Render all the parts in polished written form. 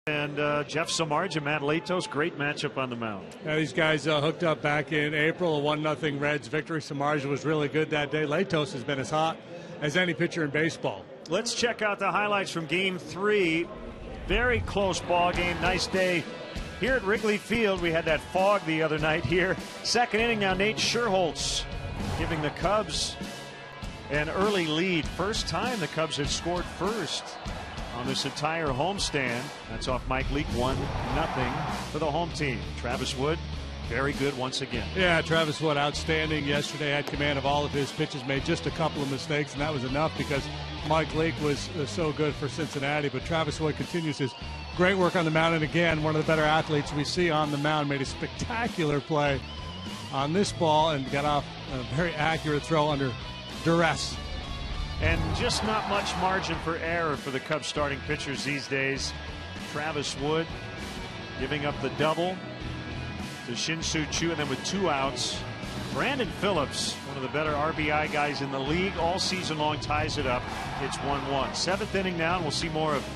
And Jeff Samardzija, Matt Latos, great matchup on the mound. Yeah, these guys hooked up back in April, a 1-0 Reds victory. Samardzija was really good that day. Latos has been as hot as any pitcher in baseball. Let's check out the highlights from Game 3. Very close ball game. Nice day here at Wrigley Field. We had that fog the other night here. Second inning now, Nate Scherholtz giving the Cubs an early lead. First time the Cubs have scored first on this entire homestand. That's off Mike Leake, 1-0 for the home team. Travis Wood, very good once again. Yeah, Travis Wood, outstanding yesterday. Had command of all of his pitches, made just a couple of mistakes, and that was enough because Mike Leake was so good for Cincinnati. But Travis Wood continues his great work on the mound, and again, one of the better athletes we see on the mound. Made a spectacular play on this ball and got off a very accurate throw under duress. And just not much margin for error for the Cubs starting pitchers these days. Travis Wood giving up the double to Shin-Soo Choo, and then with 2 outs, Brandon Phillips, one of the better RBI guys in the league all season long, ties it up. It's 1-1. 7th inning now, and we'll see more of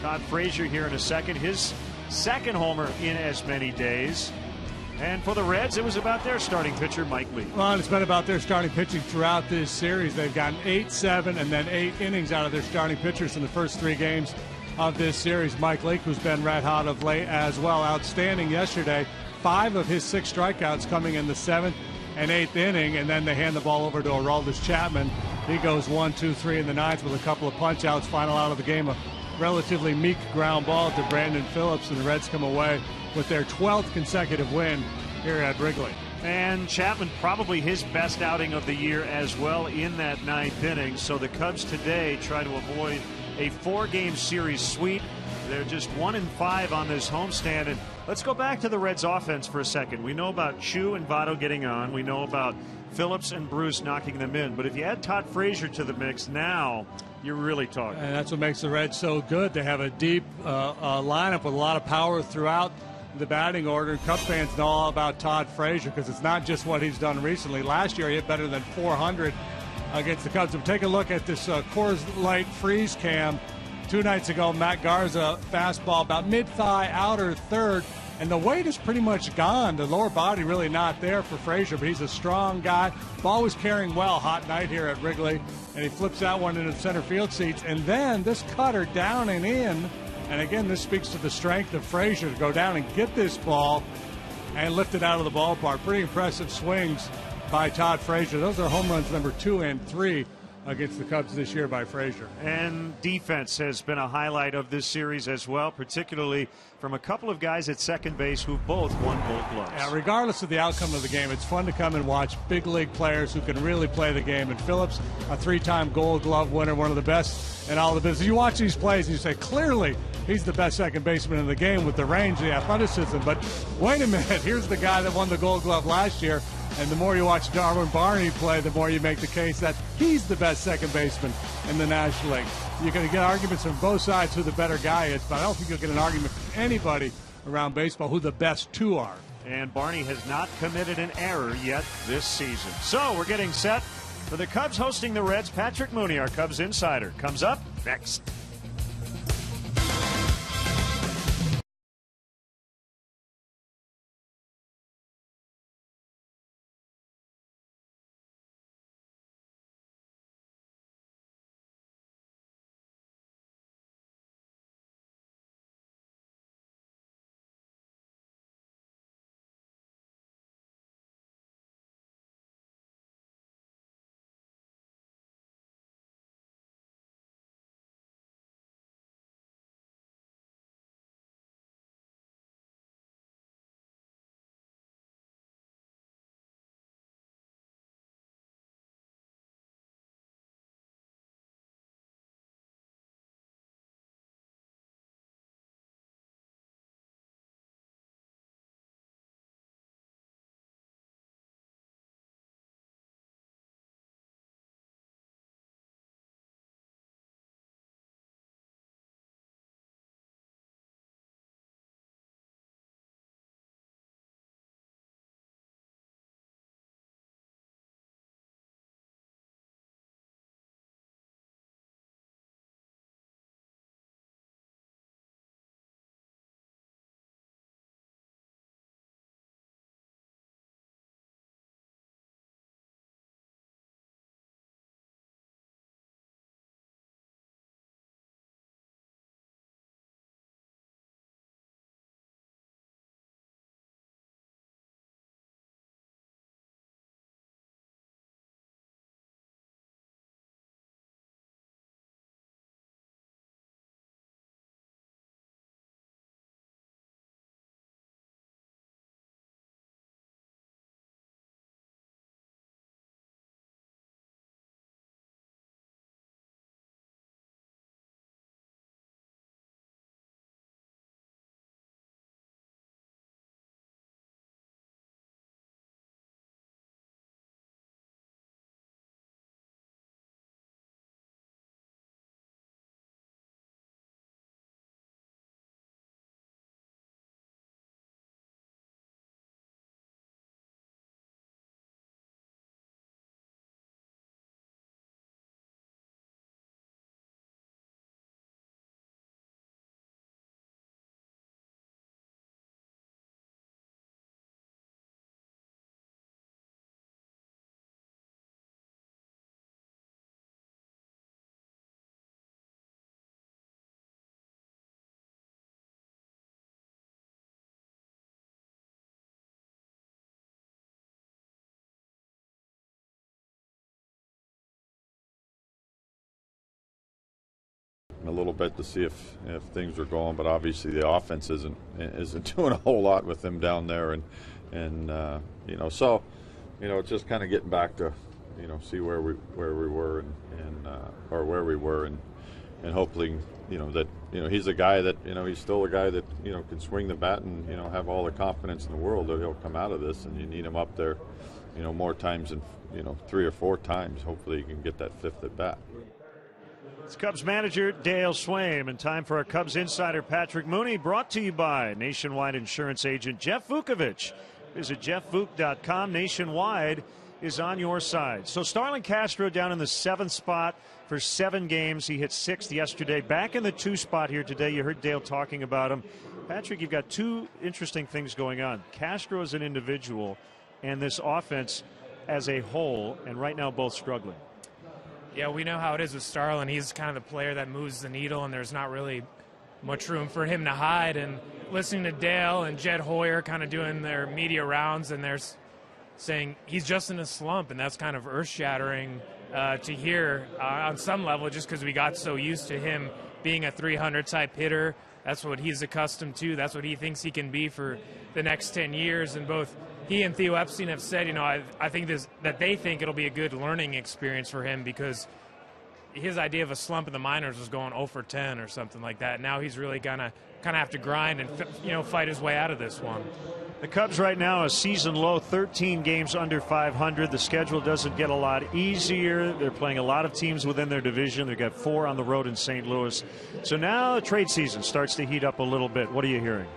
Todd Frazier here in a second. His second homer in as many days. And for the Reds, it was about their starting pitcher, Mike Leake. Well, it's been about their starting pitching throughout this series. They've gotten 8, 7, and then 8 innings out of their starting pitchers in the first 3 games of this series. Mike Leake, who's been red hot of late as well, outstanding yesterday. 5 of his 6 strikeouts coming in the 7th and 8th inning, and then they hand the ball over to Aroldis Chapman. He goes 1, 2, 3 in the 9th with a couple of punch-outs. Final out of the game, a relatively meek ground ball to Brandon Phillips, and the Reds come away with their 12th consecutive win here at Wrigley. And Chapman probably his best outing of the year as well in that 9th inning. So the Cubs today try to avoid a 4-game series sweep. They're just 1-5 on this homestand. And let's go back to the Reds offense for a second. We know about Choo and Votto getting on. We know about Phillips and Bruce knocking them in. But if you add Todd Frazier to the mix, now you're really talking. And that's what makes the Reds so good. They have a deep lineup with a lot of power throughout the batting order. Cubs fans know all about Todd Frazier because it's not just what he's done recently. Last year he hit better than 400 against the Cubs. And take a look at this Coors Light freeze cam. 2 nights ago, Matt Garza fastball about mid-thigh, outer third, and the weight is pretty much gone. The lower body really not there for Frazier, but he's a strong guy. Ball was carrying well. Hot night here at Wrigley, and he flips that one into the center field seats. And then this cutter down and in. And again, this speaks to the strength of Frazier to go down and get this ball and lift it out of the ballpark. Pretty impressive swings by Todd Frazier. Those are home runs number 2 and 3 against the Cubs this year by Frazier. And defense has been a highlight of this series as well, particularly from a couple of guys at second base who both won Gold Gloves. Yeah, regardless of the outcome of the game, it's fun to come and watch big league players who can really play the game. And Phillips, a 3-time Gold Glove winner, one of the best in all the business. You watch these plays and you say, clearly he's the best second baseman in the game with the range, the athleticism. But wait a minute, here's the guy that won the Gold Glove last year. And the more you watch Darwin Barney play, the more you make the case that he's the best second baseman in the National League. You're going to get arguments from both sides who the better guy is, but I don't think you'll get an argument from anybody around baseball who the best 2 are. And Barney has not committed an error yet this season. So we're getting set for the Cubs hosting the Reds. Patrick Mooney, our Cubs insider, comes up next. a little bit to see if things are going. But obviously the offense isn't doing a whole lot with him down there, and so it's just kind of getting back to see where we were or where we were and hopefully that he's a guy that he's still a guy that can swing the bat and have all the confidence in the world that he'll come out of this, and you need him up there more times than 3 or 4 times. Hopefully he can get that 5th at bat. It's Cubs manager Dale Swaim, and time for our Cubs insider Patrick Mooney, brought to you by Nationwide insurance agent Jeff Vukovich. Visit jeffvuk.com. Nationwide is on your side. So Starlin Castro down in the 7th spot for 7 games. He hit 6th yesterday. Back in the 2 spot here today. You heard Dale talking about him. Patrick, you've got 2 interesting things going on. Castro as an individual and this offense as a whole, and right now both struggling. Yeah, we know how it is with Starlin. He's kind of the player that moves the needle, and there's not really much room for him to hide. And listening to Dale and Jed Hoyer kind of doing their media rounds, and they're saying he's just in a slump, and that's kind of earth-shattering to hear on some level, just because we got so used to him being a 300-type hitter. That's what he's accustomed to. That's what he thinks he can be for the next 10 years. And both he and Theo Epstein have said, I think that they think it'll be a good learning experience for him, because his idea of a slump in the minors was going 0 for 10 or something like that. Now he's really gonna kind of have to grind and fight his way out of this one. The Cubs right now a season low 13 games under 500. The schedule doesn't get a lot easier. They're playing a lot of teams within their division. They've got 4 on the road in St. Louis. So now the trade season starts to heat up a little bit. What are you hearing?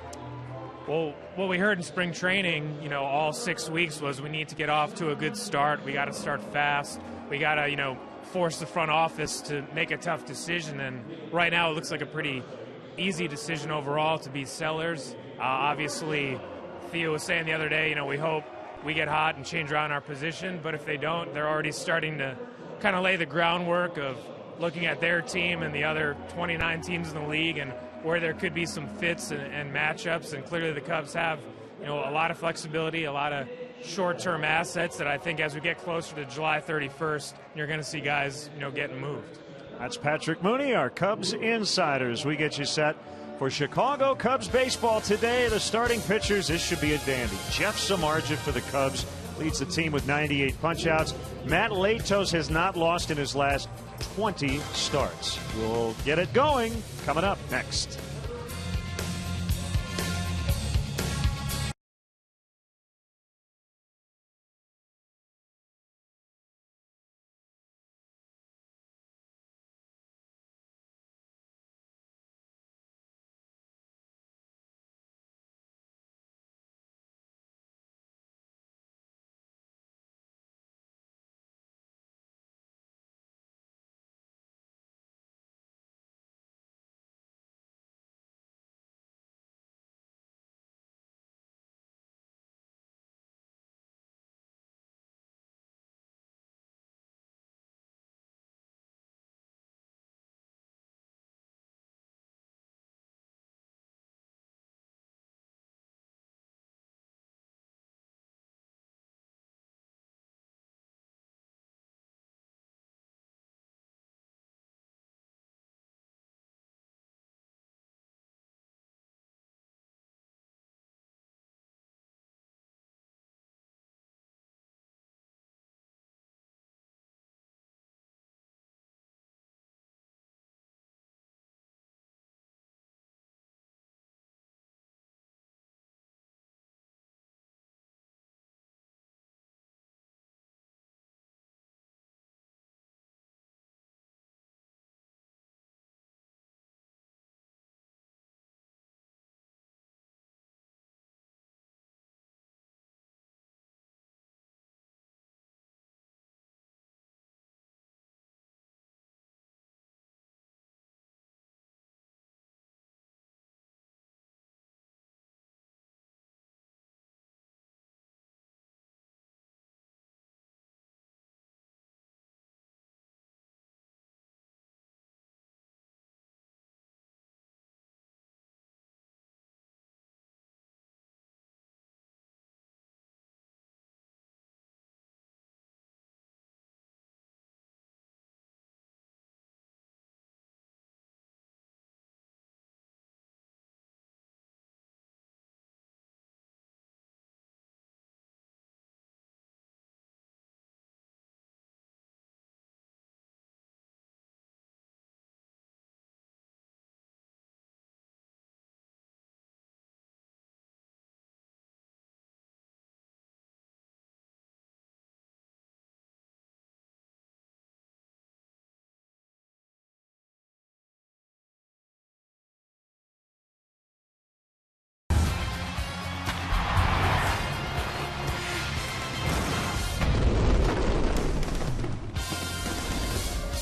Well, what we heard in spring training, all 6 weeks was we need to get off to a good start. We got to start fast. We got to, force the front office to make a tough decision. And right now it looks like a pretty easy decision overall to be sellers. Obviously, Theo was saying the other day, we hope we get hot and change around our position. But if they don't, they're already starting to kind of lay the groundwork of looking at their team and the other 29 teams in the league and where there could be some fits and matchups. And clearly the Cubs have, a lot of flexibility, a lot of short-term assets that I think as we get closer to July 31st, you're going to see guys, getting moved. That's Patrick Mooney, our Cubs insiders. We get you set for Chicago Cubs baseball today. The starting pitchers, this should be a dandy. Jeff Samardzija for the Cubs leads the team with 98 punch-outs. Matt Latos has not lost in his last 20 starts. We'll get it going coming up next.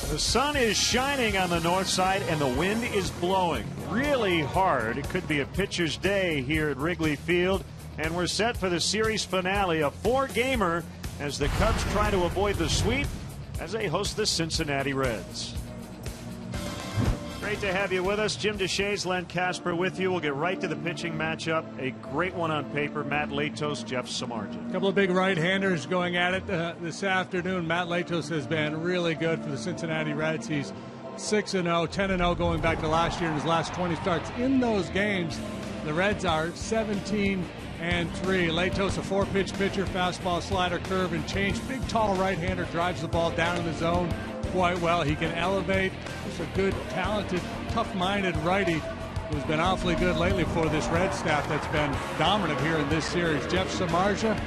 The sun is shining on the north side and the wind is blowing really hard. It could be a pitcher's day here at Wrigley Field, and we're set for the series finale, a 4-gamer, as the Cubs try to avoid the sweep as they host the Cincinnati Reds. Great to have you with us. Jim Deshaies, Len Kasper with you. We'll get right to the pitching matchup. A great one on paper. Matt Latos, Jeff Samardzija. A couple of big right-handers going at it this afternoon. Matt Latos has been really good for the Cincinnati Reds. He's 6-0, 10-0 going back to last year in his last 20 starts. In those games, the Reds are 17-3. Latos, a 4-pitch pitcher, fastball, slider, curve, and change. Big, tall right-hander, drives the ball down in the zone quite well. He can elevate. He's a good, talented, tough-minded righty who's been awfully good lately for this Red staff that's been dominant here in this series. Jeff Samardzija,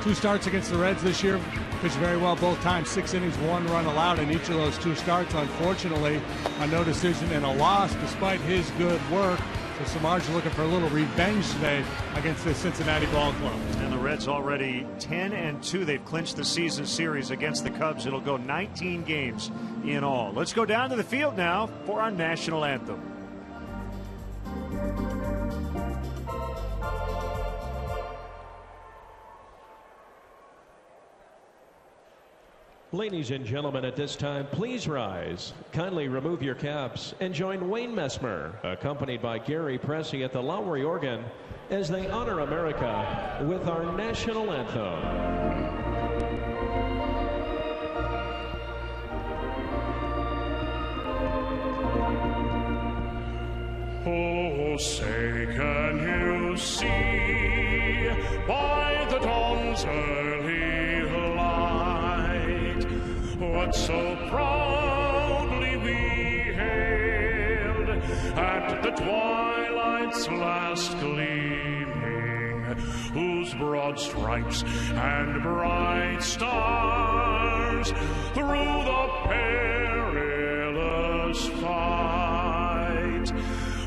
2 starts against the Reds this year. Pitched very well both times. 6 innings, 1 run allowed in each of those 2 starts. Unfortunately, a no decision and a loss despite his good work. So Samardzija looking for a little revenge today against the Cincinnati ball club. And the Reds already 10-2. They've clinched the season series against the Cubs. It'll go 19 games in all. Let's go down to the field now for our national anthem. Ladies and gentlemen, at this time, please rise. Kindly remove your caps and join Wayne Messmer, accompanied by Gary Pressey at the Lowry organ, as they honor America with our national anthem. Oh, say, can you see by the dawn's early light what so proudly we hailed at the twilight's last gleaming, whose broad stripes and bright stars through the perilous fight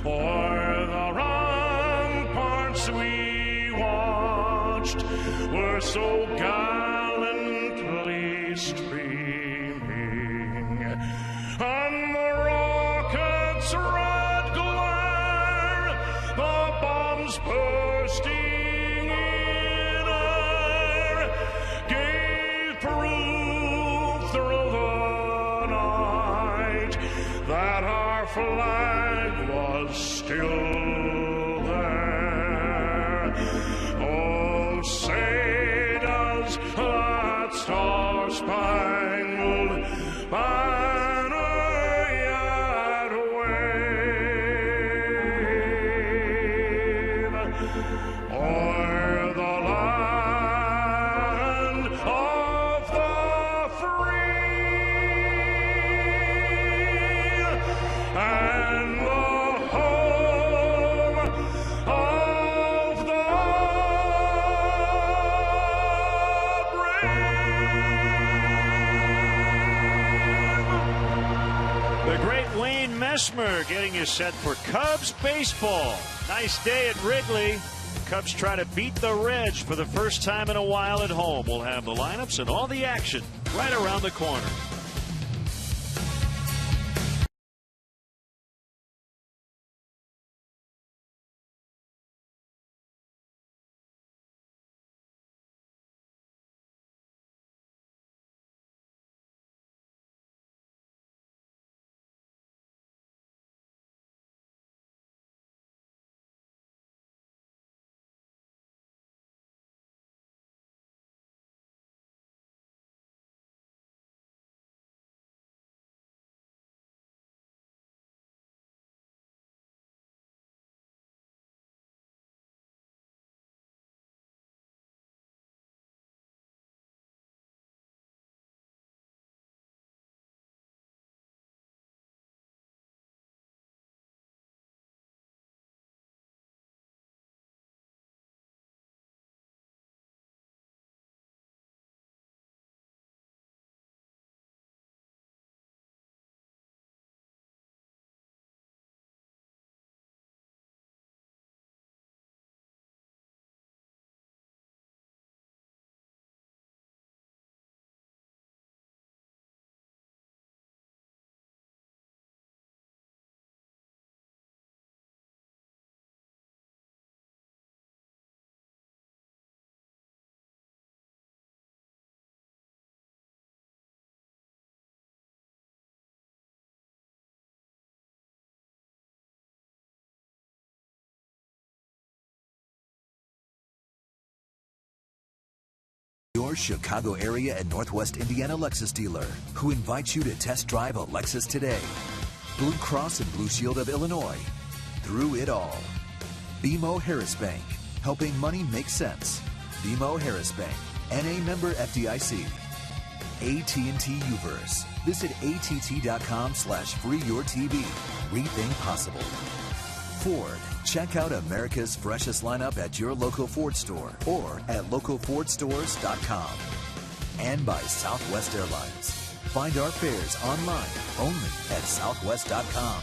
o'er the ramparts we watched were so gallantly streaming, and the rockets' red glare, the bombs bursting in air, gave proof through the night that our flag was still there. Oh, say does that star-spangled banner yet wave o'er the land of the free and the home of the brave. The great Wayne Messmer getting you set for Cubs baseball. Nice day at Wrigley. Cubs try to beat the Reds for the first time in a while at home. We'll have the lineups and all the action right around the corner. Your Chicago area and Northwest Indiana Lexus dealer, who invites you to test drive a Lexus today. Blue Cross and Blue Shield of Illinois. Through it all. BMO Harris Bank, helping money make sense. BMO Harris Bank, NA member FDIC. AT&T Uverse. Visit att.com/freeyourtv. Rethink possible. Ford. Check out America's freshest lineup at your local Ford store or at localfordstores.com. And by Southwest Airlines. Find our fares online only at southwest.com.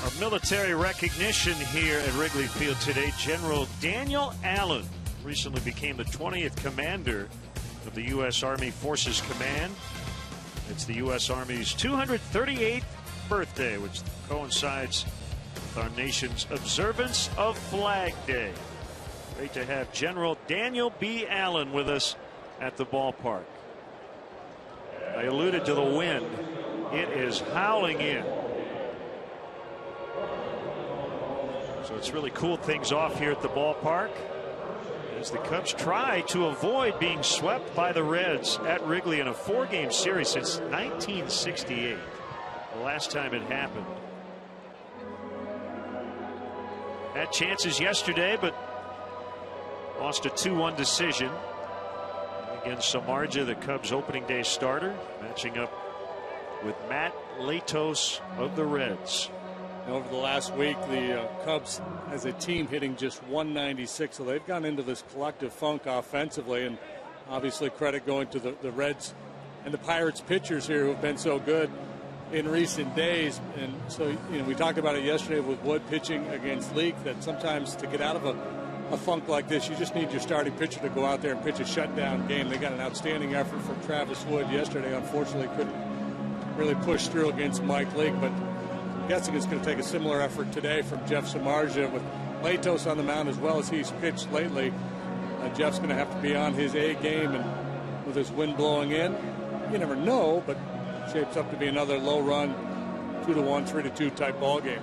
Our military recognition here at Wrigley Field today. General Daniel Allen recently became the 20th commander of the U.S. Army Forces Command. It's the U.S. Army's 238th birthday, which coincides with our nation's observance of Flag Day. Great to have General Daniel B. Allen with us at the ballpark. I alluded to the wind. It is howling in. So it's really cooled things off here at the ballpark as the Cubs try to avoid being swept by the Reds at Wrigley in a 4-game series since 1968. The last time it happened. Had chances yesterday, but lost a 2-1 decision against Samardzija, the Cubs opening day starter, matching up with Matt Latos of the Reds. Over the last week, the Cubs as a team hitting just 196, so they've gone into this collective funk offensively, and obviously credit going to the Reds and the Pirates pitchers here who have been so good in recent days. And so, we talked about it yesterday with Wood pitching against Leake, that sometimes to get out of a funk like this, you just need your starting pitcher to go out there and pitch a shutdown game. They got an outstanding effort from Travis Wood yesterday. Unfortunately, couldn't really push through against Mike Leake, but I'm guessing it's going to take a similar effort today from Jeff Samardzija with Latos on the mound as well as he's pitched lately. Jeff's going to have to be on his A game, and with his wind blowing in, you never know, but shapes up to be another low run 2-1, 3-2 type ball game.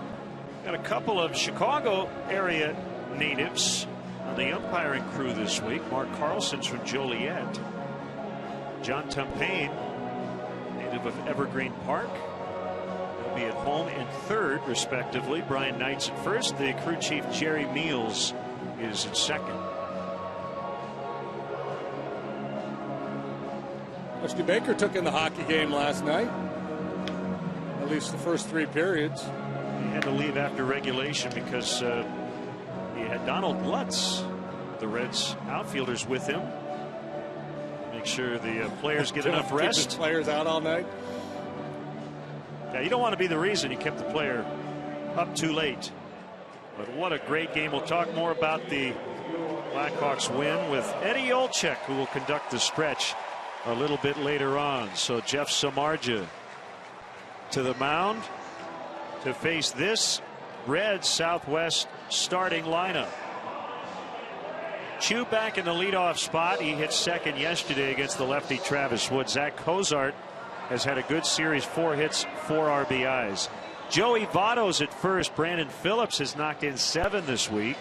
Got a couple of Chicago area natives on the umpiring crew this week. Mark Carlson's from Joliet. John Tumpain, native of Evergreen Park. They'll be at home and third, respectively. Brian Knight's at first. The crew chief, Jerry Meals, is at second. Rusty Baker took in the hockey game last night, at least the first 3 periods. He had to leave after regulation because he had Donald Lutz, the Reds outfielders, with him. Make sure the players get enough rest. Keep players out all night. Yeah, you don't want to be the reason you kept the player up too late. But what a great game. We'll talk more about the Blackhawks win with Eddie Olczyk, who will conduct the stretch a little bit later on. So Jeff Samardzija to the mound to face this Reds Southwest starting lineup. Chew back in the leadoff spot. He hit second yesterday against the lefty Travis Wood. Zach Cozart has had a good series, 4 hits, 4 RBIs. Joey Votto's at first. Brandon Phillips has knocked in 7 this week.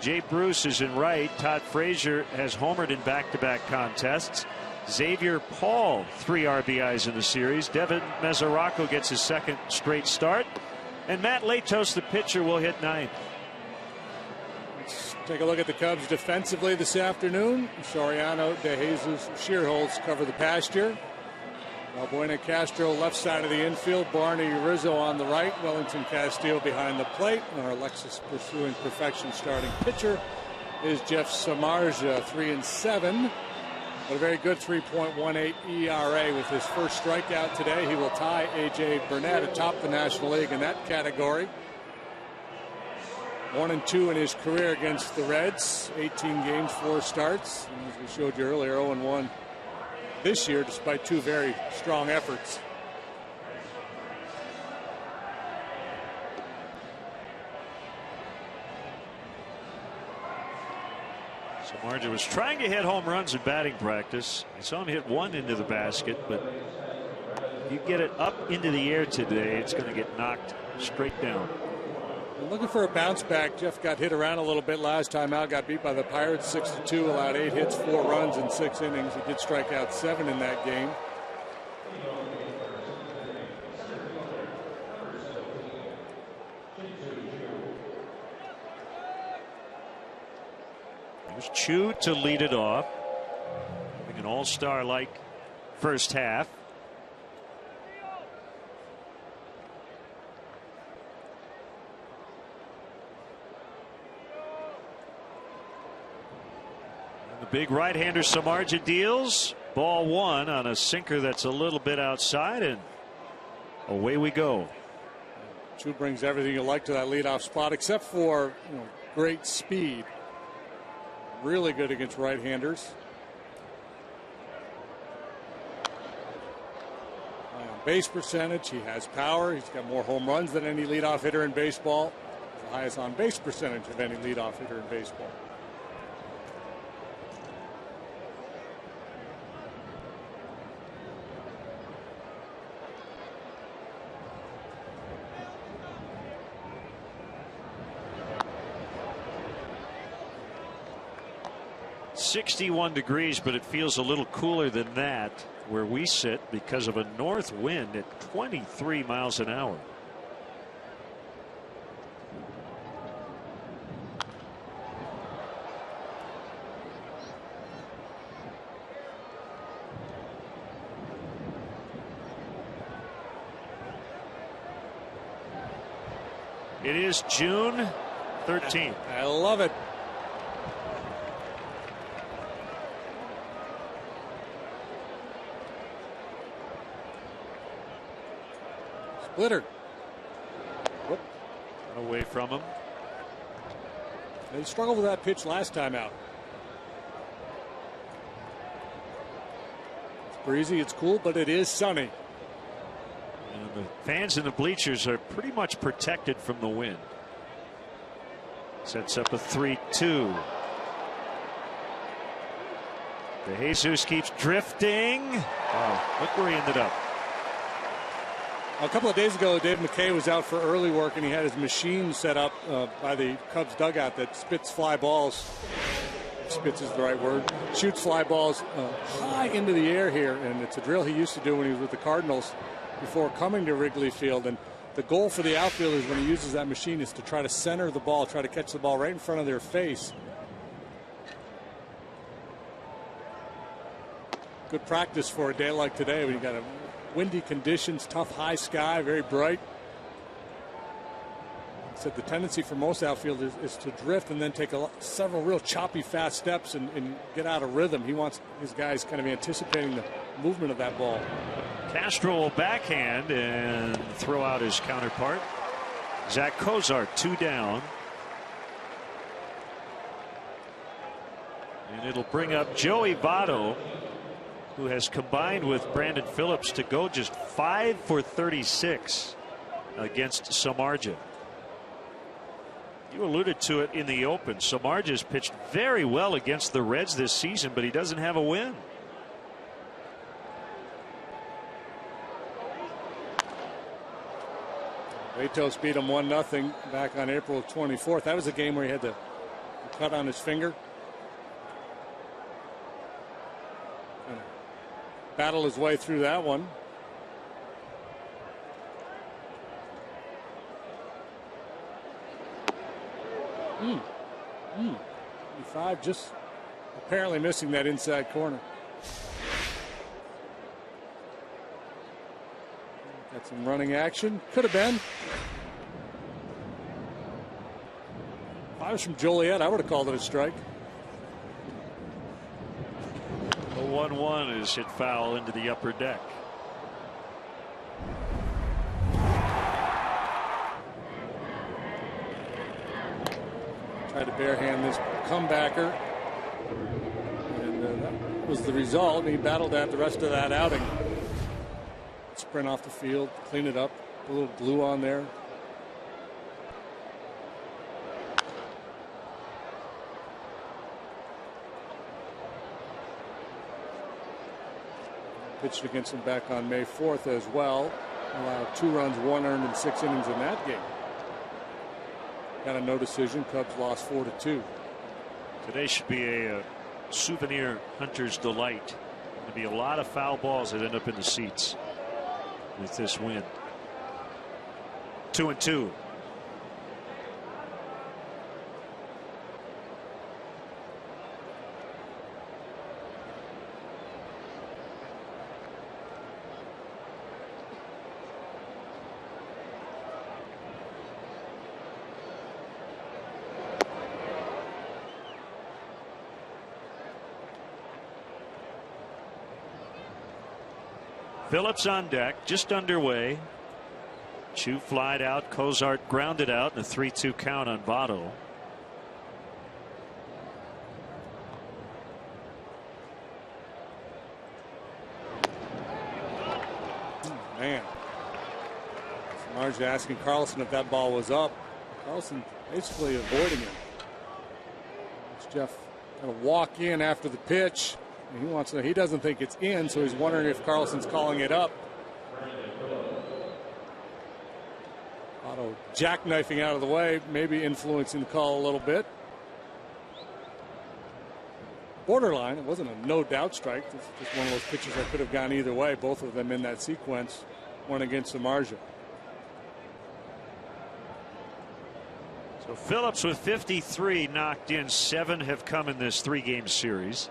Jay Bruce is in right. Todd Frazier has homered in back-to-back contests. Xavier Paul, 3 RBIs in the series. Devin Mesoraco gets his second straight start. And Matt Latos, the pitcher, will hit 9th. Let's take a look at the Cubs defensively this afternoon. Soriano, De Jesus, Shearholtz cover the pasture. Balbuena Castro left side of the infield. Barney Rizzo on the right. Wellington Castillo behind the plate. And our Lexus pursuing perfection starting pitcher is Jeff Samardzija, 3-7. But a very good 3.18 ERA with his first strikeout today. He will tie A.J. Burnett atop the National League in that category. 1-2 in his career against the Reds. 18 games, 4 starts. And as we showed you earlier, 0-1 this year, despite 2 very strong efforts. Samardzija was trying to hit home runs in batting practice. I saw him hit 1 into the basket, but if you get it up into the air today, it's going to get knocked straight down. We're looking for a bounce back. Jeff got hit around a little bit last time out, got beat by the Pirates 6-2, allowed 8 hits, 4 runs in 6 innings. He did strike out 7 in that game. There's Chu to lead it off. Having an all-star-like first half. The big right-hander Samardzija deals. Ball 1 on a sinker that's a little bit outside, and away we go. Chu brings everything you like to that leadoff spot, except for great speed. Really good against right-handers. Base percentage, he has power. He's got more home runs than any leadoff hitter in baseball. The highest on base percentage of any leadoff hitter in baseball. .61 degrees, but it feels a little cooler than that where we sit because of a north wind at 23 miles an hour. It is June 13th. I love it. Splitter. Whoop. Away from him. They struggled with that pitch last time out. It's breezy, it's cool, but it is sunny. And the fans in the bleachers are pretty much protected from the wind. Sets up a 3-2. De Jesus keeps drifting. Oh, look where he ended up. A couple of days ago, Dave McKay was out for early work, and he had his machine set up by the Cubs dugout that spits fly balls. Spits is the right word. Shoots fly balls high into the air here, and it's a drill he used to do when he was with the Cardinals before coming to Wrigley Field. And the goal for the outfielders when he uses that machine is to try to center the ball, try to catch the ball right in front of their face. Good practice for a day like today when you got windy conditions, tough high sky, very bright. Said the tendency for most outfielders is to drift and then take several real choppy fast steps and get out of rhythm. He wants his guys kind of anticipating the movement of that ball. Castro will backhand and throw out his counterpart. Zach Kozar 2 down. And it'll bring up Joey Votto, who has combined with Brandon Phillips to go just 5 for 36 against Samardzija. You alluded to it in the open. Samardzija's pitched very well against the Reds this season, but he doesn't have a win. Vatos beat him 1-0 back on April 24th. That was a game where he had the cut on his finger. Battle his way through that one. E5 just apparently missing that inside corner. Got some running action. Could have been. If I was from Joliet, I would have called it a strike. The 1-1 is hit foul into the upper deck. Tried to barehand this comebacker, and that was the result. And he battled that the rest of that outing. Sprint off the field, clean it up, a little glue on there. Pitched against him back on May 4th as well. Allowed 2 runs, 1 earned in 6 innings in that game. Got a no decision. Cubs lost 4-2. Today should be a souvenir hunter's delight. There'll be a lot of foul balls that end up in the seats with this win. 2-2. Phillips on deck, just underway. Chu flied out, Cozart grounded out, and a 3-2 count on Votto. Man. Samardzija asking Carlson if that ball was up. Carlson basically avoiding it. It's Jeff going to walk in after the pitch. And he doesn't think it's in, so he's wondering if Carlson's calling it up. Otto jackknifing out of the way, maybe influencing the call a little bit. Borderline, it wasn't a no doubt strike. It's just one of those pitches that could have gone either way. Both of them in that sequence, one against Samardzija. So Phillips with 53 knocked in. 7 have come in this 3-game series.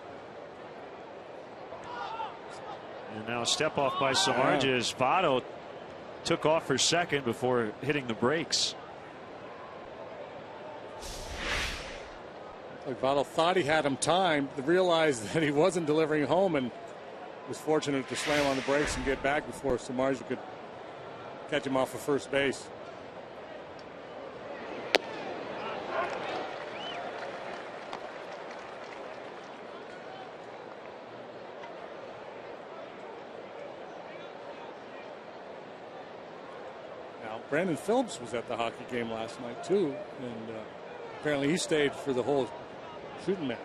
And now a step off by Samardzija as Votto took off for second before hitting the brakes. Like Votto thought he had him timed, realized that he wasn't delivering home, and was fortunate to slam on the brakes and get back before Samardzija could catch him off of first base. Brandon Phillips was at the hockey game last night too, and apparently he stayed for the whole shooting match.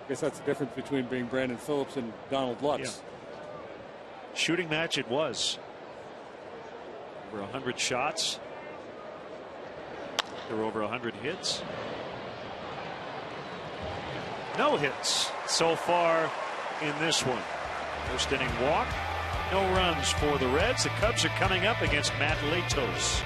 I guess that's the difference between being Brandon Phillips and Donald Lutz. Yeah. Shooting match it was. Over 100 shots. There were over 100 hits. No hits so far in this one. First inning walk. No runs for the Reds. The Cubs are coming up against Matt Latos.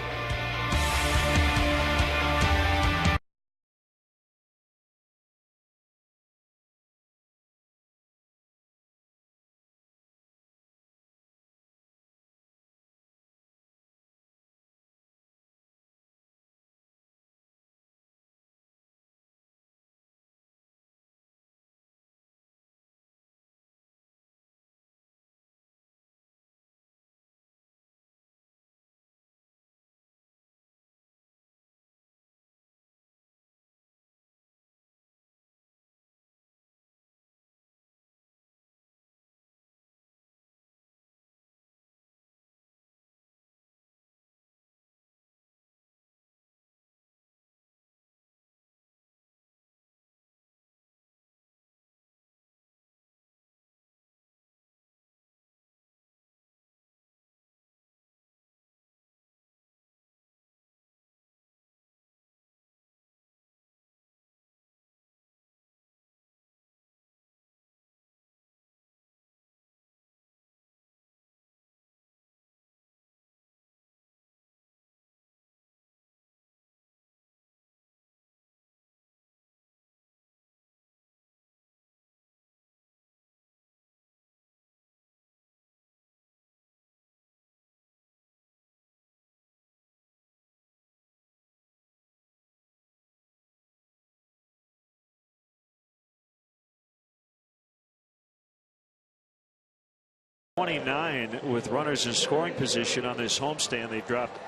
'29 with runners in scoring position on this homestand. They dropped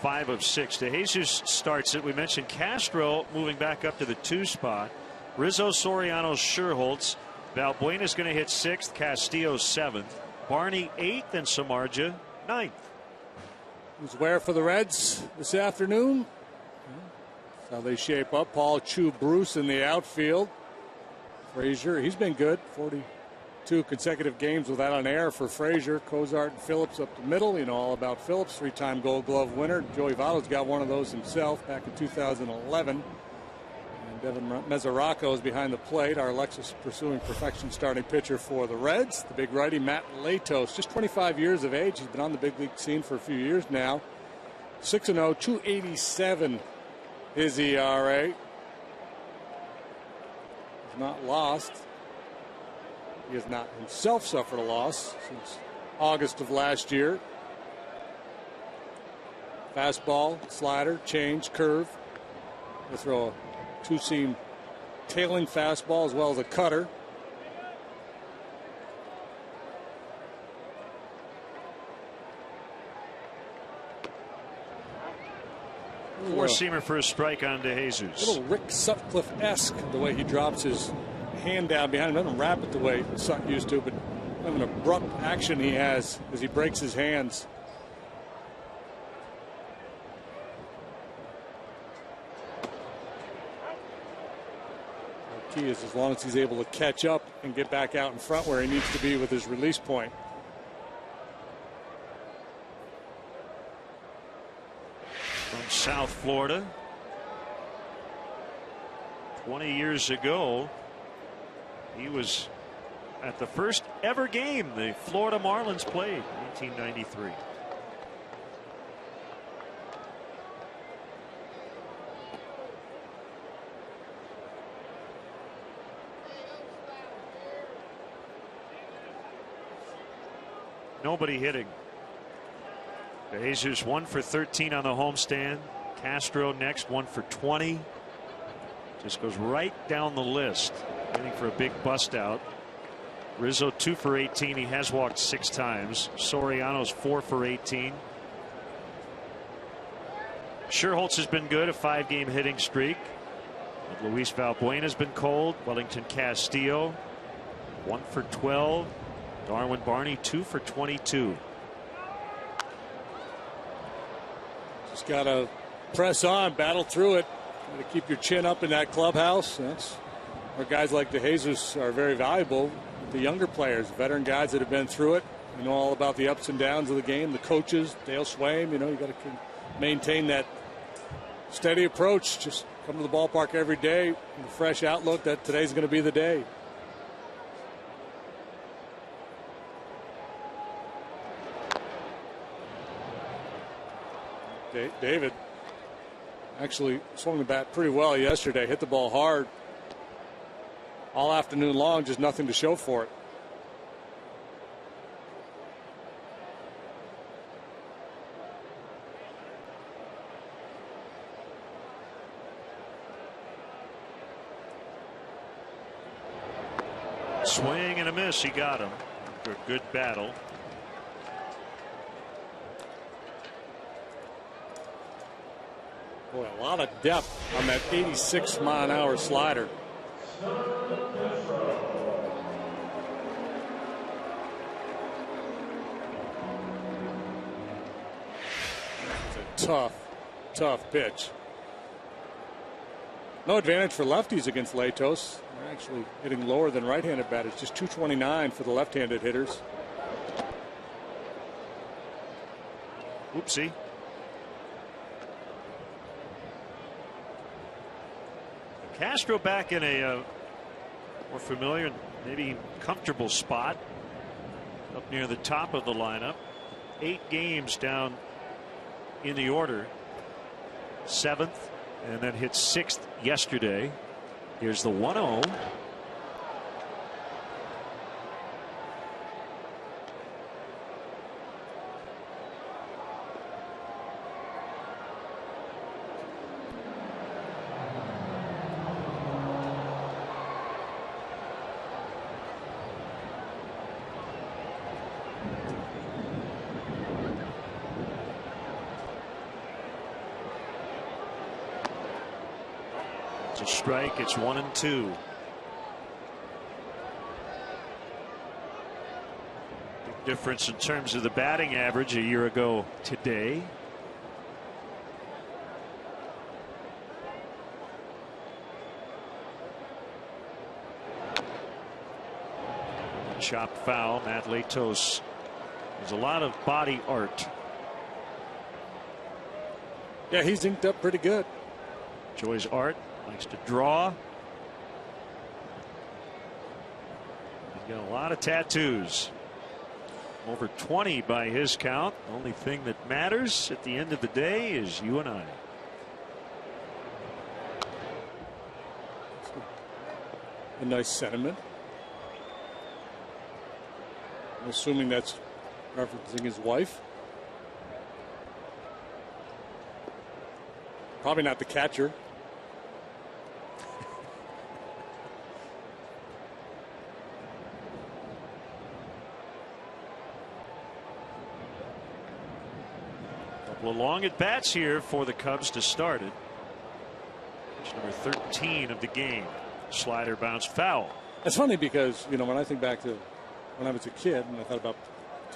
5 of 6. DeJesus starts it. We mentioned Castro moving back up to the 2 spot. Rizzo, Soriano, Scherholtz. Valbuena's going to hit 6th. Castillo 7th. Barney 8th, and Samardzija 9th. Who's where for the Reds this afternoon? That's how they shape up. Paul, Chu, Bruce in the outfield. Frazier, he's been good. 40 2 consecutive games without an error for Frazier. Cozart and Phillips up the middle. You know all about Phillips, 3-time Gold Glove winner. Joey Votto's got one of those himself back in 2011. And Devin Mesoraco is behind the plate. Our Lexus pursuing perfection starting pitcher for the Reds. The big righty Matt Latos, just 25 years of age. He's been on the big league scene for a few years now. 6-0, 287 his ERA. He's not lost. He has not himself suffered a loss since August of last year. Fastball, slider, change, curve. He'll throw a 2-seam tailing fastball as well as a cutter. Four-seamer for a strike on DeJesus. A little Rick Sutcliffe-esque the way he drops his hand down behind him. Doesn't wrap it the way Sut used to, but an abrupt action he has as he breaks his hands. The key is as long as he's able to catch up and get back out in front where he needs to be with his release point. From South Florida. 20 years ago, he was at the first ever game the Florida Marlins played, 1993. Nobody hitting. DeJesus 1 for 13 on the homestand. Castro next, 1 for 20. Just goes right down the list, waiting for a big bust out. Rizzo 2 for 18. He has walked 6 times. Soriano's 4 for 18. Scherholtz has been good, a 5-game hitting streak. But Luis Valbuena's been cold. Wellington Castillo 1 for 12. Darwin Barney 2 for 22. Just got to press on, battle through it. Got to keep your chin up in that clubhouse. That's where guys like DeJesus are very valuable. The younger players, veteran guys that have been through it, you know all about the ups and downs of the game. The coaches, Dale Swaim, you know, you got to maintain that steady approach. Just come to the ballpark every day with a fresh outlook that today's going to be the day. David actually swung the bat pretty well yesterday. Hit the ball hard all afternoon long, just nothing to show for it. Swing and a miss. He got him after a good battle. Boy, a lot of depth on that 86-mile-an-hour slider. It's a tough pitch. No advantage for lefties against Latos. They're actually hitting lower than right-handed batters. Just 229 for the left-handed hitters. Oopsie. Castro back in a more familiar and maybe comfortable spot up near the top of the lineup. 8 games down in the order. 7th, and then hit 6th yesterday. Here's the 1-0. It's a strike. It's 1-2. Big difference in terms of the batting average a year ago today. chopped foul. Matt Latos. There's a lot of body art. Yeah, he's inked up pretty good. Enjoys art. Likes to draw. He's got a lot of tattoos. Over 20 by his count. The only thing that matters at the end of the day is you and I. A nice sentiment. I'm assuming that's referencing his wife. Probably not the catcher. Couple of long at bats here for the Cubs to start it. Pitch number 13 of the game. Slider bounced foul. It's funny because, you know, when I think back to when I was a kid and I thought about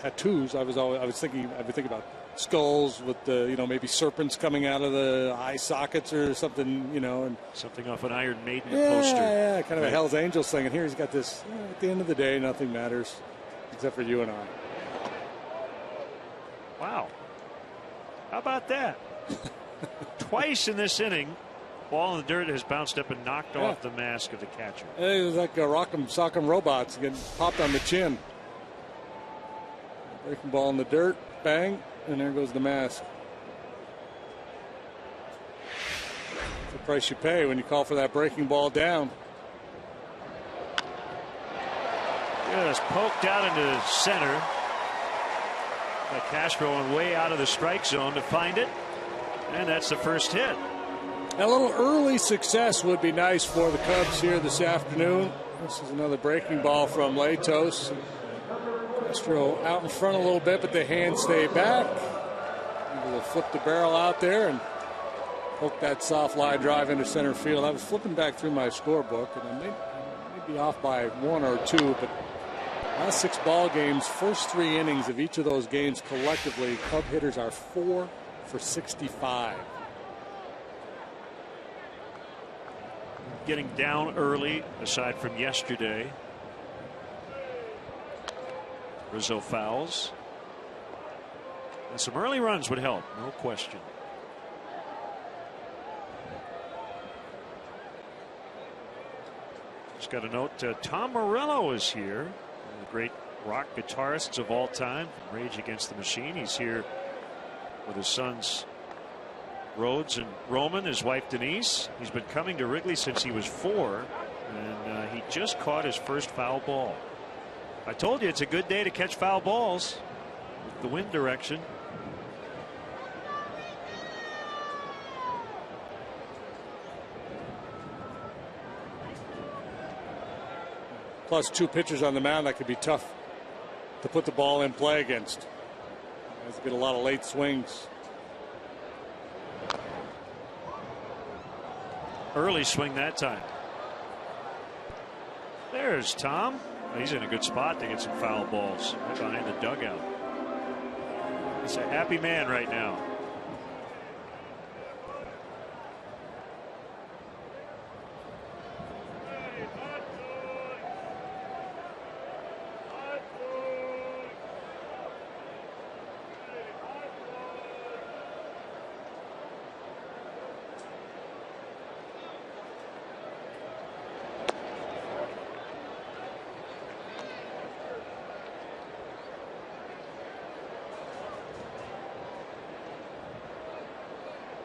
tattoos, I would think about skulls with the, you know, maybe serpents coming out of the eye sockets or something, you know, and something off an Iron Maiden yeah, poster. Yeah, kind of a Hell's Angels thing. And here he's got this. At the end of the day, nothing matters except for you and I. Wow. How about that? Twice in this inning, ball in the dirt has bounced up and knocked off the mask of the catcher. It was like Rock'em Sock'em Robots getting popped on the chin. Breaking ball in the dirt, bang, and there goes the mask. It's the price you pay when you call for that breaking ball down. Just poked out into center. Castro on way out of the strike zone to find it, and that's the first hit. A little early success would be nice for the Cubs here this afternoon. This is another breaking ball from Latos. Castro out in front a little bit, but the hands stay back. Able to flip the barrel out there and poke that soft line drive into center field. I was flipping back through my scorebook, and I may be off by 1 or 2, but last 6 ball games, first 3 innings of each of those games collectively, Cub hitters are 4 for 65. Getting down early, aside from yesterday. Rizzo fouls. And some early runs would help, no question. Just got a note, Tom Morello is here. One of the great rock guitarists of all time, from Rage Against the Machine. He's here with his sons Rhodes and Roman, his wife Denise. He's been coming to Wrigley since he was 4, and he just caught his first foul ball. I told you it's a good day to catch foul balls with the wind direction. Plus 2 pitchers on the mound, that could be tough to put the ball in play against. Has to get a lot of late swings. Early swing that time. There's Tom. He's in a good spot to get some foul balls right behind the dugout. He's a happy man right now.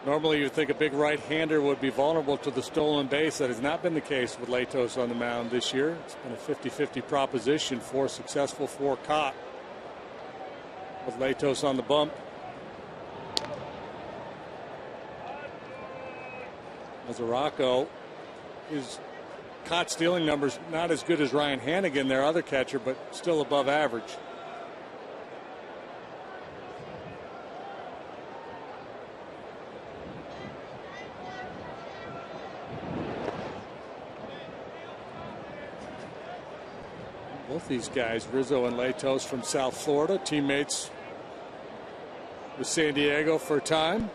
Normally you'd think a big right-hander would be vulnerable to the stolen base. That has not been the case with Latos on the mound this year. It's been a 50-50 proposition. 4 successful, 4 caught. With Latos on the bump. Mazzaraco, his caught stealing numbers not as good as Ryan Hannigan, their other catcher, but still above average. Both these guys, Rizzo and Latos, from South Florida, teammates with San Diego for a time.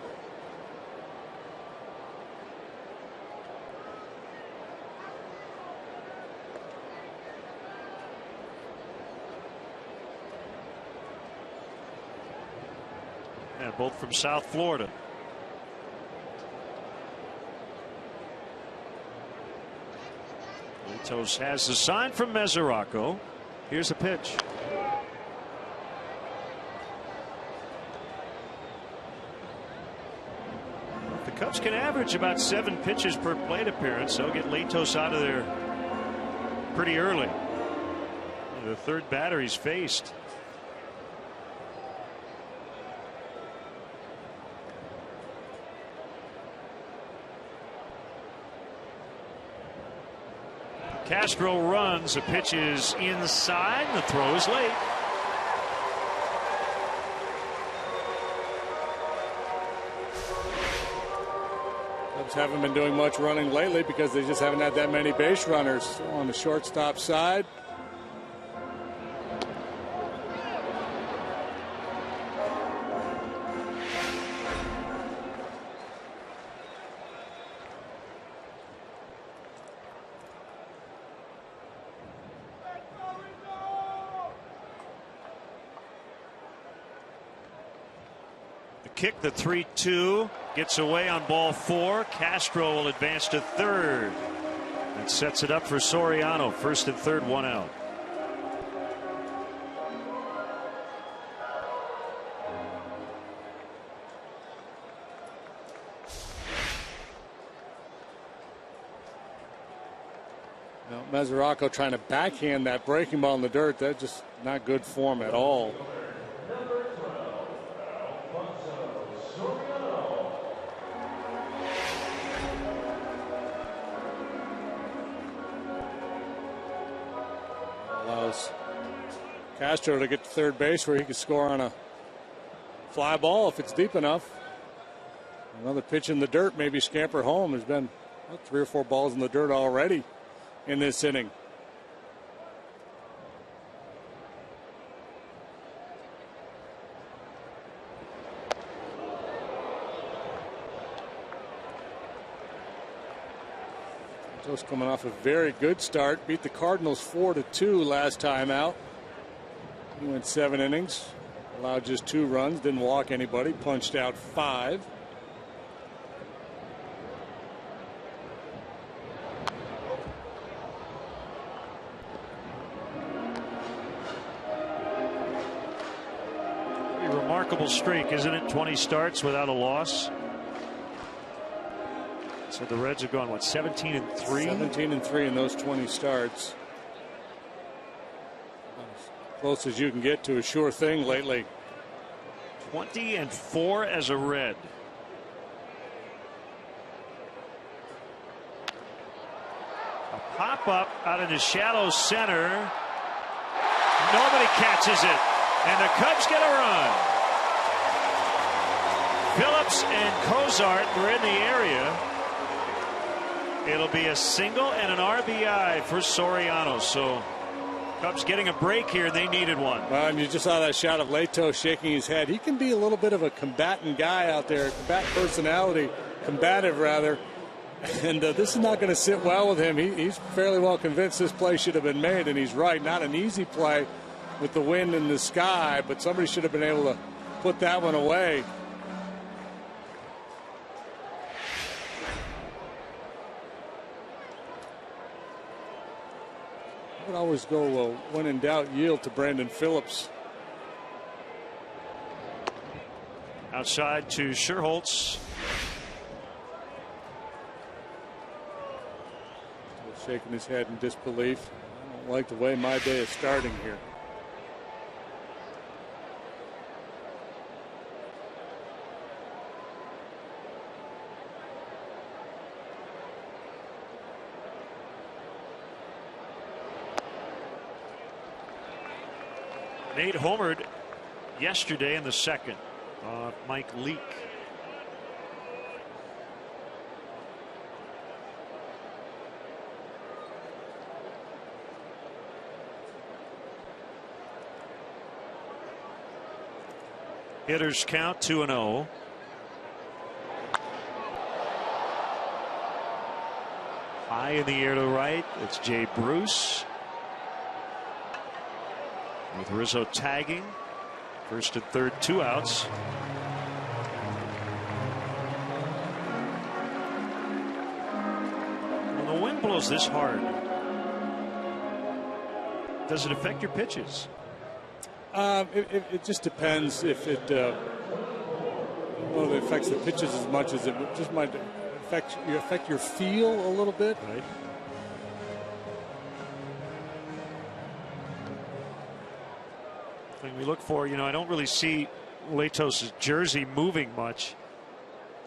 And both from South Florida. Litos has the sign from Mesoraco. Here's a pitch. The Cubs can average about 7 pitches per plate appearance. They'll get Litos out of there pretty early. The third batter he's faced. Castro runs. The pitch is inside. The throw is late. Cubs haven't been doing much running lately because they just haven't had that many base runners on the shortstop side. Kick, the 3-2, gets away on ball 4. Castro will advance to third. That sets it up for Soriano. First and third, 1 out. Now, Mesoraco trying to backhand that breaking ball in the dirt. That's just not good form at all. Allows Castro to get to third base where he could score on a fly ball if it's deep enough. Another pitch in the dirt, maybe scamper home. There's been 3 or 4 balls in the dirt already in this inning. Just coming off a very good start. Beat the Cardinals 4-2 last time out. He went 7 innings. Allowed just 2 runs. Didn't walk anybody. Punched out 5. Pretty remarkable streak, isn't it? 20 starts without a loss. So the Reds have gone, what, 17-3? 17-3 in those 20 starts. As close as you can get to a sure thing lately. 20-4 as a Red. A pop-up out into shallow center. Nobody catches it. And the Cubs get a run. Phillips and Cozart were in the area. It'll be a single and an RBI for Soriano. So Cubs getting a break here. They needed one. Well, and you just saw that shot of Litos shaking his head. He can be a little bit of a combatant guy out there. Combatant personality. Combative, rather. And this is not going to sit well with him. He's fairly well convinced this play should have been made, and he's right. Not an easy play with the wind in the sky, but somebody should have been able to put that one away. I would always go when in doubt, yield to Brandon Phillips. Outside to Sherholtz. Still shaking his head in disbelief. I don't like the way my day is starting here. Nate homered yesterday in the second. Mike Leake. Hitters count 2-0. High in the air to right. It's Jay Bruce. With Rizzo tagging. First and third, 2 outs. wind blows this hard, does it affect your pitches? It just depends if it affects the pitches as much as it just might affect your feel a little bit. Right. Thing we look for, I don't really see Latos' jersey moving much.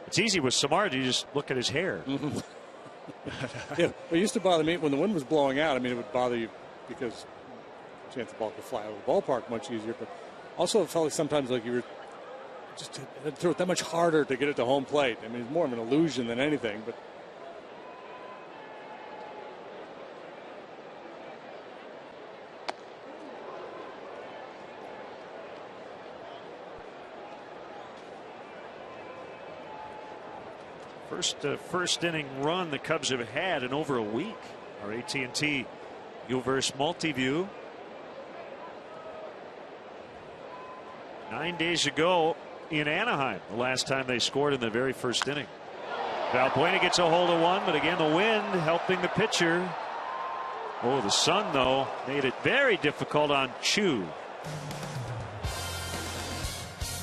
It's easy with Samard. You just look at his hair. Yeah, it used to bother me when the wind was blowing out. I mean, it would bother you because the chance the ball could fly out of the ballpark much easier. But also, it felt like sometimes like you were just to throw it that much harder to get it to home plate. I mean, it's more of an illusion than anything. But first inning run the Cubs have had in over a week. Our AT&T UVerse Multiview. 9 days ago in Anaheim, the last time they scored in the very first inning. Valbuena gets a hold of one, but again the wind helping the pitcher. Oh, the sun though made it very difficult on Chu.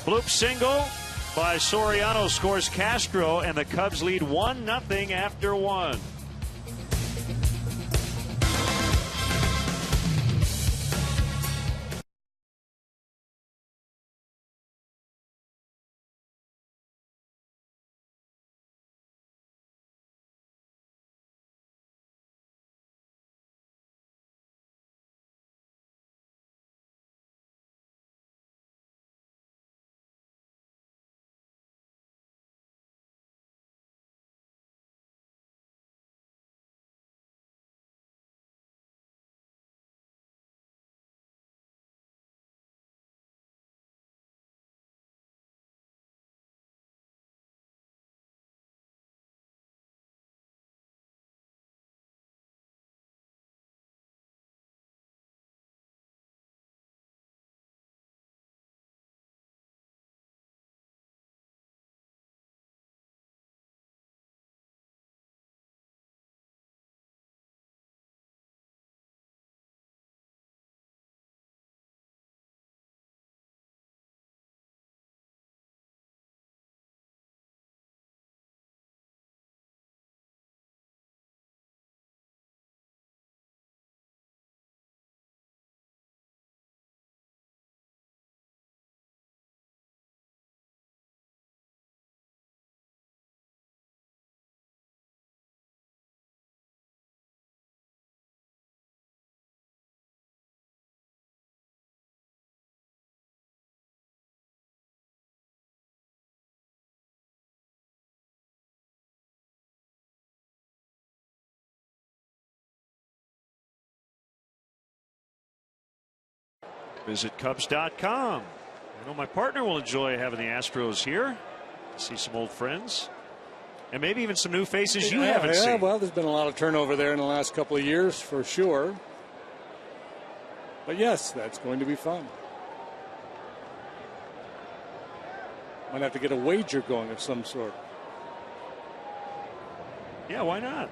Bloop single by Soriano scores Castro, and the Cubs lead 1-0 after one. Visit Cubs.com. I know my partner will enjoy having the Astros here. See some old friends. And maybe even some new faces you haven't seen. Well, there's been a lot of turnover there in the last couple of years for sure. But yes, that's going to be fun. Might have to get a wager going of some sort. Yeah, why not?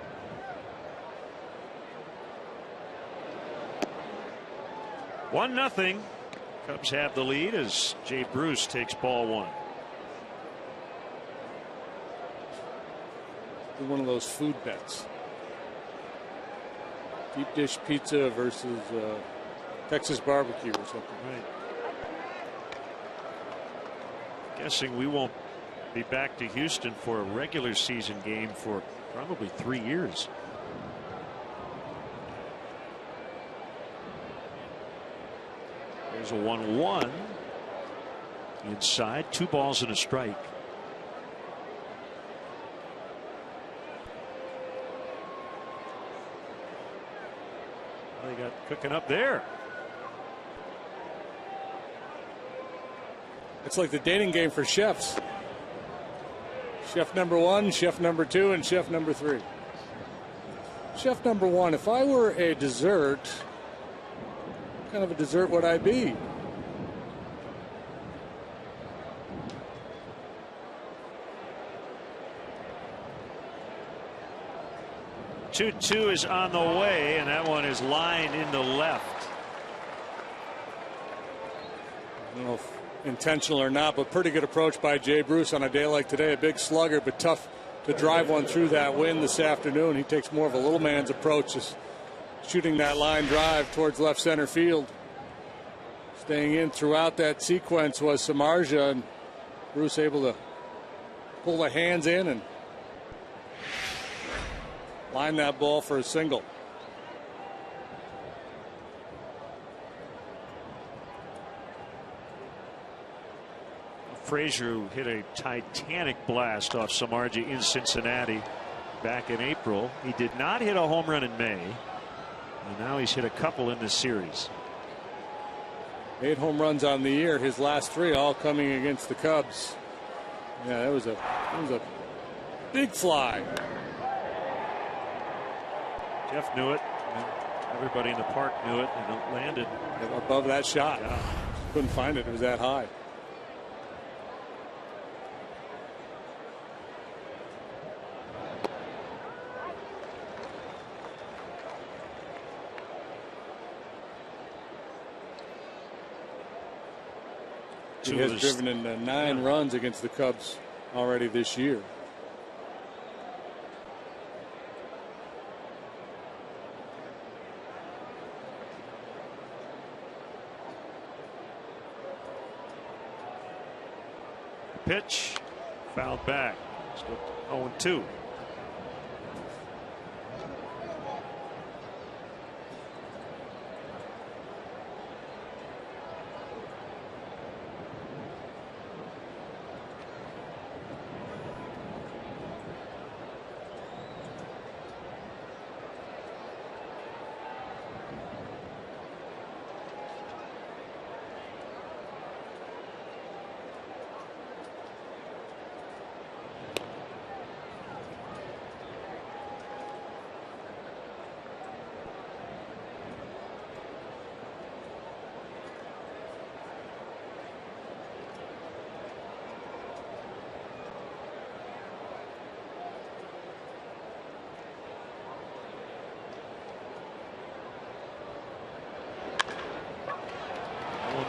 One nothing. Cubs have the lead as Jay Bruce takes ball one. One of those food bets. Deep dish pizza versus Texas barbecue or something. Right. Guessing we won't be back to Houston for a regular season game for probably 3 years. There's a 1-1 inside, 2 balls and a strike. They got cooking up there. It's like the dating game for chefs. Chef number 1, chef number 2, and chef number 3. Chef number 1, if I were a dessert, what kind of a dessert would I be? 2-2 is on the way, and that one is lined into left. I don't know if intentional or not, but pretty good approach by Jay Bruce on a day like today. A big slugger, but tough to drive one through that wind this afternoon. He takes more of a little man's approach, just shooting that line drive towards left center field. Staying in throughout that sequence was Samardzija, and Bruce able to pull the hands in and line that ball for a single. Frazier, who hit a titanic blast off Samardzija in Cincinnati back in April. He did not hit a home run in May, and now he's hit a couple in this series. 8 home runs on the year. His last 3 all coming against the Cubs. Yeah, that was a big fly. Jeff knew it. Everybody in the park knew it, and it landed above that shot. Yeah. Couldn't find it. It was that high. He has driven in 9 runs against the Cubs already this year. Pitch, fouled back. 0-2.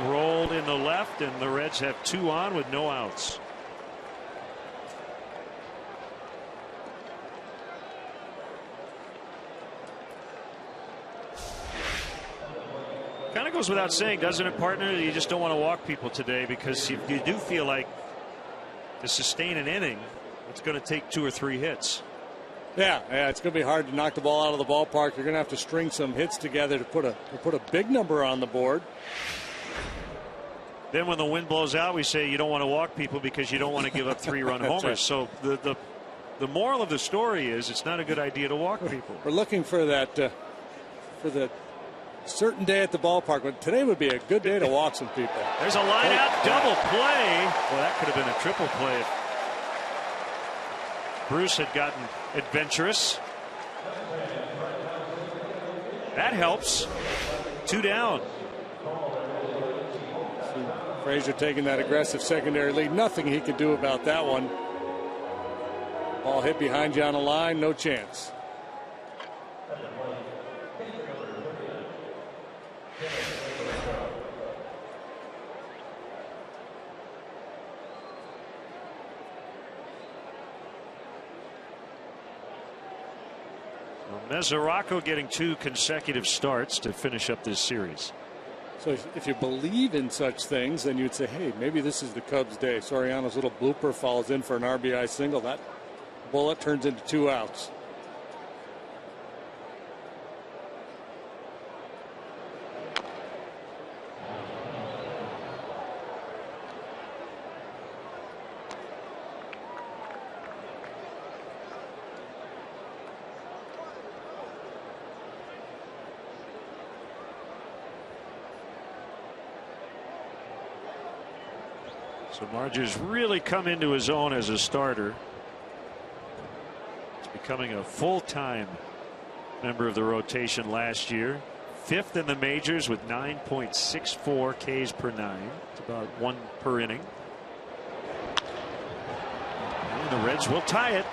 Rolled in the left, and the Reds have 2 on with no outs. Kind of goes without saying, doesn't it, partner? You just don't want to walk people today, because you do feel like to sustain an inning, it's going to take 2 or 3 hits. Yeah, it's going to be hard to knock the ball out of the ballpark. You're going to have to string some hits together to put a big number on the board. Then when the wind blows out, we say you don't want to walk people because you don't want to give up 3-run homers. Right. So the moral of the story is it's not a good idea to walk people. We're looking for that for the certain day at the ballpark, but today would be a good day to walk some people. There's a line out double play. Well, that could have been a triple play if Bruce had gotten adventurous. That helps. 2 down. Frazier taking that aggressive secondary lead. Nothing he could do about that one. Ball hit behind you on a line. No chance. Mesoraco getting 2 consecutive starts to finish up this series. So if you believe in such things, then you'd say, hey, maybe this is the Cubs' day. Soriano's little blooper falls in for an RBI single. That bullet turns into 2 outs. So Samardzija's really come into his own as a starter. He's becoming a full-time member of the rotation last year. 5th in the majors with 9.64 Ks per 9. It's about 1 per inning. And the Reds will tie it.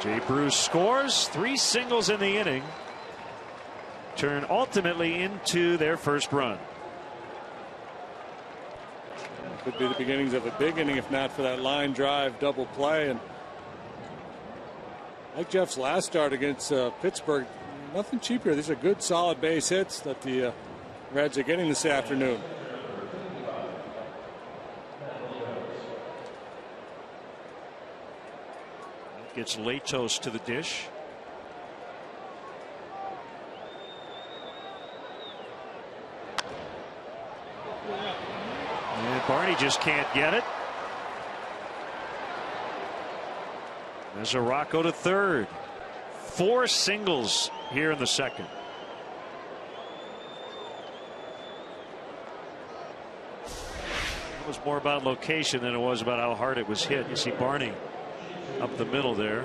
Jay Bruce scores 3 singles in the inning, turn ultimately into their first run. Could be the beginnings of a big inning if not for that line drive double play. And like Jeff's last start against Pittsburgh, nothing cheap here. These are good solid base hits that the Reds are getting this afternoon. Gets Latos to the dish. And Barney just can't get it. Mesoraco to third. 4 singles here in the second. It was more about location than it was about how hard it was hit. You see Barney up the middle there.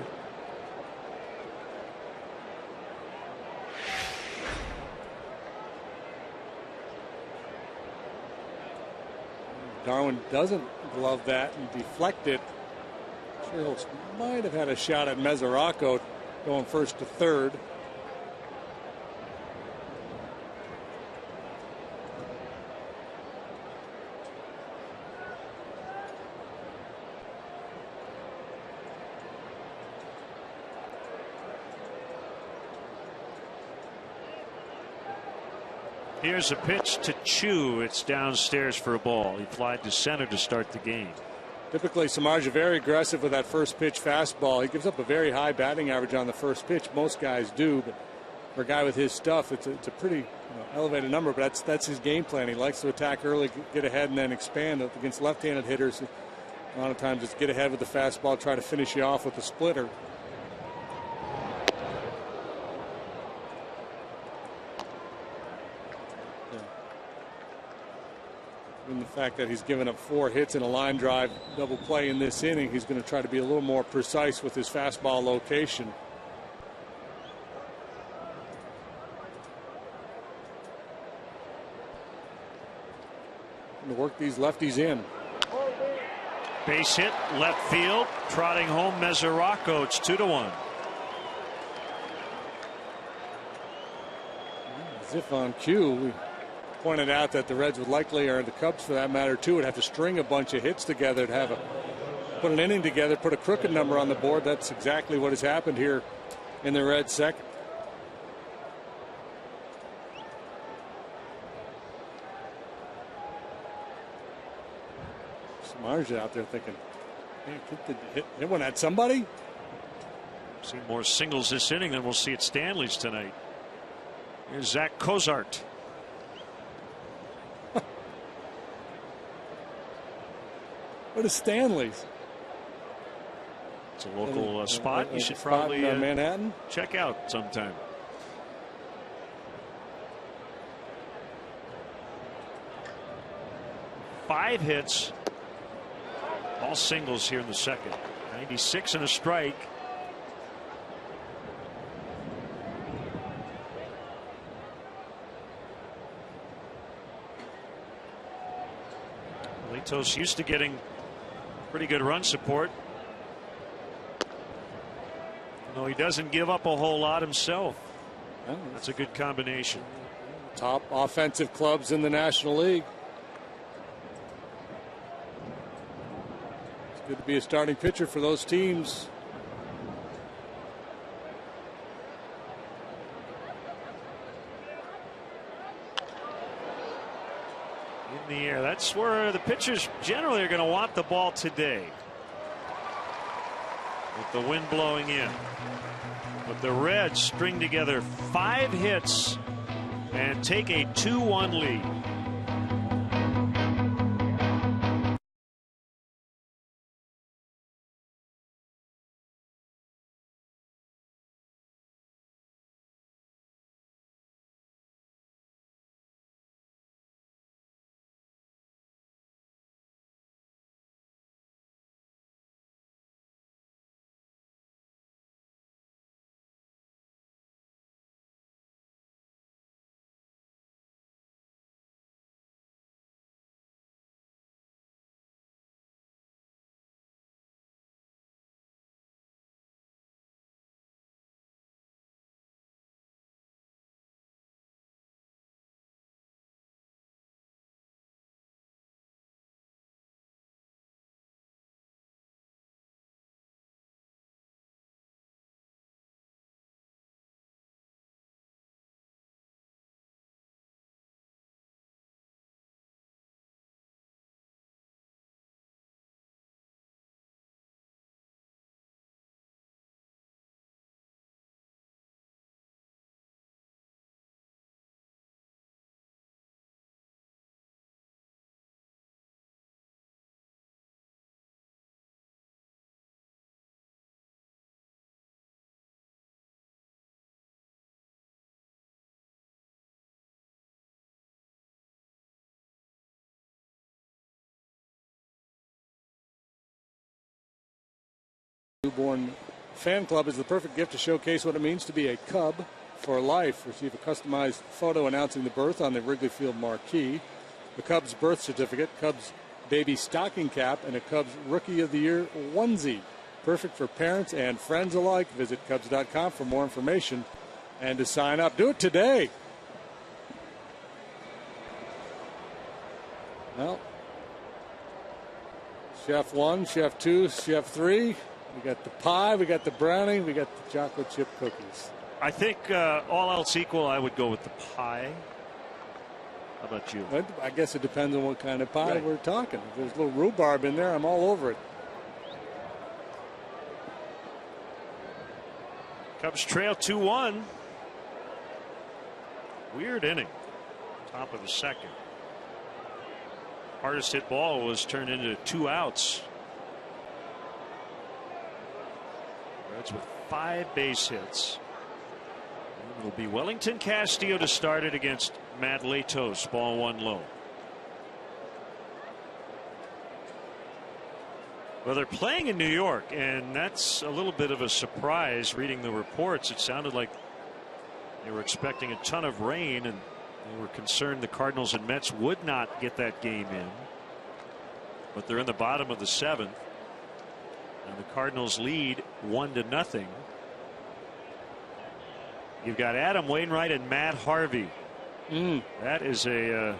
Darwin doesn't glove that and deflect it. Churls might have had a shot at Mesoraco going first to third. Here's a pitch to Chu. It's downstairs for a ball. He flied to center to start the game. Typically, Samardzija very aggressive with that first pitch fastball. He gives up a very high batting average on the first pitch. Most guys do, but for a guy with his stuff, it's a pretty elevated number. But that's his game plan. He likes to attack early, get ahead, and then expand against left-handed hitters. A lot of times, it's get ahead with the fastball, try to finish you off with the splitter. And the fact that he's given up 4 hits and a line drive double play in this inning, he's going to try to be a little more precise with his fastball location. And to work these lefties in. Base hit left field, trotting home Mesoraco. It's 2-1. As if on cue, we pointed out that the Reds would likely, or the Cubs for that matter too, would have to string a bunch of hits together to put an inning together, put a crooked number on the board. That's exactly what has happened here in the Reds' second. Samardzija out there thinking, hey, hit one at somebody. See more singles this inning than we'll see at Stanley's tonight. Here's Zach Cozart. What is Stanley's? It's a local spot. You should probably Manhattan check out sometime. Five hits, all singles here in the second. 96 and a strike. Latos used to getting pretty good run support. No, he doesn't give up a whole lot himself. That's a good combination. Top offensive clubs in the National League. It's good to be a starting pitcher for those teams. In the air. That's where the pitchers generally are going to want the ball today, with the wind blowing in. But the Reds string together 5 hits and take a 2-1 lead. Newborn Fan Club is the perfect gift to showcase what it means to be a Cub for life. Receive a customized photo announcing the birth on the Wrigley Field marquee, the Cubs birth certificate, Cubs baby stocking cap, and a Cubs Rookie of the Year onesie. Perfect for parents and friends alike. Visit Cubs.com for more information and to sign up. Do it today. Well, Chef 1, Chef 2, Chef 3. We got the pie, we got the brownie, we got the chocolate chip cookies. I think all else equal, I would go with the pie. How about you? I guess it depends on what kind of pie Right. we're talking. If there's a little rhubarb in there, I'm all over it. Cubs trail 2-1. Weird inning. Top of the second. Hardest hit ball was turned into 2 outs. Reds with 5 base hits. It will be Wellington Castillo to start it against Matt Latos. Ball 1 low. Well, they're playing in New York, and that's a little bit of a surprise. Reading the reports, it sounded like they were expecting a ton of rain, and they were concerned the Cardinals and Mets would not get that game in. But they're in the bottom of the 7th, and the Cardinals lead 1-0. You've got Adam Wainwright and Matt Harvey. That is a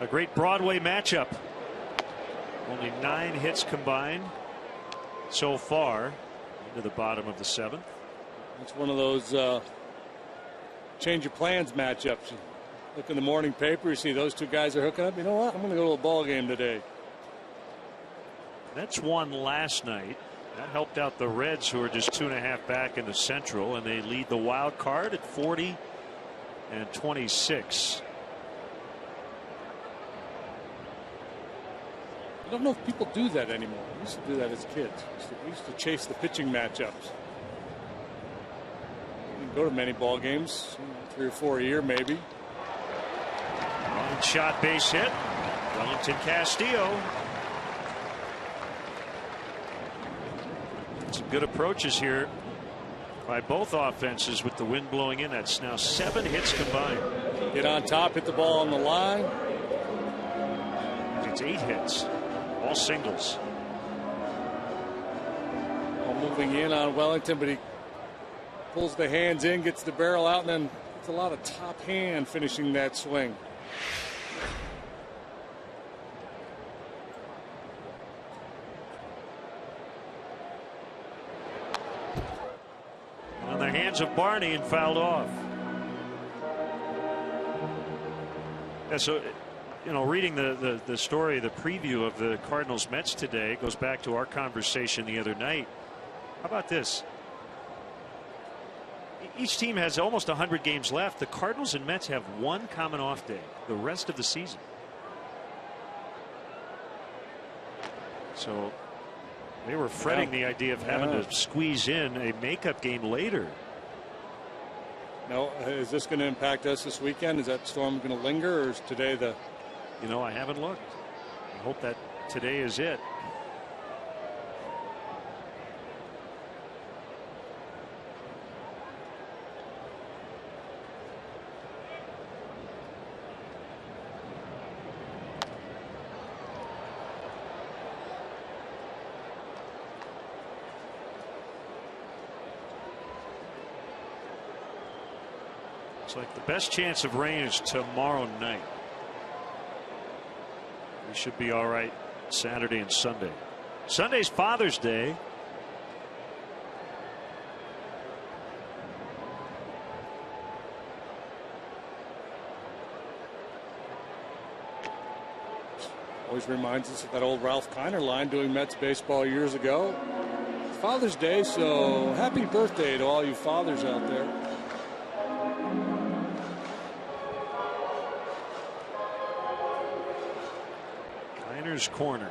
great Broadway matchup. Only 9 hits combined so far into the bottom of the 7th. It's one of those change your plans matchups. You look in the morning paper, you see those 2 guys are hooking up. You know what? I'm going to go to a ball game today. Mets won last night. That helped out the Reds, who are just 2.5 back in the Central, and they lead the wild card at 40-26. I don't know if people do that anymore. We used to do that as kids. We used to chase the pitching matchups. You can go to many ball games, 3 or 4 a year maybe. Line shot, base hit. Wellington Castillo. Some good approaches here by both offenses with the wind blowing in. That's now 7 hits combined. Get on top, hit the ball on the line. It's 8 hits. All singles. All moving in on Wellington, but he pulls the hands in, gets the barrel out, and then it's a lot of top hand finishing that swing. On the hands of Barney and fouled off. Yeah, so, you know, reading the story, the preview of the Cardinals Mets today goes back to our conversation the other night. How about this? Each team has almost 100 games left. The Cardinals and Mets have 1 common off day the rest of the season. So they were fretting the idea of having to squeeze in a makeup game later. No, is this going to impact us this weekend? Is that storm going to linger, or is today the... You know, I haven't looked. I hope that today is it. Looks like the best chance of rain is tomorrow night. We should be all right Saturday and Sunday. Sunday's Father's Day. Always reminds us of that old Ralph Kiner line doing Mets baseball years ago. It's Father's Day, so happy birthday to all you fathers out there. Kiner's corner.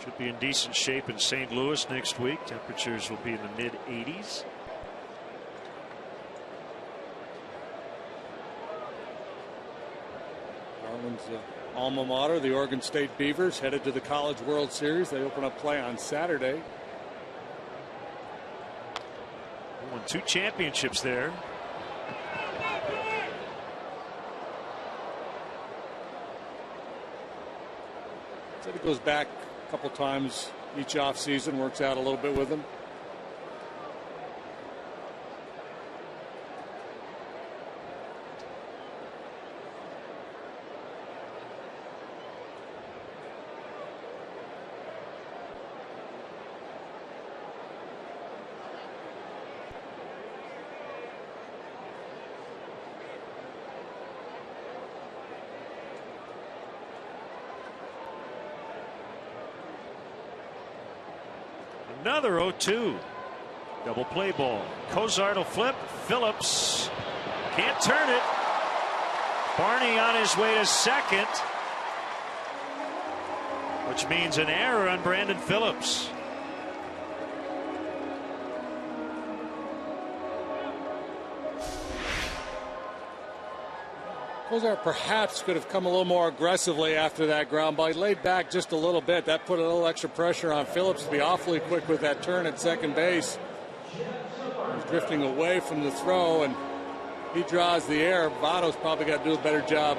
Should be in decent shape in St. Louis next week. Temperatures will be in the mid-80s. Marlins alma mater, the Oregon State Beavers, headed to the College World Series. They open up play on Saturday. Won 2 championships there. Said he goes back a couple times each offseason, works out a little bit with them. Another 0-2. Double play ball. Cozart will flip. Phillips can't turn it. Barney on his way to second, which means an error on Brandon Phillips. Cozart perhaps could have come a little more aggressively after that ground ball. He laid back just a little bit. That put a little extra pressure on Phillips to be awfully quick with that turn at second base. He's drifting away from the throw, and he draws the air. Votto's probably got to do a better job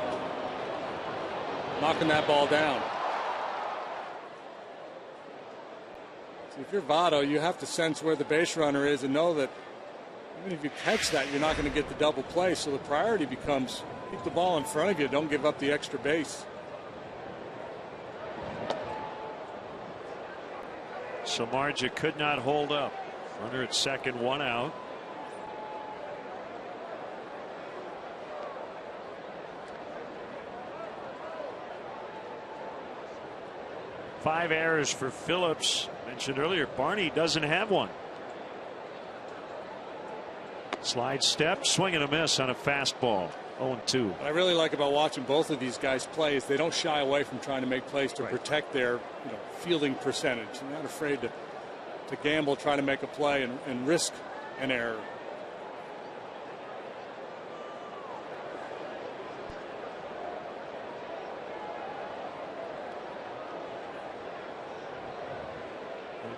knocking that ball down. So if you're Votto, you have to sense where the base runner is and know that even if you catch that, you're not going to get the double play. So the priority becomes keep the ball in front of you. Don't give up the extra base. Samardzija could not hold up. Runner at second, 1 out. Five errors for Phillips. Mentioned earlier, Barney doesn't have one. Slide step, swing and a miss on a fastball. 0-2. What I really like about watching both of these guys play is they don't shy away from trying to make plays to protect their fielding percentage. They're not afraid to gamble, try to make a play and risk an error.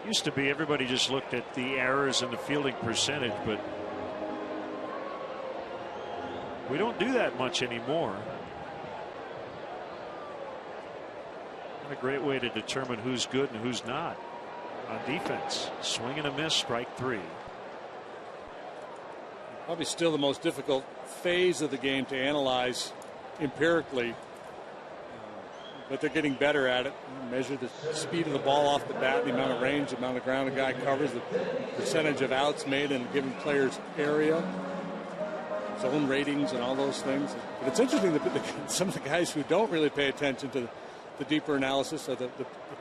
It used to be everybody just looked at the errors and the fielding percentage, but we don't do that much anymore. What a great way to determine who's good and who's not on defense. Swing and a miss, strike 3. Probably still the most difficult phase of the game to analyze empirically, but they're getting better at it. Measure the speed of the ball off the bat, the amount of range, the amount of ground a guy covers, the percentage of outs made in a given player's area, zone ratings and all those things. But it's interesting that some of the guys who don't really pay attention to the deeper analysis are the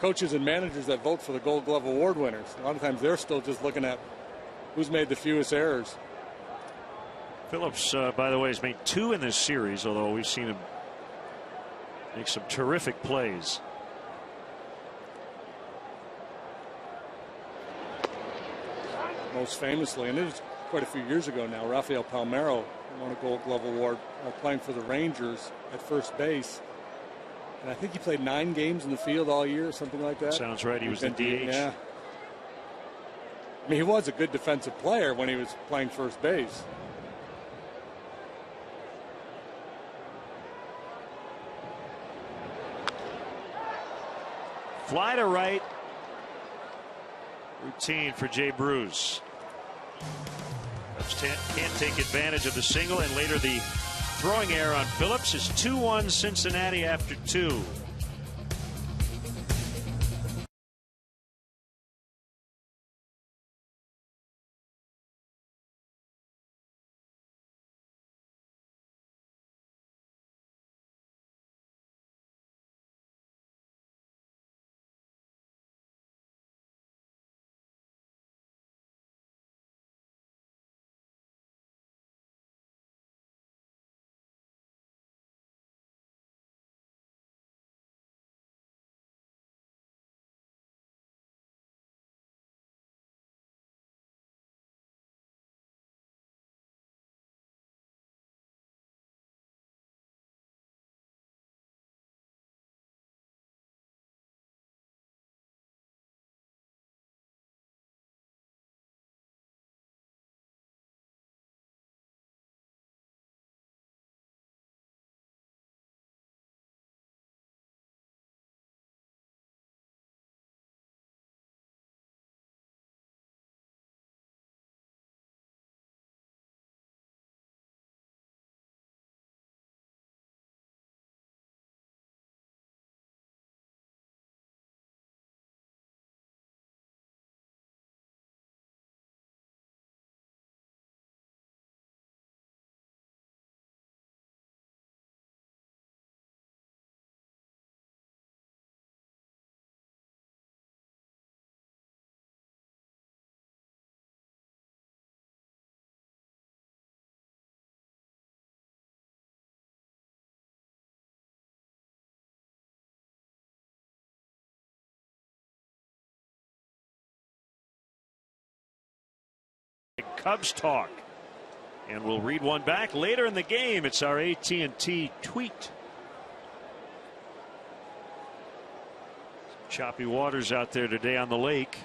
coaches and managers that vote for the Gold Glove Award winners. A lot of times they're still just looking at who's made the fewest errors. Phillips, by the way, has made 2 in this series, although we've seen him make some terrific plays. Most famously, and it was quite a few years ago now, Rafael Palmeiro won a Gold Glove Award playing for the Rangers at first base. And I think he played 9 games in the field all year, something like that. Sounds right. He was the DH. Yeah. I mean, he was a good defensive player when he was playing first base. Fly to right. Routine for Jay Bruce. Can't take advantage of the single, and later the throwing error on Phillips is 2-1 Cincinnati after 2. Cubs talk. And we'll read one back later in the game. It's our AT&T tweet. Choppy waters out there today on the lake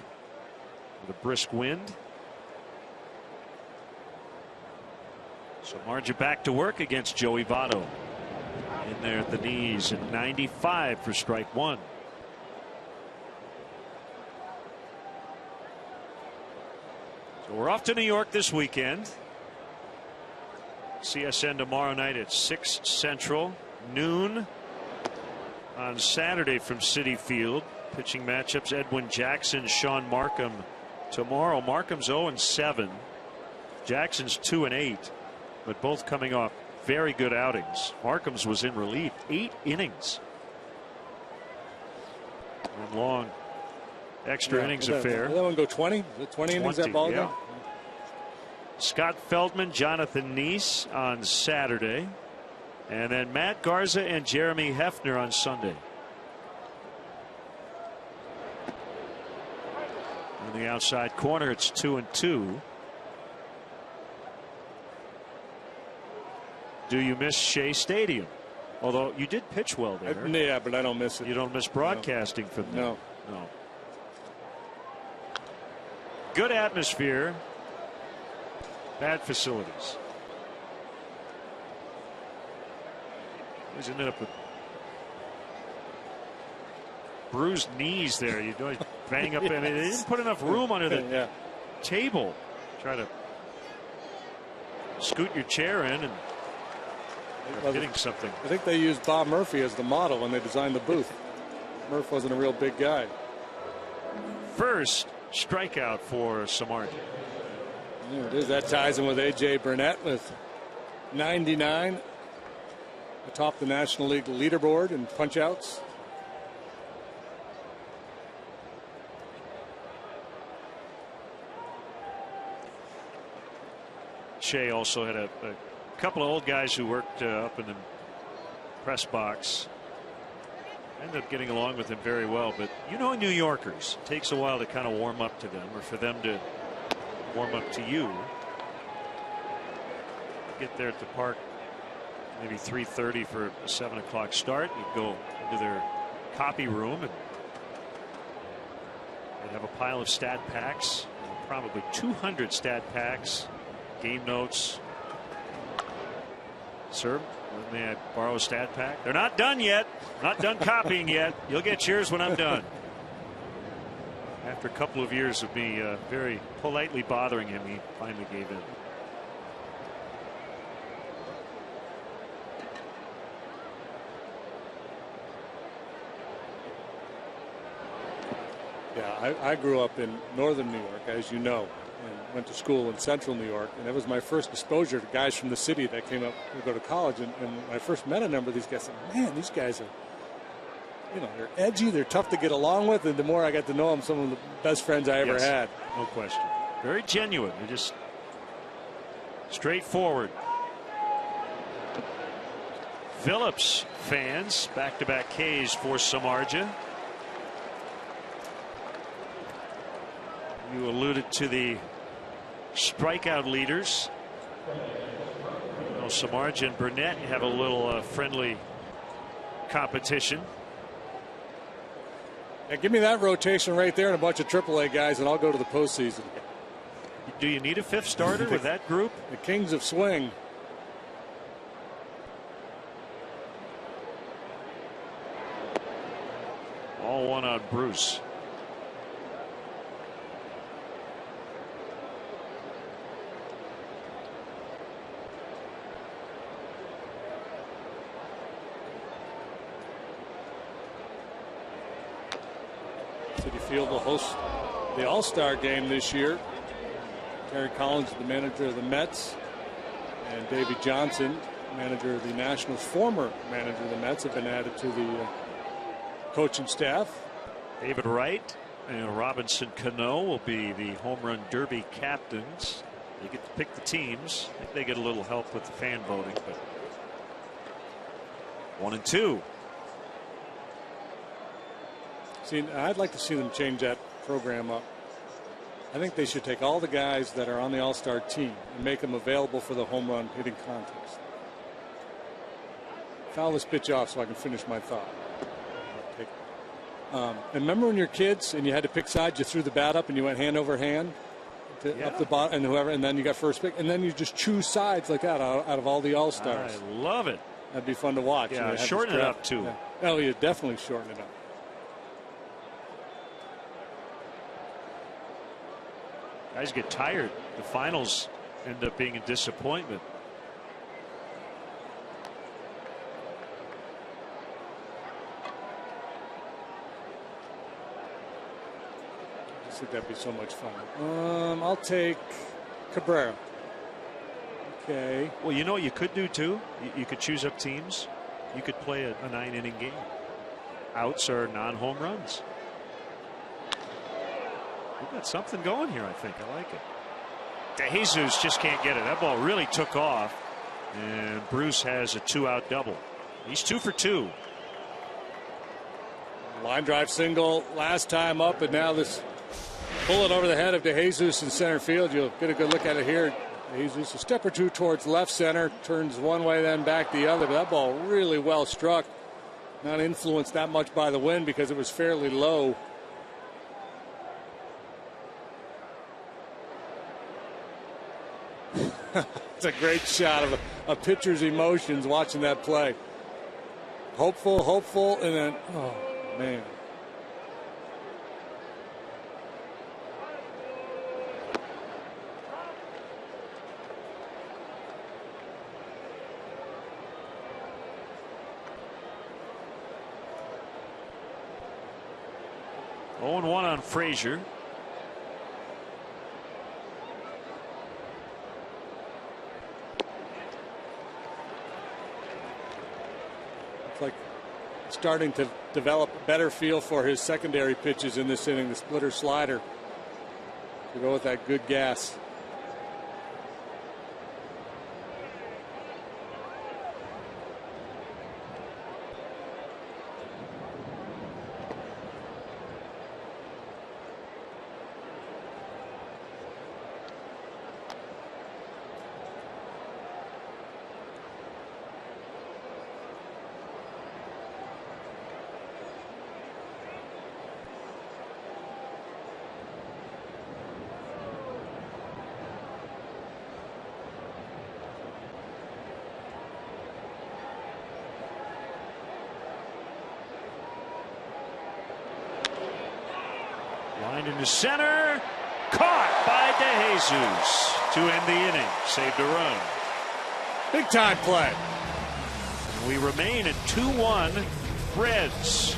with a brisk wind. So Samardzija back to work against Joey Votto. In there at the knees at 95 for strike one. So we're off to New York this weekend. CSN tomorrow night at 6 Central, noon on Saturday from Citi Field. Pitching matchups: Edwin Jackson, Sean Markham. Tomorrow, Markham's 0-7. Jackson's 2-8, but both coming off very good outings. Markham's was in relief, 8 innings. And long extra innings affair. That one go 20? 20 innings that ball game? Scott Feldman, Jonathan Neese on Saturday, and then Matt Garza and Jeremy Hefner on Sunday. In the outside corner, it's 2-2. Do you miss Shea Stadium? Although you did pitch well there. Yeah, but I don't miss it. You don't miss broadcasting from there. No. No. Good atmosphere. Bad facilities. He's ended up with bruised knees there. You don't bang up. I mean, they didn't put enough room under the table. Try to scoot your chair in and hitting something. I think they used Bob Murphy as the model when they designed the booth. Murph wasn't a real big guy. First strikeout for Samardzija. There it is. That ties in with A.J. Burnett with 99 atop the National League leaderboard in punchouts. Shea also had a couple of old guys who worked up in the press box. Ended up getting along with him very well, but you know, New Yorkers, it takes a while to kind of warm up to them, or for them to warm up to you. Get there at the park maybe 3:30 for a 7 o'clock start. You go into their copy room and they'd have a pile of stat packs, probably 200 stat packs, game notes. Sir, may I borrow a stat pack? They're not done yet. Not done copying yet. You'll get yours when I'm done. After a couple of years of me very politely bothering him, he finally gave in. Yeah, I grew up in northern New York, as you know, and went to school in central New York, and that was my first exposure to guys from the city that came up to go to college. And when I first met a number of these guys, I said, man, these guys are, you know, they're edgy, they're tough to get along with, and the more I got to know them, some of the best friends I ever had. No question. Very genuine. They're just straightforward. Phillips fans, back-to-back Ks for Samardzija. You alluded to the strikeout leaders. Well, Samardzija and Burnett have a little friendly competition. Yeah, give me that rotation right there and a bunch of AAA guys, and I'll go to the postseason. Do you need a fifth starter with that group? The Kings of Swing. All one on Bruce. Citi Field will host the All-Star game this year. Terry Collins, the manager of the Mets, and Davey Johnson, manager of the Nationals, former manager of the Mets, have been added to the coaching staff. David Wright and Robinson Cano will be the home run derby captains. They get to pick the teams. I think they get a little help with the fan voting, but 1 and 2. See, I'd like to see them change that program up. I think they should take all the guys that are on the All-Star team and make them available for the home run hitting contest. Foul this pitch off so I can finish my thought. And remember when you're kids and you had to pick sides, you threw the bat up and you went hand over hand up the bottom, and whoever, and then you got first pick, and then you just choose sides like that out of all the All-Stars. I love it. That'd be fun to watch. Yeah, shorten it up too. Yeah. Oh, you definitely shorten it up. Guys get tired. The finals end up being a disappointment. I think that'd be so much fun. I'll take Cabrera. Okay. Well, you know what you could do too? You could choose up teams. You could play a 9-inning game. Outs are non-home runs. We've got something going here, I think. I like it. DeJesus just can't get it. That ball really took off. And Bruce has a 2-out double. He's 2 for 2. Line drive single last time up, and now this bullet over the head of DeJesus in center field. You'll get a good look at it here. DeJesus a step or two towards left center, turns one way, then back the other. But that ball really well struck. Not influenced that much by the wind because it was fairly low. It's a great shot of a pitcher's emotions watching that play. Hopeful, and then, oh, man. Oh, 0-1 on Frazier. Like starting to develop a better feel for his secondary pitches in this inning, the splitter slider, to go with that good gas. Line into center. Caught by DeJesus to end the inning. Saved a run. Big time play. We remain at 2-1 Reds.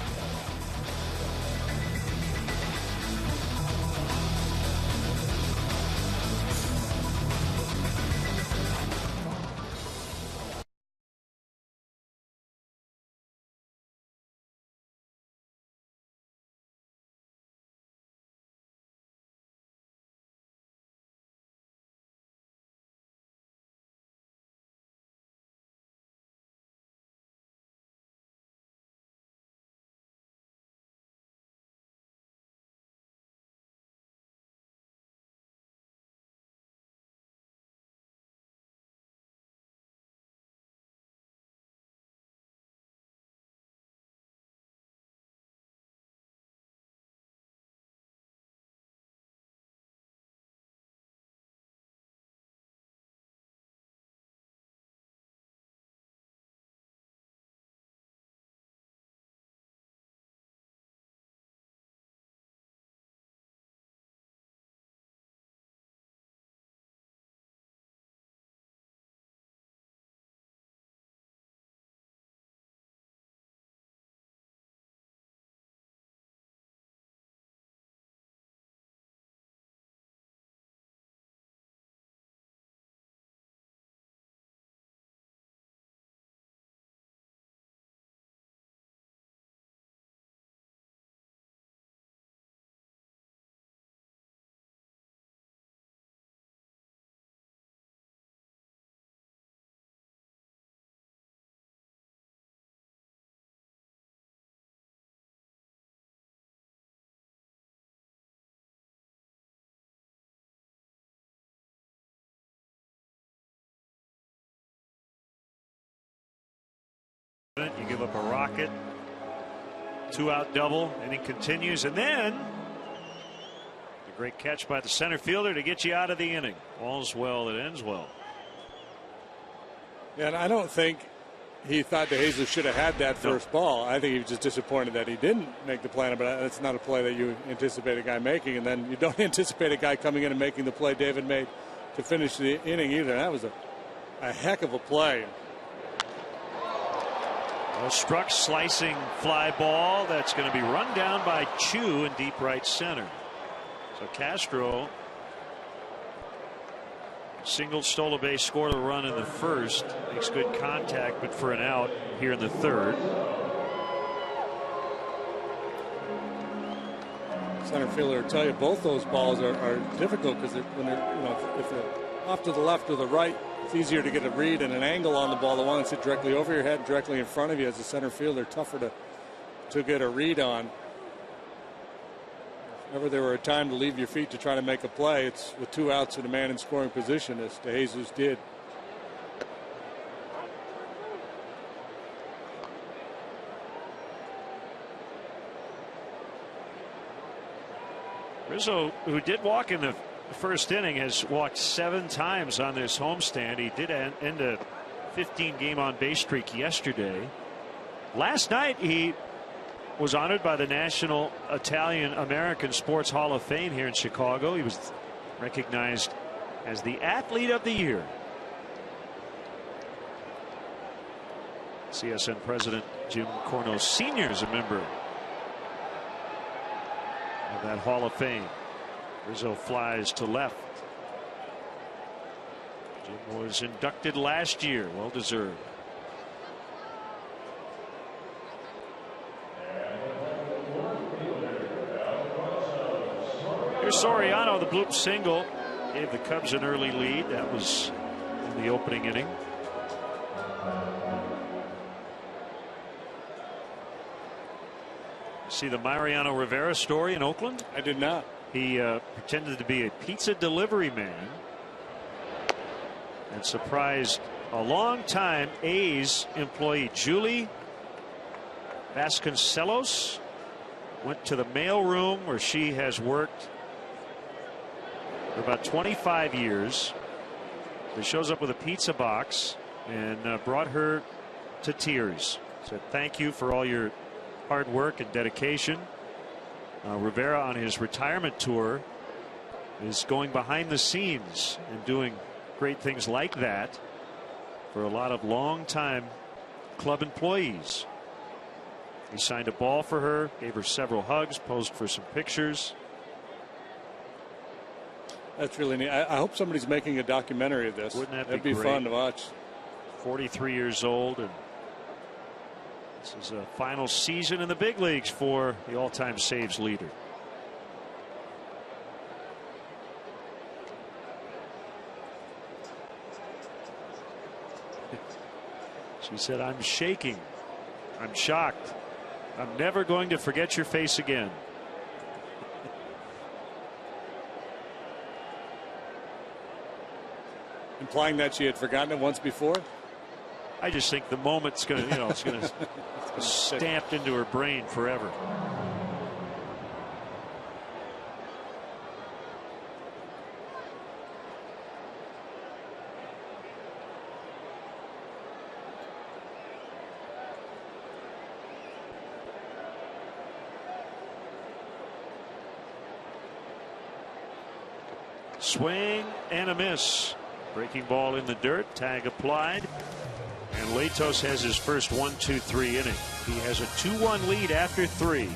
Give up a rocket. 2-out double. Inning continues. And then a great catch by the center fielder to get you out of the inning. All's well that ends well. And I don't think he thought DeJesus should have had that first ball. I think he was just disappointed that he didn't make the play, but it's not a play that you anticipate a guy making, and then you don't anticipate a guy coming in and making the play David made to finish the inning either. That was a heck of a play. Well, struck slicing fly ball that's going to be run down by Chu in deep right center. So Castro stole a base, scored a run in the first, makes good contact, but for an out here in the third. Center fielder will tell you both those balls are difficult because when they're if they're off to the left or the right, it's easier to get a read and an angle on the ball. The one that's hit directly over your head, directly in front of you as a center fielder, tougher to get a read on. If ever there were a time to leave your feet to try to make a play, it's with 2 outs and a man in scoring position, as DeJesus did. Rizzo, who did walk in the first inning, has walked 7 times on this homestand. He did end a 15-game on-base streak yesterday. Last night, he was honored by the National Italian American Sports Hall of Fame here in Chicago. He was recognized as the Athlete of the Year. CSN President Jim Corno Sr. is a member of that Hall of Fame. Rizzo flies to left. Jim was inducted last year. Well deserved. Here's Soriano. The bloop single gave the Cubs an early lead. That was in the opening inning. See the Mariano Rivera story in Oakland? I did not. He pretended to be a pizza delivery man and surprised a long-time A's employee. Julie Vasconcelos went to the mail room where she has worked for about 25 years. He shows up with a pizza box and brought her to tears. Said thank you for all your hard work and dedication. Rivera on his retirement tour is going behind the scenes and doing great things like that for a lot of longtime club employees. He signed a ball for her, gave her several hugs, posed for some pictures. That's really neat. I hope somebody's making a documentary of this. Wouldn't that That'd be be great? fun to watch. 43 years old, and this is a final season in the big leagues for the all-time saves leader. She said, "I'm shaking. I'm shocked. I'm never going to forget your face again." Implying that she had forgotten it once before? I just think the moment's going to, it's going to stamped into her brain forever. Swing and a miss. Breaking ball in the dirt. Tag applied. And Latos has his first 1-2-3 inning. He has a 2-1 lead after 3.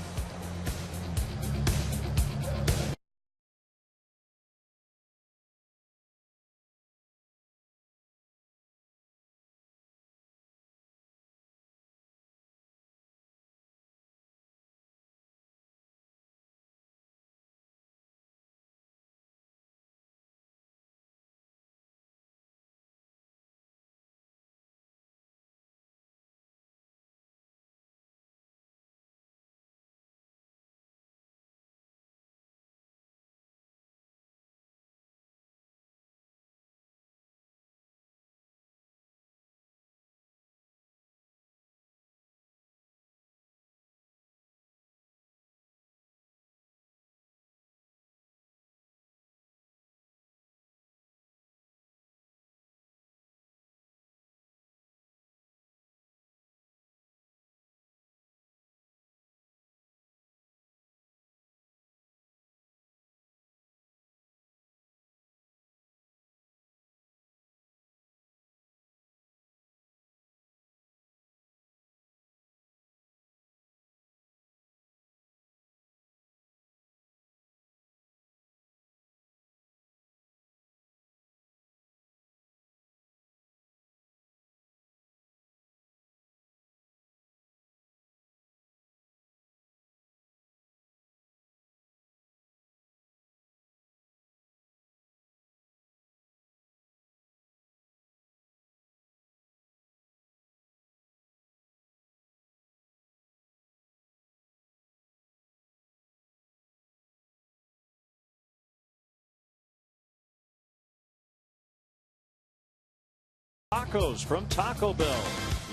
tacos from Taco Bell.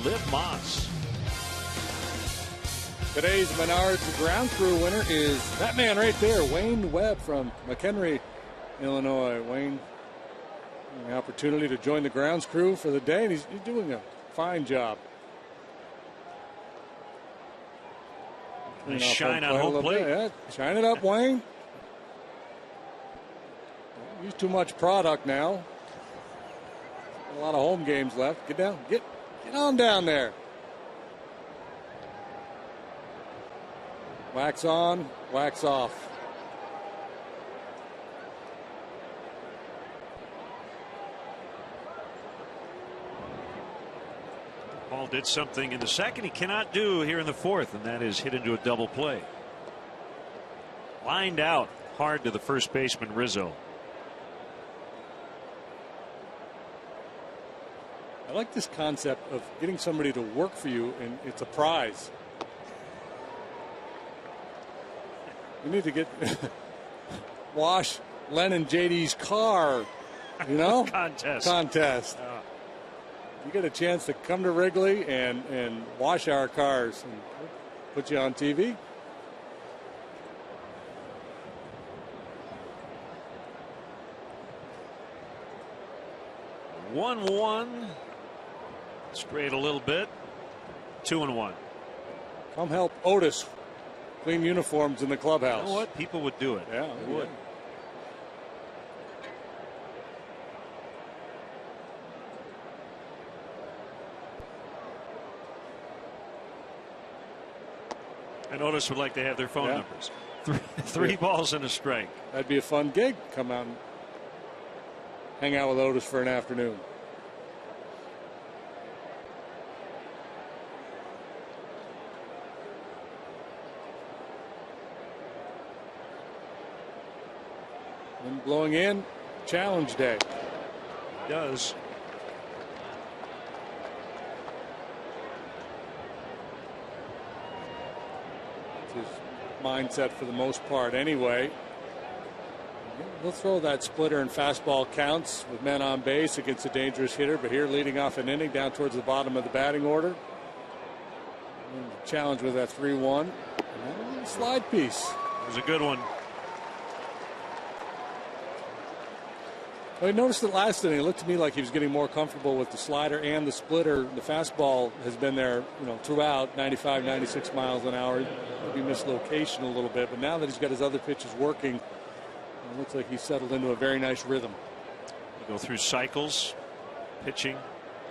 Live Moss. Today's Menards ground crew winner is that man right there, Wayne Webb from McHenry, Illinois. Wayne, the opportunity to join the grounds crew for the day, and he's doing a fine job. Nice shine on home plate. Yeah, shine it up, Wayne. Don't use too much product now. A lot of home games left. Get down. Get on down there. Wax on, wax off. Paul did something in the second he cannot do here in the fourth, and that is hit into a double play. Lined out hard to the first baseman, Rizzo. I like this concept of getting somebody to work for you, and it's a prize. You need to get wash Len and JD's car, you know? Contest. You get a chance to come to Wrigley and wash our cars and put you on TV. One. Straight a little bit. 2-1. Come help Otis clean uniforms in the clubhouse. You know what? People would do it. Yeah, they would. And Otis would like to have their phone numbers. Three balls and a strike. That'd be a fun gig. Come out and hang out with Otis for an afternoon. Wind blowing in. Challenge day. It does. His mindset for the most part anyway. He'll throw that splitter and fastball counts with men on base against a dangerous hitter, but here leading off an inning down towards the bottom of the batting order. Challenge with that 3-1. Slide piece. It was a good one. Well, I noticed it last inning. It looked to me like he was getting more comfortable with the slider and the splitter. The fastball has been there, throughout 95, 96 miles an hour. Maybe missed location a little bit, but now that he's got his other pitches working, it looks like he's settled into a very nice rhythm. You go through cycles, pitching,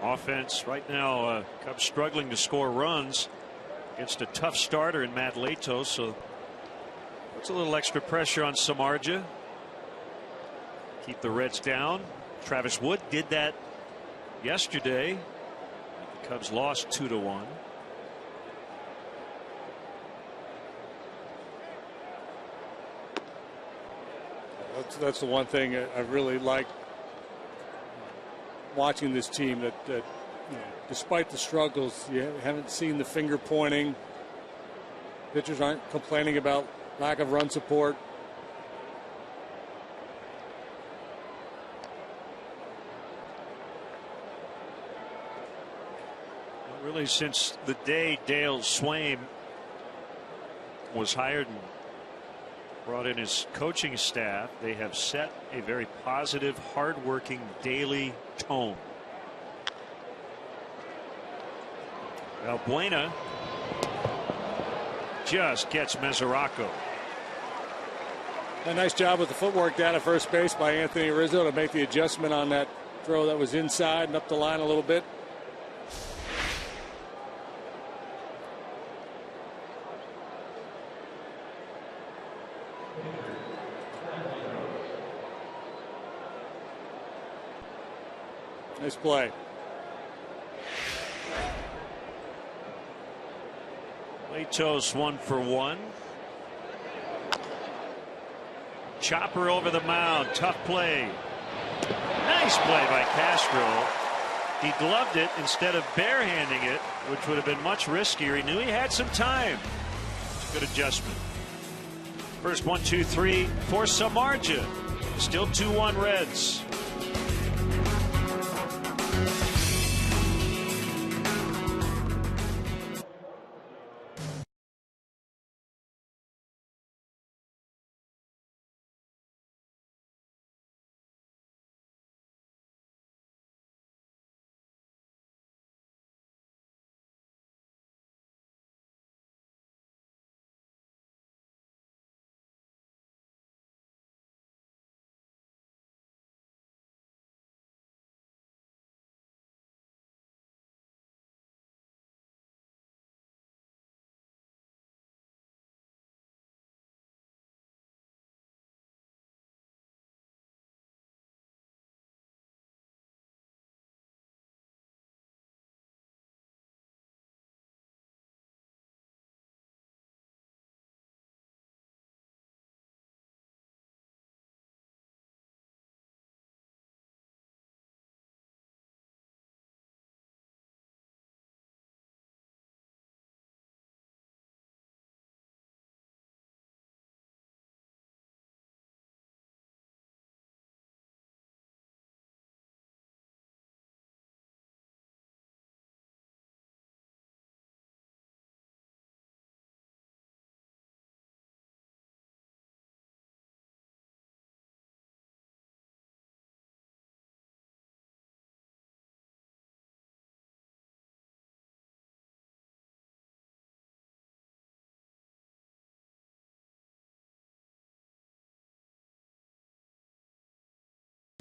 offense. Right now, Cubs struggling to score runs against a tough starter in Matt Latos, so puts a little extra pressure on Samardzija. Keep the Reds down. Travis Wood did that yesterday. The Cubs lost 2-1. That's the one thing I really like watching this team, that despite the struggles, you haven't seen the finger pointing. Pitchers aren't complaining about lack of run support. Really, since the day Dale Swaim was hired and brought in his coaching staff, they have set a very positive, hardworking daily tone. Valbuena just gets Mesoraco. A nice job with the footwork down at first base by Anthony Rizzo to make the adjustment on that throw that was inside and up the line a little bit. Nice play. Latos 1 for 1. Chopper over the mound. Tough play. Nice play by Castro. He gloved it instead of barehanding it, which would have been much riskier. He knew he had some time. Good adjustment. First 1-2-3 for Samardzija. Still 2-1 Reds.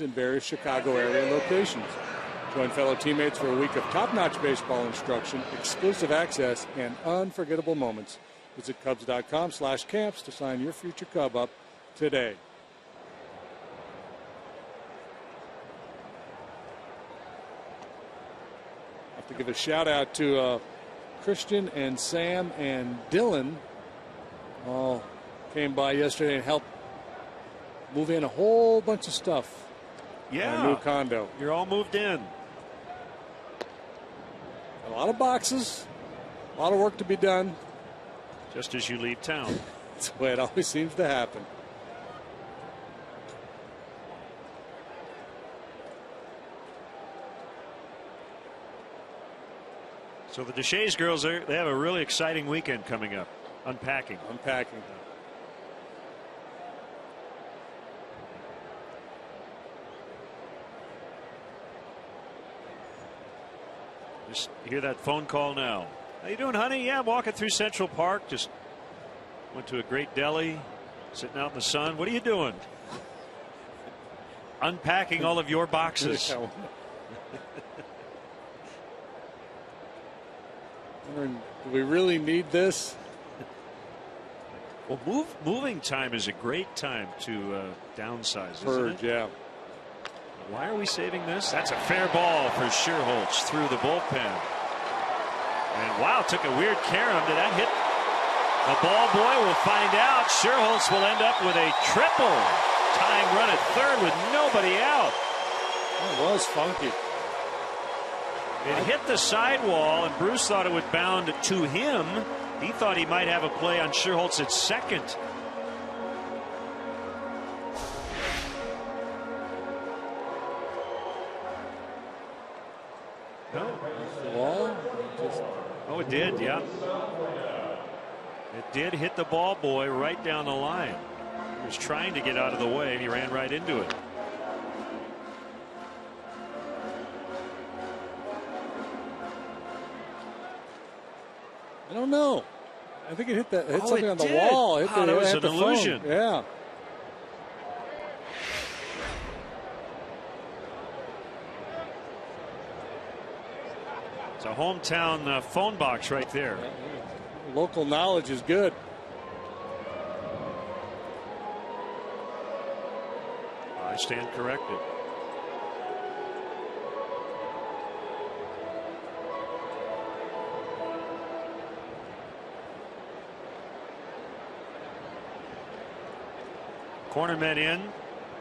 in various Chicago area locations. Join fellow teammates for a week of top-notch baseball instruction, exclusive access, and unforgettable moments. Visit Cubs.com/camps to sign your future Cub up today. I have to give a shout out to Christian and Sam and Dylan. All came by yesterday and helped move in a whole bunch of stuff. Yeah. Our new condo. You're all moved in. A lot of boxes, a lot of work to be done. Just as you leave town. That's the way it always seems to happen. So the Deshays girls, they have a really exciting weekend coming up. Unpacking. Just hear that phone call now. How you doing, honey? Yeah, I'm walking through Central Park. Just went to a great deli, sitting out in the sun. What are you doing? Unpacking all of your boxes. Do we really need this? Well, moving time is a great time to downsize, isn't it? Yeah. Why are we saving this? That's a fair ball for Scherholtz through the bullpen. And wow, took a weird carom. Did that hit the ball boy? We'll find out. Scherholtz will end up with a triple tying run at third with nobody out. That was funky. It hit the sidewall, and Bruce thought it would bound to him. He thought he might have a play on Scherholtz at second. No. Wall? Oh, it did, yeah. It did hit the ball boy right down the line. He was trying to get out of the way, and he ran right into it. I don't know. I think it hit that. Hit something it on the did. wall. It Wow, that was an the phone. illusion. Yeah. It's a hometown phone box right there. Local knowledge is good. I stand corrected. Corner men in,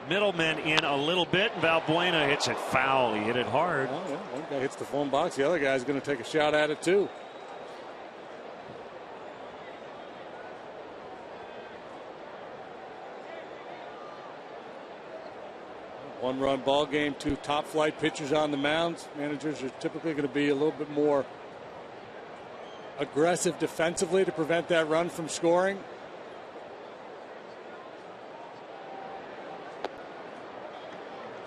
middle men in a little bit. Valbuena hits it foul. He hit it hard. Oh, yeah. One guy hits the phone box. The other guy's going to take a shot at it too. One-run ball game, two top-flight pitchers on the mounds. Managers are typically going to be a little bit more aggressive defensively to prevent that run from scoring.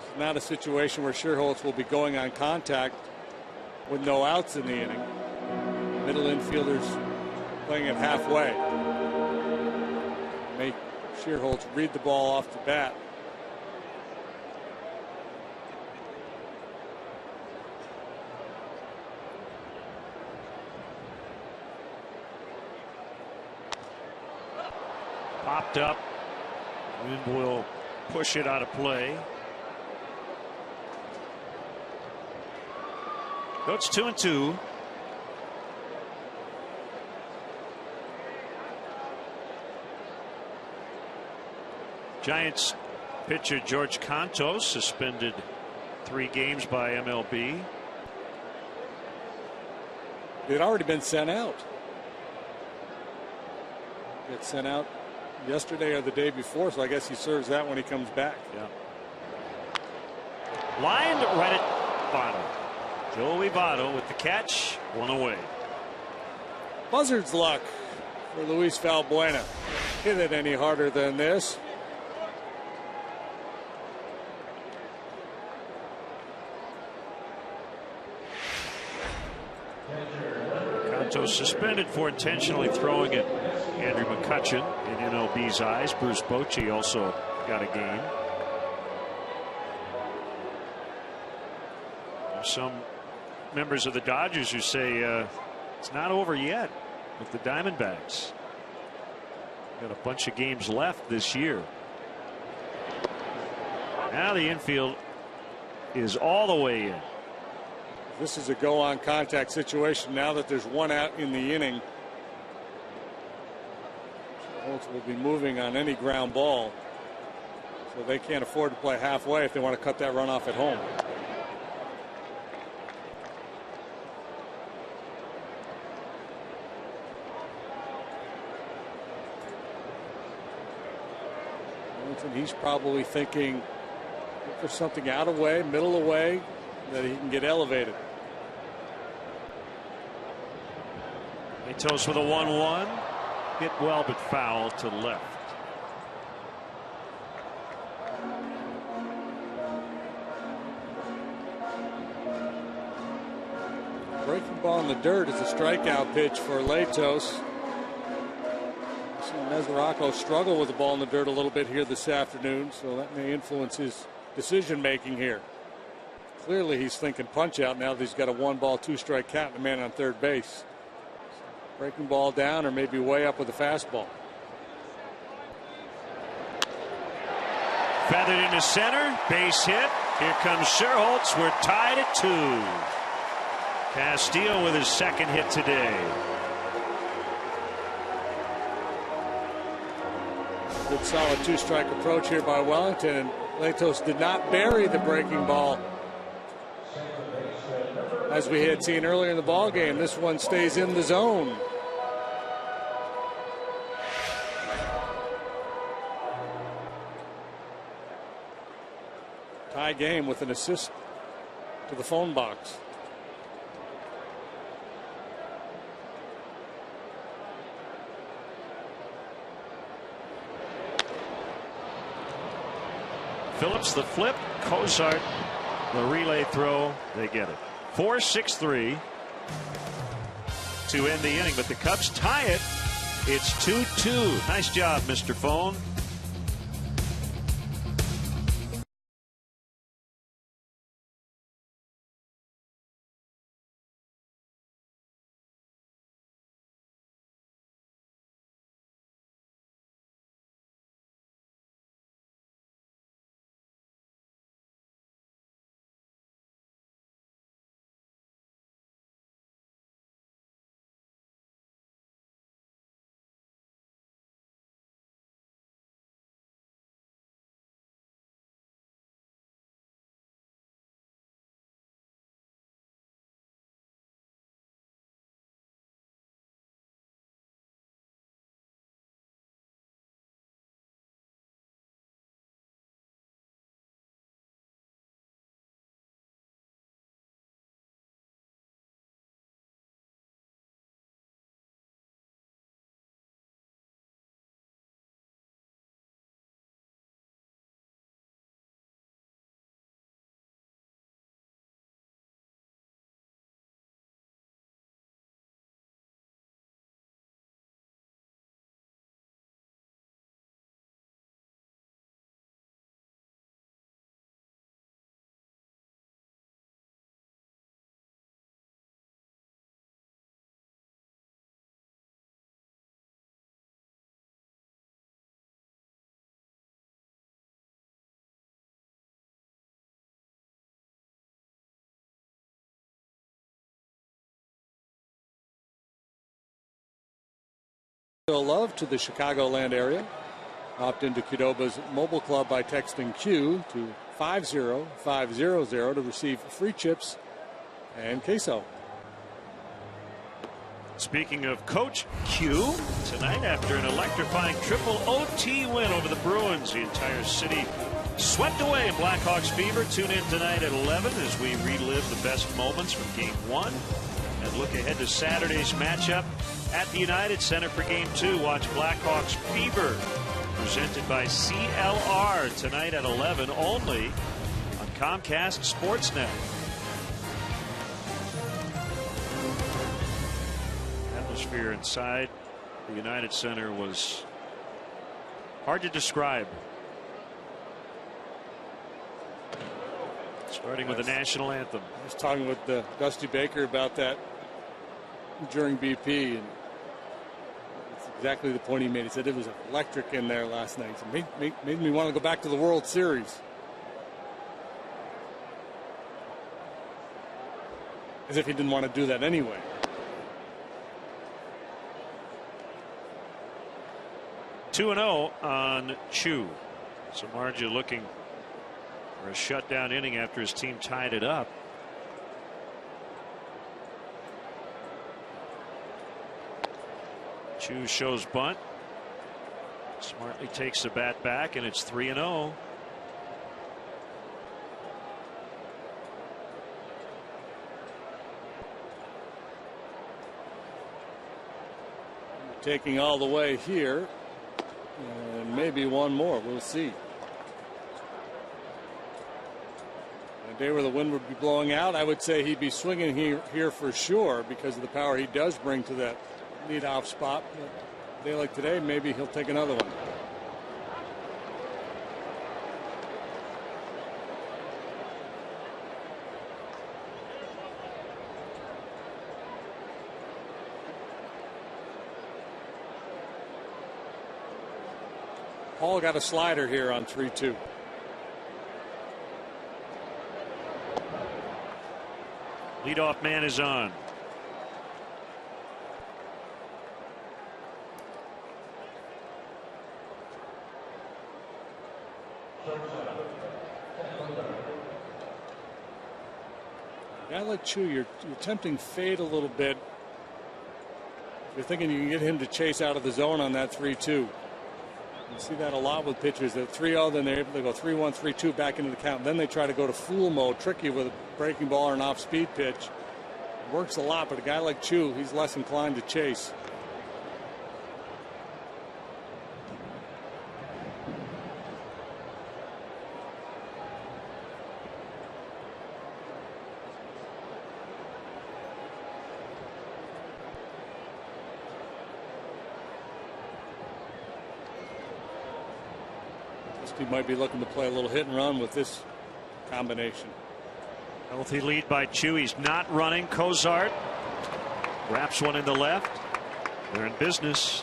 It's not a situation where Scherholtz will be going on contact with no outs in the inning. Middle infielders playing it halfway. Make Scherholtz read the ball off the bat. Popped up. Wind will push it out of play. So it's 2-2. Giants pitcher George Cantos suspended 3 games by MLB. It had already been sent out. It sent out yesterday or the day before, so I guess he serves that when he comes back. Yeah. Lined right at Votto. Joey Votto with the catch, 1 away. Buzzard's luck for Luis Valbuena. Hit it any harder than this. Cantos suspended for intentionally throwing at Andrew McCutchen in MLB's eyes. Bruce Bochy also got a game. some members of the Dodgers who say it's not over yet with the Diamondbacks. Got a bunch of games left this year. Now the infield is all the way in. This is a go on contact situation now that there's one out in the inning. Holtz will be moving on any ground ball, so they can't afford to play halfway if they want to cut that run off at home. He's probably thinking for something out of way, middle away, that he can get elevated. Matos with a 1-1. Hit well but foul to left. Breaking ball in the dirt is a strikeout pitch for Latos. Mesoraco struggle with the ball in the dirt a little bit here this afternoon, so that may influence his decision making here. Clearly he's thinking punch out now that he's got a 1-ball 2-strike count and a man on third base. Breaking ball down or maybe way up with a fastball. Feathered into center, base hit. Here comes Sherholtz. We're tied at 2. Castillo with his second hit today. Good solid 2-strike approach here by Wellington, and Latos did not bury the breaking ball as we had seen earlier in the ball game. This one stays in the zone. Tie game with an assist to the phone box. Phillips the flip, Cozart the relay throw. They get it. 4-6-3 to end the inning, but the Cubs tie it. It's 2-2. Nice job, Mr. Phone. Love to the Chicagoland area. Opt into Qdoba's mobile club by texting Q to 50500 to receive free chips and queso. Speaking of Coach Q, tonight after an electrifying triple OT win over the Bruins, the entire city swept away in Blackhawks fever. Tune in tonight at 11 as we relive the best moments from Game 1 and look ahead to Saturday's matchup at the United Center for Game 2. Watch Blackhawks fever presented by CLR tonight at 11 only on Comcast Sportsnet. Atmosphere inside the United Center was hard to describe. Starting with the national anthem. I was talking with Dusty Baker about that during BP, and it's exactly the point he made. He said it was electric in there last night. So made me want to go back to the World Series. As if he didn't want to do that anyway. Two 2-0 on Chu. Samardzija looking for a shutdown inning after his team tied it up. Chu shows bunt. Smartly takes the bat back, and it's 3-0. Taking all the way here, and maybe one more. We'll see. A day where the wind would be blowing out, I would say he'd be swinging here for sure because of the power he does bring to that leadoff spot. But a day like today, maybe he'll take another one. Paul got a slider here on 3-2. Leadoff man is on. A guy like Chu, you're tempting fade a little bit. You're thinking you can get him to chase out of the zone on that 3-2. You see that a lot with pitchers. That 3-0, then they're able to go 3-1, 3-2 back into the count. Then they try to go to fool mode, tricky with a breaking ball or an off-speed pitch. It works a lot, but a guy like Chu, he's less inclined to chase. He might be looking to play a little hit and run with this combination. Healthy lead by Chu. He's not running. Cozart wraps one in the left. They're in business.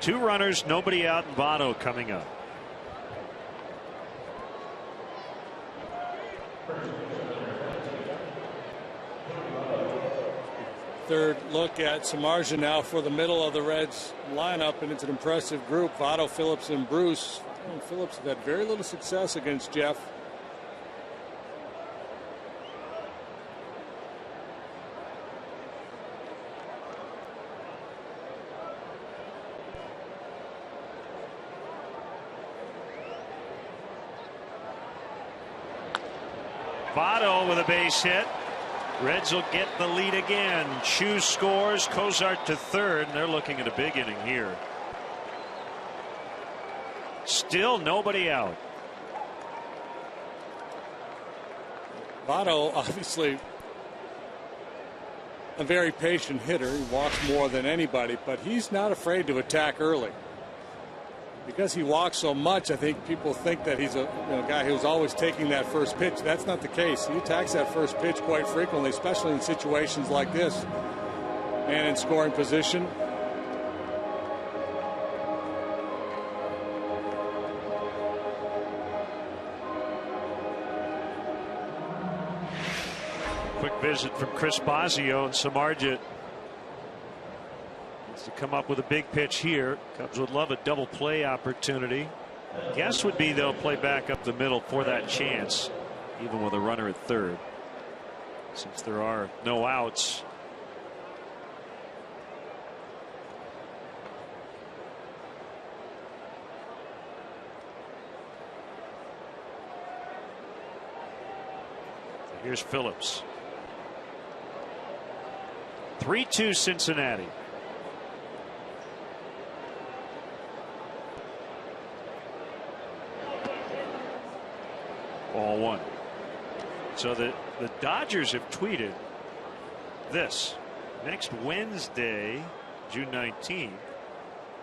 Two runners, nobody out, and Votto coming up. Third look at Samardzija now for the middle of the Reds lineup, and it's an impressive group. Votto, Phillips, and Bruce. Phillips have had very little success against Jeff. Votto with a base hit. Reds will get the lead again. Chu scores. Cozart to third, and they're looking at a big inning here. Still nobody out. Votto, obviously a very patient hitter. He walks more than anybody, but he's not afraid to attack early. Because he walks so much, I think people think that he's a guy who's always taking that first pitch. That's not the case. He attacks that first pitch quite frequently, especially in situations like this. And in scoring position. Quick visit from Chris Bosio, and Samardzija to come up with a big pitch here. Cubs would love a double play opportunity. Guess would be they'll play back up the middle for that chance, even with a runner at third, since there are no outs. So here's Phillips. 3-2 Cincinnati. Ball one. So the Dodgers have tweeted this. Next Wednesday, June 19th,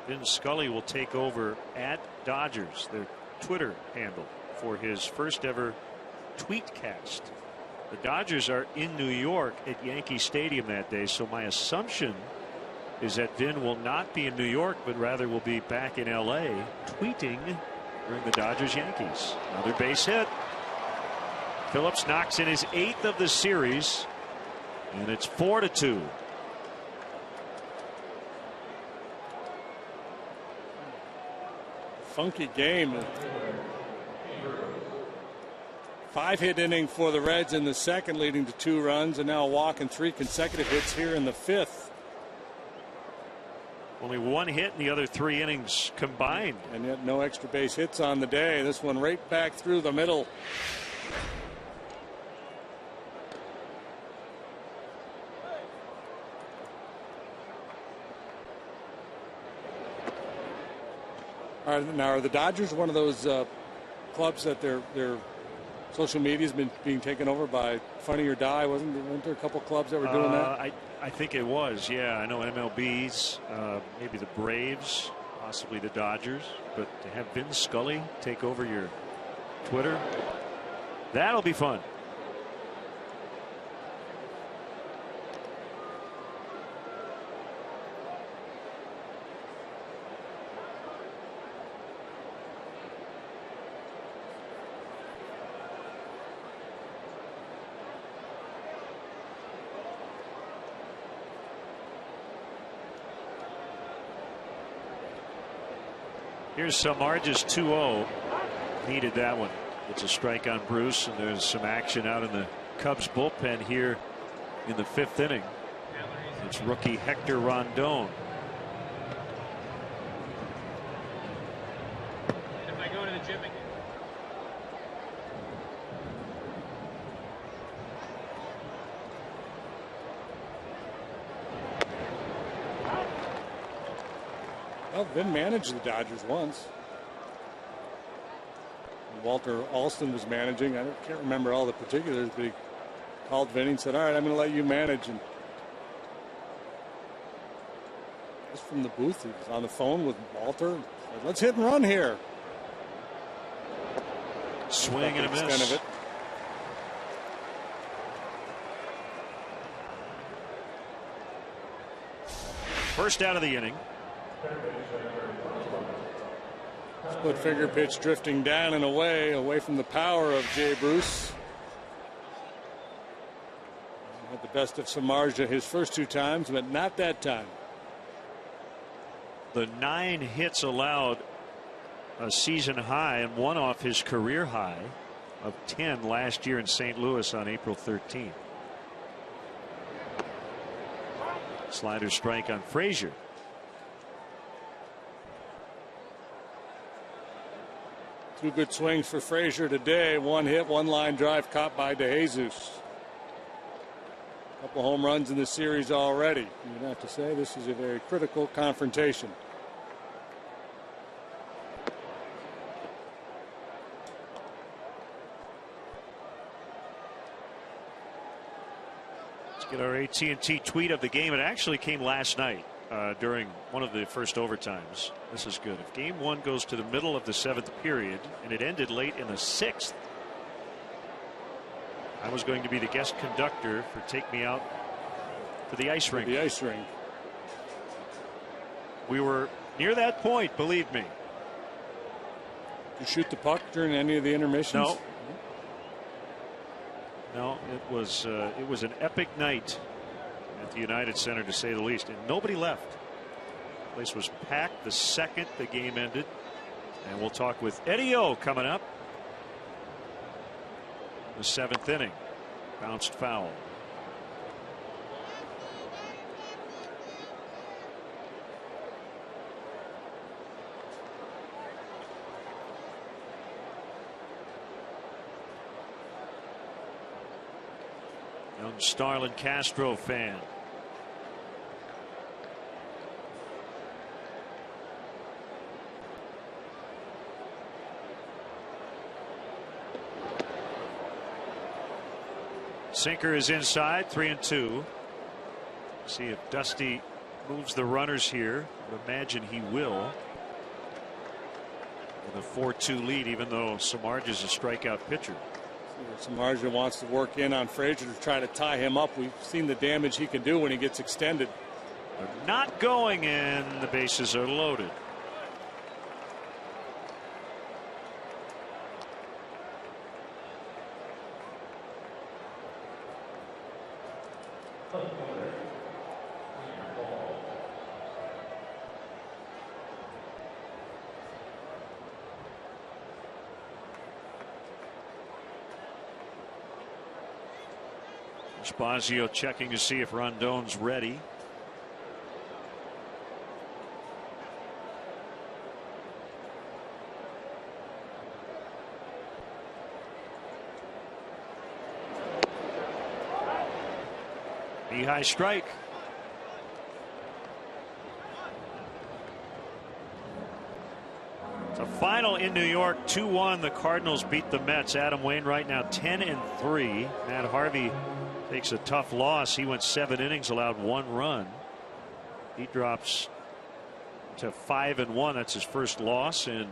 Vin Scully will take over at Dodgers, their Twitter handle, for his first ever Tweetcast. The Dodgers are in New York at Yankee Stadium that day, so my assumption is that Vin will not be in New York, but rather will be back in LA tweeting during the Dodgers-Yankees. Another base hit. Phillips knocks in his 8th of the series, and it's 4-2. Funky game. 5-hit inning for the Reds in the second, leading to 2 runs, and now a walk and 3 consecutive hits here in the 5th. Only 1 hit in the other 3 innings combined. And yet no extra base hits on the day. This one right back through the middle. Now, are the Dodgers one of those clubs that their social media has been being taken over by Funny or Die? Weren't there a couple clubs that were doing that? I think it was. Yeah, I know MLB's, maybe the Braves, possibly the Dodgers, but to have Vin Scully take over your Twitter, that'll be fun. Here's Samardzija 2-0. Needed that one. It's a strike on Bruce, and there's some action out in the Cubs bullpen here in the 5th inning. It's rookie Hector Rondon. If I go to the gym again. Well, Vin managed the Dodgers once. Walter Alston was managing. I can't remember all the particulars, but he called Vin and said, "All right, I'm going to let you manage." And just from the booth, he was on the phone with Walter. Said, "Let's hit and run here." Swing and a miss. Of it. First out of the inning. Split finger pitch drifting down and away from the power of Jay Bruce. Had the best of Samardzija his first 2 times, but not that time. The 9 hits allowed, a season high, and 1 off his career high of 10 last year in St. Louis on April 13th. Slider strike on Frazier. Two good swings for Frazier today. 1 hit, 1 line drive caught by DeJesus. Couple home runs in the series already. You'd have to say this is a very critical confrontation. Let's get our AT&T tweet of the game. It actually came last night during one of the first overtimes. This is good. If game 1 goes to the middle of the 7th period and it ended late in the 6th, I was going to be the guest conductor for Take Me Out to the ice rink. The ice rink. We were near that point, believe me. Did you shoot the puck during any of the intermissions? No, it was an epic night at the United Center, to say the least, and nobody left. The place was packed the second the game ended, and we'll talk with Eddie O coming up. The 7th inning, bounced foul. Young Starlin Castro fan. Sinker is inside, 3-2. See if Dusty moves the runners here. I would imagine he will. With a 4-2 lead, even though Samardzija is a strikeout pitcher. Samardzija wants to work in on Frazier to try to tie him up. We've seen the damage he can do when he gets extended. They're not going in. The bases are loaded. Spazio checking to see if Rondon's ready. Knee high strike. The final in New York, 2-1. The Cardinals beat the Mets. Adam Wainwright now 10-3. Matt Harvey takes a tough loss. He went 7 innings, allowed 1 run. He drops to 5-1. That's his first loss. And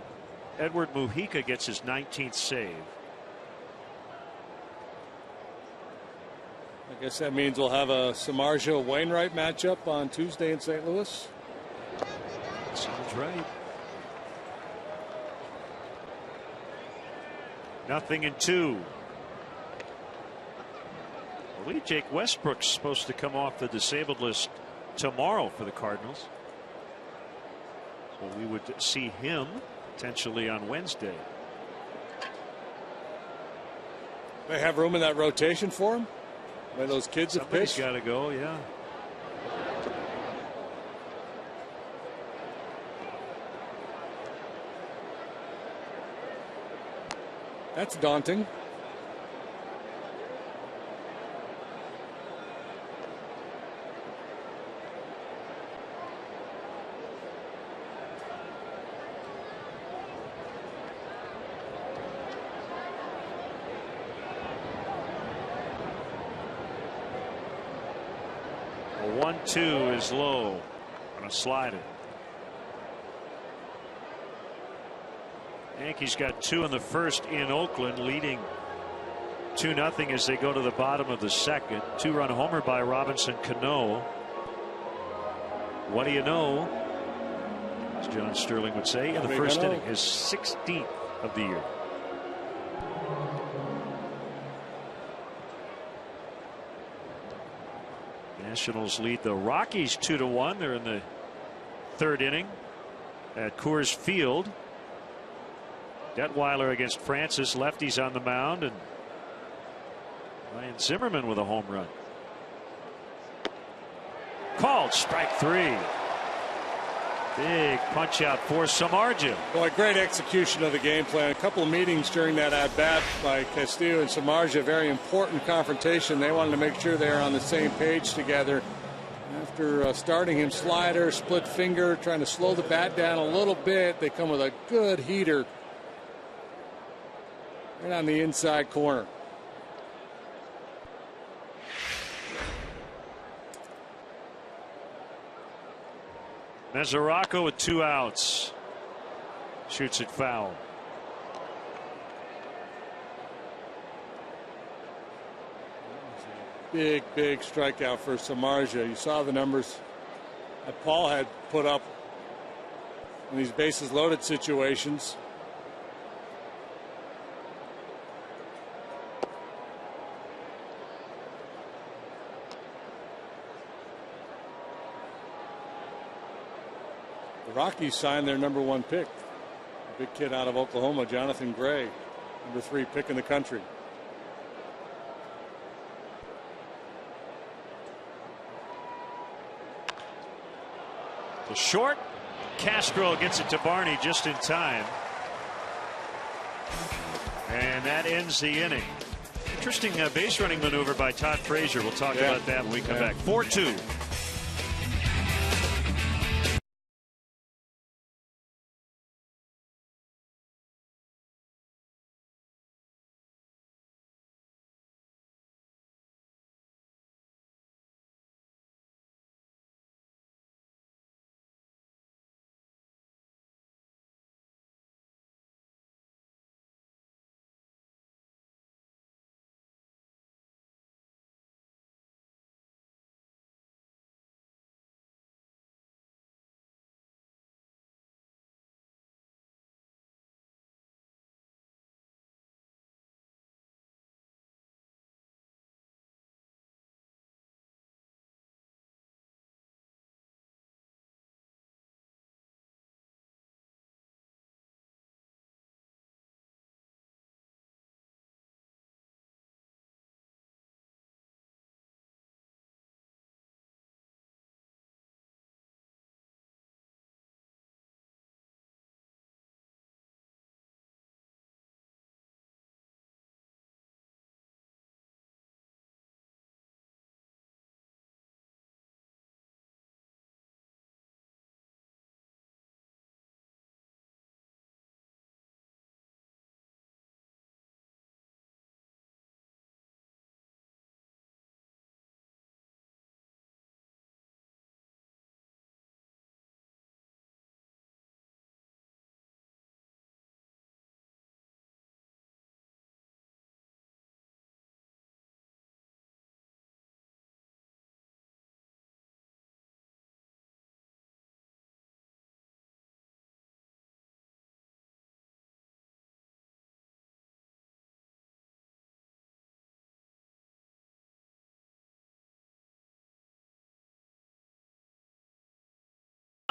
Edward Mujica gets his 19th save. I guess that means we'll have a Samardzija Wainwright matchup on Tuesday in St. Louis. Sounds right. 0-2. I believe Jake Westbrook's supposed to come off the disabled list tomorrow for the Cardinals. So we would see him potentially on Wednesday. They have room in that rotation for him? Where those kids have Somebody's pitched? got to go, yeah. That's daunting. A 1-2 is low on a slider. Yankees got 2 in the first in Oakland, leading 2-0 as they go to the bottom of the second. 2-run homer by Robinson Cano. What do you know, as John Sterling would say, in the first inning, his 16th of the year. Nationals lead the Rockies 2-1. They're in the 3rd inning at Coors Field. Detweiler against Francis. Lefties on the mound, and Ryan Zimmerman with a home run. Called strike 3. Big punch out for Samardzija. Boy, great execution of the game plan. A couple of meetings during that at bat by Castillo and Samardzija. Very important confrontation. They wanted to make sure they're on the same page together. After starting him slider, split finger, trying to slow the bat down a little bit, they come with a good heater right on the inside corner. Mesoraco with 2 outs. Shoots it foul. Big strikeout for Samardzija. You saw the numbers that Paul had put up in these bases loaded situations. The Rockies signed their #1 pick, a big kid out of Oklahoma, Jonathan Gray, #3 pick in the country. The short. Castro gets it to Barney just in time. And that ends the inning. Interesting base running maneuver by Todd Frazier. We'll talk about that when we come back. 4-2.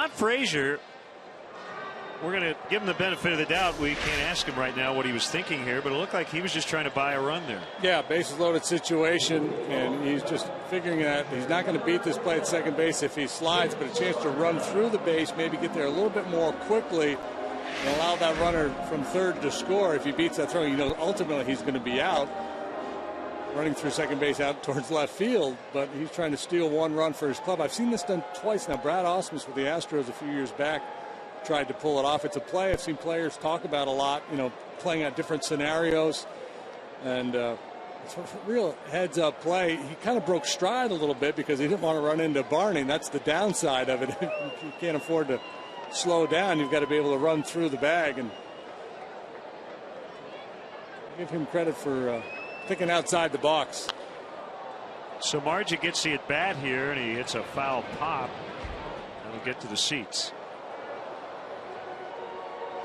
Todd Frazier, we're going to give him the benefit of the doubt. We can't ask him right now what he was thinking here, but it looked like he was just trying to buy a run there. Yeah, bases loaded situation, and he's just figuring that he's not going to beat this play at second base if he slides, but a chance to run through the base, maybe get there a little bit more quickly, and allow that runner from third to score. If he beats that throw, ultimately he's going to be out, running through second base out towards left field, but he's trying to steal one run for his club. I've seen this done twice now. Brad Ausmus with the Astros a few years back tried to pull it off. It's a play I've seen players talk about a lot, playing out different scenarios, and it's a real heads-up play. He kind of broke stride a little bit because he didn't want to run into Barney. That's the downside of it. You can't afford to slow down. You've got to be able to run through the bag, and give him credit for thinking outside the box. So Samardzija gets the at-bat here, and he hits a foul pop. That'll get to the seats.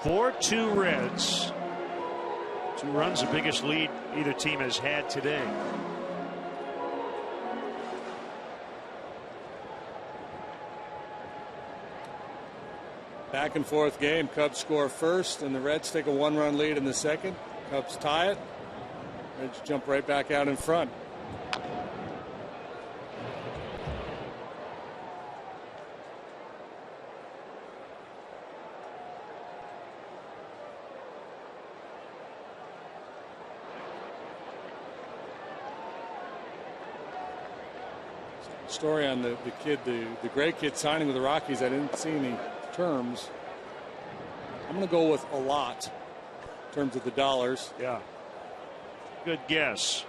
4-2 Reds. 2 runs, the biggest lead either team has had today. Back and forth game. Cubs score first, and the Reds take a 1-run lead in the second. Cubs tie it. Reds jump right back out in front. Story on the kid, the gray kid signing with the Rockies. I didn't see any terms. I'm going to go with a lot in terms of the dollars. Yeah. Good guess.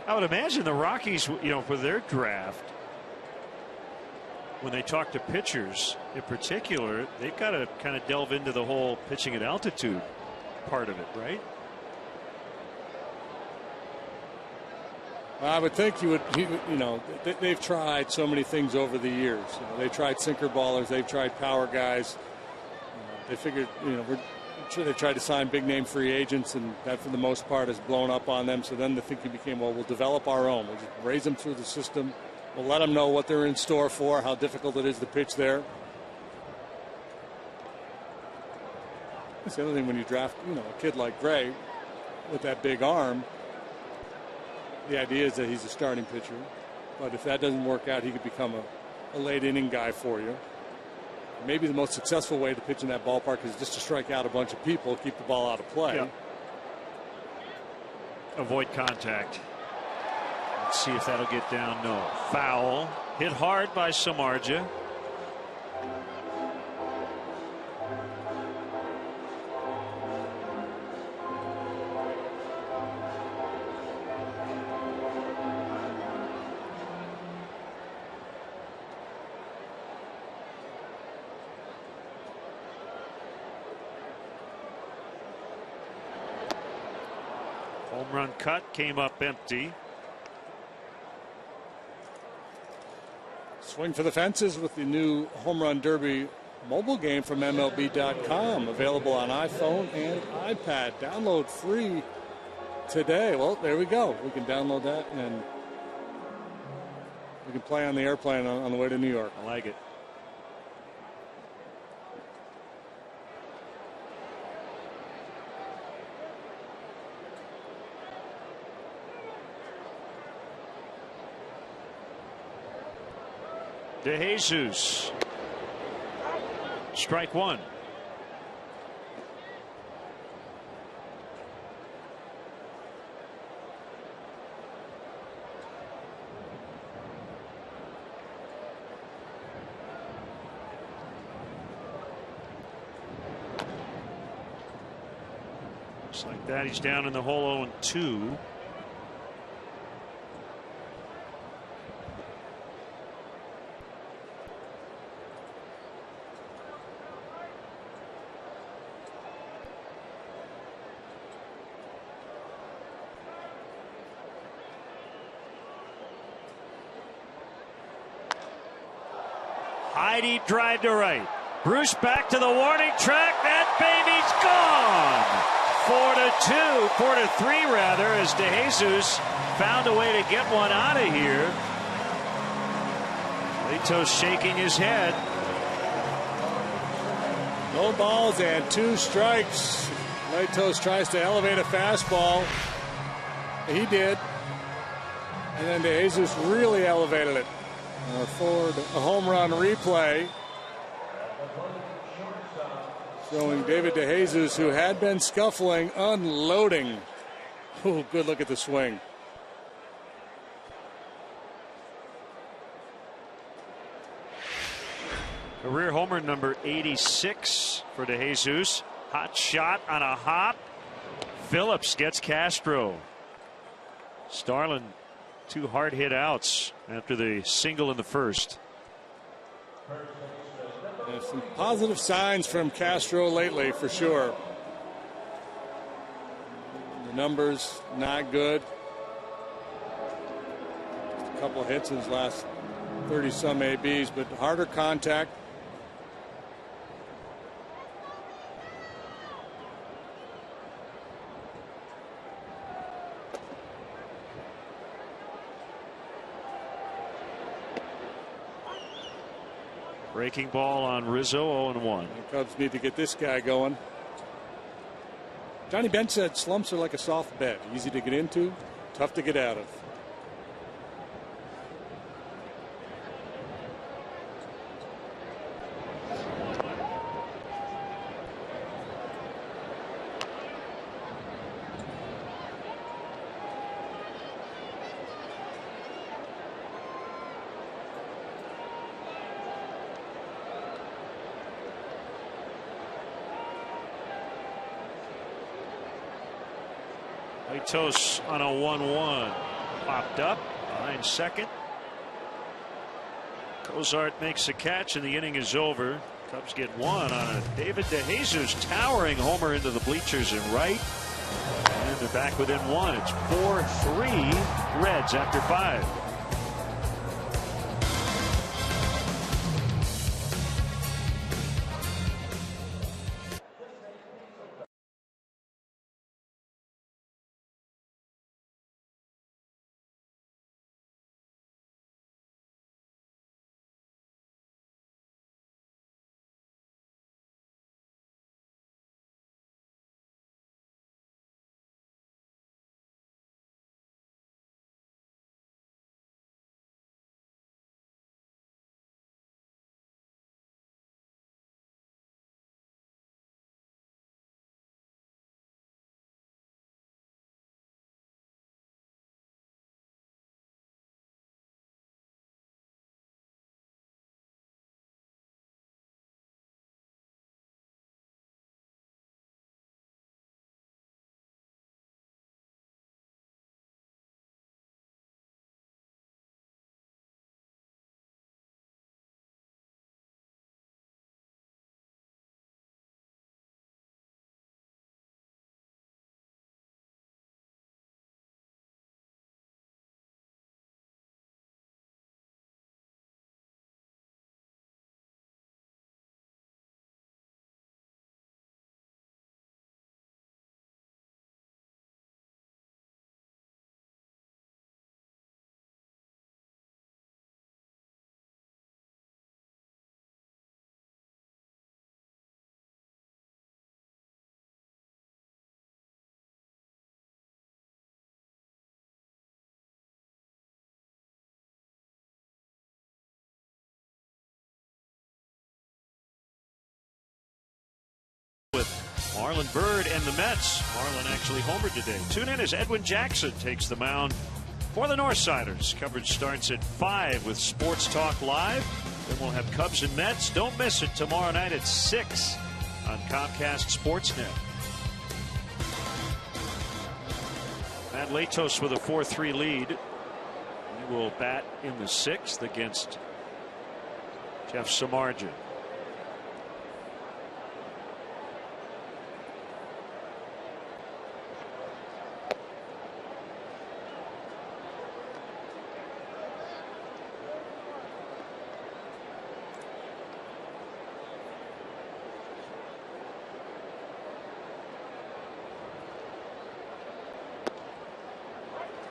I would imagine the Rockies, for their draft, when they talk to pitchers in particular, they've got to kind of delve into the whole pitching at altitude part of it, right? I would think you would, they've tried so many things over the years. They've tried sinker ballers, they've tried power guys. They figured, we're sure they tried to sign big name free agents, and that for the most part has blown up on them. So then the thinking became, well, we'll develop our own. We'll just raise them through the system. We'll let them know what they're in store for, how difficult it is to pitch there. That's the other thing when you draft, a kid like Gray with that big arm. The idea is that he's a starting pitcher, but if that doesn't work out, he could become a late inning guy for you. Maybe the most successful way to pitch in that ballpark is just to strike out a bunch of people, keep the ball out of play. Yeah. Avoid contact. Let's see if that'll get down. No. Foul. Hit hard by Samardzija. Home run cut came up empty. Swing for the fences with the new Home Run Derby mobile game from MLB.com. Available on iPhone and iPad. Download free today. Well, there we go. We can download that and we can play on the airplane on the way to New York. I like it. DeJesus. Strike one. Just like that, he's down in the hole 0-2. High deep drive to right. Bruce back to the warning track. That baby's gone. 4-2, 4-3 rather, as DeJesus found a way to get one out of here. Latos shaking his head. No balls and 2 strikes. Latos tries to elevate a fastball. He did. And then DeJesus really elevated it. Forward a home run replay showing David DeJesus, who had been scuffling, unloading. Oh, good look at the swing. Career homer number 86 for DeJesus. Hot shot on a hop. Phillips gets Castro. Starlin, 2 hard hit outs after the single in the first. Some positive signs from Castro lately, for sure. The numbers not good. Just a couple of hits in his last 30-some ABs, but harder contact. Breaking ball on Rizzo, 0-1. The Cubs need to get this guy going. Johnny Bench said slumps are like a soft bed. Easy to get into, tough to get out of. Latos on a 1-1. Popped up behind second. Cozart makes a catch and the inning is over. Cubs get one on a David DeJesus towering homer into the bleachers in right. And they're back within 1. It's 4-3 Reds after 5. Marlon Byrd and the Mets. Marlon actually homered today. Tune in as Edwin Jackson takes the mound for the Northsiders. Coverage starts at 5 with Sports Talk Live. Then we'll have Cubs and Mets. Don't miss it tomorrow night at 6 on Comcast Sportsnet. Matt Latos with a 4-3 lead. He will bat in the 6th against Jeff Samardzija.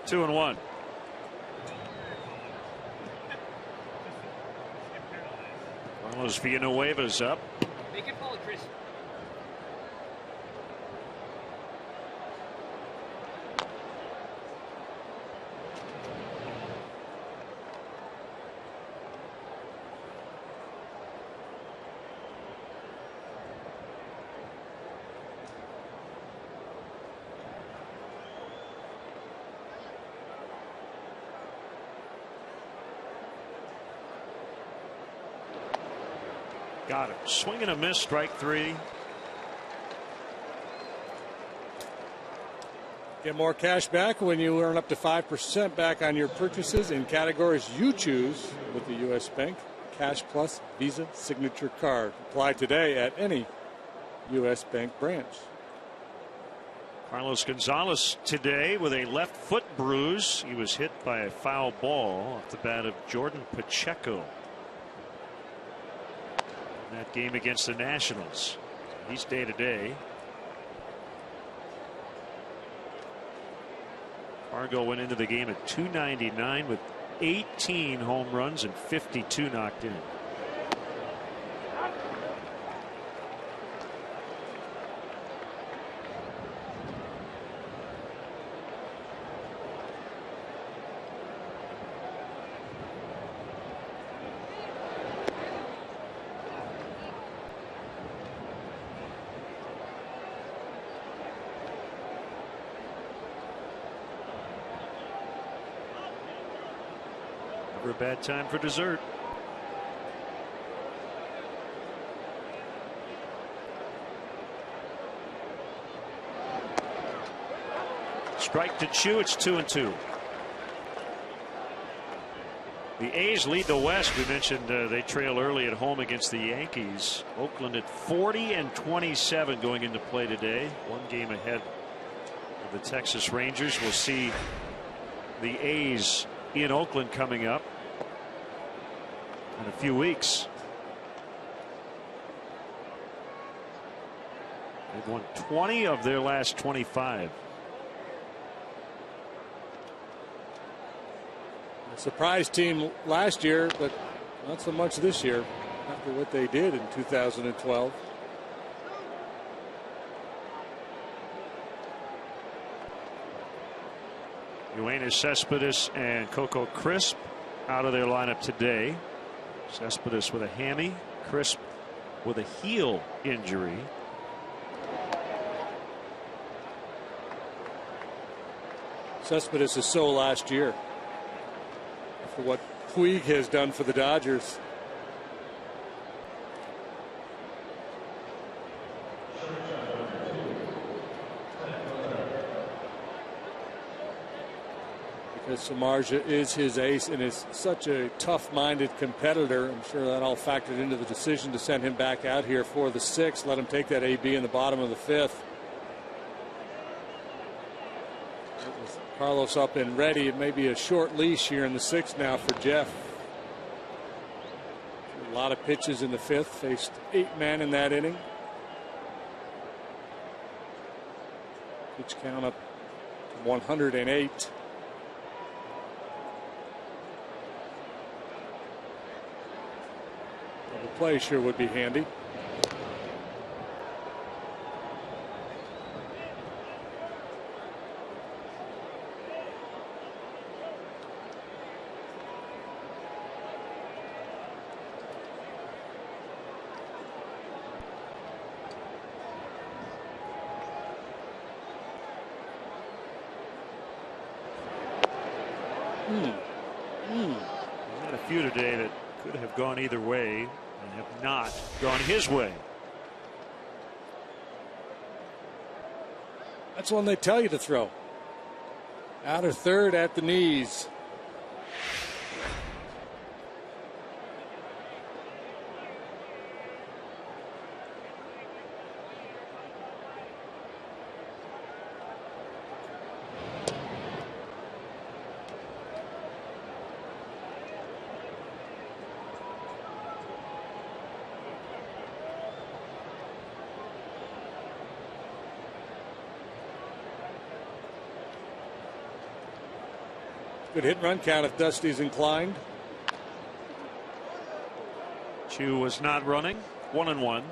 2-1. Carlos Villanueva's up. Make it follow Chris. Got him. Swing and a miss, strike 3. Get more cash back when you earn up to 5% back on your purchases in categories you choose with the U.S. Bank Cash Plus Visa Signature Card. Apply today at any U.S. Bank branch. Carlos Gonzalez today with a left foot bruise. He was hit by a foul ball off the bat of Jordan Pacheco in that game against the Nationals. He's day to day. Fargo went into the game at .299 with 18 home runs and 52 knocked in. Never a bad time for dessert. Strike to Chu. It's 2-2. The A's lead the West. We mentioned they trail early at home against the Yankees. Oakland at 40-27 going into play today. One game ahead of the Texas Rangers. We'll see the A's in Oakland coming up in a few weeks. They've won 20 of their last 25. A surprise team last year, but not so much this year after what they did in 2012. Yoenis Cespedes and Coco Crisp out of their lineup today. Cespedes with a hammy, Crisp with a heel injury. Cespedes is so last year after what Puig has done for the Dodgers. Because Samardzija is his ace and is such a tough-minded competitor. I'm sure that all factored into the decision to send him back out here for the 6th. Let him take that AB in the bottom of the 5th. With Carlos up and ready, it may be a short leash here in the 6th now for Jeff. A lot of pitches in the 5th. Faced 8 men in that inning. Pitch count up to 108. Play sure would be handy. He's had a few today that could have gone either way and have not gone his way. That's one they tell you to throw. Outer third at the knees. Good hit and run count if Dusty's inclined. Choo was not running. 1-1.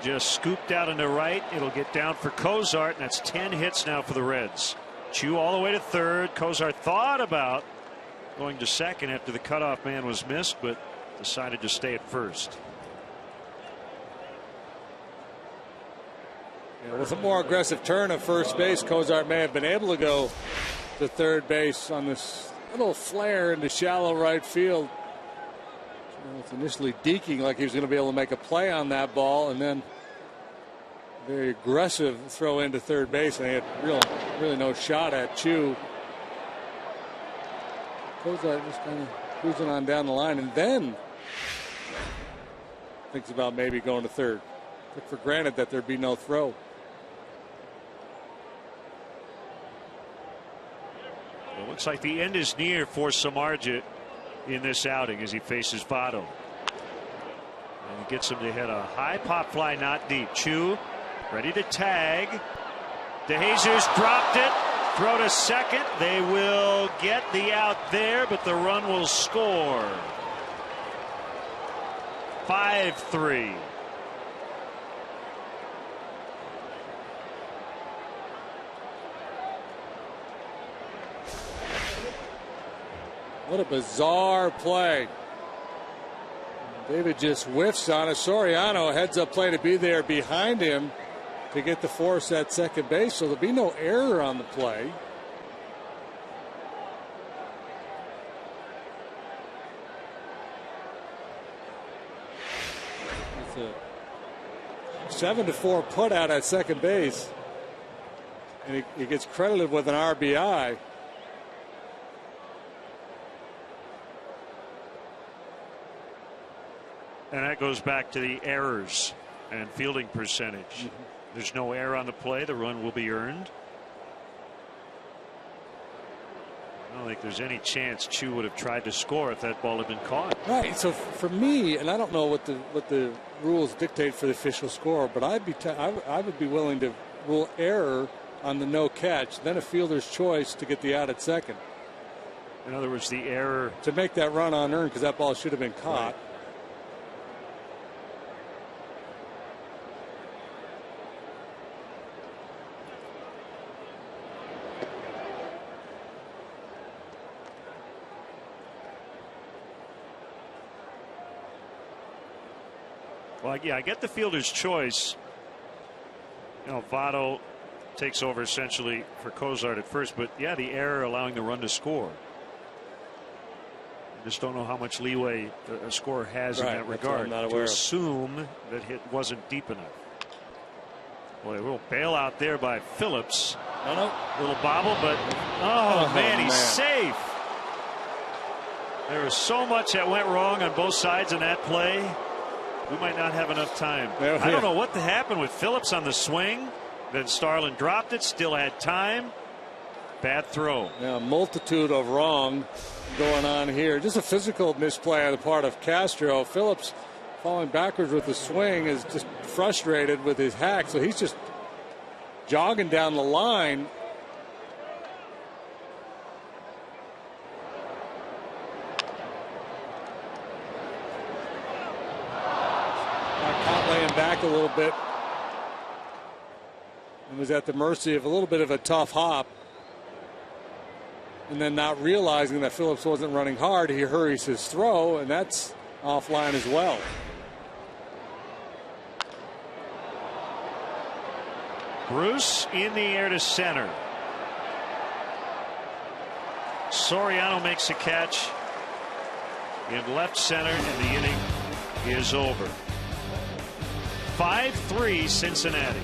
Just scooped out into right. It'll get down for Cozart, and that's 10 hits now for the Reds. Choo all the way to third. Cozart thought about going to second after the cutoff man was missed, but decided to stay at first. Yeah, with a more aggressive turn at first base, Cozart may have been able to go to third base on this little flare into shallow right field. It's initially deking like he was going to be able to make a play on that ball, and then very aggressive throw into third base, and he had really no shot at Choo. Cozart just kind of cruising on down the line, and then thinks about maybe going to third. Took for granted that there'd be no throw. It looks like the end is near for Samardzija in this outing as he faces Votto. And he gets him to hit a high pop fly, not deep. Choo ready to tag. DeJesus dropped it. Throw to second. They will get the out there, but the run will score. 5-3. What a bizarre play. David just whiffs on it. Soriano heads up play to be there behind him to get the force at second base, so there'll be no error on the play. It's a 7-4 put out at second base, and he gets credited with an RBI. And that goes back to the errors and fielding percentage. There's no error on the play. The run will be earned. I don't think there's any chance Choo would have tried to score if that ball had been caught. Right. So for me, and I don't know what the rules dictate for the official score, but I would be willing to rule error on the no catch, then a fielder's choice to get the out at second. In other words, the error to make that run unearned because that ball should have been caught. Right. Well, yeah, I get the fielder's choice. You know, Votto takes over essentially for Cozart at first, but yeah, the error allowing the run to score. I just don't know how much leeway a scorer has in that regard to assume that it wasn't deep enough. Boy, a little bailout there by Phillips. No. Little bobble, but oh man, he's safe. There was so much that went wrong on both sides in that play. We might not have enough time. I don't know what happened with Phillips on the swing. Then Starlin dropped it, still had time. Bad throw. Yeah, a multitude of wrong going on here. Just a physical misplay on the part of Castro. Phillips falling backwards with the swing is just frustrated with his hack, so he's just jogging down the line. Caught laying back a little bit. And was at the mercy of a little bit of a tough hop. And then not realizing that Phillips wasn't running hard, he hurries his throw, and that's offline as well. Bruce in the air to center. Soriano makes a catch in left center, and the inning is over. 5-3 Cincinnati.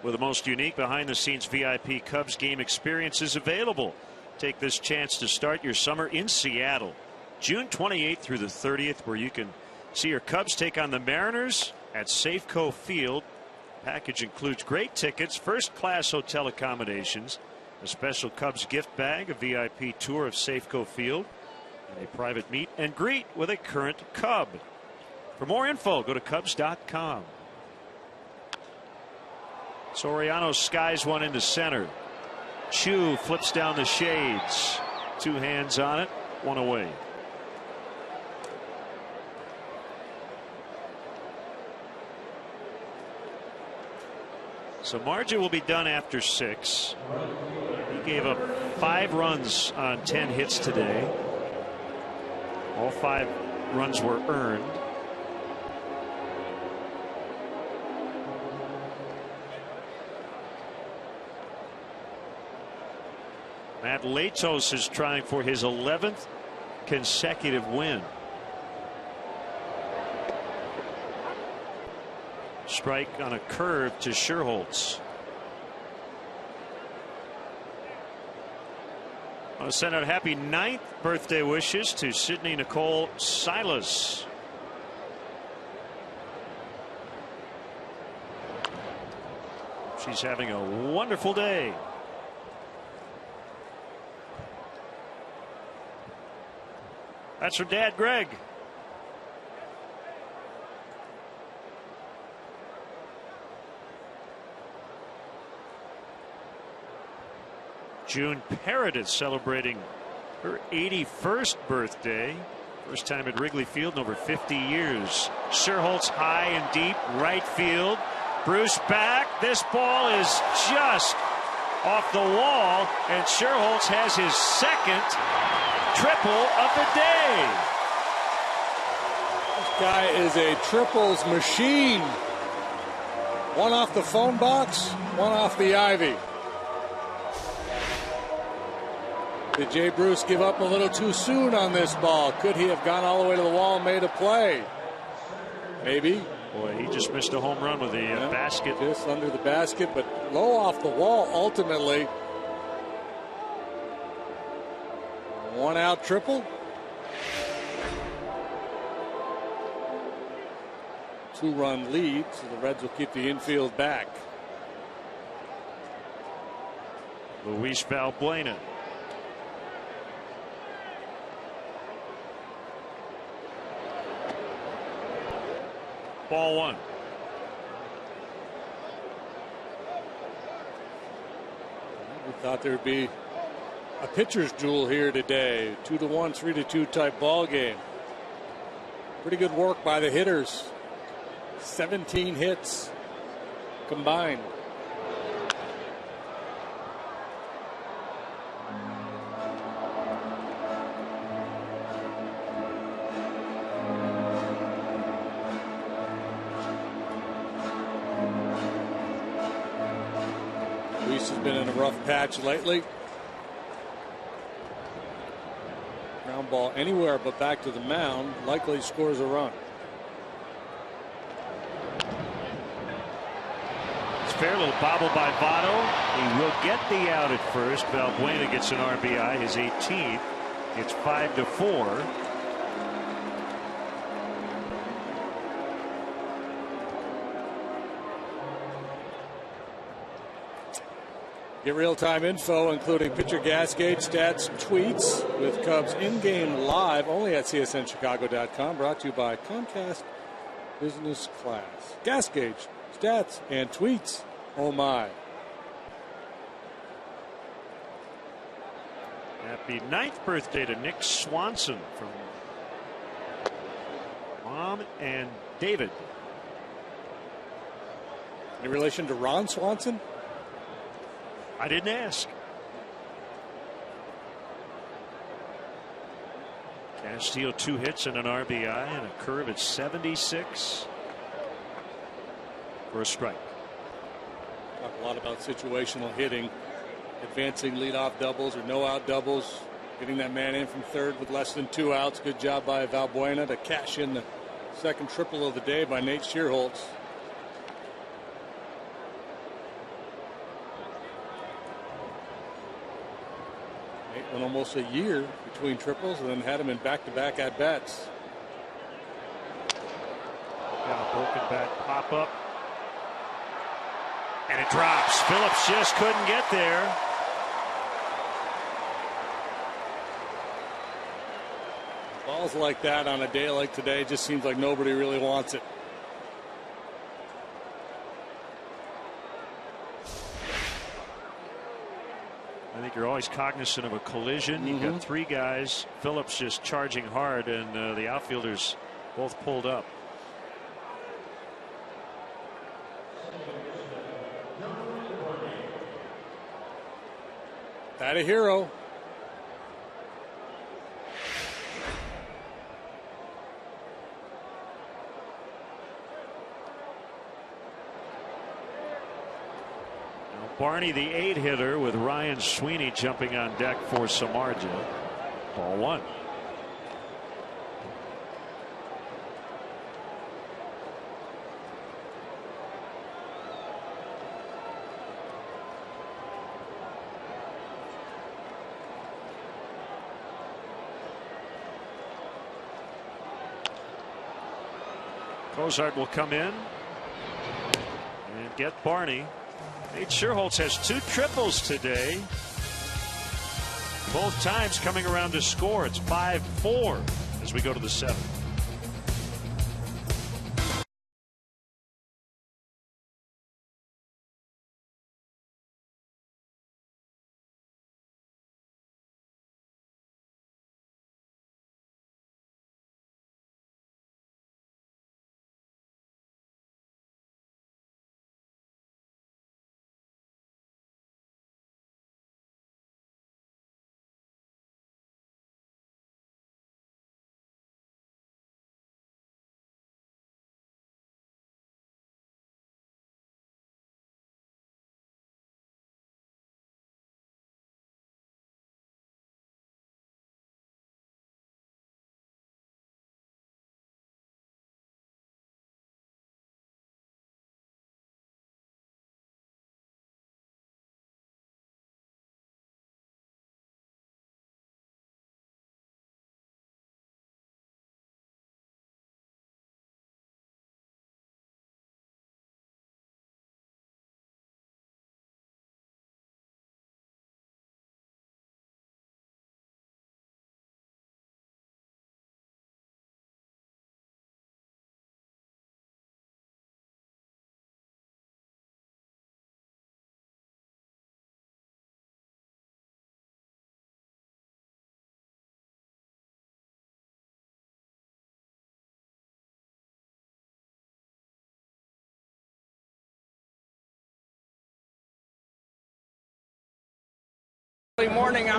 with the most unique behind-the-scenes VIP Cubs game experiences available. Take this chance to start your summer in Seattle, June 28th through the 30th, where you can see your Cubs take on the Mariners at Safeco Field. Package includes great tickets, first-class hotel accommodations, a special Cubs gift bag, a VIP tour of Safeco Field, and a private meet and greet with a current Cub. For more info, go to Cubs.com. Soriano skies one into center. Chu flips down the shades. 2 hands on it, 1 away. So Margin will be done after 6. He gave up 5 runs on 10 hits today. All 5 runs were earned. Matt Latos is trying for his 11th consecutive win. Strike on a curve to Sherholtz. I want to send out happy 9th birthday wishes to Sydney Nicole Silas. She's having a wonderful day. That's her dad, Greg. June Parrott is celebrating her 81st birthday. First time at Wrigley Field in over 50 years. Sherholtz high and deep right field. Bruce back. This ball is just off the wall, and Sherholtz has his 2nd triple of the day. This guy is a triples machine. 1 off the phone box, 1 off the ivy. Did Jay Bruce give up a little too soon on this ball? Could he have gone all the way to the wall and made a play? Maybe. Boy, he just missed a home run with the basket. Just under the basket, but low off the wall ultimately. 1 out triple. 2-run lead, so the Reds will keep the infield back. Luis Valbuena. Ball 1. We thought there would be a pitcher's duel here today. 2-1, 3-2 type ball game. Pretty good work by the hitters. 17 hits combined. Luis has been in a rough patch lately. Ground ball anywhere but back to the mound. Likely scores a run. It's fair, little bobble by Votto. He will get the out at first. Valbuena gets an RBI, his 18th. It's 5-4. Get real-time info, including pitcher Gasgate, stats, tweets, with Cubs in-game live only at CSNChicago.com. Brought to you by Comcast Business Class. Gasgate, stats, and tweets. Oh my! Happy 9th birthday to Nick Swanson from Mom and David. Any relation to Ron Swanson? I didn't ask. Castillo 2 hits and an RBI and a curve at 76 for a strike. Talk a lot about situational hitting, advancing leadoff doubles or no out doubles, getting that man in from third with less than 2 outs. Good job by Valbuena to cash in the 2nd triple of the day by Nate Sherholtz. Nate went almost a year between triples and then had him in back-to-back at-bats. Got a broken bat pop up. And it drops. Phillips just couldn't get there. Balls like that on a day like today just seems like nobody really wants it. I think you're always cognizant of a collision. You've got three guys. Phillips just charging hard, and the outfielders both pulled up. That a hero. Barney, the 8-hitter, with Ryan Sweeney jumping on deck for Samardzija. Ball one. Cozart will come in and get Barney. Nate Scherholtz has 2 triples today. Both times coming around to score. It's 5-4 as we go to the 7th. Morning.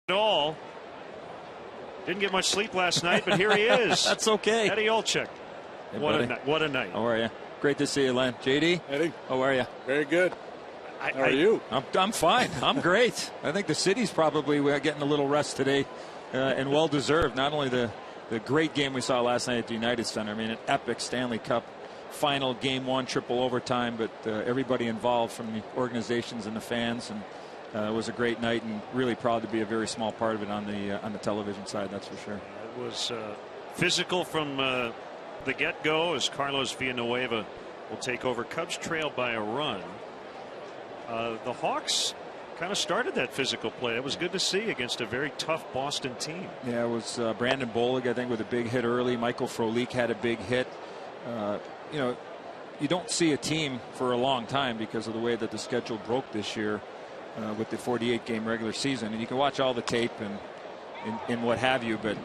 All didn't get much sleep last night, but here he is. That's okay. Eddie Olczyk. Hey, what a night. How are you? Great to see you, Len. JD. Eddie. How are you? Very good. How are you? I'm fine. I'm great. I think the city's probably getting a little rest today, and well deserved. Not only the great game we saw last night at the United Center. I mean, an epic Stanley Cup final, game 1, triple overtime, but everybody involved from the organizations and the fans, and it was a great night, and really proud to be a very small part of it on the television side. That's for sure. It was physical from the get-go as Carlos Villanueva will take over. Cubs trail by a run. The Hawks kind of started that physical play. It was good to see against a very tough Boston team. Yeah, it was Brandon Bollig, I think, with a big hit early. Michael Frolik had a big hit. You know, you don't see a team for a long time because of the way that the schedule broke this year with the 48-game regular season. And you can watch all the tape and what have you, but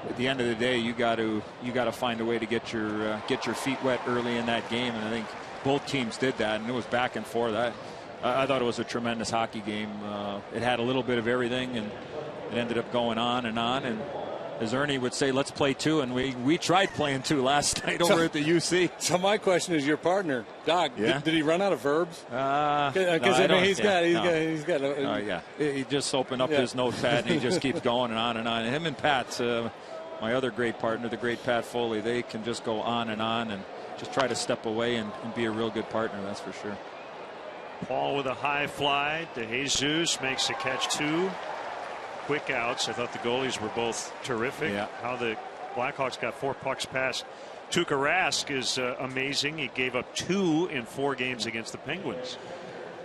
at the end of the day, you got to find a way to get your feet wet early in that game. And I think both teams did that, and it was back and forth. I thought it was a tremendous hockey game. It had a little bit of everything, and it ended up going on, and as Ernie would say, let's play 2, and we tried playing 2 last night over at the UC. So my question is, your partner, Doc, Yeah. did he run out of verbs? Because He's got. He just opened up his notepad and he just keeps going and on and on. And him and Pat, my other great partner, the great Pat Foley, they can just go on and just try to step away and be a real good partner. That's for sure. Paul with a high fly. DeJesus makes a catch. 2 quick outs. I thought the goalies were both terrific. Yeah. How the Blackhawks got 4 pucks past Tuukka Rask is amazing. He gave up 2 in 4 games against the Penguins.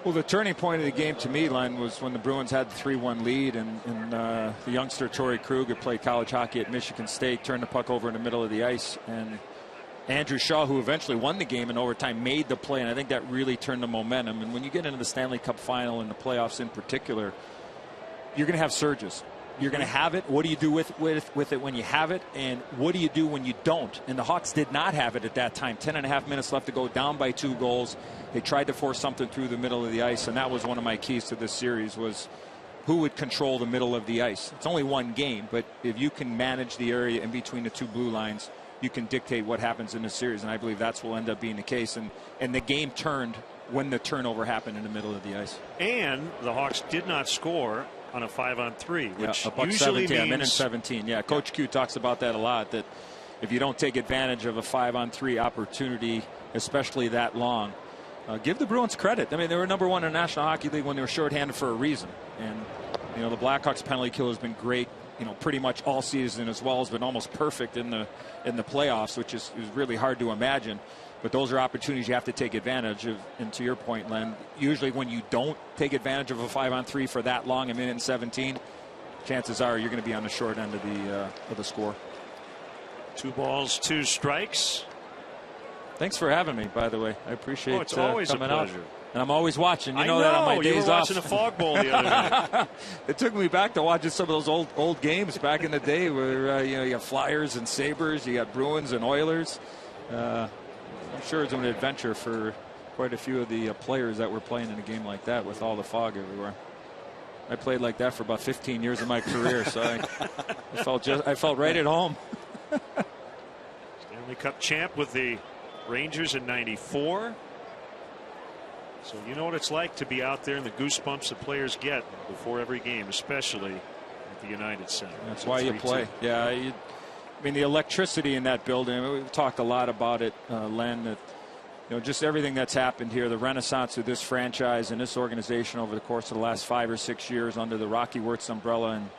Well, the turning point of the game to me, Len, was when the Bruins had the 3-1 lead, and the youngster Torrey Krug, who played college hockey at Michigan State, turned the puck over in the middle of the ice, and Andrew Shaw, who eventually won the game in overtime, made the play, and I think that really turned the momentum. And when you get into the Stanley Cup final and the playoffs in particular, you're going to have surges. You're going to have it. What do you do with it when you have it? And what do you do when you don't? And the Hawks did not have it at that time. 10.5 minutes left to go, down by 2 goals. They tried to force something through the middle of the ice, and that was one of my keys to this series, was who would control the middle of the ice. It's only one game, but if you can manage the area in between the 2 blue lines, you can dictate what happens in the series, and I believe that's will end up being the case. And the game turned when the turnover happened in the middle of the ice. And the Hawks did not score on a 5-on-3, which $1.17, usually means... minute 17. Yeah, Coach Q talks about that a lot, that if you don't take advantage of a 5-on-3 opportunity, especially that long, give the Bruins credit. I mean, they were number 1 in the National Hockey League when they were shorthanded for a reason. And, the Blackhawks penalty kill has been great, pretty much all season, as well as been almost perfect in the playoffs, which is really hard to imagine. But those are opportunities you have to take advantage of. And to your point, Len, usually when you don't take advantage of a 5-on-3 for that long, a minute and 17, chances are you're going to be on the short end of the score. 2 balls, 2 strikes. Thanks for having me, by the way. I appreciate it's always coming a pleasure. out. And I'm always watching. You know I that on my days you were off. watching the Fog Bowl the other night. It took me back to watching some of those old games back in the day where you got Flyers and Sabres, you got Bruins and Oilers. I'm sure it's an adventure for quite a few of the players that were playing in a game like that with all the fog everywhere. I played like that for about 15 years of my career, so I felt right at home. Stanley Cup champ with the Rangers in '94. So you know what it's like to be out there and the goosebumps that players get before every game, especially at the United Center. That's why you play. Yeah, I mean, the electricity in that building, we've talked a lot about it, Len, that just everything that's happened here, the renaissance of this franchise and this organization over the course of the last 5 or 6 years under the Rocky Wirtz umbrella, and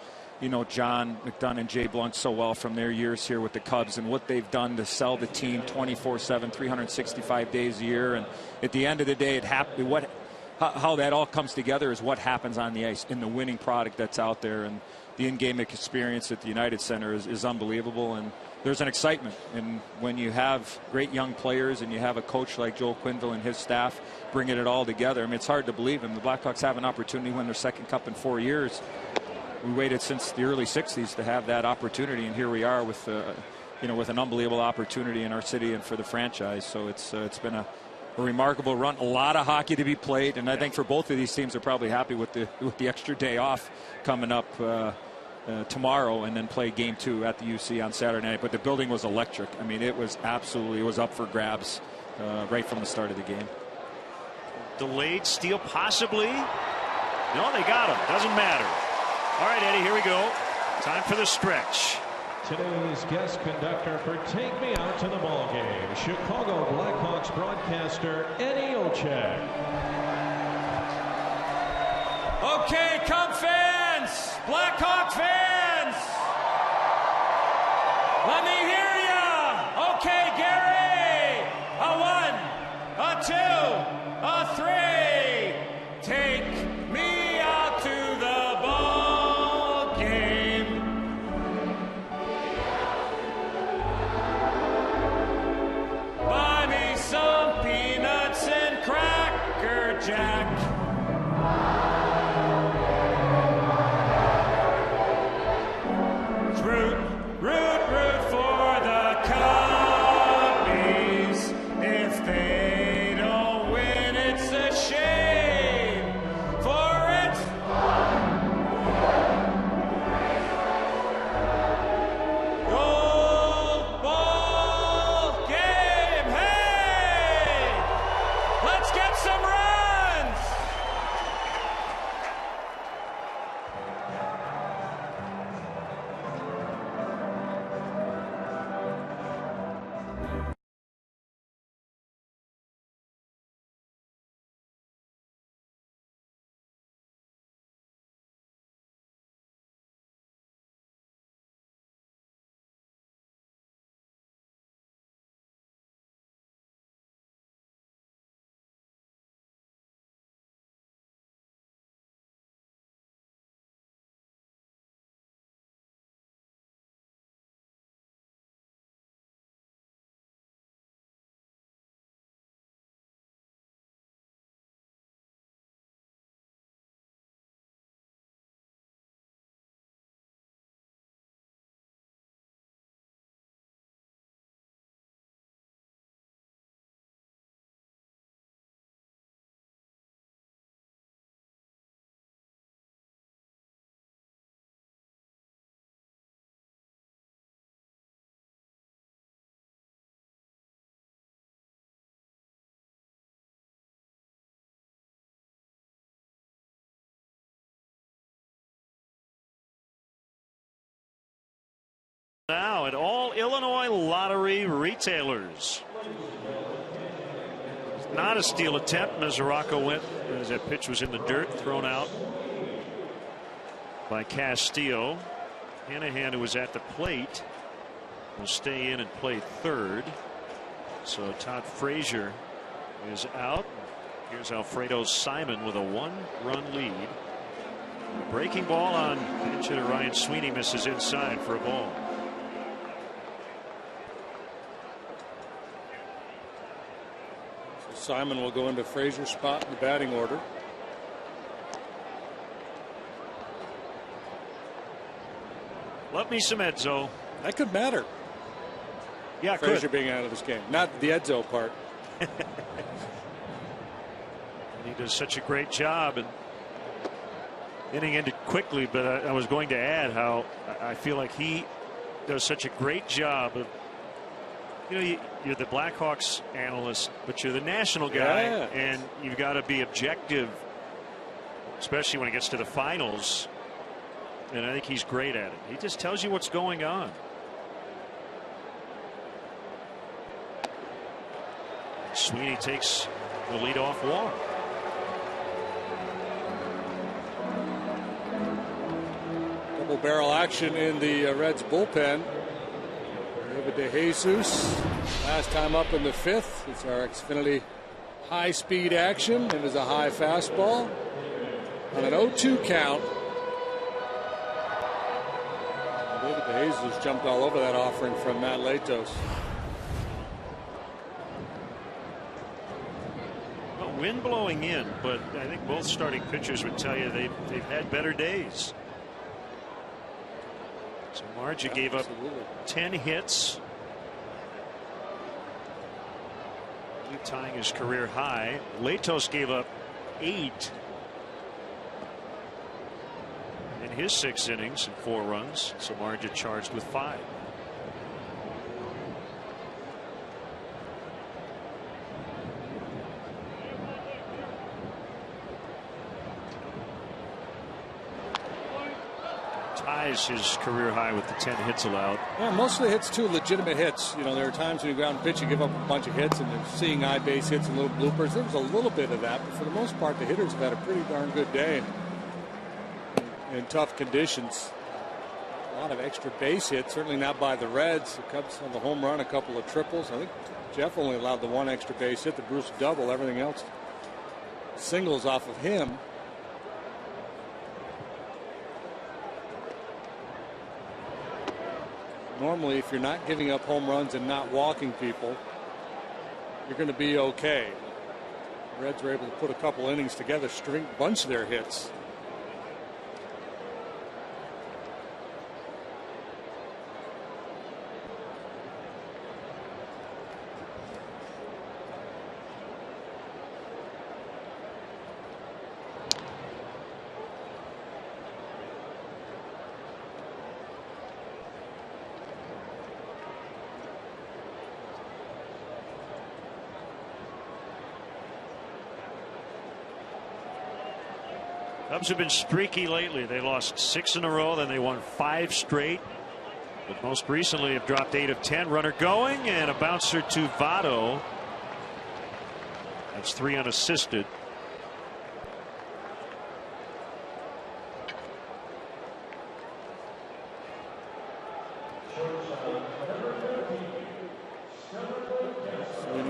John McDonough and Jay Blunt so well from their years here with the Cubs and what they've done to sell the team 24/7, 365 days a year. And at the end of the day, how that all comes together is what happens on the ice in the winning product that's out there. And the in-game experience at the United Center is unbelievable. And there's an excitement. And when you have great young players and you have a coach like Joel Quenneville and his staff bringing it all together, I mean, it's hard to believe. And the Blackhawks have an opportunity to win their 2nd cup in 4 years. We waited since the early 60s to have that opportunity, and here we are with an unbelievable opportunity in our city and for the franchise. So it's been a remarkable run. A lot of hockey to be played, and I think for both of these teams, they're probably happy with the extra day off coming up tomorrow, and then play Game 2 at the UC on Saturday night. But the building was electric. I mean, it was up for grabs right from the start of the game. Delayed steal, possibly. No, they got him. Doesn't matter. All right, Eddie, here we go. Time for the stretch. Today's guest conductor for Take Me Out to the Ball Game, Chicago Blackhawks broadcaster Eddie Olczyk. Okay, come fans, Blackhawk fans, let me hear ya. Okay, Gary, a 1, a 2, a 3, take me out to the ball game. Buy me some peanuts and Cracker Jack. Root for the Cubbies. If they don't win, it's a shame. Now at all Illinois lottery retailers. Not a steal attempt. Mesoraco went as that pitch was in the dirt, thrown out by Castillo. Hanahan, who was at the plate, will stay in and play third. So Todd Frazier is out. Here's Alfredo Simon with a 1-run lead. Breaking ball on pitch hitter Ryan Sweeney misses inside for a ball. So Simon will go into Frazier's spot in the batting order. Love me some Edzo. That could matter. Yeah, Frazier could. being out of this game, not the Edzo part. And he does such a great job and inning ended quickly, but I was going to add how I feel like he does such a great job of, you're the Blackhawks analyst, but you're the national guy, and you've got to be objective, especially when it gets to the finals. And I think he's great at it. He just tells you what's going on. Sweeney takes the leadoff walk. Double barrel action in the Reds bullpen. David DeJesus, last time up in the fifth. It's our Xfinity high speed action. It is a high fastball on an 0-2 count. David DeJesus jumped all over that offering from Matt Latos. Well, wind blowing in, but I think both starting pitchers would tell you they've had better days. So Margie gave up 10 hits, tying his career high. Latos gave up 8 in his 6 innings and 4 runs. So Margie charged with 5. Ties his career high with the 10 hits allowed. Yeah, most of the hits too legitimate hits. There are times when you go out and pitch, you give up a bunch of hits, and they're seeing eye base hits and little bloopers. There was a little bit of that, but for the most part, the hitters have had a pretty darn good day in tough conditions. A lot of extra base hits, certainly not by the Reds. The Cubs have a home run, a couple of triples. I think Jeff only allowed the 1 extra base hit, the Bruce double. Everything else singles off of him. Normally, if you're not giving up home runs and not walking people, you're going to be okay. The Reds were able to put a couple innings together, bunch their hits. Cubs have been streaky lately. They lost 6 in a row, then they won 5 straight. But most recently have dropped 8 of 10. Runner going and a bouncer to Votto. That's 3 unassisted.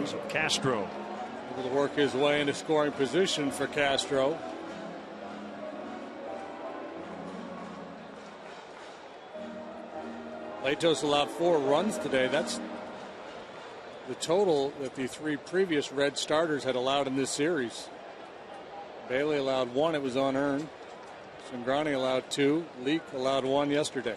So Castro able to work his way into scoring position for Castro. Latos allowed 4 runs today. That's the total that the 3 previous Red starters had allowed in this series. Bailey allowed 1. It was unearned. Cingrani allowed 2. Leake allowed 1 yesterday.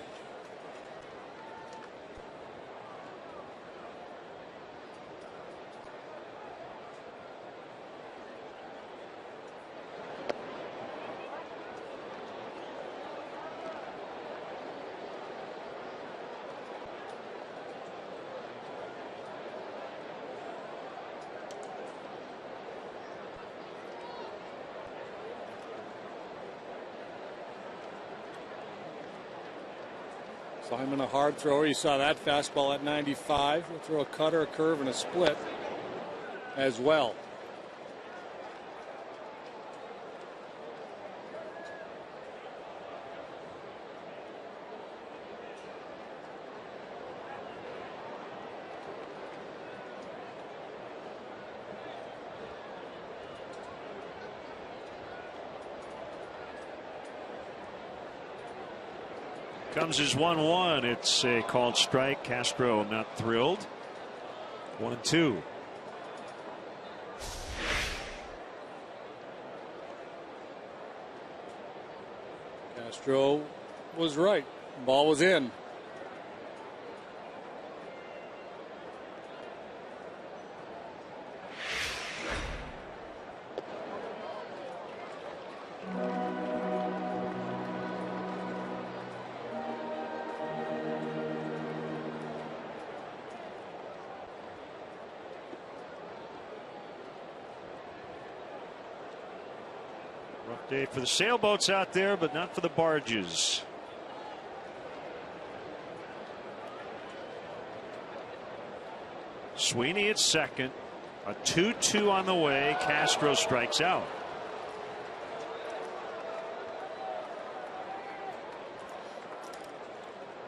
Simon, a hard thrower. You saw that fastball at 95. He'll throw a cutter, a curve, and a split as well. Comes his 1-1. It's a called strike. Castro not thrilled. 1-2. Castro was right. Ball was in. Rough day for the sailboats out there, but not for the barges. Sweeney at second. A 2-2 on the way. Castro strikes out.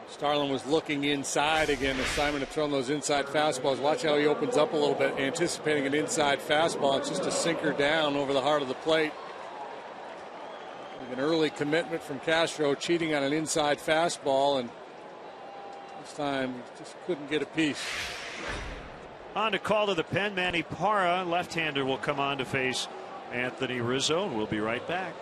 Starlin was looking inside again as Simon had thrown those inside fastballs. Watch how he opens up a little bit, anticipating an inside fastball. It's just a sinker down over the heart of the plate. An early commitment from Castro, cheating on an inside fastball, and this time he just couldn't get a piece. On to call to the pen, Manny Parra, left-hander, will come on to face Anthony Rizzo. We'll be right back.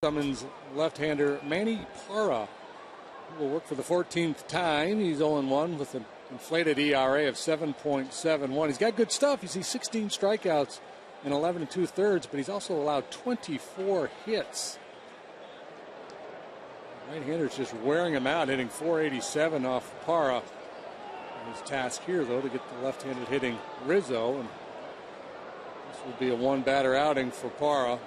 Summons left-hander Manny Parra, who will work for the 14th time. He's 0-1 with an inflated ERA of 7.71. He's got good stuff. You see 16 strikeouts in 11 2/3, but he's also allowed 24 hits. Right-hander's just wearing him out, hitting 487 off Parra. His task here, though, to get the left-handed hitting Rizzo, and this will be a one-batter outing for Parra.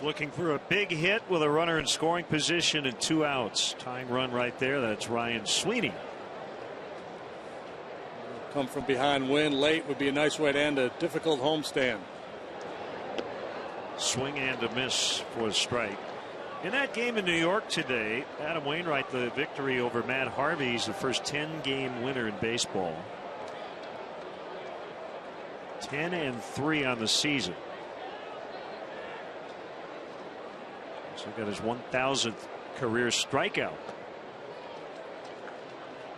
Looking for a big hit with a runner in scoring position and 2 outs. Tying run right there. That's Ryan Sweeney. Come from behind win late would be a nice way to end a difficult homestand. Swing and a miss for a strike. In that game in New York today, Adam Wainwright, the victory over Matt Harvey. He's the first 10-game winner in baseball. 10-3 on the season. So he got his 1,000th career strikeout.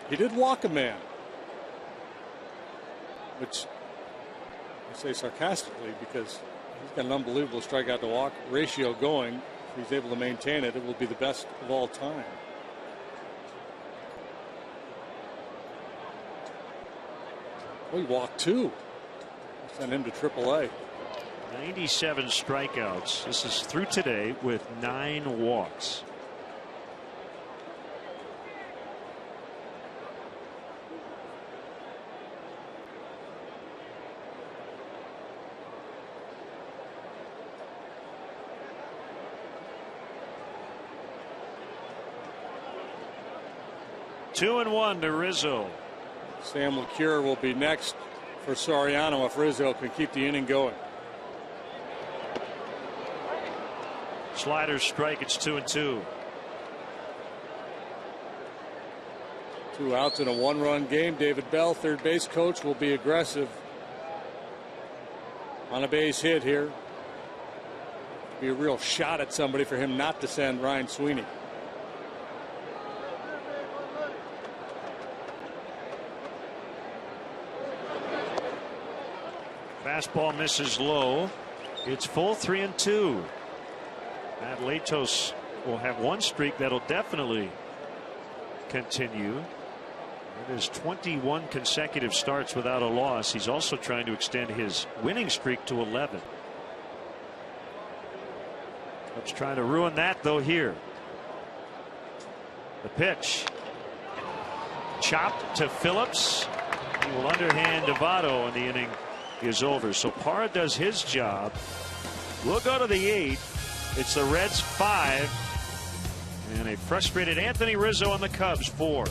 He did walk a man, which I say sarcastically because He's got an unbelievable strikeout to walk ratio going. If he's able to maintain it, it will be the best of all time. We walked 2. Send him to AAA. 97 strikeouts. This is through today with 9 walks. Two and one to Rizzo. Sam LeCure will be next for Soriano if Rizzo can keep the inning going. Slider strike. It's 2-2. 2 outs in a 1-run game. David Bell, third base coach, will be aggressive on a base hit here. Be a real shot at somebody for him not to send Ryan Sweeney. Fastball misses low. It's full 3-2. Matt Latos will have one streak that'll definitely continue. It is 21 consecutive starts without a loss. He's also trying to extend his winning streak to 11. Cubs trying to ruin that though here. The pitch. Chopped to Phillips. He will underhand Devado, and the inning is over. So Parra does his job. We'll go to the 8th. It's the Reds 5 and a frustrated Anthony Rizzo on the Cubs 4.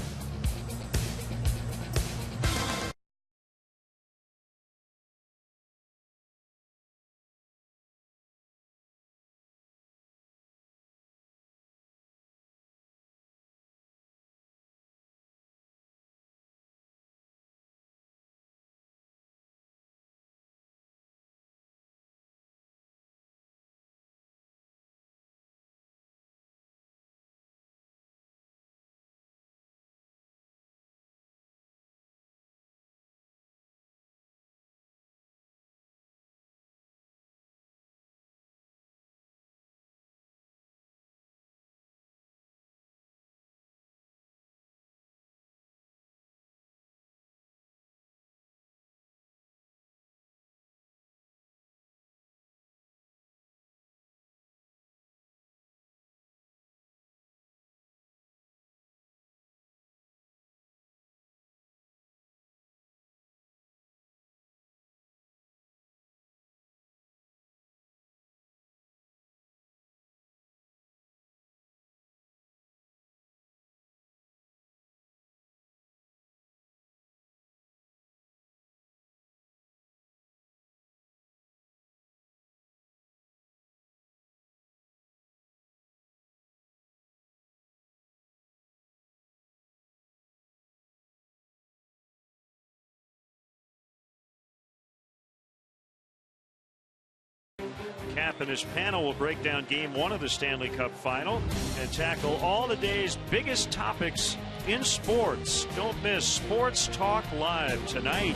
Cap and his panel will break down Game 1 of the Stanley Cup Final and tackle all the day's biggest topics in sports. Don't miss Sports Talk Live tonight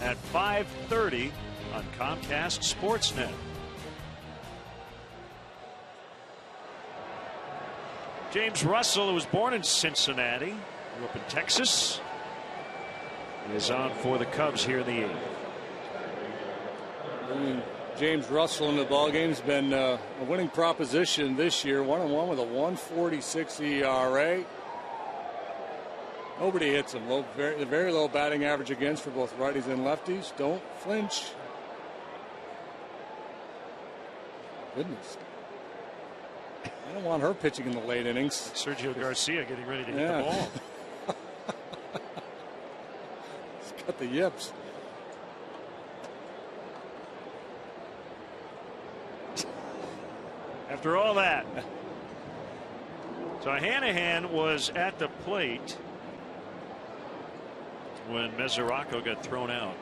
at 5:30 on Comcast Sportsnet. James Russell, who was born in Cincinnati, grew up in Texas, is on for the Cubs here in the 8th. James Russell in the ballgame has been a winning proposition this year. 1-1 with a 1.46 ERA. Nobody hits him. Very low batting average against for both righties and lefties. Don't flinch. Goodness. I don't want her pitching in the late innings. Sergio Garcia getting ready to hit the ball. He's got the yips. After all that. So Hanahan was at the plate when Mesoraco got thrown out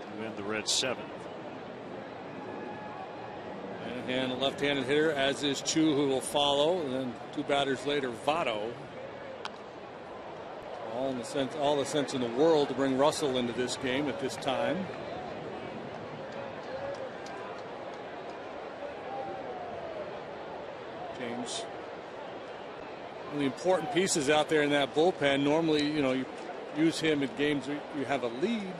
to end the Reds 7th. Hanahan, a left-handed hitter, as is Chu, who will follow, and then 2 batters later, Votto. All the sense in the world to bring Russell into this game at this time. of the important pieces out there in that bullpen. Normally, you know, you use him in games where you have a lead,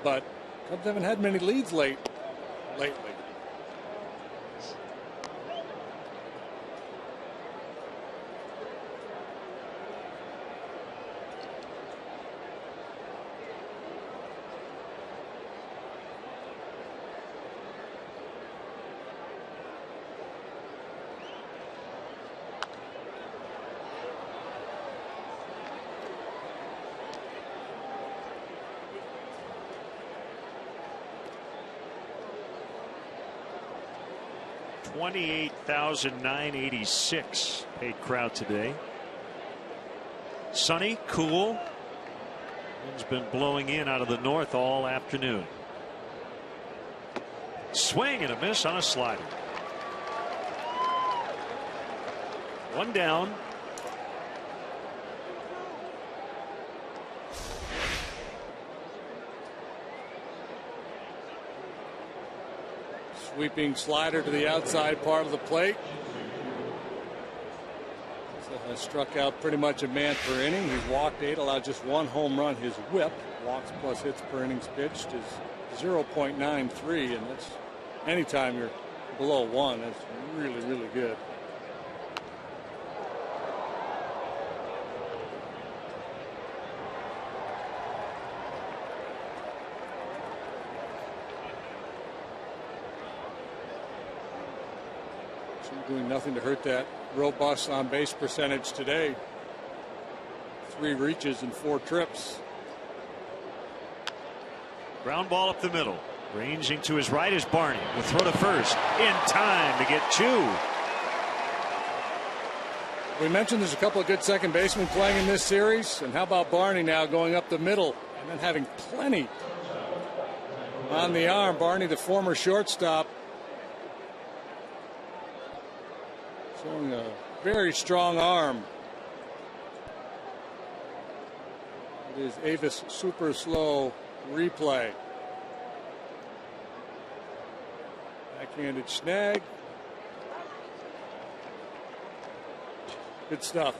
but Cubs haven't had many leads lately. 28,986 paid crowd today. Sunny, cool. Wind's been blowing in out of the north all afternoon. Swing and a miss on a slider. One down. Sweeping slider to the outside part of the plate. So has struck out pretty much a man per inning. He's walked 8, allowed just 1 home run. His whip, walks plus hits per innings pitched, is 0.93, and that's anytime you're below 1, that's really, really good. Doing nothing to hurt that robust on base percentage today. 3 reaches and 4 trips. Ground ball up the middle. Ranging to his right is Barney. The throw to first in time to get Chu. We mentioned there's a couple of good second basemen playing in this series, and how about Barney now going up the middle and then having plenty on the arm. Barney, the former shortstop, showing a very strong arm. It is Avis super slow replay. Backhanded snag. Good stuff.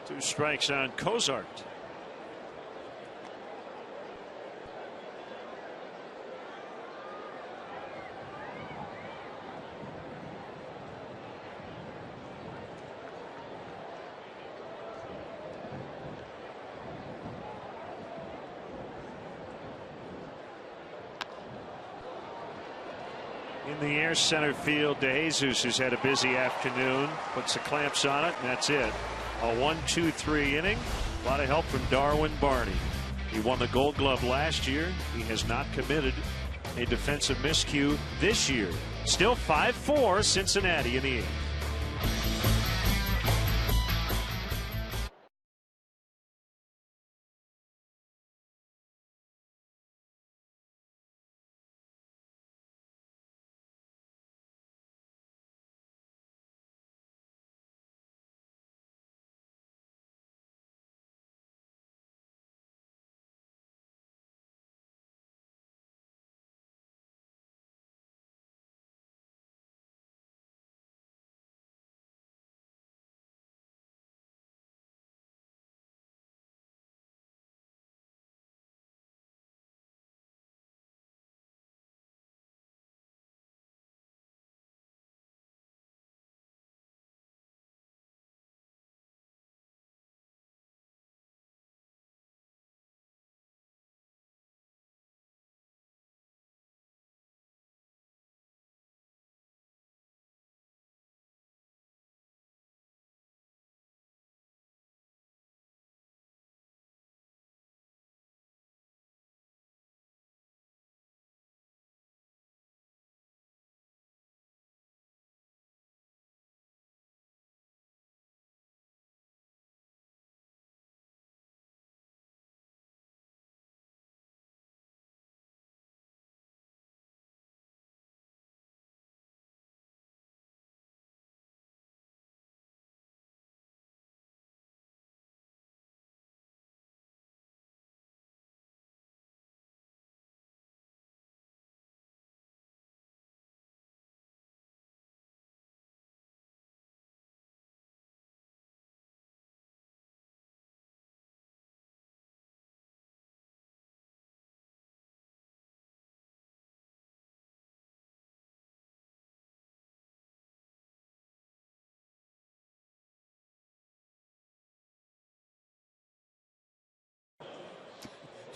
Two strikes on Cozart. In the air center field, DeJesus, who's had a busy afternoon, puts the clamps on it, and that's it. A 1-2-3 inning. A lot of help from Darwin Barney. He won the Gold Glove last year. He has not committed a defensive miscue this year. Still 5-4 Cincinnati in the 8th.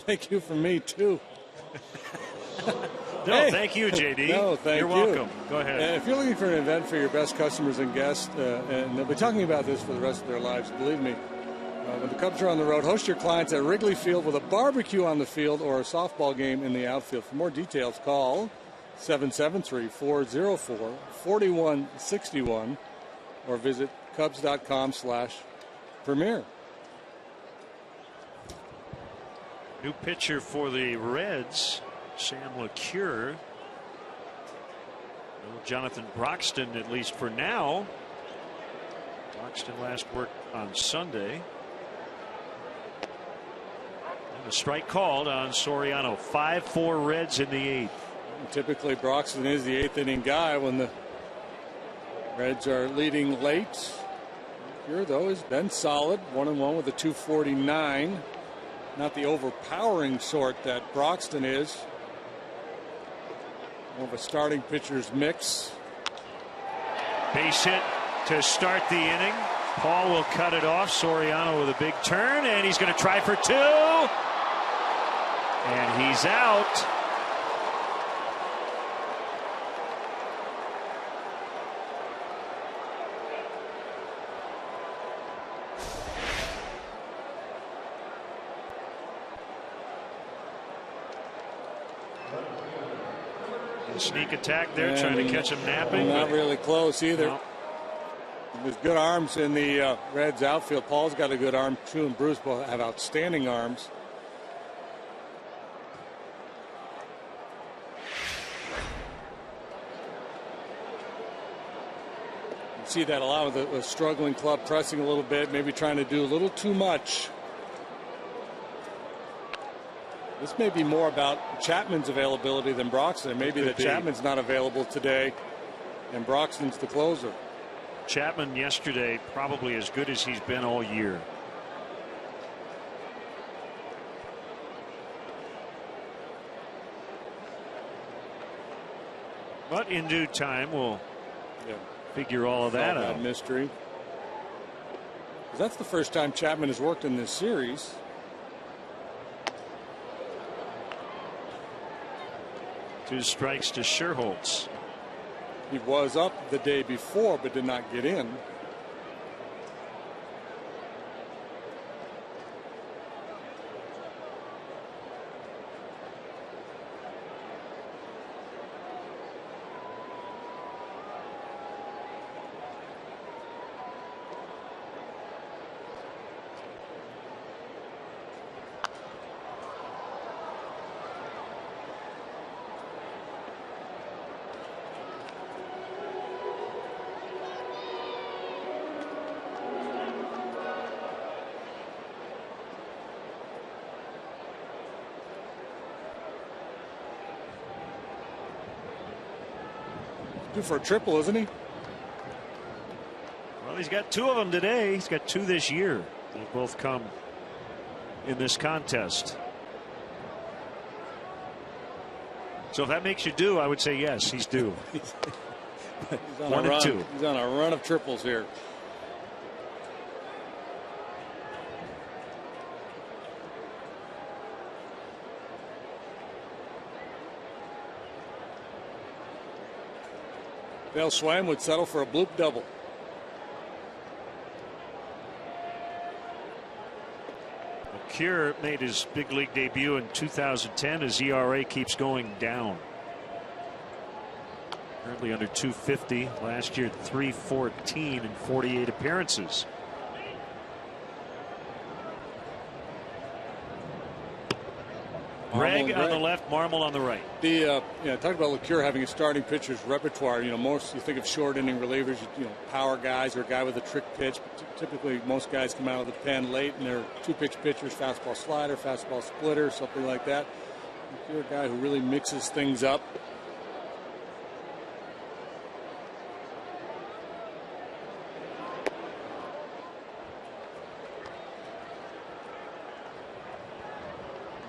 thank you from me, too. No, Hey. thank you, JD. No, thank You're you. welcome. Go ahead. And if you're looking for an event for your best customers and guests, and they'll be talking about this for the rest of their lives, believe me, when the Cubs are on the road, host your clients at Wrigley Field with a barbecue on the field or a softball game in the outfield. For more details, call 773-404-4161 or visit Cubs.com/premier. New pitcher for the Reds, Sam LeCure. No Jonathan Broxton, at least for now. Broxton last worked on Sunday. And a strike called on Soriano. 5-4 Reds in the 8th. Typically, Broxton is the 8th inning guy when the Reds are leading late. Here, though, has been solid. 1-1 with a 249. Not the overpowering sort that Broxton is. More of a starting pitcher's mix. Base hit to start the inning. Paul will cut it off. Soriano with a big turn, and he's going to try for 2. And he's out. Sneak attack there, trying to catch him napping. Not really close either. No. There's good arms in the Reds outfield. Paul's got a good arm too, and Bruce both have outstanding arms. You see that a lot with a struggling club, pressing a little bit, maybe trying to do a little too much. This may be more about Chapman's availability than Broxton. Maybe that Chapman's not available today, and Broxton's the closer. Chapman yesterday probably as good as he's been all year. But in due time, we'll figure all of that out. Mystery. That's the first time Chapman has worked in this series. Two strikes to Sherholtz. He was up the day before, but did not get in. Due for a triple, isn't he? Well, he's got 2 of them today. He's got 2 this year. They both come in this contest. So if that makes you due, I would say yes, he's due. He's on 1 a run. and 2. He's on a run of triples here. Dale Schwam would settle for a bloop double. Cure made his big league debut in 2010. His ERA keeps going down. Currently under 250. Last year 3.14 in 48 appearances. Greg on the left, Marmol on the right. Talked about LeCure having a starting pitcher's repertoire. You know, most you think of short inning relievers, power guys or a guy with a trick pitch. But typically, most guys come out of the pen late, and they're 2-pitch pitchers, fastball slider, fastball splitter, something like that. LeCure, a guy who really mixes things up.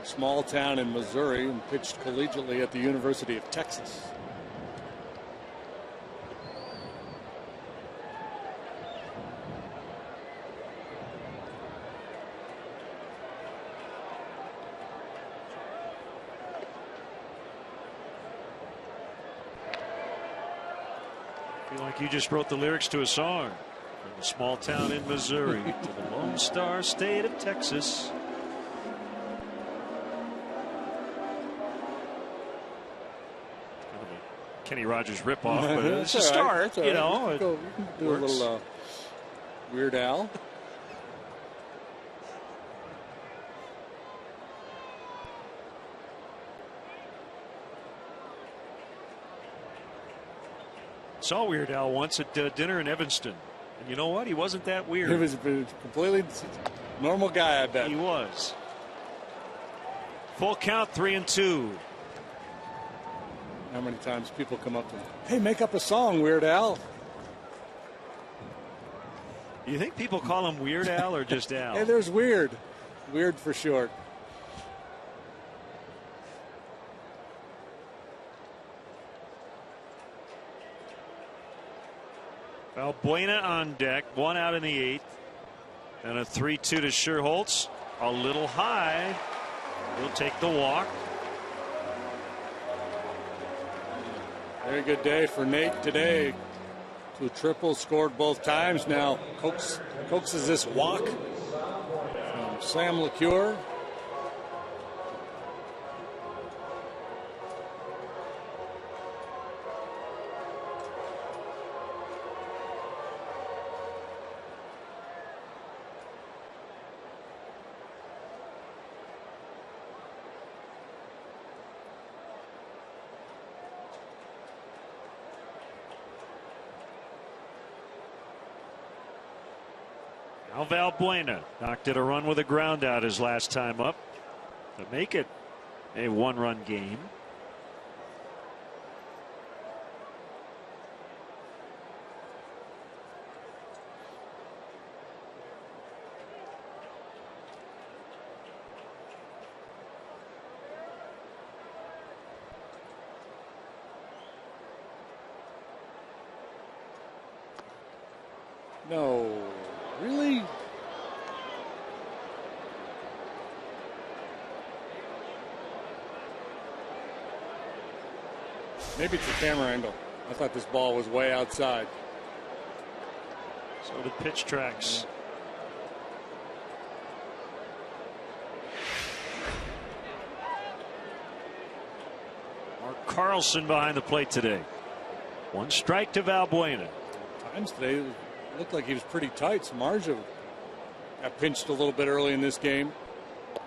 Small town in Missouri, and pitched collegiately at the University of Texas. Feel like you just wrote the lyrics to a song. From a small town in Missouri to the Lone Star State of Texas. Kind of a Kenny Rogers ripoff, but it's a start. You know, we can do a little Weird Al. Saw Weird Al once at dinner in Evanston. And you know what? He wasn't that weird. He was a completely normal guy, I bet. He was. Full count, 3-2. How many times people come up to him, hey, make up a song, Weird Al. You think people call him Weird Al or just Al? Hey, there's Weird. Weird for short. Valbuena on deck, 1 out in the 8th, and a 3-2 to Schuerholz. A little high. He'll take the walk. Very good day for Nate today. 2 triples, scored both times. Now coaxes this walk from Sam LeCure. Now Valbuena knocked it a run with a ground out his last time up to make it a 1-run game. No, really? Maybe it's the camera angle. I thought this ball was way outside. So did Pitch Tracks. Mark Carlson behind the plate today. 1 strike to Valbuena. Times today it looked like he was pretty tight. Samardzija got pinched a little bit early in this game. Good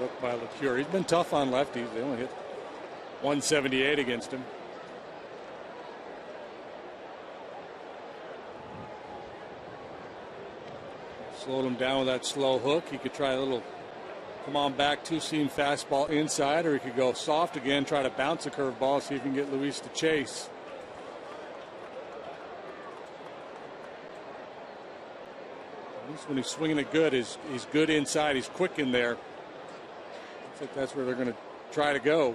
look by LeCure. He's been tough on lefties. They only hit 178 against him. Slowed him down with that slow hook. He could try a little come on back 2-seam fastball inside, or he could go soft again, try to bounce a curveball, see if he can get Luis to chase. At least when he's swinging it good, he's good inside. He's quick in there. I think that's where they're going to try to go.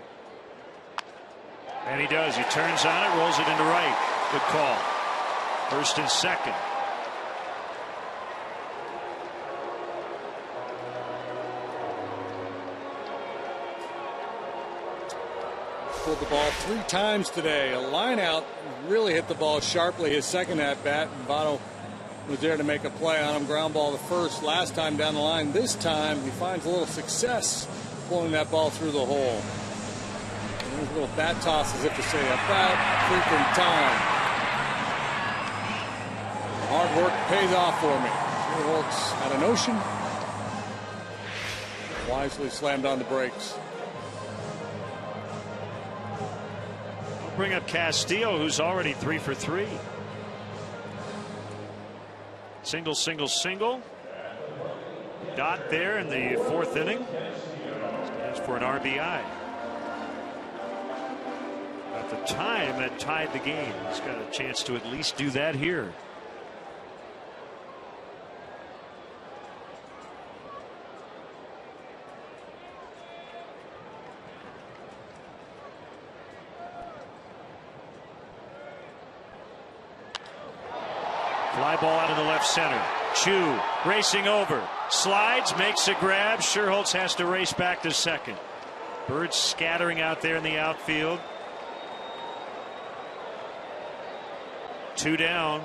And he does. He turns on it, rolls it into right. Good call. First and second. Pulled the ball 3 times today. A line out, really hit the ball sharply his second at bat. And Votto was there to make a play on him. Ground ball the first. Last time down the line. This time he finds a little success pulling that ball through the hole. And there's a little bat toss as if to say, about freaking time. Hard work pays off for me. Schuerholz had a notion. Wisely slammed on the brakes. Bring up Castillo, who's already 3 for 3. Single, single, single. Dot there in the 4th inning. Stands for an RBI. At the time, that tied the game. He's got a chance to at least do that here. Fly ball out in the left center. Chu racing over. Slides, makes a grab. Schuerholz has to race back to second. Birds scattering out there in the outfield. 2 down.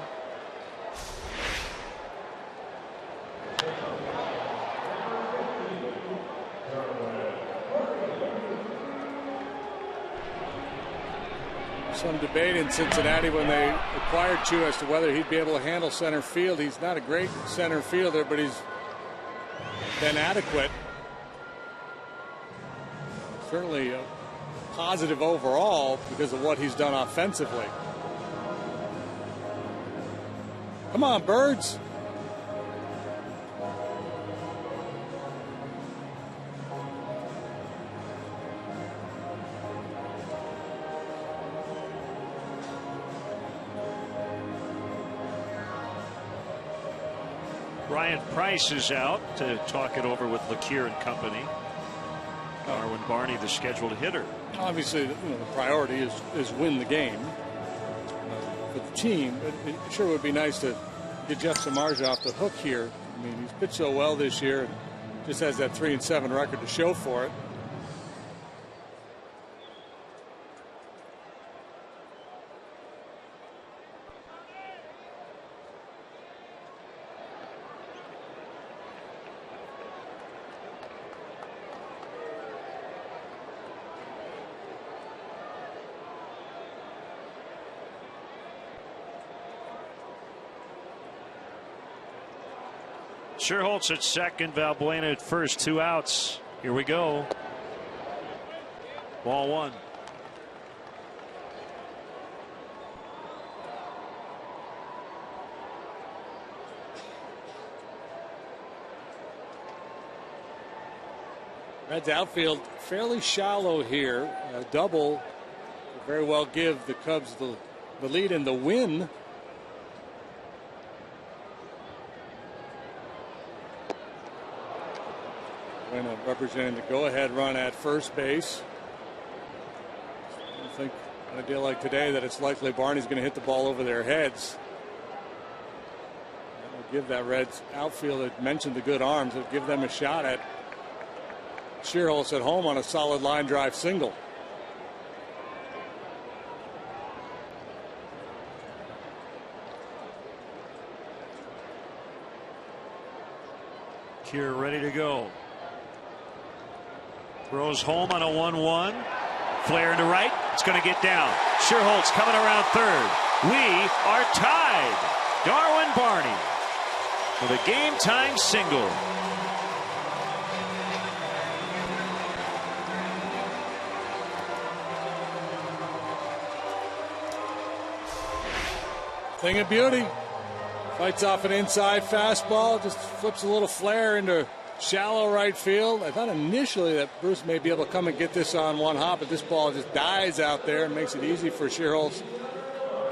Some debate in Cincinnati when they acquired Chu as to whether he'd be able to handle center field. He's not a great center fielder, but he's been adequate. Certainly positive overall because of what he's done offensively. Come on, Birds. Ryan Price is out to talk it over with LeCure and company. Darwin Barney, the scheduled hitter. Obviously, the priority is win the game for the team. It sure would be nice to get Jeff Samardzija off the hook here. I mean, he's pitched so well this year and just has that 3-7 record to show for it. Sherholtz at second, Valbuena at first, 2 outs. Here we go. Ball 1. Reds outfield fairly shallow here. A double could very well give the Cubs the lead in the win. Representing the go-ahead run at first base. I think on a day like today that it's likely Barney's going to hit the ball over their heads. That will give that Reds outfield, that mentioned the good arms, it'll give them a shot at Sherholtz at home on a solid line drive single. Cure ready to go. Throws home on a 1-1. Flare into right. It's going to get down. Sherholtz coming around third. We are tied. Darwin Barney with a game-time single. Thing of beauty. Fights off an inside fastball. Just flips a little flare into shallow right field. I thought initially that Bruce may be able to come and get this on one hop, but this ball just dies out there and makes it easy for Sherholtz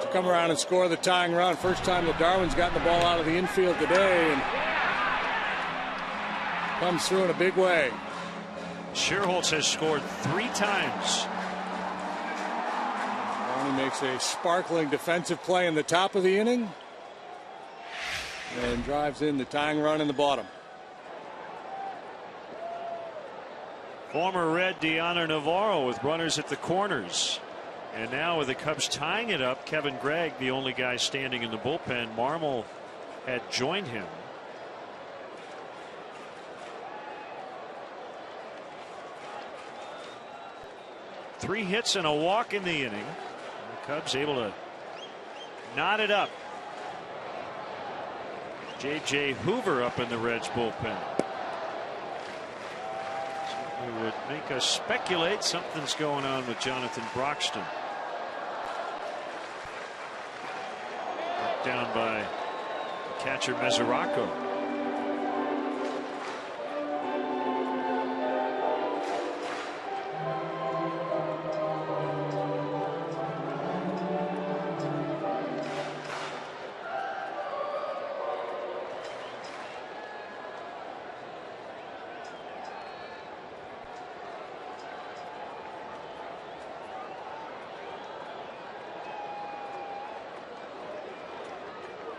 to come around and score the tying run. First time that Darwin's gotten the ball out of the infield today and comes through in a big way. Sherholtz has scored 3 times. Barney makes a sparkling defensive play in the top of the inning and drives in the tying run in the bottom. Former Red Dioner Navarro with runners at the corners. And now with the Cubs tying it up, Kevin Gregg, the only guy standing in the bullpen. Marmol had joined him. Three hits and a walk in the inning. The Cubs able to knot it up. J.J. Hoover up in the Reds bullpen. It would make us speculate something's going on with Jonathan Broxton. Knocked down by the catcher Mesoraco.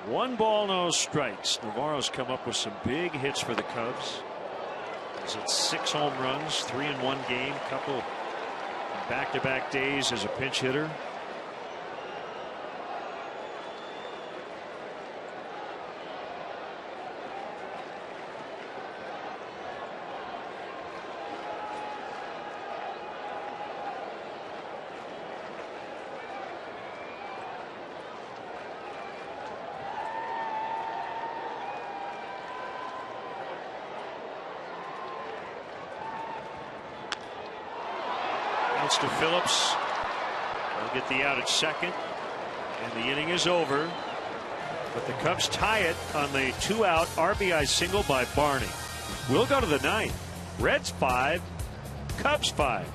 One ball, no strikes. Navarro's come up with some big hits for the Cubs. He's at 6 home runs, 3 in one game, couple back-to-back days as a pinch hitter. Bounce to Phillips. They'll get the out at second. And the inning is over. But the Cubs tie it on the 2-out RBI single by Barney. We'll go to the ninth. Reds 5, Cubs 5.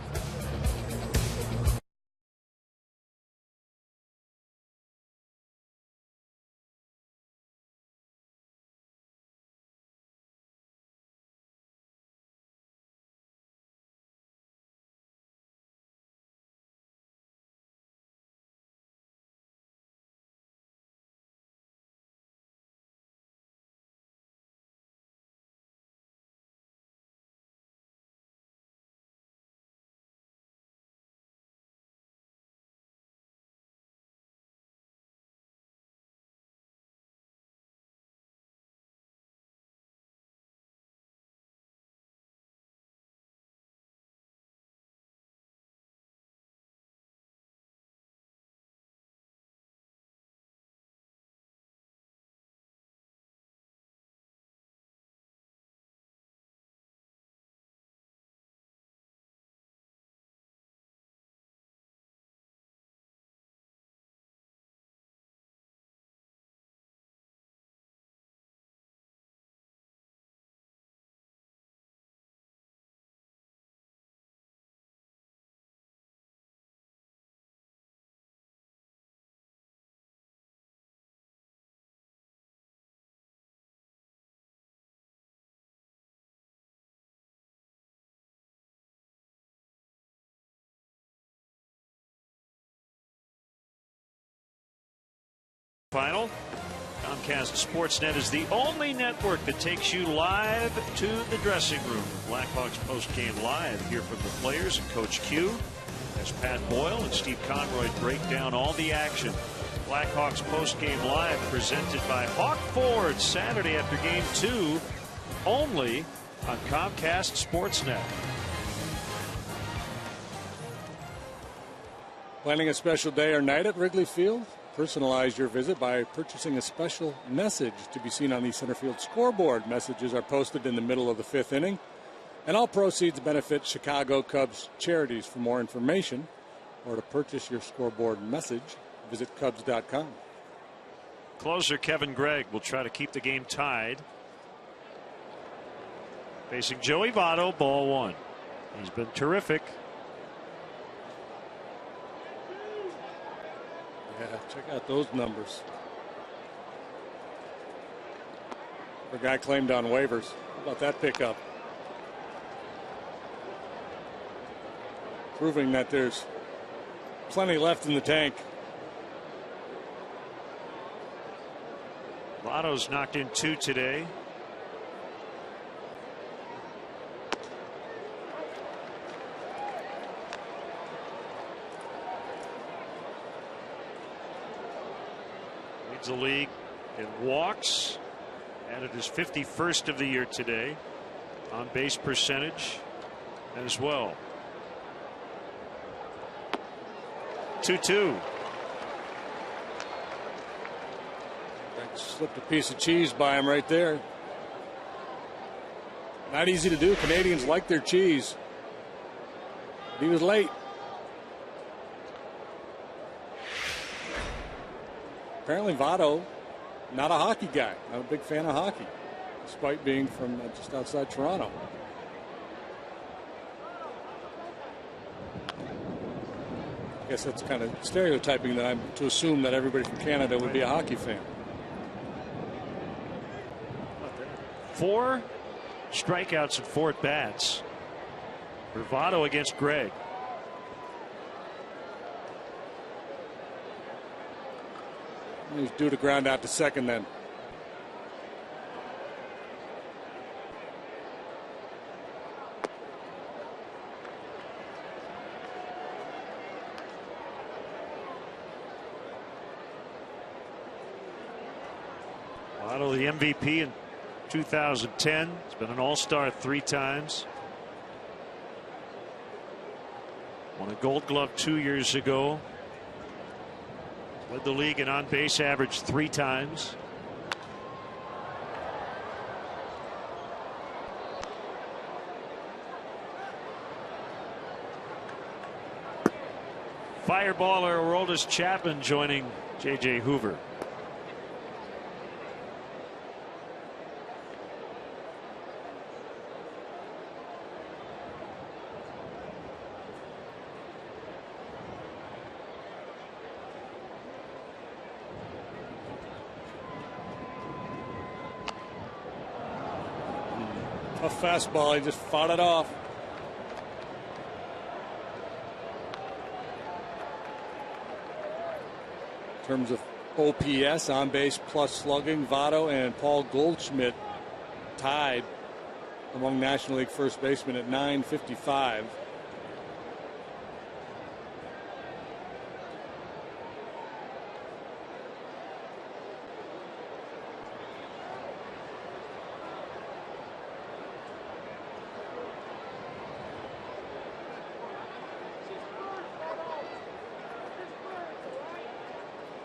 Final. Comcast Sportsnet is the only network that takes you live to the dressing room. Blackhawks post-game live. Hear from the players and Coach Q as Pat Boyle and Steve Conroy break down all the action. Blackhawks post-game live presented by Hawk Ford Saturday after Game 2 only on Comcast Sportsnet. Planning a special day or night at Wrigley Field? Personalize your visit by purchasing a special message to be seen on the center field scoreboard. Messages are posted in the middle of the fifth inning, and all proceeds benefit Chicago Cubs charities. For more information or to purchase your scoreboard message, visit Cubs.com. Closer Kevin Gregg will try to keep the game tied. Facing Joey Votto, ball one. He's been terrific. Yeah, check out those numbers. The guy claimed on waivers. How about that pickup? Proving that there's plenty left in the tank. Votto's knocked in 2 today. Leads the league in walks. Added his 51st of the year today. On base percentage as well. 2-2. Slipped a piece of cheese by him right there. Not easy to do. Canadians like their cheese. But he was late. Apparently Votto, not a hockey guy. Not a big fan of hockey, despite being from just outside Toronto. I guess that's kind of stereotyping that I'm to assume that everybody from Canada would be a hockey fan. 4 strikeouts and 4 at-bats for Votto against Gregg. He's due to ground out to second then. Votto, the MVP in 2010. He's been an all-star 3 times. Won a Gold Glove 2 years ago. Led the league in on-base average 3 times. Fireballer Aroldis Chapman joining J.J. Hoover. Tough fastball. He just fought it off. In terms of OPS, on base plus slugging, Votto and Paul Goldschmidt tied among National League first basemen at .955.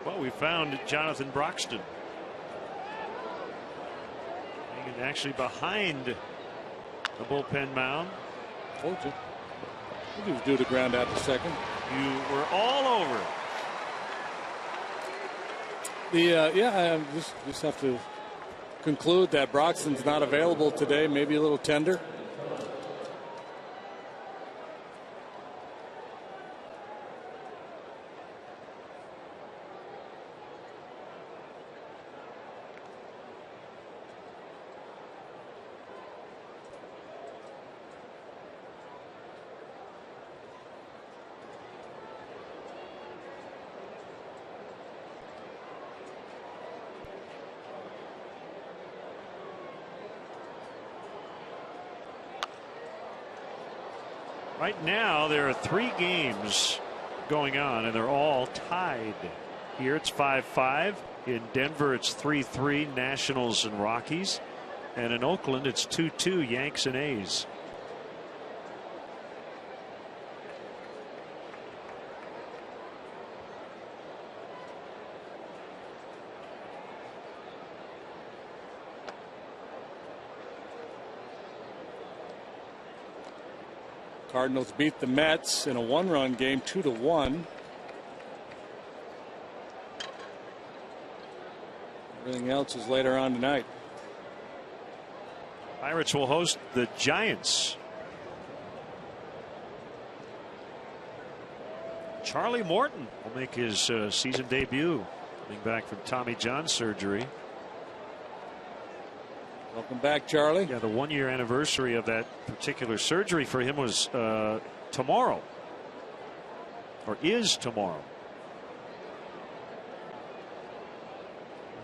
Well, we found Jonathan Broxton. He's actually behind the bullpen mound. Told you. I think he was due to ground out to second. You were all over. I just have to conclude that Broxton's not available today. Maybe a little tender. Right now, there are 3 games going on, and they're all tied. Here it's 5-5. In Denver, it's 3-3, Nationals and Rockies. And in Oakland, it's 2-2, Yanks and A's. Cardinals beat the Mets in a 1-run game 2-1. Everything else is later on tonight. Pirates will host the Giants. Charlie Morton will make his season debut, coming back from Tommy John surgery. Welcome back, Charlie. Yeah, the 1-year anniversary of that particular surgery for him was tomorrow, or is tomorrow.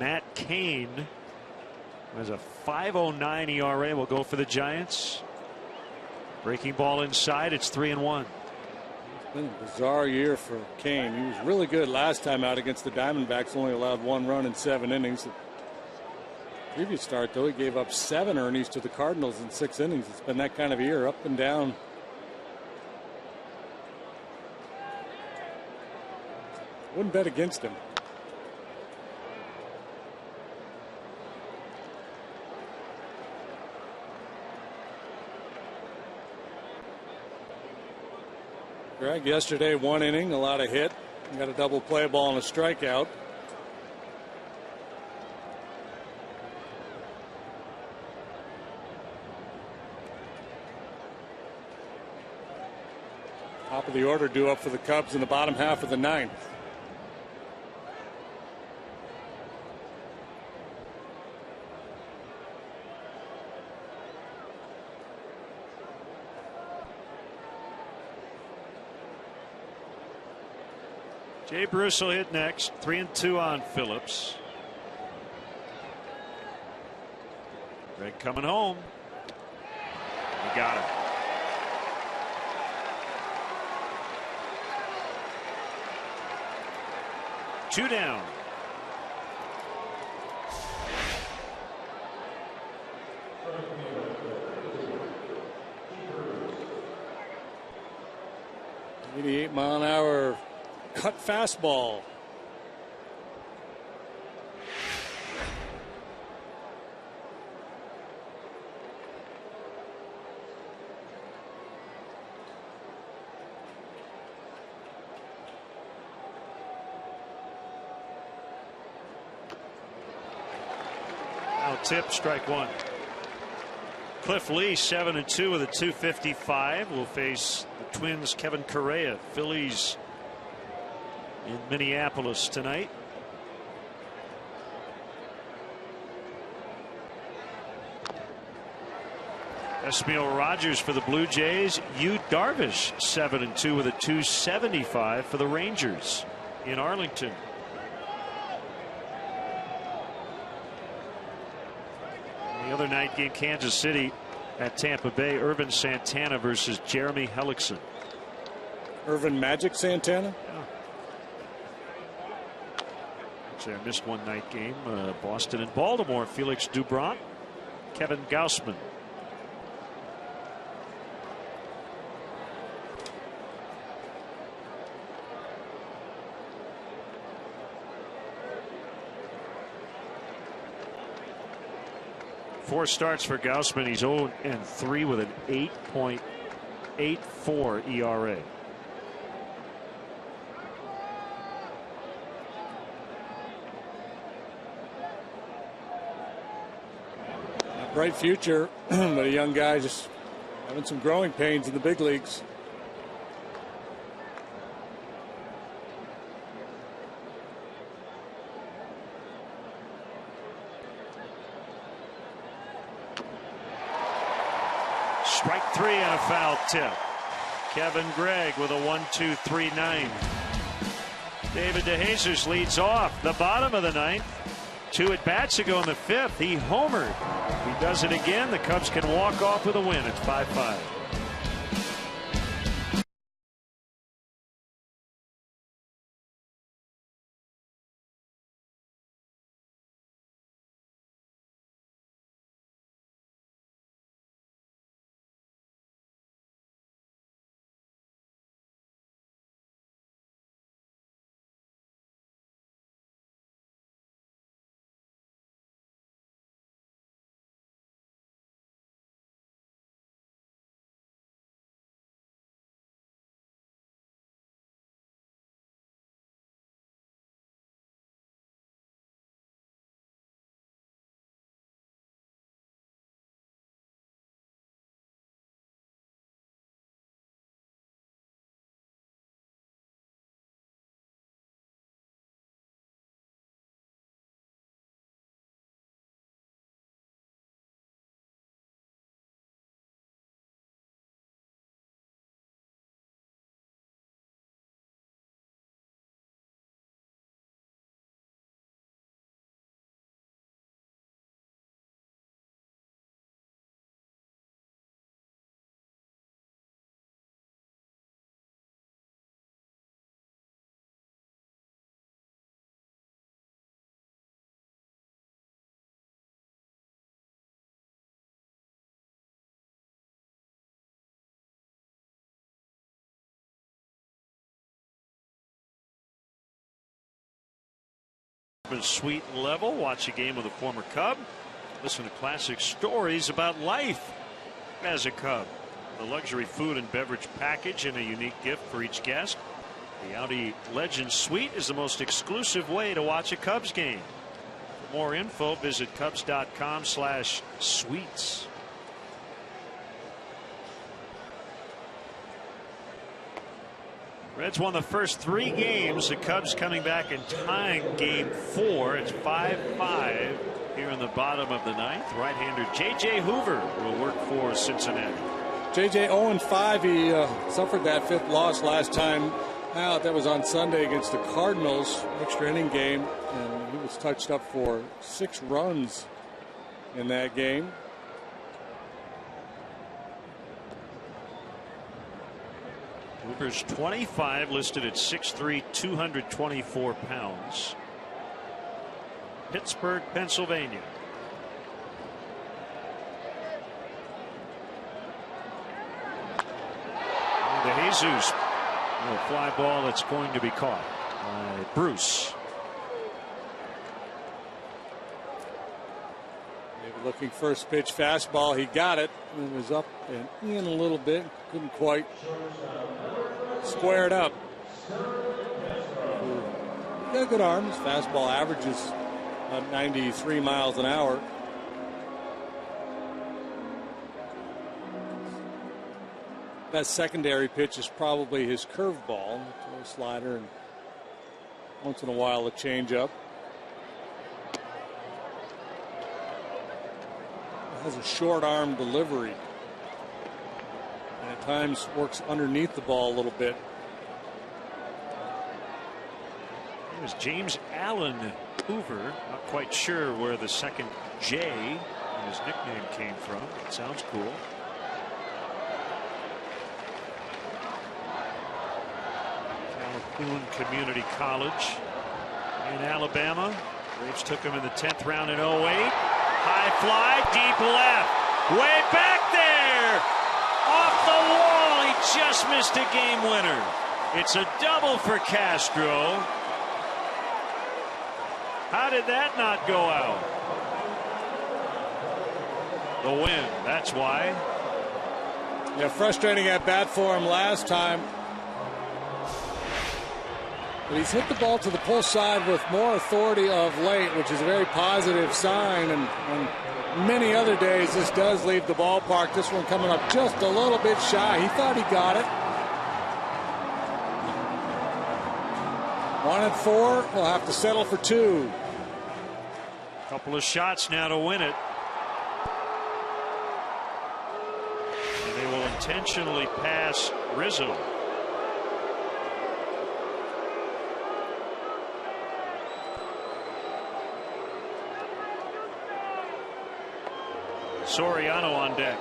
Matt Cain has a 5.09 ERA. Will go for the Giants. Breaking ball inside. It's 3-1. It's been a bizarre year for Cain. He was really good last time out against the Diamondbacks. Only allowed 1 run in 7 innings. Previous start, though, he gave up 7 earnings to the Cardinals in 6 innings. It's been that kind of year, up and down. Wouldn't bet against him. Greg, yesterday, 1 inning, a lot of hit. Got a double play ball and a strikeout. Top of the order due up for the Cubs in the bottom half of the 9th. Jay Bruce will hit next. 3-2 on Phillips. Greg coming home. He got it. Two down. .88-mile-an-hour cut fastball. tip, strike one. Cliff Lee 7-2 with a 255 will face the Twins' Kevin Correa. Phillies in Minneapolis tonight. Esmail Rogers for the Blue Jays. Yu Darvish 7-2 with a 275 for the Rangers in Arlington. The other night game, Kansas City at Tampa Bay. Irvin Santana versus Jeremy Hellickson. Irvin Magic Santana? Yeah. Actually, I missed one night game. Boston and Baltimore. Felix Doubront, Kevin Gausman. Four starts for Gausman. He's 0-3 with an 8.84 ERA. A bright future, but a young guy just having some growing pains in the big leagues. Strike three and a foul tip. Kevin Gregg with a 1-2-3-9. David DeJesus leads off the bottom of the ninth. 2 at bats ago in the fifth. He homered. He does it again. The Cubs can walk off with a win. It's 5-5. Suite level. Watch a game with a former Cub. Listen to classic stories about life as a Cub. The luxury food and beverage package and a unique gift for each guest. The Audi Legends Suite is the most exclusive way to watch a Cubs game. For more info, visit Cubs.com/suites. Reds won the first 3 games. The Cubs coming back and tying game 4. It's 5-5 here in the bottom of the ninth. Right-hander J.J. Hoover will work for Cincinnati. J.J. 0-5. He suffered that 5th loss last time out. That was on Sunday against the Cardinals. Extra inning game. And he was touched up for 6 runs in that game. Hoover's 25, listed at 6'3", 224 pounds. Pittsburgh, Pennsylvania. DeJesus, a fly ball that's going to be caught by Bruce. Looking first pitch fastball. He got it. It was up and in a little bit. Couldn't quite square it up. He got a good arm. His fastball averages about 93 miles an hour. best secondary pitch is probably his curveball, a slider, and once in a while a changeup. Has a short arm delivery, and at times works underneath the ball a little bit. It was James Allen Hoover. Not quite sure where the second J in his nickname came from. It sounds cool. Calhoun Community College in Alabama. Braves took him in the 10th round in 08. High fly, deep left, way back there, off the wall. He just missed a game winner. It's a double for Castro. How did that not go out? The wind, that's why. Yeah, frustrating at bat for him last time. But he's hit the ball to the pull side with more authority of late, which is a very positive sign. And on many other days, this does leave the ballpark. This one coming up just a little bit shy. He thought he got it. 1-4. We'll have to settle for 2. Couple of shots now to win it. And they will intentionally pass Rizzo. Soriano on deck.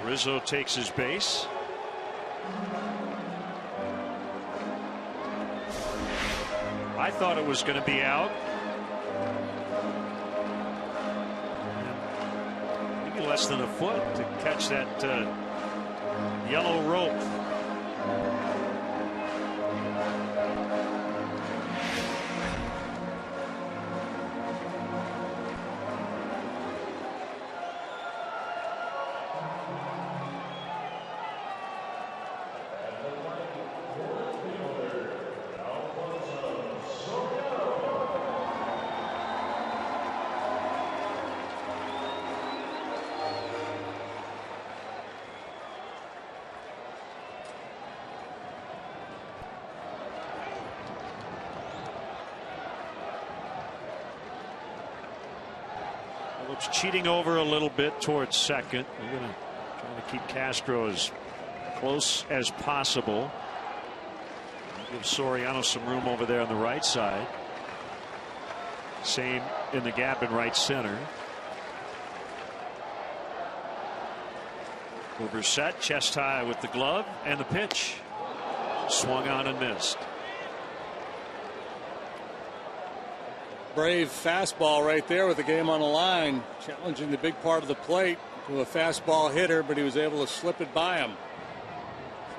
Rizzo takes his base. I thought it was going to be out. Maybe less than a foot to catch that yellow rope. Looks cheating over a little bit towards second. We're going to try to keep Castro as close as possible. Give Soriano some room over there on the right side. Same in the gap in right center. Over set, chest high with the glove, and the pitch. Swung on and missed. Brave fastball right there with the game on the line, challenging the big part of the plate to a fastball hitter, but he was able to slip it by him.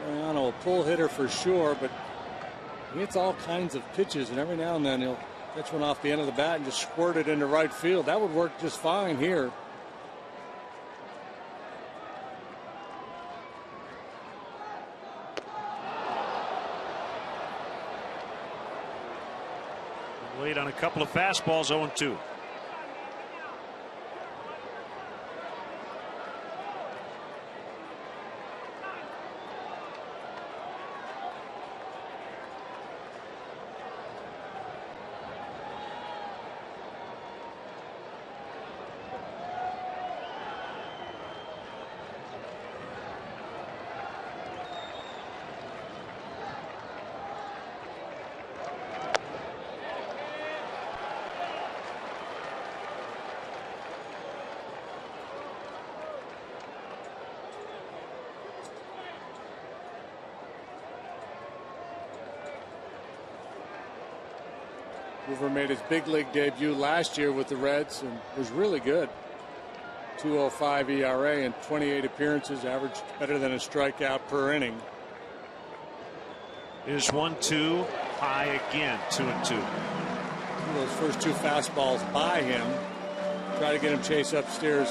Soriano, a pull hitter for sure, but he hits all kinds of pitches, and every now and then he'll catch one off the end of the bat and just squirt it into right field. That would work just fine here. Late on a couple of fastballs, 0-2. Hoover made his big league debut last year with the Reds and was really good. 2.05 ERA in 28 appearances, averaged better than a strikeout per inning. Is 1-2 high again, 2-2. those first 2 fastballs by him. Try to get him chase upstairs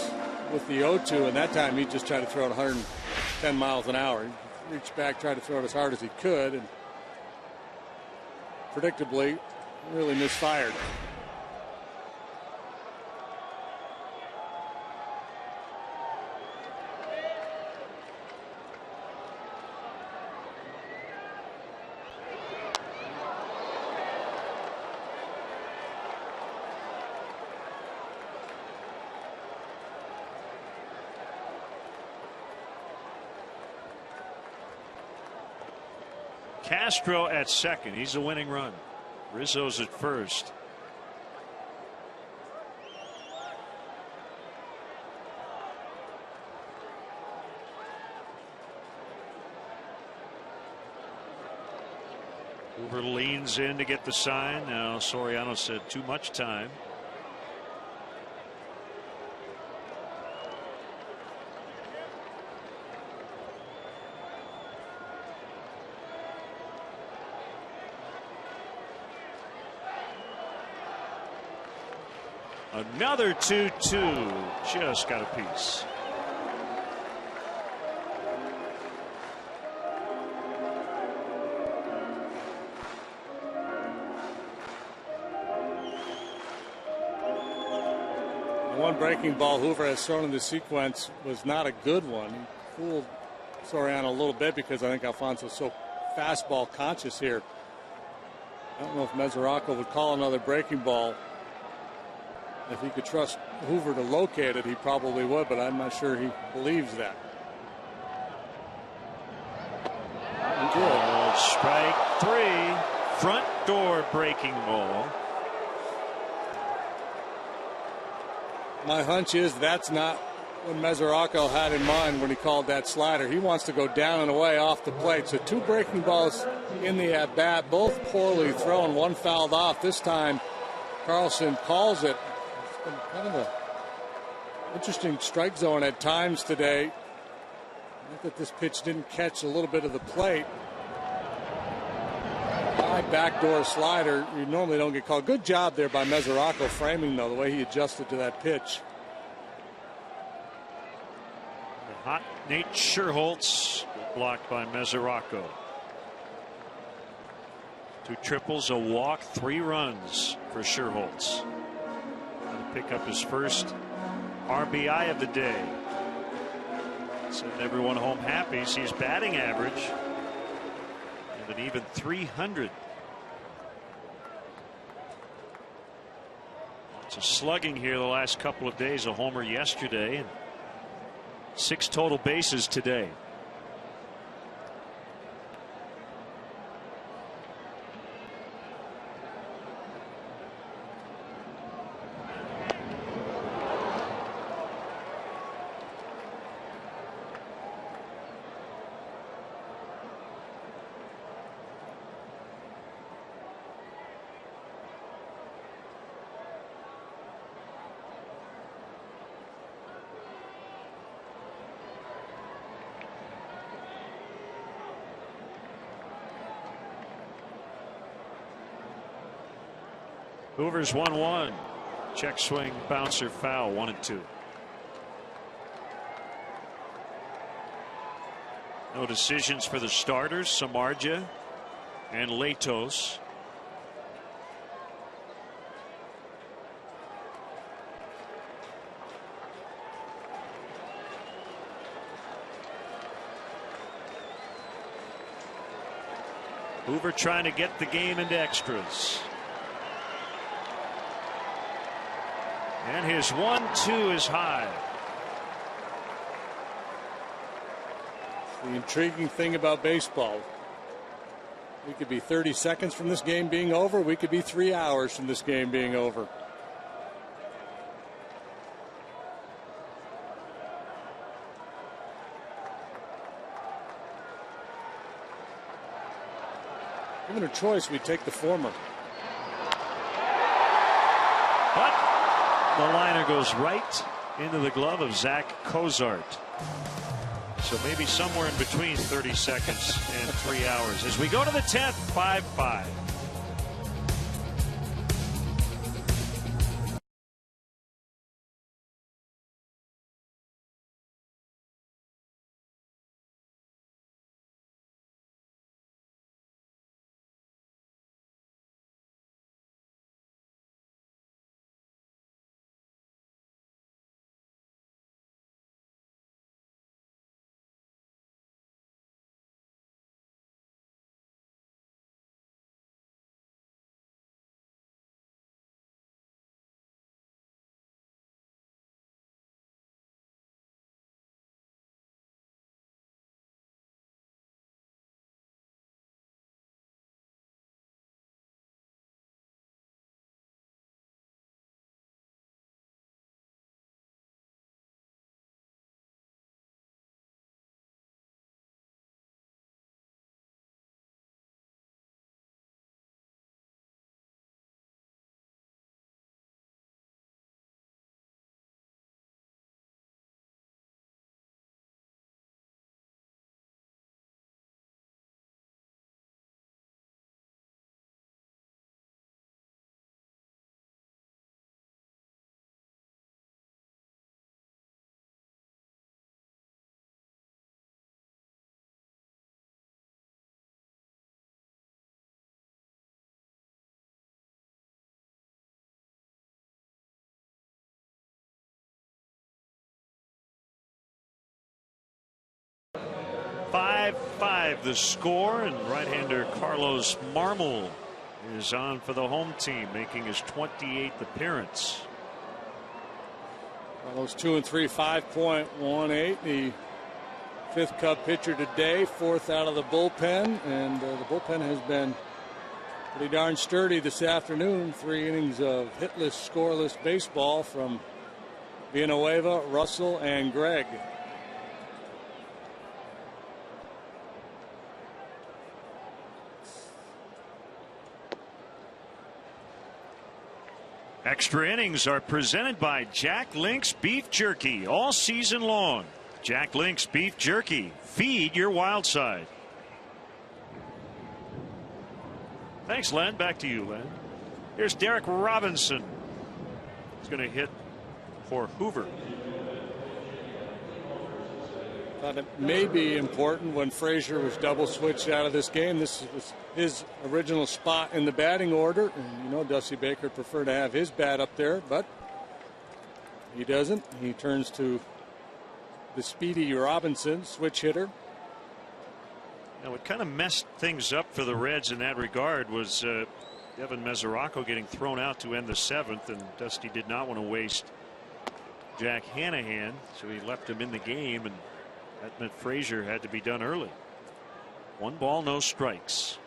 with the 0-2, and that time he just tried to throw it 110 miles an hour. He reached back, tried to throw it as hard as he could, and predictably really misfired. Castro at second. He's a winning run. Rizzo's at first. Hoover leans in to get the sign. Now Soriano said too much time. Another 2-2. Just got a piece. The one breaking ball Hoover has thrown in the sequence was not a good one. He fooled Soriano a little bit because I think Alfonso's so fastball conscious here. I don't know if Mesoraco would call another breaking ball. If he could trust Hoover to locate it, he probably would, but I'm not sure he believes that. Good. Strike 3. Front door breaking ball. My hunch is that's not what Mesoraco had in mind when he called that slider. He wants to go down and away off the plate. So 2 breaking balls in the at-bat, both poorly thrown, one fouled off. This time Carlson calls it. Kind of a interesting strike zone at times today. Not that this pitch didn't catch a little bit of the plate. High backdoor slider. You normally don't get called. Good job there by Mesoraco framing, though, the way he adjusted to that pitch. Hot Nate Scherholtz blocked by Mesoraco. 2 triples, a walk, 3 runs for Scherholtz. Pick up his first RBI of the day. Send everyone home happy. Sees batting average and an even 300. Lots of slugging here the last couple of days. A homer yesterday and 6 total bases today. Hoover's 1-1. Check swing, bouncer, foul, 1-2. No decisions for the starters, Samardzija and Latos. Hoover trying to get the game into extras. And his 1-2 is high. The intriguing thing about baseball, we could be 30 seconds from this game being over. We could be 3 hours from this game being over. Given a choice, we'd take the former. But the liner goes right into the glove of Zach Cozart. So maybe somewhere in between 30 seconds and 3 hours. As we go to the 10th, 5-5. 5-5 the score, and right-hander Carlos Marmol is on for the home team, making his 28th appearance. Carlos 2-3, 5.18. The 5th Cub pitcher today, 4th out of the bullpen, and the bullpen has been pretty darn sturdy this afternoon. 3 innings of hitless, scoreless baseball from Villanueva, Russell, and Gregg. Extra innings are presented by Jack Link's Beef Jerky all season long. Jack Link's Beef Jerky. Feed your wild side. Thanks, Len. Back to you, Len. Here's Derek Robinson. He's going to hit for Hoover. Thought it may be important when Frazier was double switched out of this game. This was his original spot in the batting order. And you know, Dusty Baker would prefer to have his bat up there, but he doesn't. He turns to the speedy Robinson, switch hitter. Now, what kind of messed things up for the Reds in that regard was Devin Mesoraco getting thrown out to end the 7th, and Dusty did not want to waste Jack Hanahan, so he left him in the game, and that meant Frazier had to be done early. 1 ball, no strikes.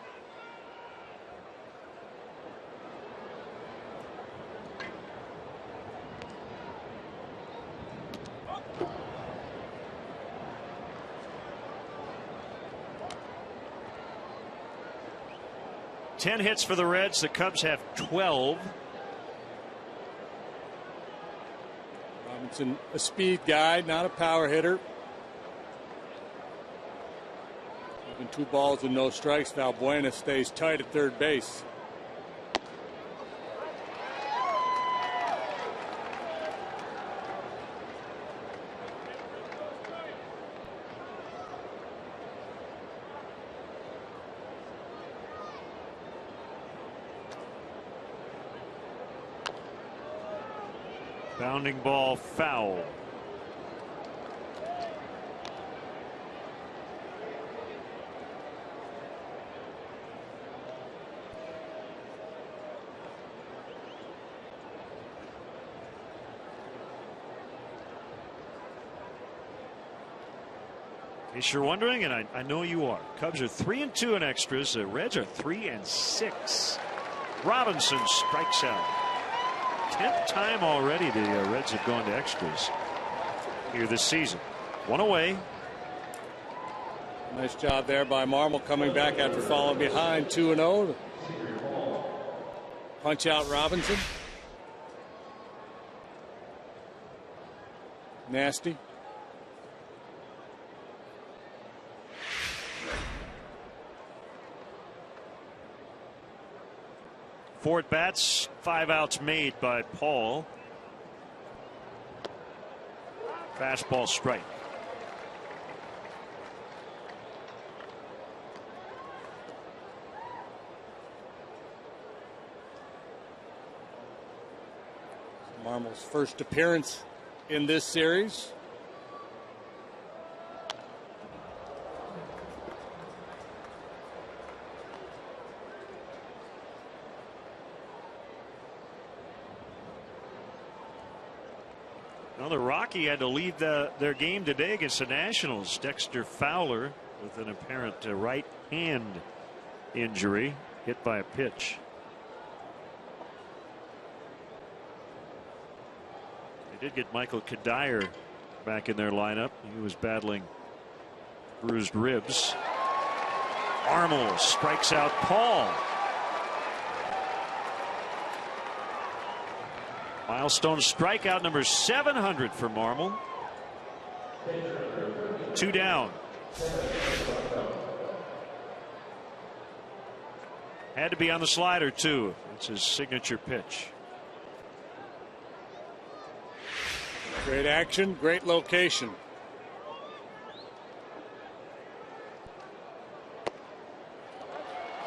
Ten hits for the Reds. The Cubs have 12. Robinson, a speed guy, not a power hitter. Even 2 balls and no strikes. Valbuena stays tight at third base. Bounding ball foul. In case you're wondering, and I know you are, Cubs are 3-2 in extras. The Reds are 3-6. Robinson strikes out. 10th time already the Reds have gone to extras here this season. 1 away. Nice job there by Marmol coming back after falling behind 2-0. Punch out Robinson. Nasty. Four at bats, 5 outs made by Paul. Fastball strike. Marmol's first appearance in this series. Well, the Rocky had to leave their game today against the Nationals. Dexter Fowler with an apparent right hand injury, hit by a pitch. They did get Michael Kadire back in their lineup. He was battling bruised ribs. Marmol strikes out Paul. Milestone strikeout number 700 for Marmol. 2 down. Had to be on the slider too. It's his signature pitch. Great action, great location.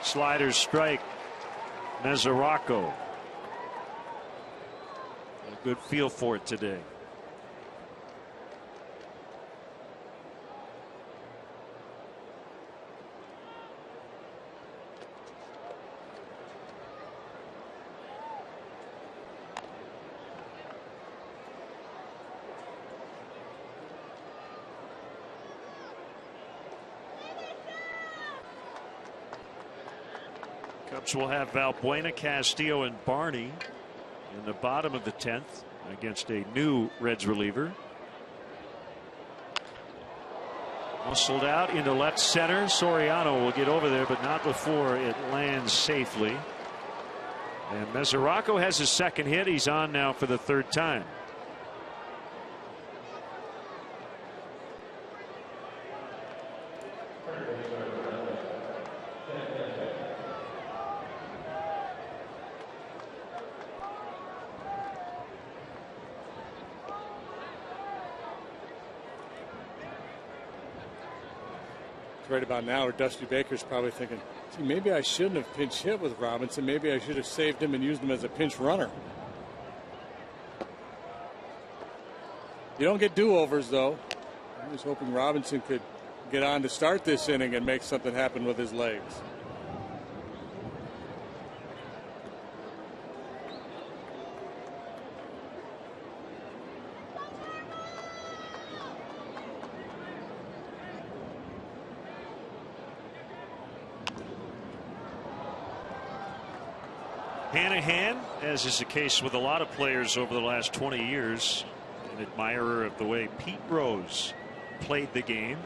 Slider strike. Mesoraco. A good feel for it today. Cubs will have Valbuena, Castillo, and Barney in the bottom of the 10th against a new Reds reliever. Muscled out into left center. Soriano will get over there, but not before it lands safely. And Mesoraco has his second hit. He's on now for the third time. Right about now, or Dusty Baker's probably thinking, see, maybe I shouldn't have pinch hit with Robinson. Maybe I should have saved him and used him as a pinch runner. You don't get do-overs, though. I was hoping Robinson could get on to start this inning and make something happen with his legs. Hanahan, as is the case with a lot of players over the last 20 years, an admirer of the way Pete Rose played the game.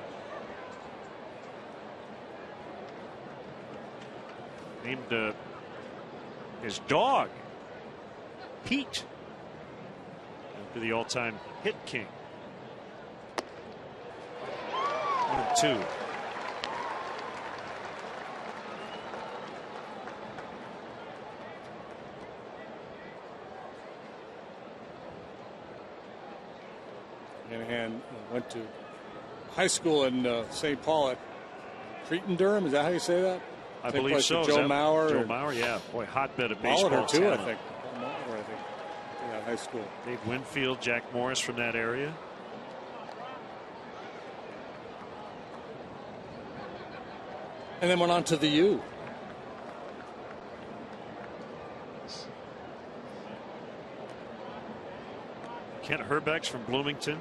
Named his dog Pete after the all-time hit king. 1-2. Hanahan went to high school in St. Paul at Cretin-Durham. Is that how you say that? I believe so. Joe Mauer. Joe Mauer, yeah. Boy, hotbed of baseball Molitor, too, talent. I think. Molitor, I think. Yeah, high school. Dave Winfield, Jack Morris from that area. And then went on to the U. Kent Herbex from Bloomington.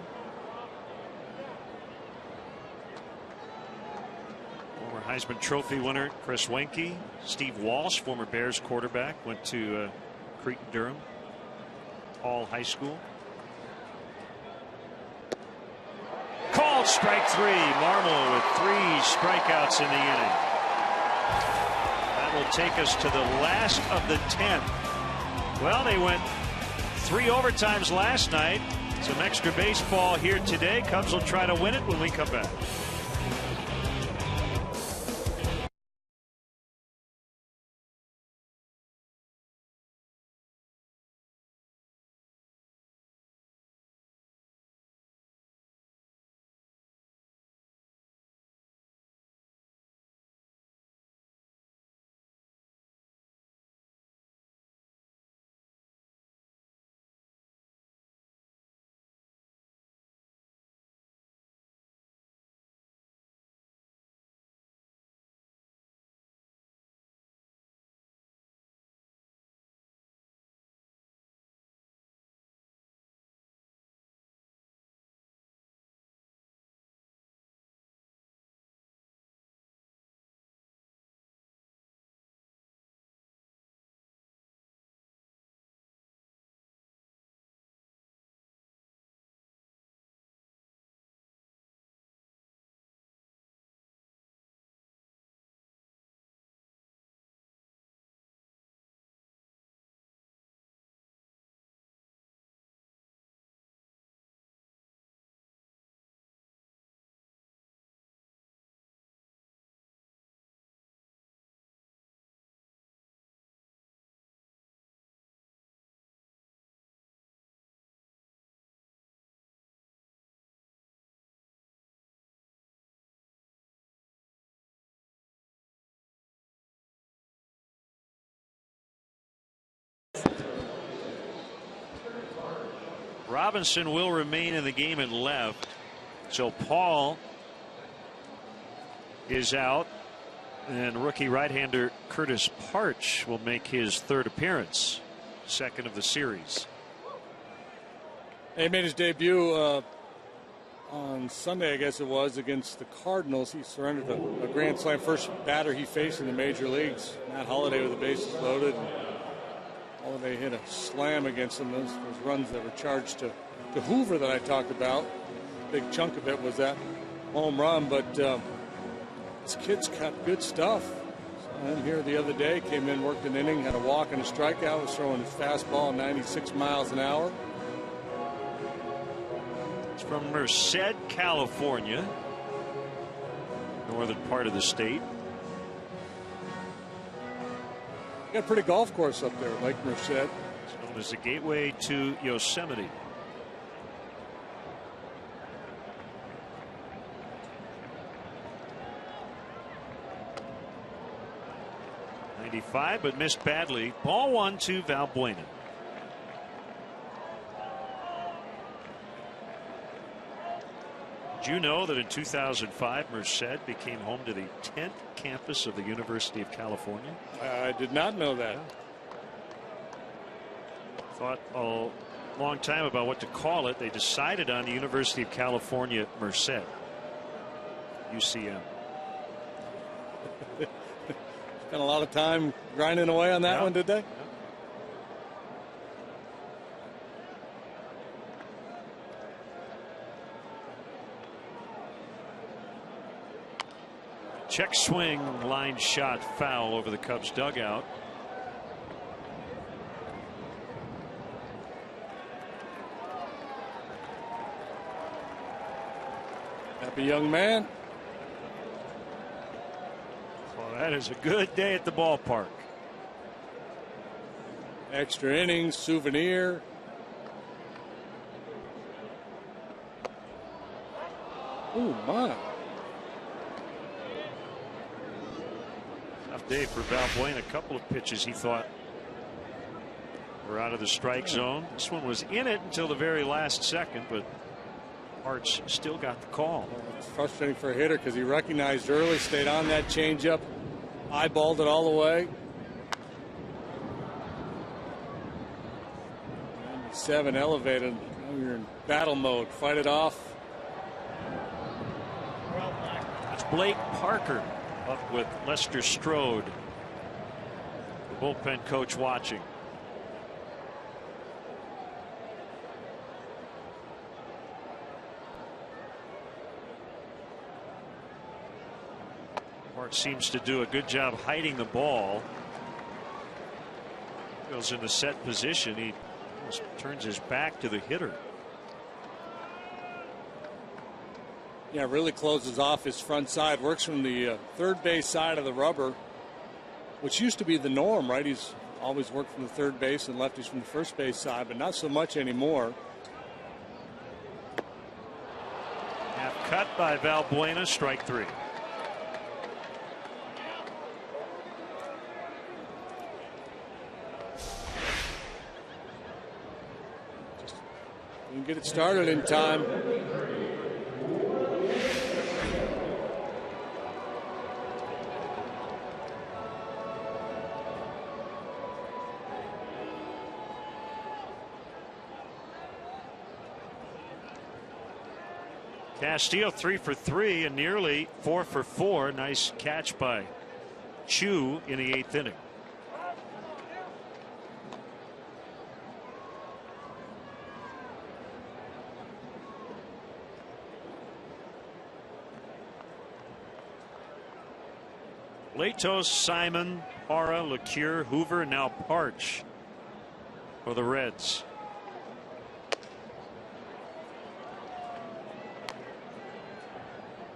Former Heisman Trophy winner Chris Wenke. Steve Walsh, former Bears quarterback, went to Cretin-Durham Hall High School. Called strike three. Marmol with 3 strikeouts in the inning. That will take us to the last of the 10th. Well, they went 3 overtimes last night. Some extra baseball here today. Cubs will try to win it when we come back. Robinson will remain in the game at left. So Paul is out. And rookie right-hander Curtis Parch will make his 3rd appearance. 2nd of the series. He made his debut on Sunday, I guess it was, against the Cardinals. He surrendered a grand slam, first batter he faced in the major leagues. Matt Holliday with the bases loaded. Holliday hit a slam against him. Those runs that were charged to Hoover that I talked about. Big chunk of it was that home run, but this kid's got good stuff. Saw him here the other day, came in, worked an inning, had a walk and a strikeout, was throwing his fastball 96 miles an hour. It's from Merced, California, northern part of the state. Got a pretty golf course up there, Lake Merced. It's known as the gateway to Yosemite. But missed badly. Ball 1 to Valbuena. Did you know that in 2005 Merced became home to the 10th campus of the University of California? I did not know that. Thought a long time about what to call it. They decided on the University of California Merced. UCM. Spent a lot of time grinding away on that one, did they? Check swing, line shot, foul over the Cubs dugout. Happy young man. Well, that is a good day at the ballpark. Extra innings, souvenir. Ooh, my. Tough day for Valbuena. A couple of pitches he thought were out of the strike zone. This one was in it until the very last second, but Arch still got the call. It's frustrating for a hitter because he recognized early, stayed on that changeup, eyeballed it all the way. 97 elevated. Now you're in battle mode. Fight it off. It's Blake Parker up with Lester Strode, the bullpen coach, watching. Mark seems to do a good job hiding the ball. Goes in the set position. He almost turns his back to the hitter. Yeah, really closes off his front side. Works from the third base side of the rubber, which used to be the norm, right? He's always worked from the third base and lefties from the first base side, but not so much anymore. Half cut by Valbuena, strike 3. Didn't get it started in time. Castillo 3 for 3 and nearly 4 for 4. Nice catch by Chu in the 8th inning. Latos, Simon, Parra, LeCure, Hoover, and now Parch for the Reds.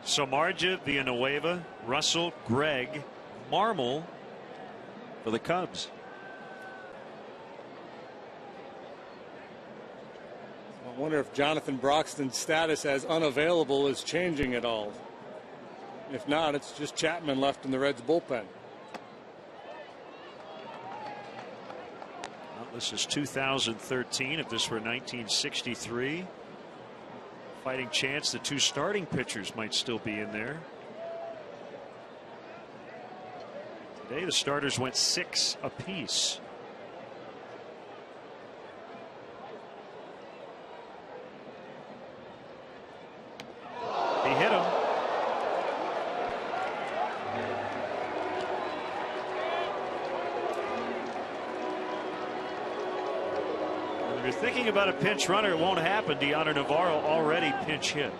Samardzija, Villanueva, Russell, Gregg, Marmol for the Cubs. I wonder if Jonathan Broxton's status as unavailable is changing at all. If not, it's just Chapman left in the Reds bullpen. Well, this is 2013. If this were 1963, fighting chance the 2 starting pitchers might still be in there. Today the starters went 6 apiece. He hit him. If you're thinking about a pinch runner, it won't happen. Deoner Navarro already pinch hit.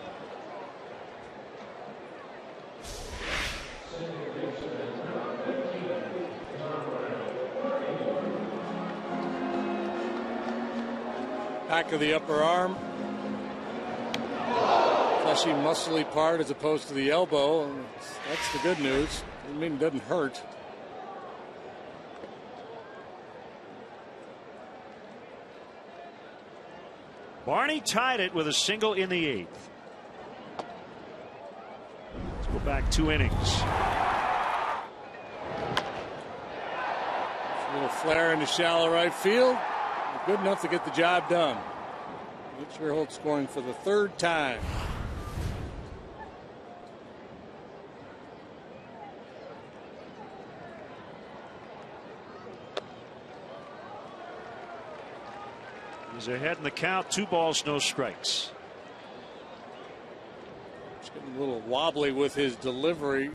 Back of the upper arm. Fleshy, muscly part as opposed to the elbow. And that's the good news. Doesn't mean it doesn't hurt. Barney tied it with a single in the 8th. Let's go back 2 innings. A little flare into shallow right field. Good enough to get the job done. Mitch Sherholt scoring for the 3rd time. He's ahead in the count. 2 balls, no strikes. Just getting a little wobbly with his delivery.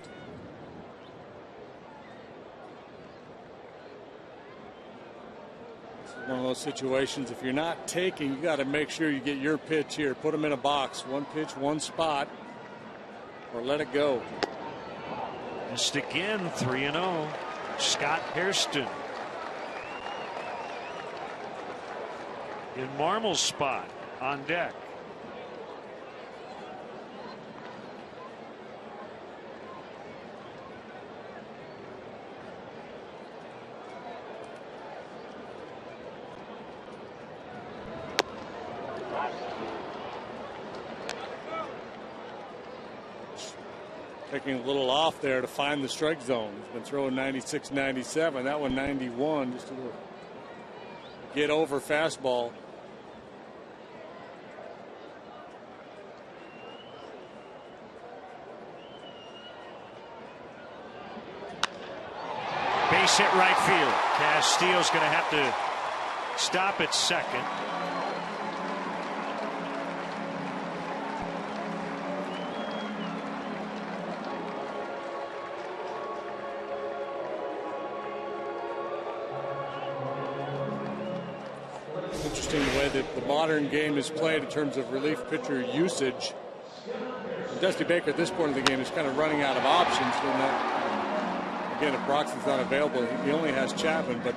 One of those situations, if you're not taking, you got to make sure you get your pitch here. Put them in a box. 1 pitch, 1 spot, or let it go. Missed again. 3-0. Scott Hairston in Marmol's spot on deck. Taking a little off there to find the strike zone. He's been throwing 96, 97. That one 91. Just a little get over fastball. Base hit right field. Castillo's going to have to stop at second. Interesting the way that the modern game is played in terms of relief pitcher usage. Dusty Baker at this point of the game is kind of running out of options when that, again, if Broxton's not available, he only has Chapman, but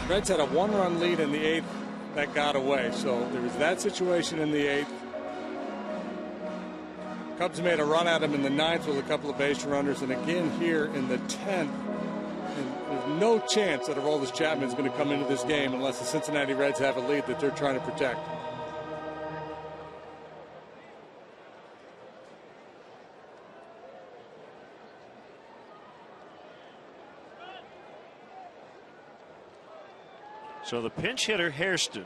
Reds had a 1-run lead in the 8th that got away. So there was that situation in the 8th. Cubs made a run at him in the 9th with a couple of base runners, and again here in the 10th. And there's no chance that Aroldis Chapman is going to come into this game unless the Cincinnati Reds have a lead that they're trying to protect. So the pinch hitter Hairston.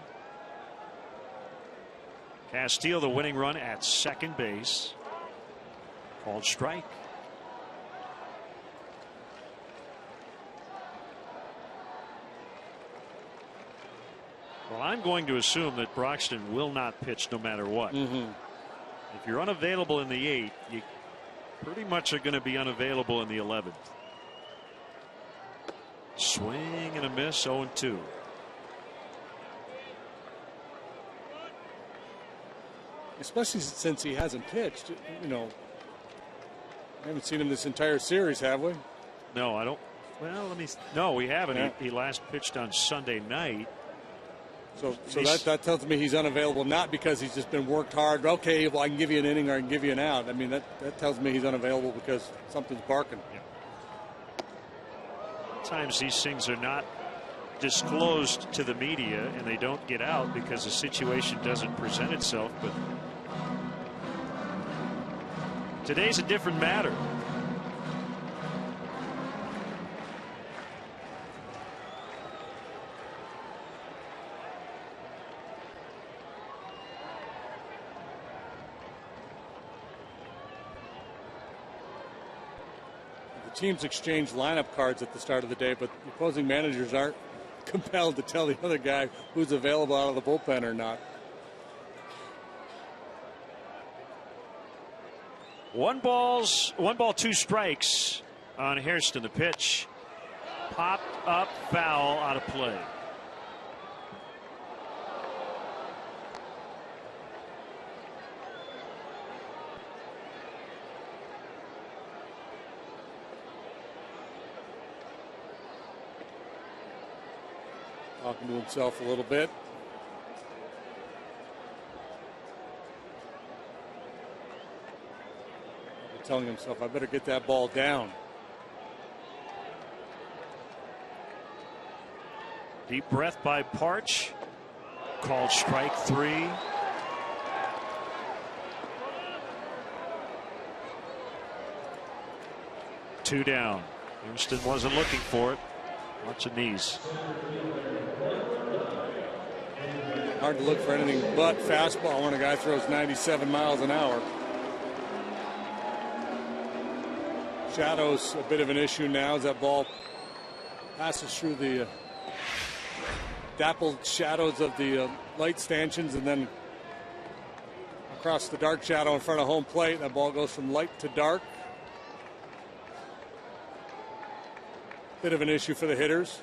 Castillo the winning run at second base. Called strike. Well, I'm going to assume that Broxton will not pitch no matter what. If you're unavailable in the 8th, you pretty much are going to be unavailable in the 11th. Swing and a miss, 0-2. Especially since he hasn't pitched, you know. I haven't seen him this entire series, have we? No, I don't. Well, no, we haven't. Yeah. He last pitched on Sunday night. So that tells me he's unavailable, not because he's just been worked hard. Okay, well, I can give you an inning or I can give you an out. I mean, that tells me he's unavailable because something's barking. Yeah. Sometimes these things are not disclosed to the media and they don't get out because the situation doesn't present itself. But today's a different matter. Teams exchange lineup cards at the start of the day, but the opposing managers aren't compelled to tell the other guy who's available out of the bullpen or not. One ball, 2 strikes on Hairston. The pitch popped up, foul, out of play. Talking to himself a little bit. Telling himself, I better get that ball down. Deep breath by Parch. Called strike 3. Two down. Houston wasn't looking for it. Lots of knees. Hard to look for anything but fastball when a guy throws 97 miles an hour. Shadows a bit of an issue now as that ball passes through the dappled shadows of the light stanchions and then across the dark shadow in front of home plate. That ball goes from light to dark. Bit of an issue for the hitters.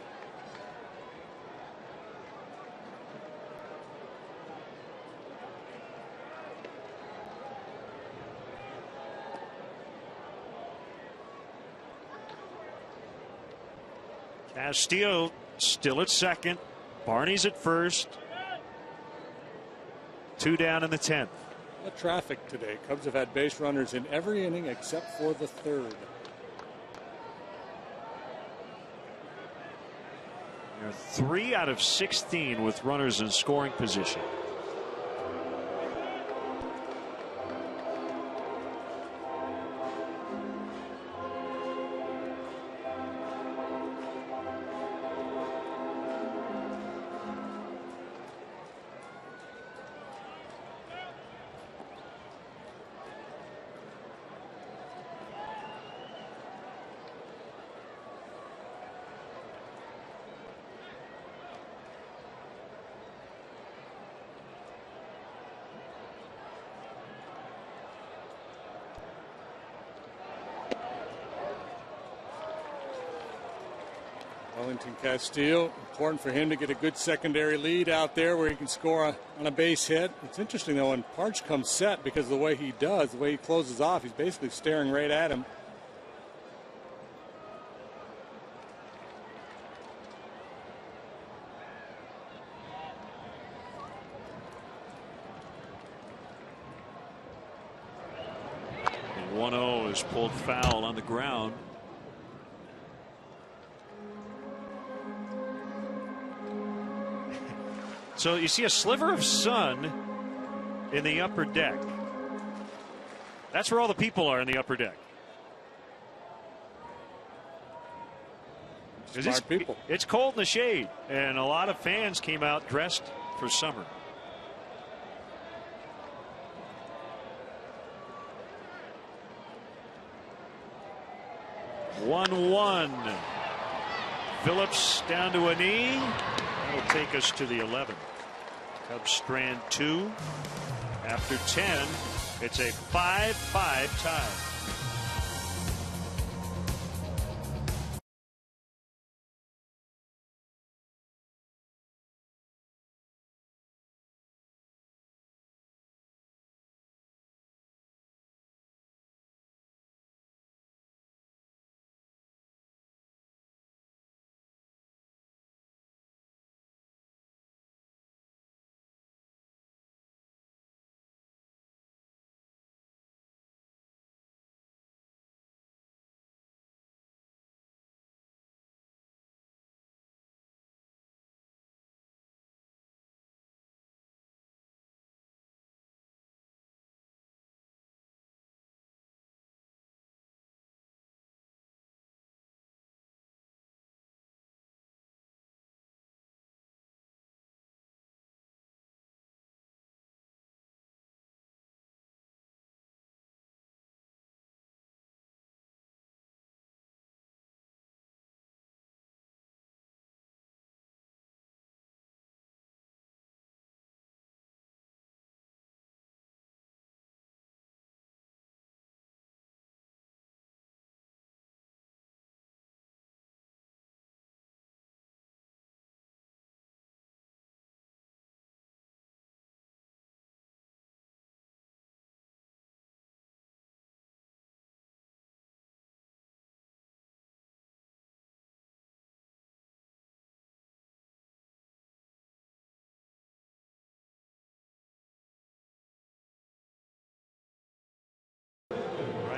Castillo still at second. Barney's at first. 2 down in the 10th. The traffic today. Cubs have had base runners in every inning except for the 3rd. They're 3 out of 16 with runners in scoring position. Wellington Castillo, important for him to get a good secondary lead out there where he can score on a base hit. It's interesting though when Parch comes set, because of the way he does, the way he closes off, he's basically staring right at him. And 1-0 is pulled foul on the ground. So you see a sliver of sun in the upper deck. That's where all the people are in the upper deck. Smart people. It's cold in the shade, and a lot of fans came out dressed for summer. One. Phillips down to a knee. That'll take us to the 11th. Cubs strand 2. After 10, it's a 5-5 tie.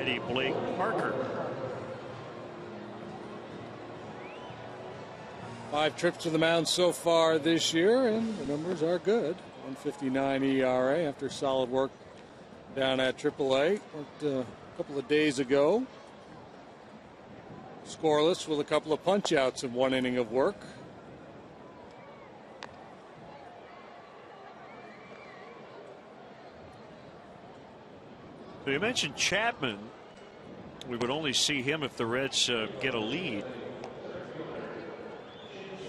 righty Blake Parker. 5 trips to the mound so far this year, and the numbers are good. 1.59 ERA after solid work down at AAA. Worked a couple of days ago. Scoreless with a couple of punch-outs in 1 inning of work. So you mentioned Chapman. We would only see him if the Reds get a lead.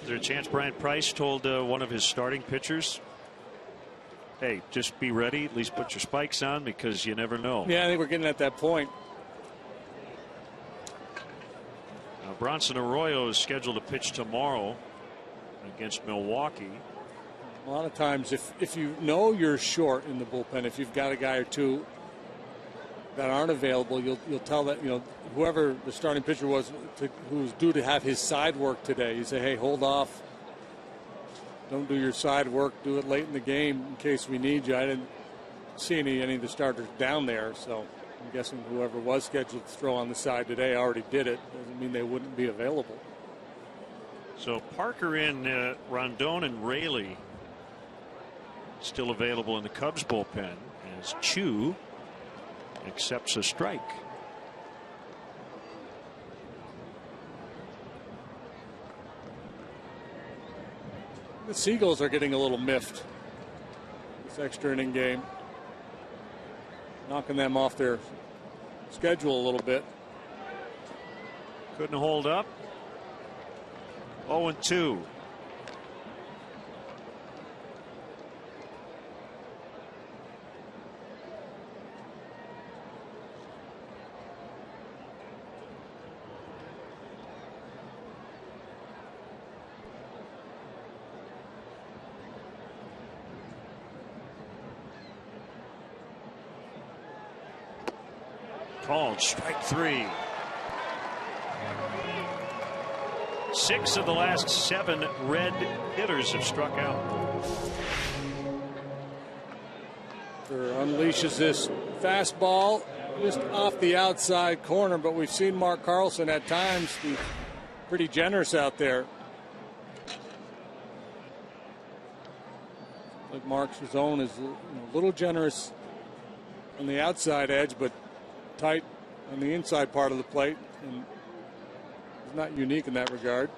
Is there a chance Brian Price told one of his starting pitchers, hey, just be ready, at least put your spikes on because you never know? Yeah, I think we're getting at that point. Now, Bronson Arroyo is scheduled to pitch tomorrow against Milwaukee. A lot of times, if you know you're short in the bullpen, if you've got a guy or two that aren't available, you'll tell that, whoever the starting pitcher was who's due to have his side work today, you say, hey, hold off, don't do your side work, do it late in the game in case we need you. I didn't see any of the starters down there, so I'm guessing whoever was scheduled to throw on the side today already did it. Doesn't mean they wouldn't be available. So Parker in, Rondon and Raley still available in the Cubs bullpen as Chu accepts a strike. The Seagulls are getting a little miffed this extra inning game, knocking them off their schedule a little bit. Couldn't hold up. 0-2. Called strike 3. 6 of the last 7 Red hitters have struck out. Unleashes this fastball just off the outside corner, but we've seen Mark Carlson at times be pretty generous out there. Like Mark's zone is a little generous on the outside edge, but tight on the inside part of the plate, and is not unique in that regard.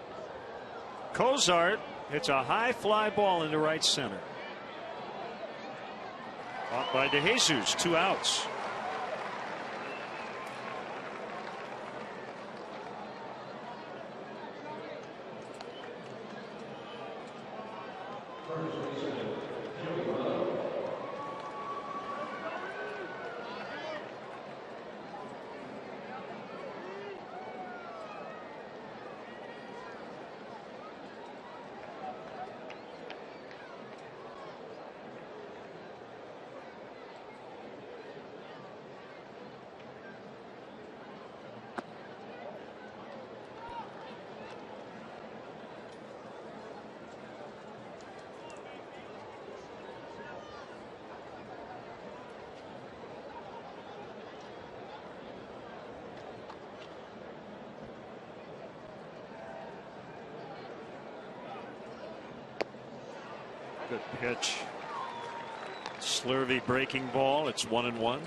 Cozart hits a high fly ball into right center. Caught by DeJesus, 2 outs. Good pitch. Slurvy breaking ball. It's 1-1.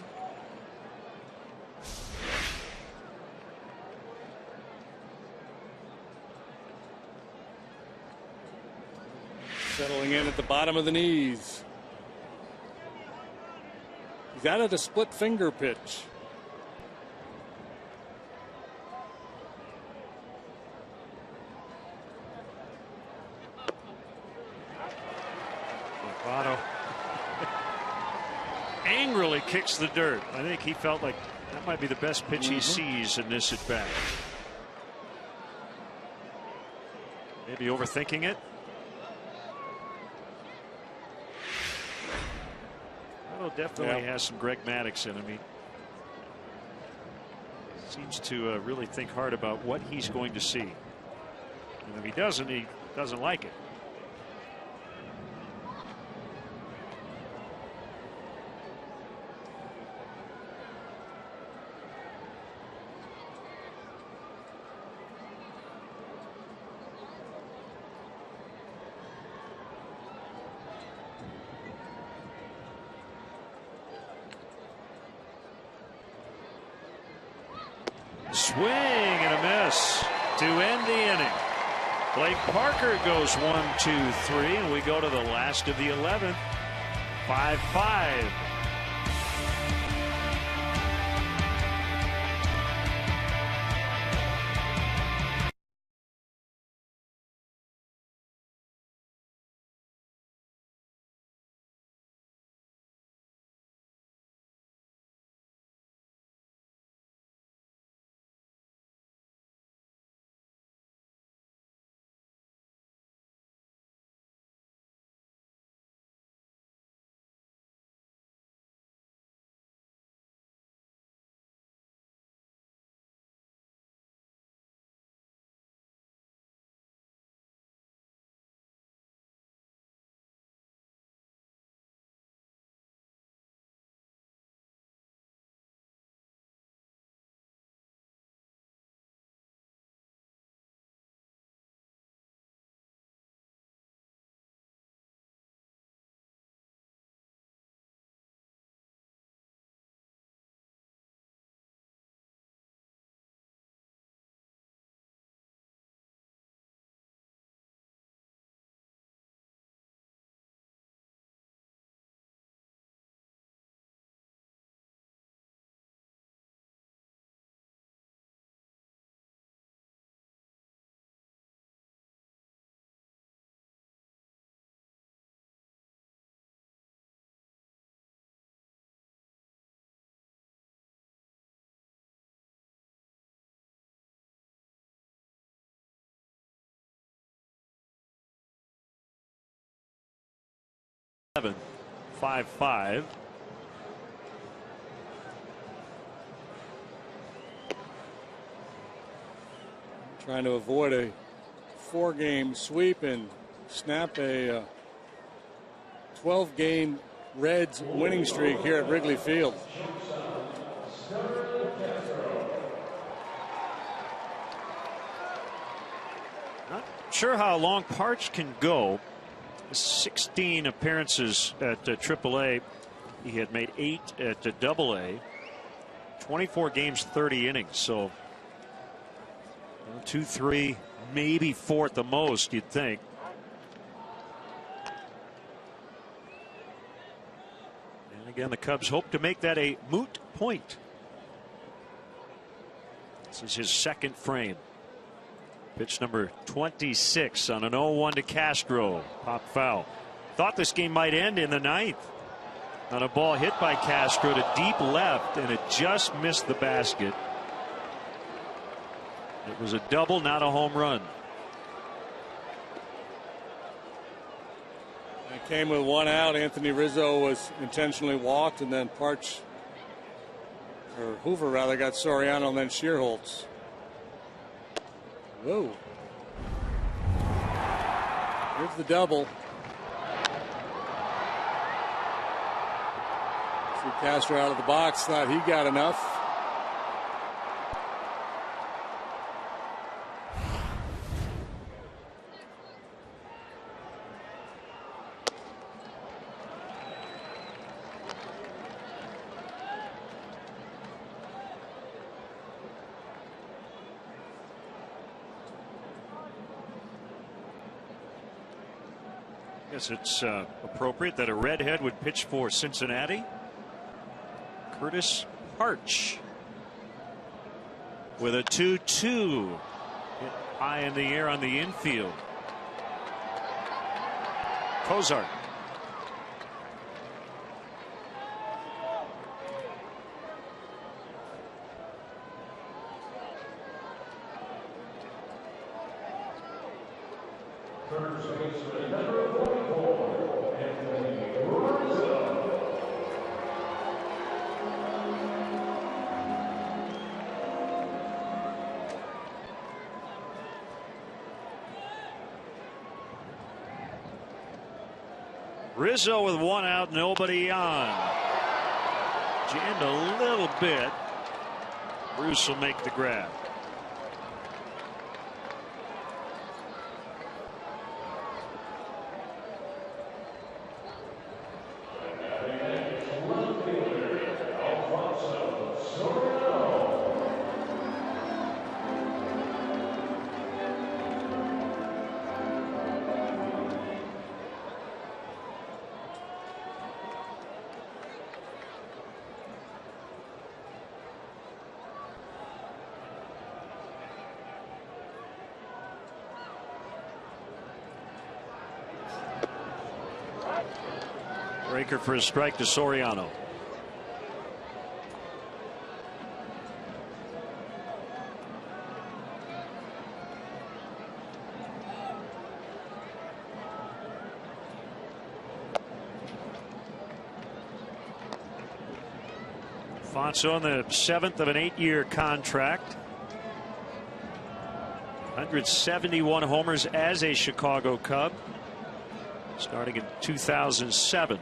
Settling in at the bottom of the knees. He's added a split finger pitch. Votto angrily kicks the dirt. I think he felt like that might be the best pitch he sees in this at bat. Maybe overthinking it. Votto definitely has some Greg Maddux in him. He seems to really think hard about what he's going to see. And if he doesn't like it. Swing and a miss to end the inning. Blake Parker goes 1, 2, 3, and we go to the last of the 11th. 5-5. Seven, 5-5. Trying to avoid a 4-game sweep and snap a 12-game Reds winning streak here at Wrigley Field. Not sure how long Parch can go. 16 appearances at AAA. He had made 8 at AA. 24 games, 30 innings. So 2, 3, maybe 4 at the most, you'd think. And again, the Cubs hope to make that a moot point. This is his second frame. Pitch number 26 on an 0-1 to Castro. Pop foul. Thought this game might end in the 9th on a ball hit by Castro to deep left, and it just missed the basket. It was a double, not a home run. It came with 1 out. Anthony Rizzo was intentionally walked, and then Parch, or Hoover rather, got Soriano and then Shearholtz. Whoa. Here's the double. See Castro out of the box, thought he got enough. It's appropriate that a redhead would pitch for Cincinnati. Curtis Parch with a 2-2 hit high in the air on the infield. Cozart. Rizzo with 1 out, nobody on. Jammed a little bit. Bruce will make the grab. breaker for a strike to Soriano. Alfonso on the 7th of an 8-year contract. 171 homers as a Chicago Cub, starting in 2007.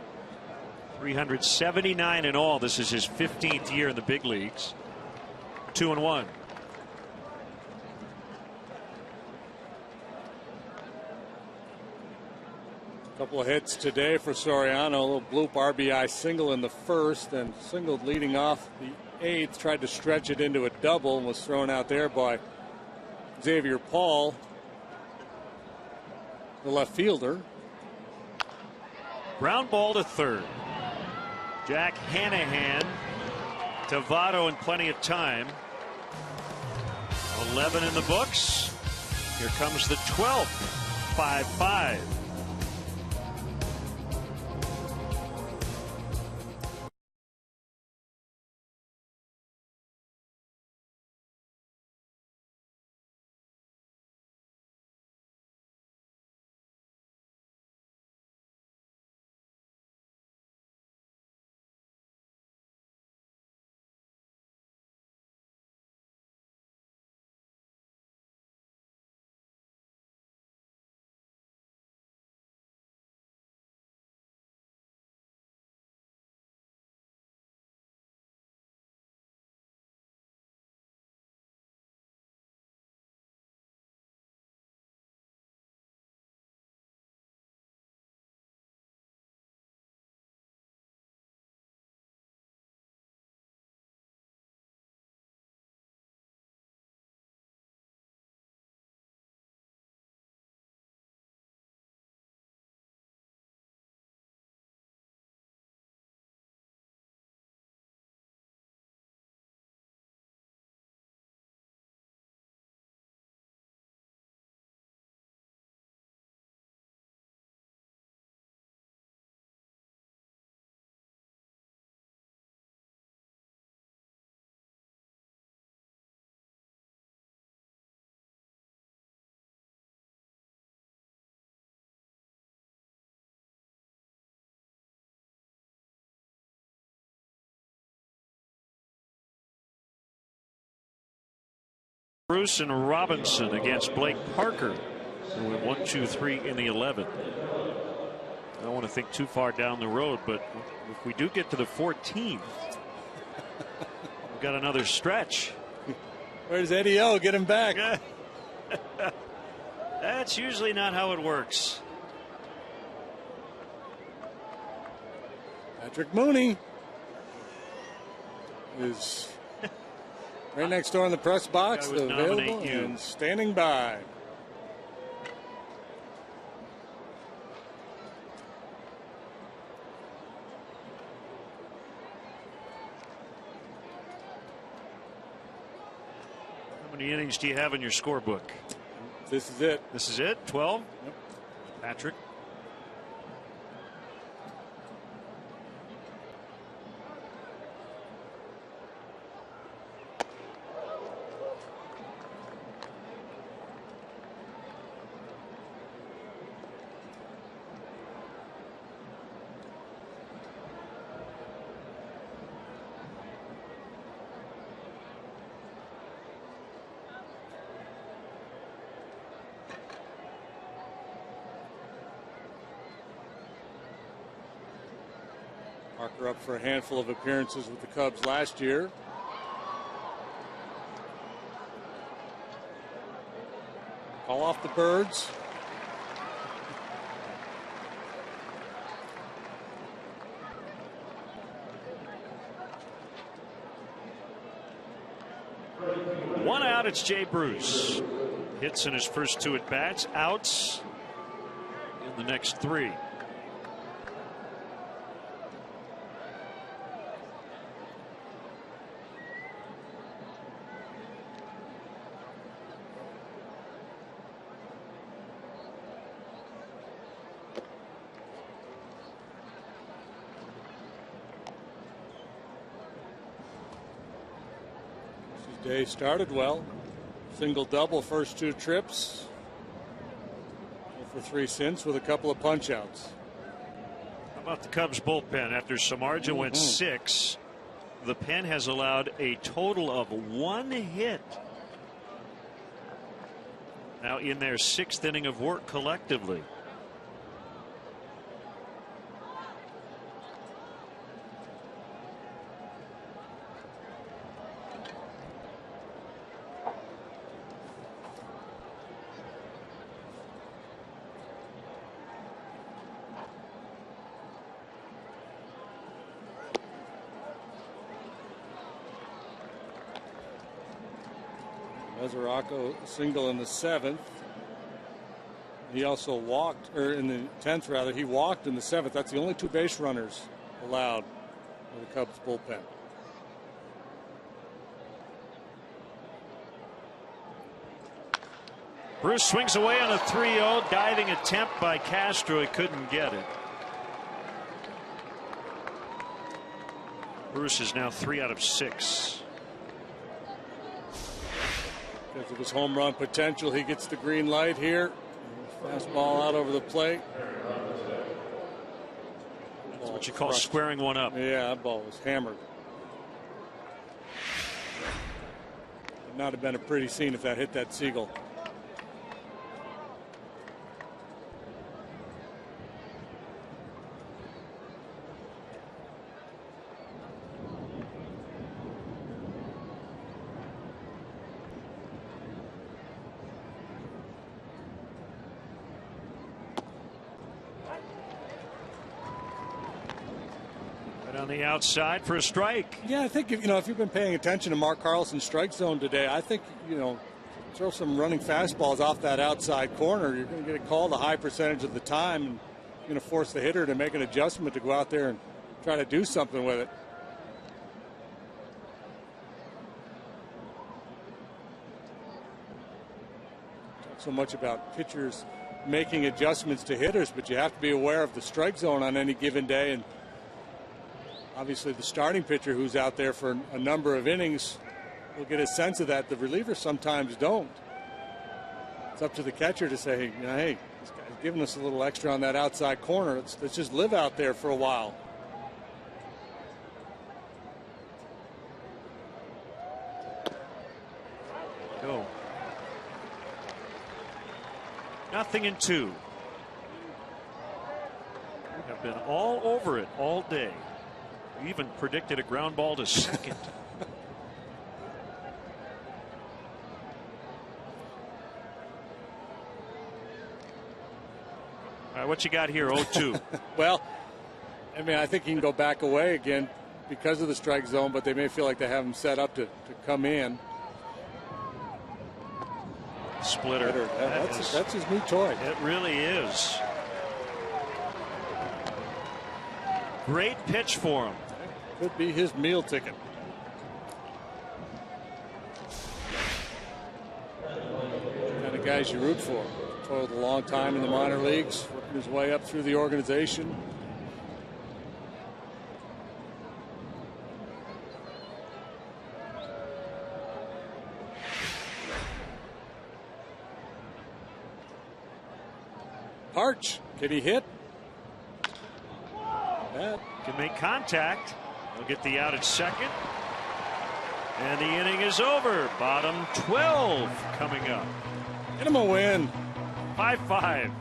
379 in all. This is his 15th year in the big leagues. 2-1. Couple of hits today for Soriano. A little bloop RBI single in the first, and singled leading off the 8th. Tried to stretch it into a double and was thrown out there by Xavier Paul, the left fielder. Ground ball to third. Jack Hanahan to Votto in plenty of time. 11 in the books. Here comes the 12th. 5-5. Bruce and Robinson against Blake Parker, who went 1, 2, 3 in the 11th. I don't want to think too far down the road, but if we do get to the 14th, we've got another stretch. Where's Eddie O? Get him back. That's usually not how it works. Patrick Mooney is right next door in the press box, available and standing by. How many innings do you have in your scorebook? This is it. This is it? 12? Yep. Patrick. Parker up for a handful of appearances with the Cubs last year. Call off the Birds. One out, it's Jay Bruce. Hits in his first 2 at bats, outs in the next 3. Day started well. Single double first 2 trips. 0 for 3 since with a couple of punch outs. How about the Cubs bullpen? After Samardzija went 6, the pen has allowed a total of 1 hit. Now in their 6th inning of work collectively. Mesoraco single in the 7th. He also walked, or in the 10th rather, he walked in the 7th. That's the only 2 base runners allowed for the Cubs bullpen. Bruce swings away on a 3-0 diving attempt by Castro. He couldn't get it. Bruce is now 3 out of 6. Because of his home run potential, he gets the green light here. Fastball out over the plate. That's what you call squaring one up. Yeah, that ball was hammered. Would not have been a pretty scene if that hit that Seagull. On the outside for a strike. Yeah, I think if you've been paying attention to Mark Carlson's strike zone today, I think throw some running fastballs off that outside corner. You're going to get it called a high percentage of the time, and you're going to force the hitter to make an adjustment to go out there and try to do something with it. Talk so much about pitchers making adjustments to hitters, but you have to be aware of the strike zone on any given day. And obviously, the starting pitcher who's out there for a number of innings will get a sense of that. The relievers sometimes don't. It's up to the catcher to say, hey, this guy's giving us a little extra on that outside corner. Let's just live out there for a while. Go. 0-2. We have been all over it all day. We even predicted a ground ball to second. All right, what you got here? 0-2. Well, I mean, I think he can go back away again because of the strike zone, but they may feel like they have him set up to come in. Splitter. That's his new toy. It really is. Great pitch for him. Could be his meal ticket. Kind of guys you root for. Toiled a long time in the minor leagues, working his way up through the organization. Arch, can he hit? That can make contact. He'll get the out at second. And the inning is over. Bottom 12 coming up. Get him a win. 5-5.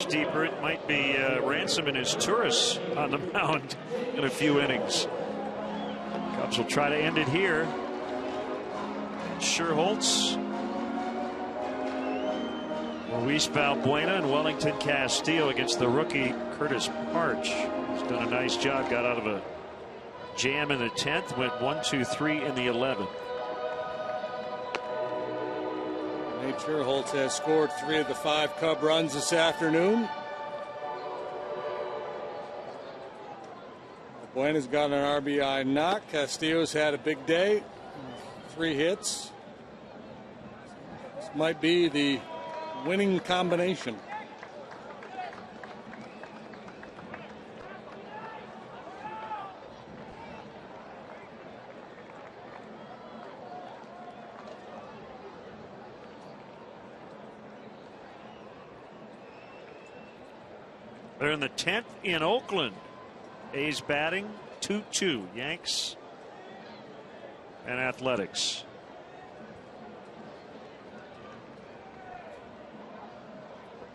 much deeper. It might be Ransom and his tourists on the mound in a few innings. Cubs will try to end it here. And Sherholtz, Luis Valbuena, and Wellington Castillo against the rookie Curtis Parch. He's done a nice job. Got out of a jam in the 10th. Went 1-2-3 in the 11th. Nate Sherholtz has scored 3 of the 5 Cub runs this afternoon. Buena's got an RBI knock. Castillo's had a big day. 3 hits. This might be the winning combination. They're in the 10th in Oakland. A's batting 2-2. Yanks and Athletics.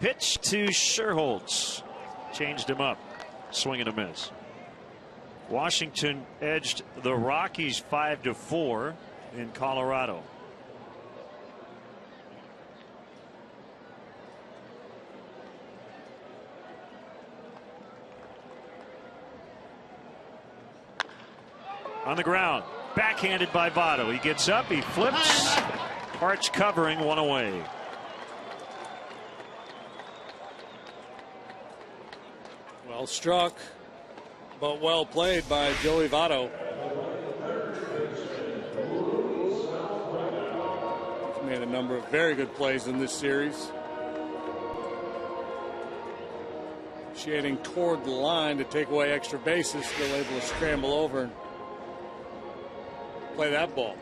Pitch to Sherholtz. Changed him up. Swing and a miss. Washington edged the Rockies 5-4 in Colorado. On the ground, backhanded by Votto. He gets up, he flips. Parch covering, 1 away. Well struck, but well played by Joey Votto. He's made a number of very good plays in this series. Shading toward the line to take away extra bases, still able to scramble over and play that ball.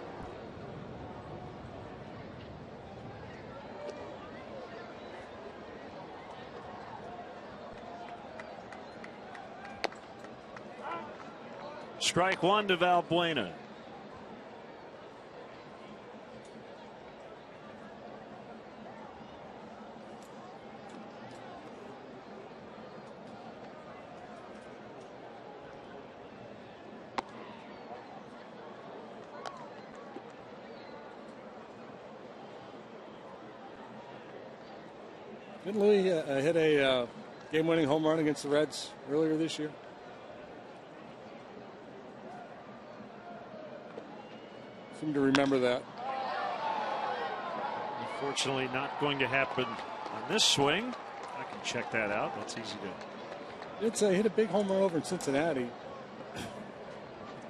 Strike 1 to Valbuena. Didn't Louis hit a game-winning home run against the Reds earlier this year? Seem to remember that. Unfortunately, not going to happen on this swing. I can check that out. That's easy to. It's hit a big home run over in Cincinnati.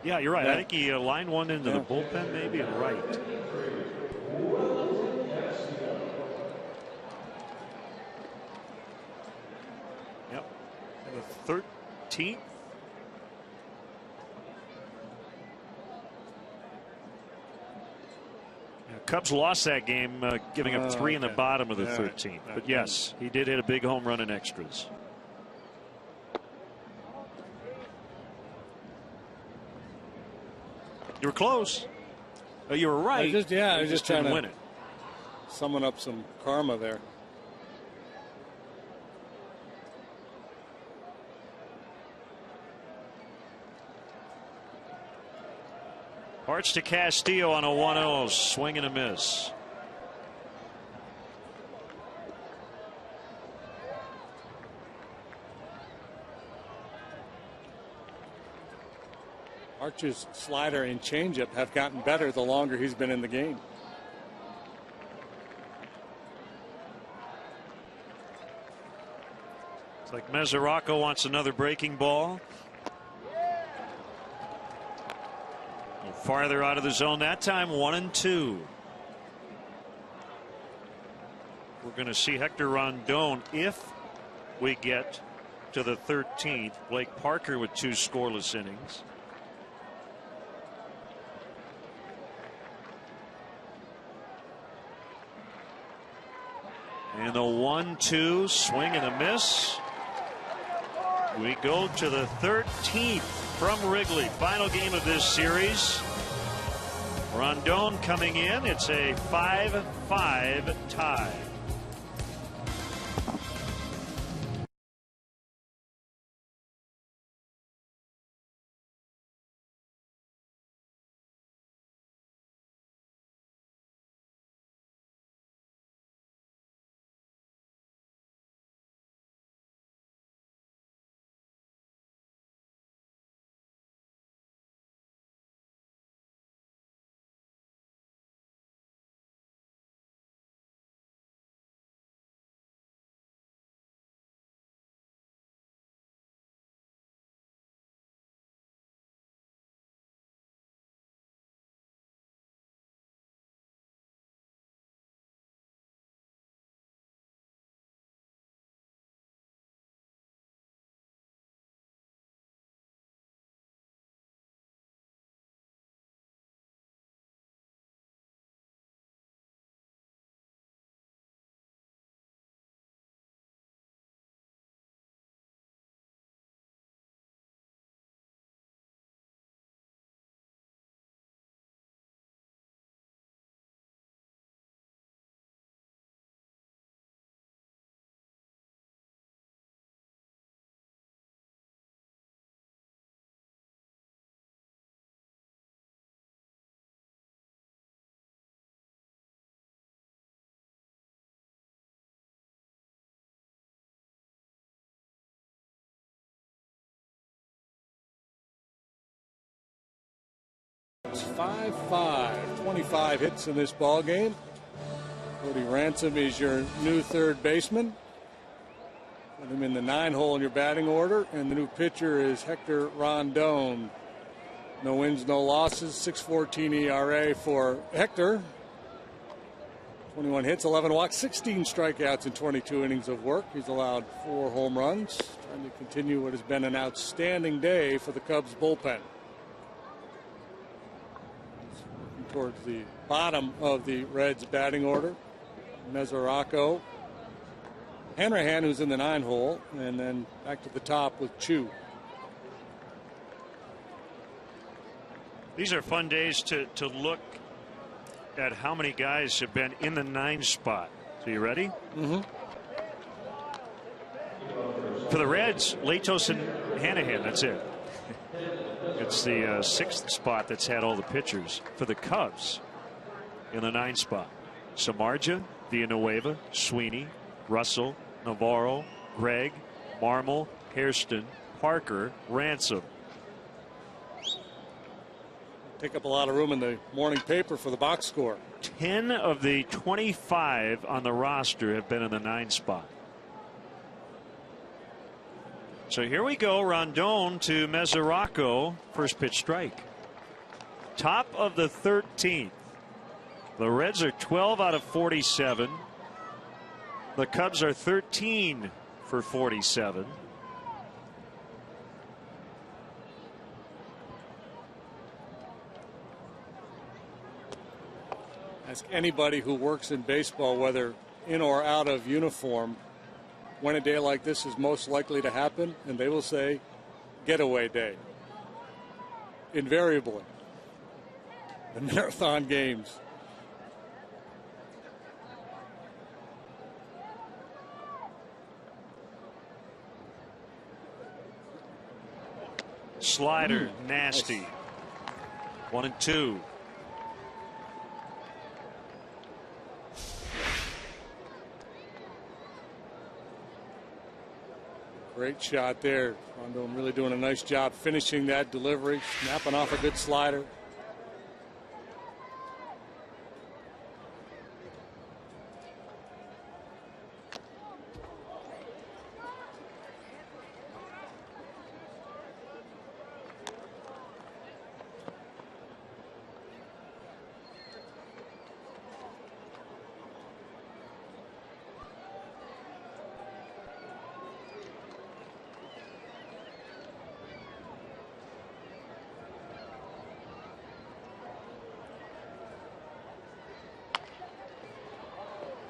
Yeah, you're right. Yeah. I think he lined one into the bullpen, maybe, and right. Yep. The 13th. Cubs lost that game, giving up 3 in the bottom of the 13th. But yes, he did hit a big home run in extras. You were close. Oh, you were right. I was just trying to win it. Summon up some karma there. Parch to Castillo on a 1-0. Swing and a miss. Archer's slider and changeup have gotten better the longer he's been in the game. It's like Mesoraco wants another breaking ball. Farther out of the zone that time, 1-2. We're going to see Hector Rondon if we get to the 13th. Blake Parker with 2 scoreless innings. And the 1-2 swing and a miss. We go to the 13th from Wrigley. Final game of this series. Rondon coming in. It's a 5-5 tie. 5-5. 25 hits in this ball game. Cody Ransom is your new third baseman. Put him in the 9-hole in your batting order. And the new pitcher is Hector Rondon. No wins, no losses. 6.14 ERA for Hector. 21 hits, 11 walks, 16 strikeouts in 22 innings of work. He's allowed 4 home runs. Trying to continue what has been an outstanding day for the Cubs bullpen. Looking towards the bottom of the Reds batting order. Mesoraco, Hanrahan, who's in the 9-hole, and then back to the top with Chu. These are fun days to look at how many guys have been in the 9 spot. So you ready? Mm-hmm. For the Reds, Latos and Hannahan, that's it. It's the 6th spot that's had all the pitchers. For the Cubs, in the 9 spot, Samardzija, Villanueva, Sweeney, Russell, Navarro, Gregg, Marmol, Hairston, Parker, Ransom. Take up a lot of room in the morning paper for the box score. 10 of the 25 on the roster have been in the 9 spot. So here we go. Rondon to Mesoraco. First pitch strike. Top of the 13th. The Reds are 12 out of 47. The Cubs are 13 for 47. Ask anybody who works in baseball, whether in or out of uniform, when a day like this is most likely to happen, and they will say getaway day. Invariably. The marathon games. Slider, nasty. 1-2. Great shot there. Rondon really doing a nice job finishing that delivery, snapping off a good slider.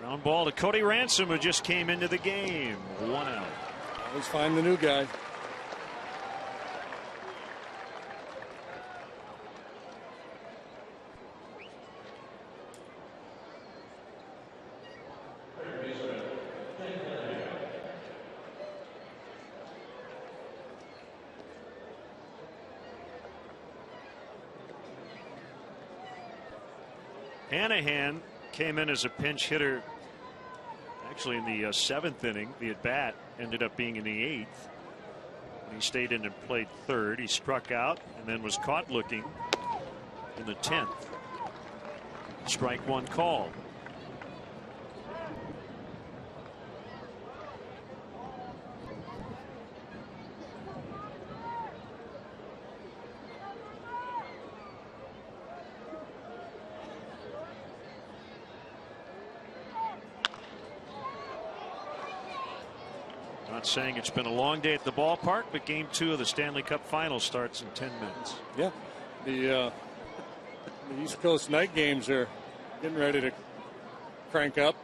Ground ball to Cody Ransom, who just came into the game. 1 out. Always find the new guy. Hannahan came in as a pinch hitter actually in the 7th inning. The at bat ended up being in the 8th. He stayed in and played 3rd. He struck out and then was caught looking in the 10th. Strike 1 call. Not saying it's been a long day at the ballpark, but game 2 of the Stanley Cup Final starts in 10 minutes. Yeah, the East Coast night games are getting ready to crank up.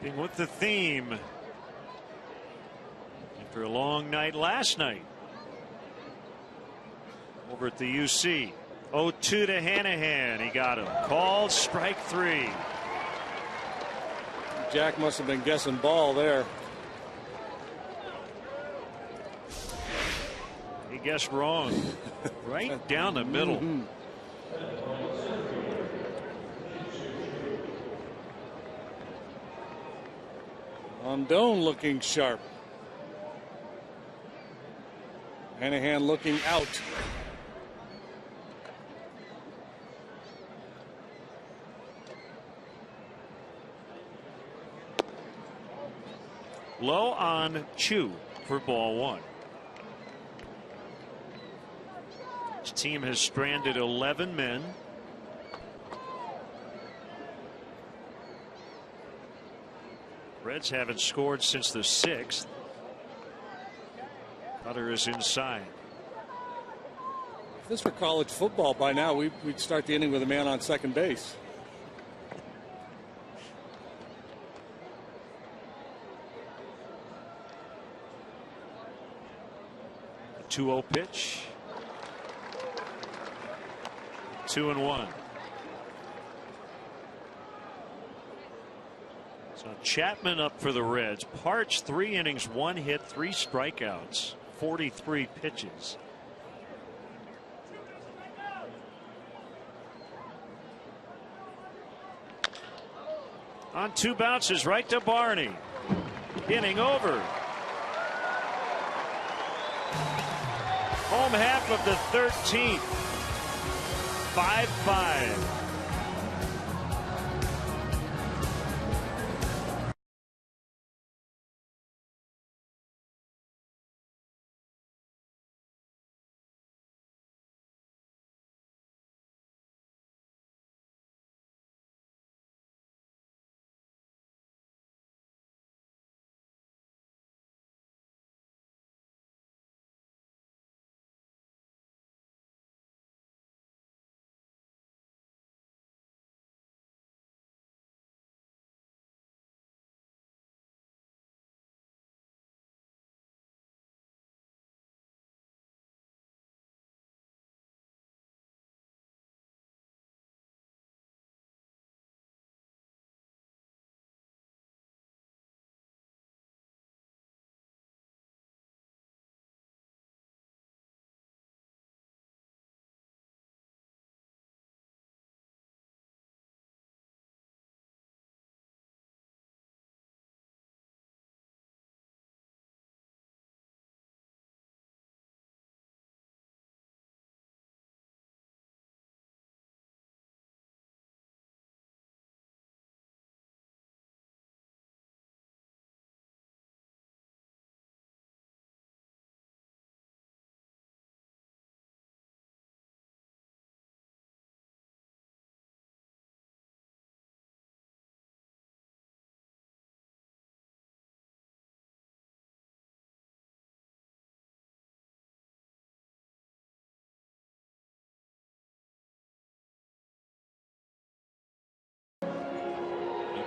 Keeping with the theme after a long night last night over at the UC. 0-2 to Hannahan. He got him. Called strike 3. Jack must have been guessing ball there. He guessed wrong. Right down the middle. Rondon looking sharp. Hanahan looking out. Low on Chu for ball one. His team has stranded 11 men. Reds haven't scored since the 6th. Cutter is inside. If this were college football by now, we'd start the inning with a man on second base. A 2-0 pitch. 2-1. So Chapman up for the Reds. Parch 3 innings, 1 hit, 3 strikeouts, 43 pitches. On 2 bounces right to Barney. Inning over. Home half of the 13th. 5-5.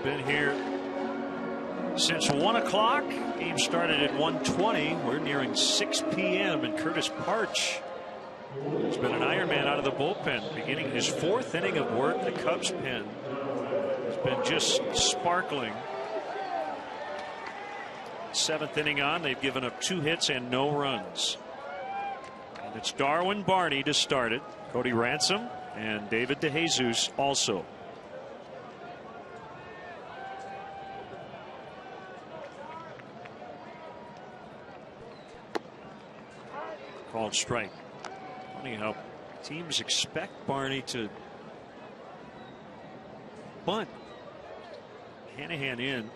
Been here since 1 o'clock. Game started at 1:20. We're nearing 6 p.m. and Curtis Parch has been an Ironman out of the bullpen, beginning his 4th inning of work. The Cubs pen has been just sparkling. 7th inning on, they've given up 2 hits and no runs. And it's Darwin Barney to start it. Cody Ransom and David DeJesus also. Called strike. Funny how teams expect Barney to bunt. Hanahan in,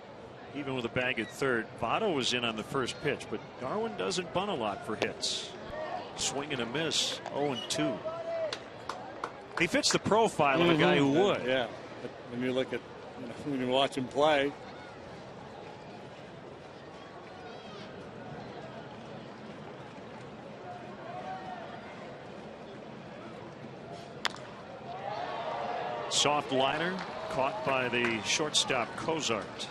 even with a bag at third. Votto was in on the first pitch, but Darwin doesn't bunt a lot for hits. Swing and a miss. 0-2. He fits the profile of a guy who would. Yeah, but when you look at, when you watch him play. Soft liner caught by the shortstop Cozart.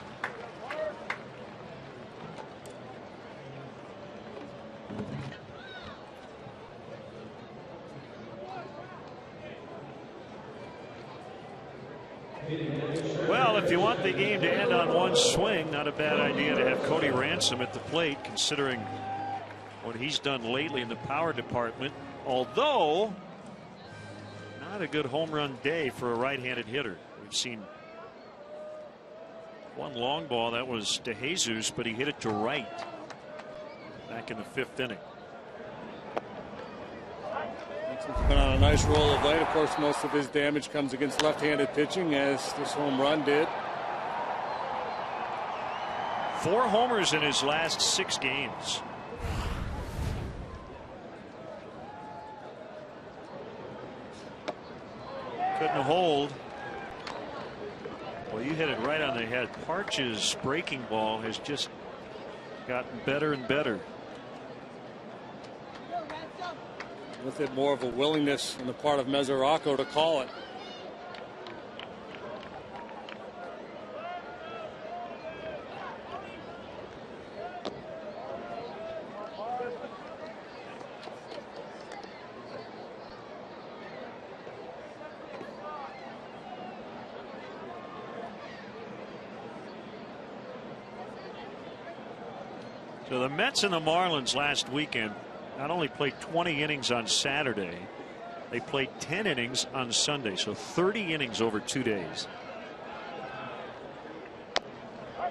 Well, if you want the game to end on one swing, not a bad idea to have Cody Ransom at the plate, considering what he's done lately in the power department. Although not a good home run day for a right-handed hitter. We've seen one long ball that was DeJesus, but he hit it to right back in the 5th inning. He's been on a nice roll of late. Of course, most of his damage comes against left-handed pitching, as this home run did. 4 homers in his last 6 games. Couldn't hold. Well, you hit it right on the head. Parch's breaking ball has just gotten better and better. With it more of a willingness on the part of Mesoraco to call it. So the Mets and the Marlins last weekend not only played 20 innings on Saturday, they played 10 innings on Sunday, so 30 innings over 2 days.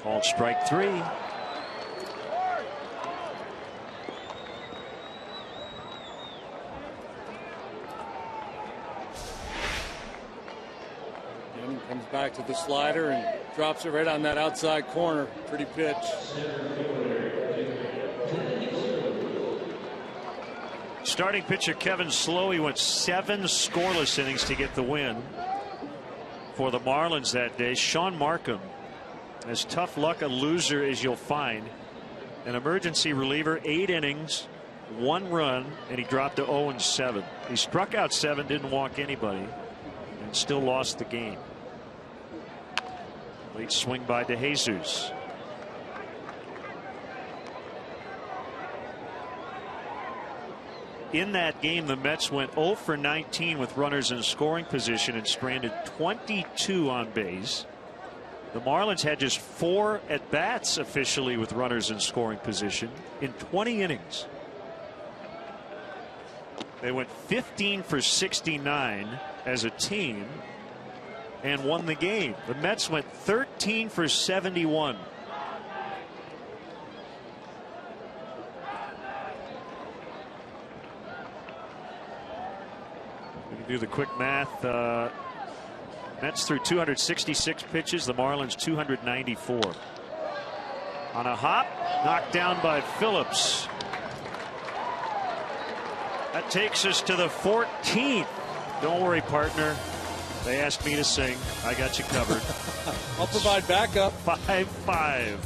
Called strike 3. And comes back to the slider and drops it right on that outside corner. Pretty pitch. Starting pitcher Kevin Slowey went 7 scoreless innings to get the win for the Marlins that day. Sean Markham, as tough luck a loser as you'll find, an emergency reliever, 8 innings, 1 run, and he dropped to 0-7. He struck out 7, didn't walk anybody, and still lost the game. Late swing by DeJesus. In that game, the Mets went 0 for 19 with runners in scoring position and stranded 22 on base. The Marlins had just 4 at-bats officially with runners in scoring position in 20 innings. They went 15 for 69 as a team and won the game. The Mets went 13 for 71. Do the quick math. Mets threw 266 pitches, the Marlins 294. On a hop, knocked down by Phillips. That takes us to the 14th. Don't worry, partner. They asked me to sing. I got you covered. I'll provide backup. 5-5.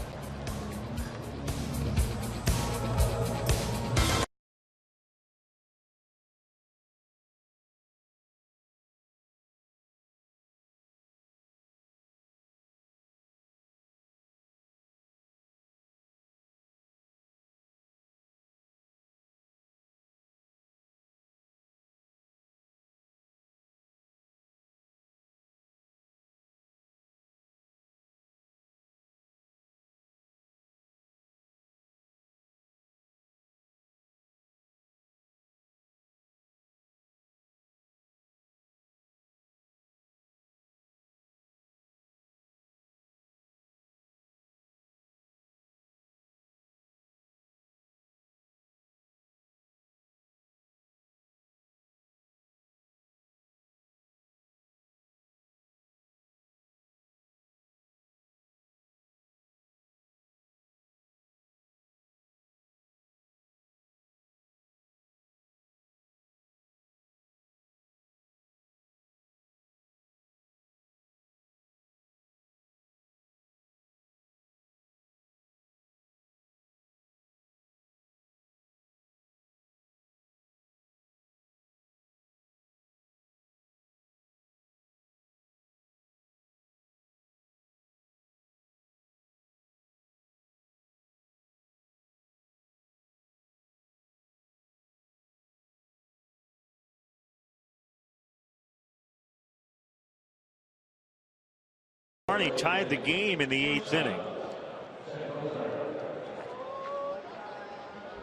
Carney tied the game in the 8th inning.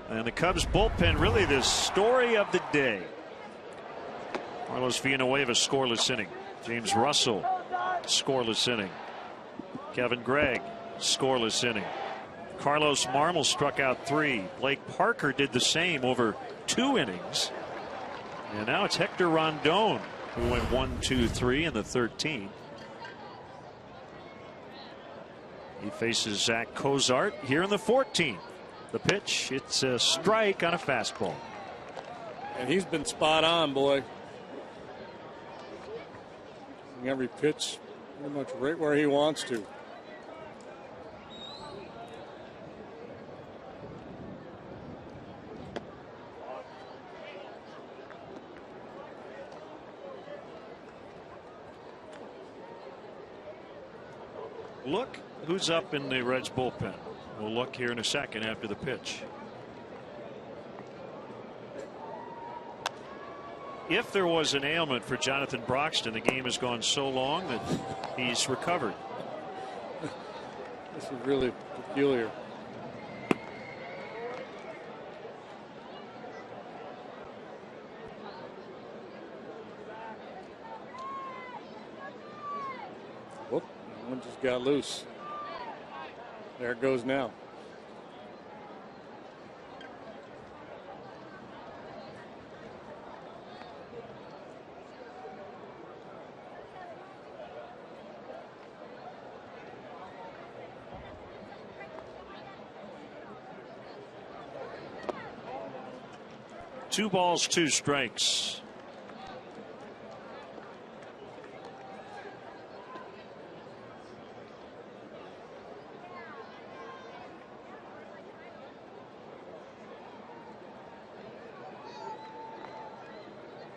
And the Cubs bullpen really the story of the day. Carlos Villanueva scoreless inning. James Russell scoreless inning. Kevin Gregg scoreless inning. Carlos Marmol struck out 3. Blake Parker did the same over 2 innings. And now it's Hector Rondon, who went 1-2-3 in the 13th. He faces Zach Cozart here in the 14th. The pitch, it's a strike on a fastball. And he's been spot on, boy. Every pitch pretty much right where he wants to. Look who's up in the Reds bullpen. We'll look here in a second after the pitch. If there was an ailment for Jonathan Broxton, the game has gone so long that he's recovered. This is really peculiar. Whoop, one just got loose. There it goes now. Two balls, two strikes.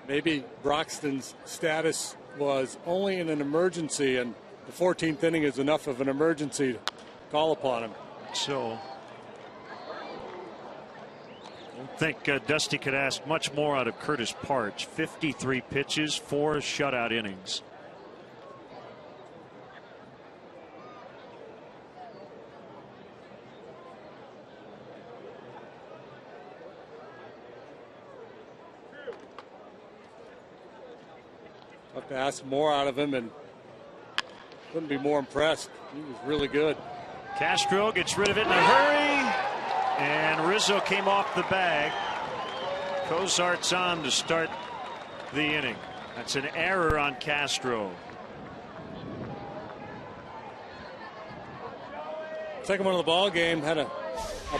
Maybe Broxton's status was only in an emergency, and the 14th inning is enough of an emergency to call upon him. So I don't think Dusty could ask much more out of Curtis Parch. 53 pitches, 4 shutout innings. Have to ask more out of him, and couldn't be more impressed. He was really good. Castro gets rid of it in a hurry, and Rizzo came off the bag. Cozart's on to start the inning. That's an error on Castro. Second one of the ball game had a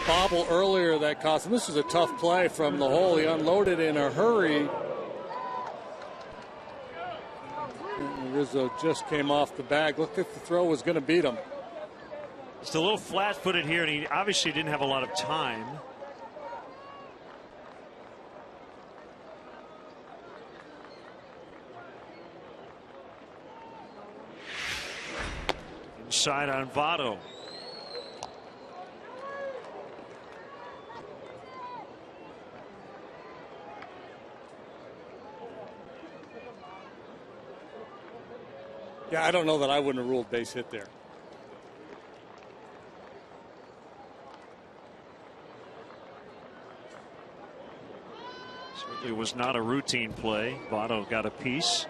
bobble earlier that cost him. This was a tough play from the hole. He unloaded in a hurry. And Rizzo just came off the bag. Looked like the throw was going to beat him. Just a little flat-footed here, and he obviously didn't have a lot of time. Inside on Votto. Yeah, I don't know that I wouldn't have ruled base hit there. Certainly was not a routine play. Votto got a piece.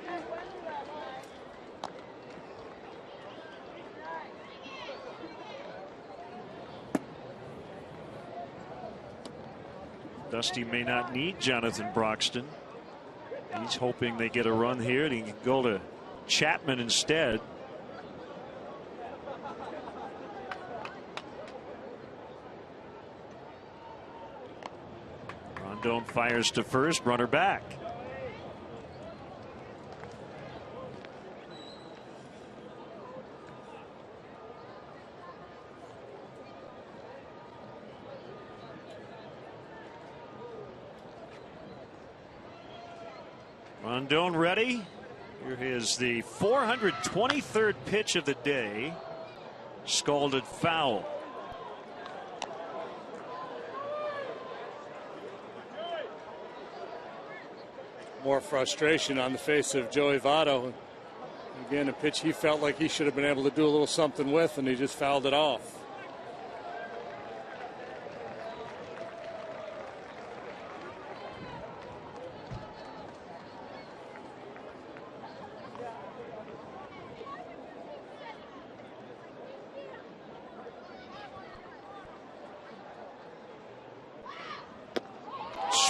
Dusty may not need Jonathan Broxton. He's hoping they get a run here and he can go to Chapman instead. Rondon fires to first, runner back. Rondon ready. Here is the 423rd pitch of the day. Scalded foul. More frustration on the face of Joey Votto. Again, a pitch he felt like he should have been able to do a little something with, and he just fouled it off.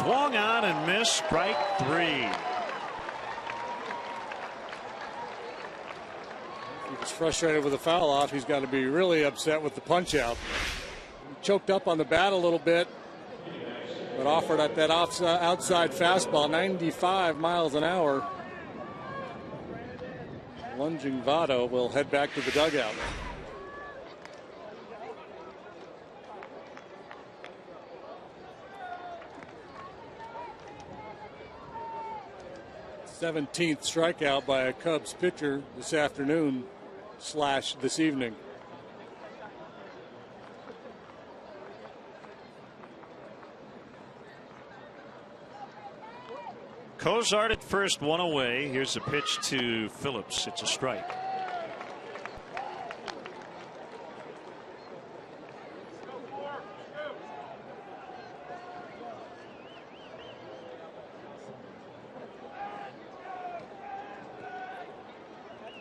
Swung on and missed. Strike 3. He was frustrated with the foul off. He's got to be really upset with the punch out. He choked up on the bat a little bit, but offered at that outside fastball, 95 miles an hour. Lunging Votto will head back to the dugout. th strikeout by a Cubs pitcher this afternoon / this evening. Cozart at first, 1 away. Here's a pitch to Phillips. It's a strike.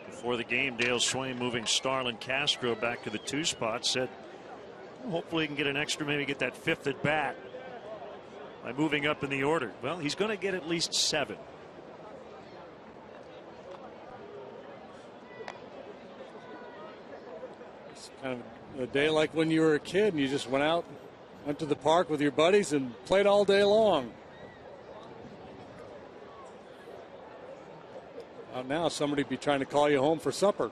Before the game, Dale Swain moving Starlin Castro back to the 2 spot. Said hopefully he can get an extra, maybe get that 5th at bat by moving up in the order. Well, he's going to get at least 7. It's kind of a day like when you were a kid and you just went to the park with your buddies and played all day long. Now somebody be trying to call you home for supper.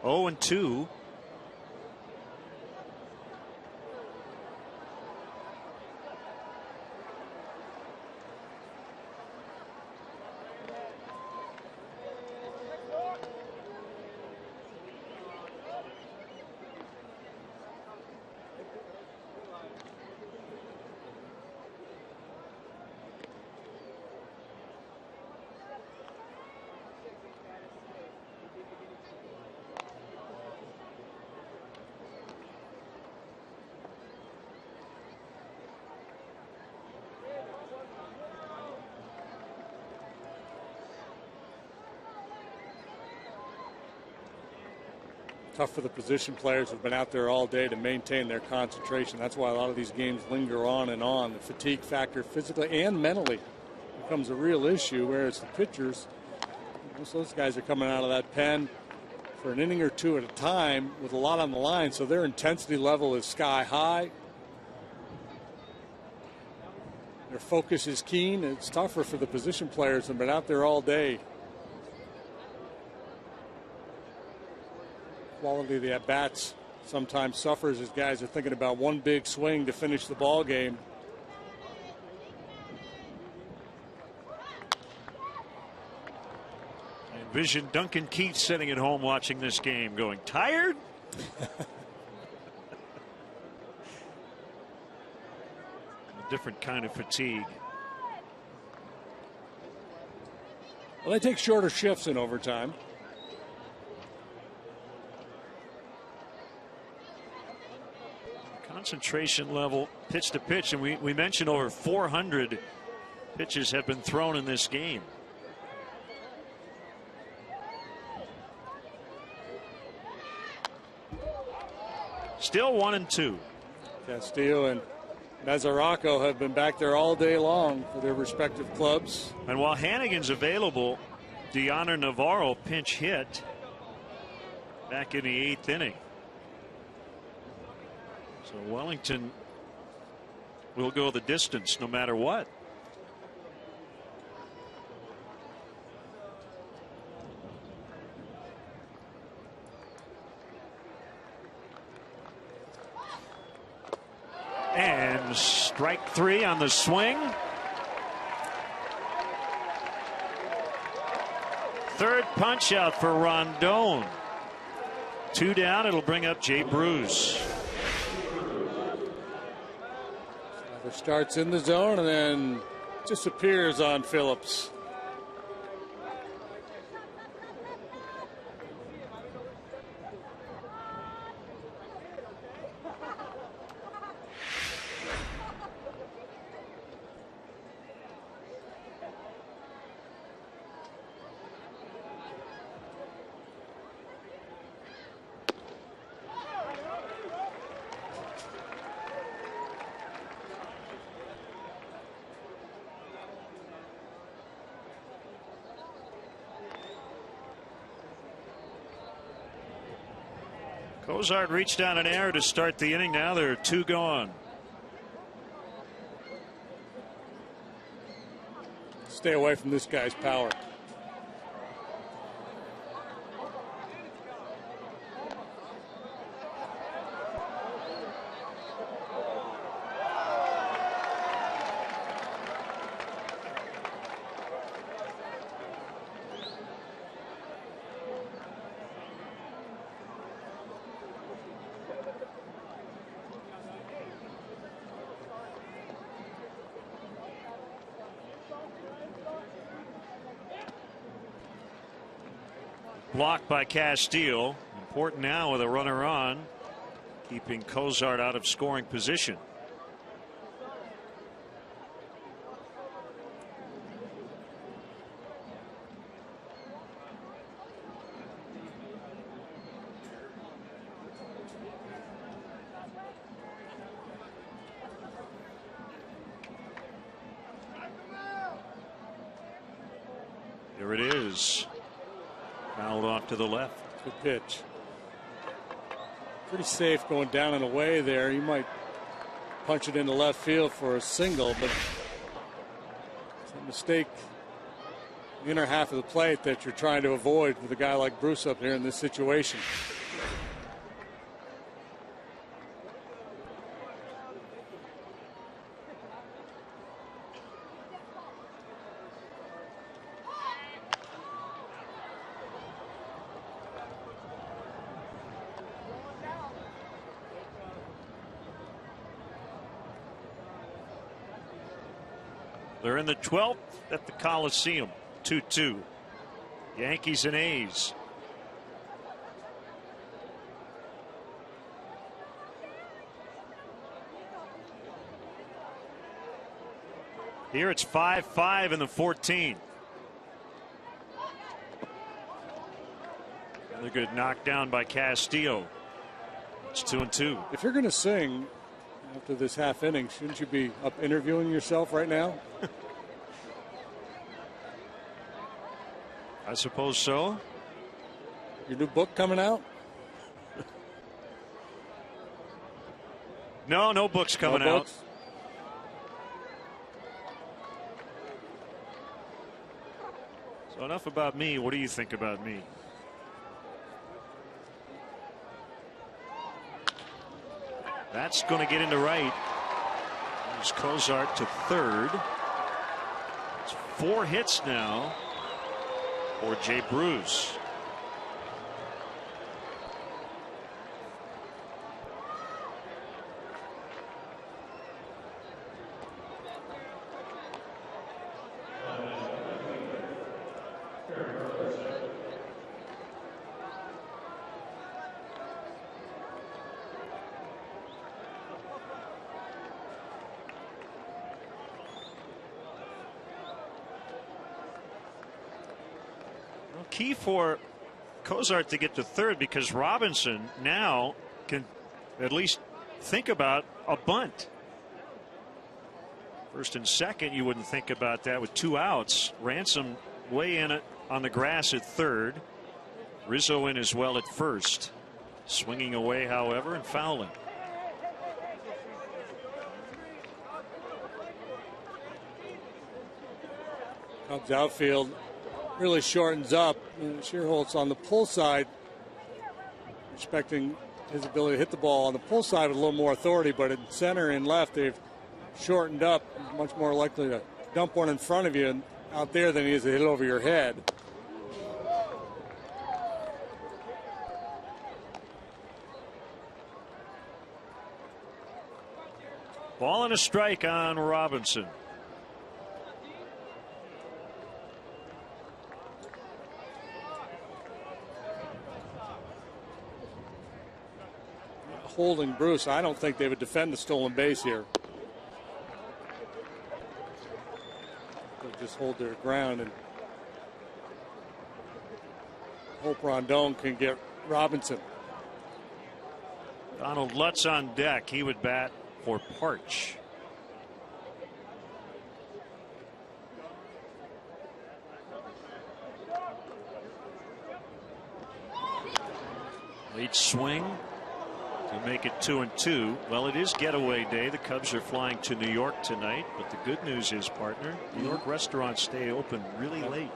Oh, and 2. Tough for the position players who've been out there all day to maintain their concentration. That's why a lot of these games linger on and on. The fatigue factor physically and mentally becomes a real issue, whereas the pitchers, most of those guys are coming out of that pen for an inning or 2 at a time with a lot on the line, so their intensity level is sky high. Their focus is keen. It's tougher for the position players who've been out there all day. Quality of the at-bats sometimes suffers as guys are thinking about one big swing to finish the ball game. I envision Duncan Keith sitting at home watching this game going, tired? A different kind of fatigue. Well, they take shorter shifts in overtime. Concentration level pitch to pitch, and we mentioned over 400 pitches have been thrown in this game. Still 1 and 2. Castillo and Mazzaraco have been back there all day long for their respective clubs. And while Hannigan's available, Deoner Navarro pinch hit back in the 8th inning. So Wellington will go the distance no matter what. And strike 3 on the swing. Third punch out for Rondon. 2 down. It'll bring up Jay Bruce. Starts in the zone and then disappears on Phillips. Cozart reached down an error to start the inning. Now there are 2 gone. Stay away from this guy's power. Blocked by Castillo. Important now with a runner on, keeping Cozart out of scoring position. There it is. Fouled off to the left. Good pitch. Pretty safe going down and away there. You might punch it into left field for a single, but it's a mistake. The inner half of the plate that you're trying to avoid with a guy like Bruce up here in this situation. They're in the 12th at the Coliseum. 2-2. Yankees and A's. Here it's 5-5 in the 14th. Another good knockdown by Castillo. It's 2-2. If you're going to sing after this half inning, shouldn't you be up interviewing yourself right now? I suppose so. Your new book coming out? No book's coming out. So enough about me. What do you think about me? That's going to get into right. There's Cozart to third. It's 4 hits now for Jay Bruce. Key for Cozart to get to third, because Robinson now can at least think about a bunt. First and second, you wouldn't think about that with 2 outs. Ransom way in it on the grass at third. Rizzo in as well at first. Swinging away, however, and fouling. Cubs outfield really shortens up. Schierholtz on the pull side, respecting his ability to hit the ball on the pull side with a little more authority, but in center and left they've shortened up. He's much more likely to dump one in front of you and out there than he is to hit it over your head. Ball and a strike on Robinson. Holding Bruce, I don't think they would defend the stolen base here. They'll just hold their ground and hope Rondon can get Robinson. Donald Lutz on deck. He would bat for Parch. Late swing. to make it 2-2. Well, it is getaway day. The Cubs are flying to New York tonight, but the good news is, partner, New York restaurants stay open really late.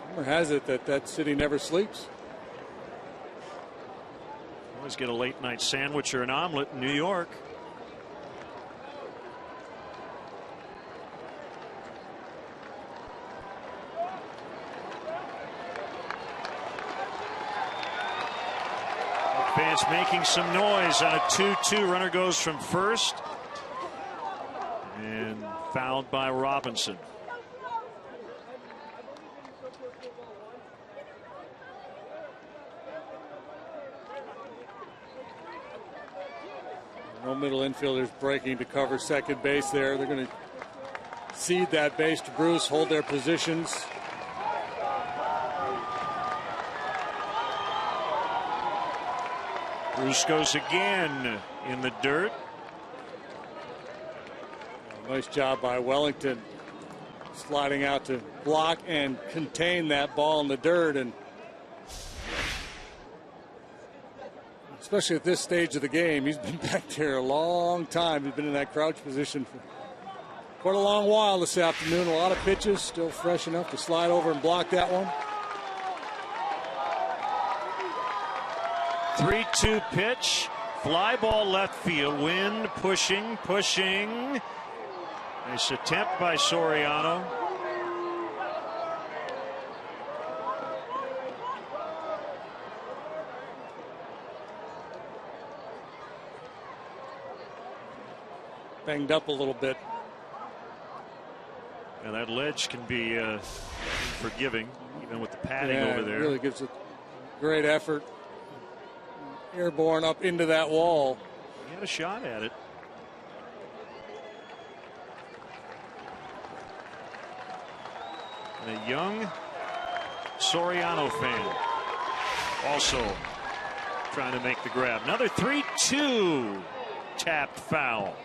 Rumor has it that that city never sleeps. Always get a late night sandwich or an omelet in New York. Fans making some noise on a 2-2. Runner goes from first and fouled by Robinson. No middle infielders breaking to cover second base there. They're going to cede that base to Bruce, hold their positions. Bruce goes again in the dirt. Nice job by Wellington, sliding out to block and contain that ball in the dirt. And especially at this stage of the game, he's been back there a long time. He's been in that crouch position for quite a long while this afternoon. A lot of pitches, still fresh enough to slide over and block that one. 3-2 pitch. Fly ball left field. Wind pushing. Nice attempt by Soriano. Banged up a little bit. Now that ledge can be forgiving, even with the padding over there. It really gives a great effort. Airborne up into that wall. He had a shot at it. And a young Soriano fan also trying to make the grab. Another 3-2 tapped foul.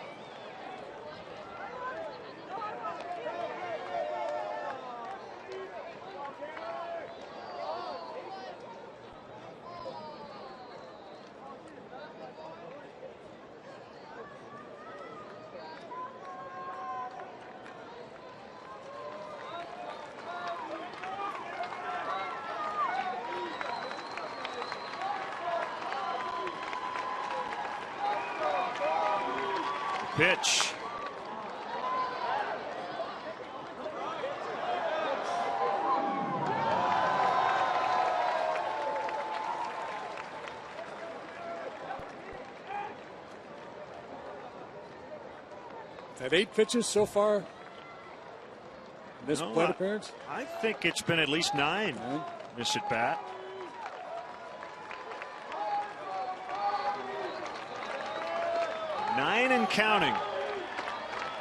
Pitch. At 8 pitches so far in this plate appearance? I think it's been at least 9. Miss at bat. Nine and counting.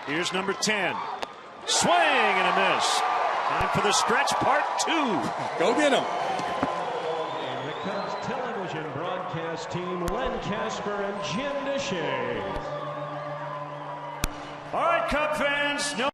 Here's number 10. Swing and a miss. Time for the stretch, part 2. Go get him. And the Cubs television broadcast team, Len Casper and Jim Deshaies. All right, Cub fans. No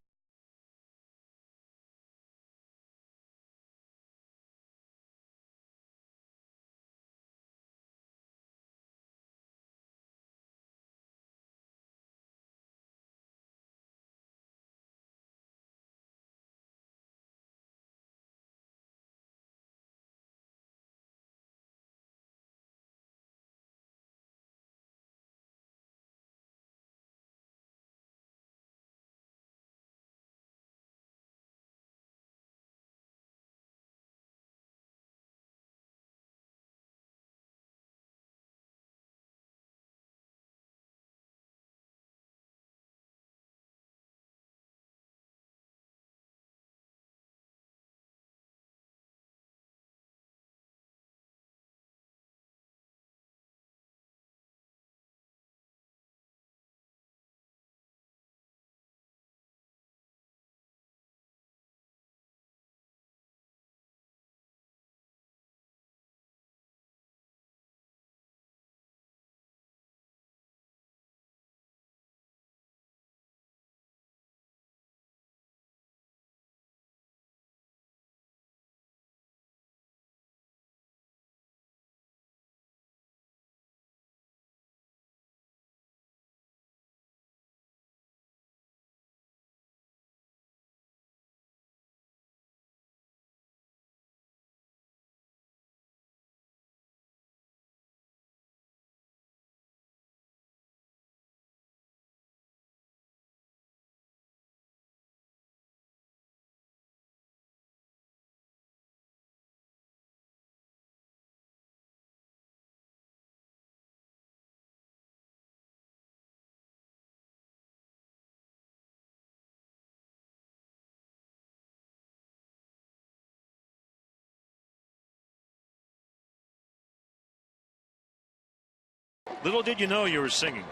Little did you know you were singing.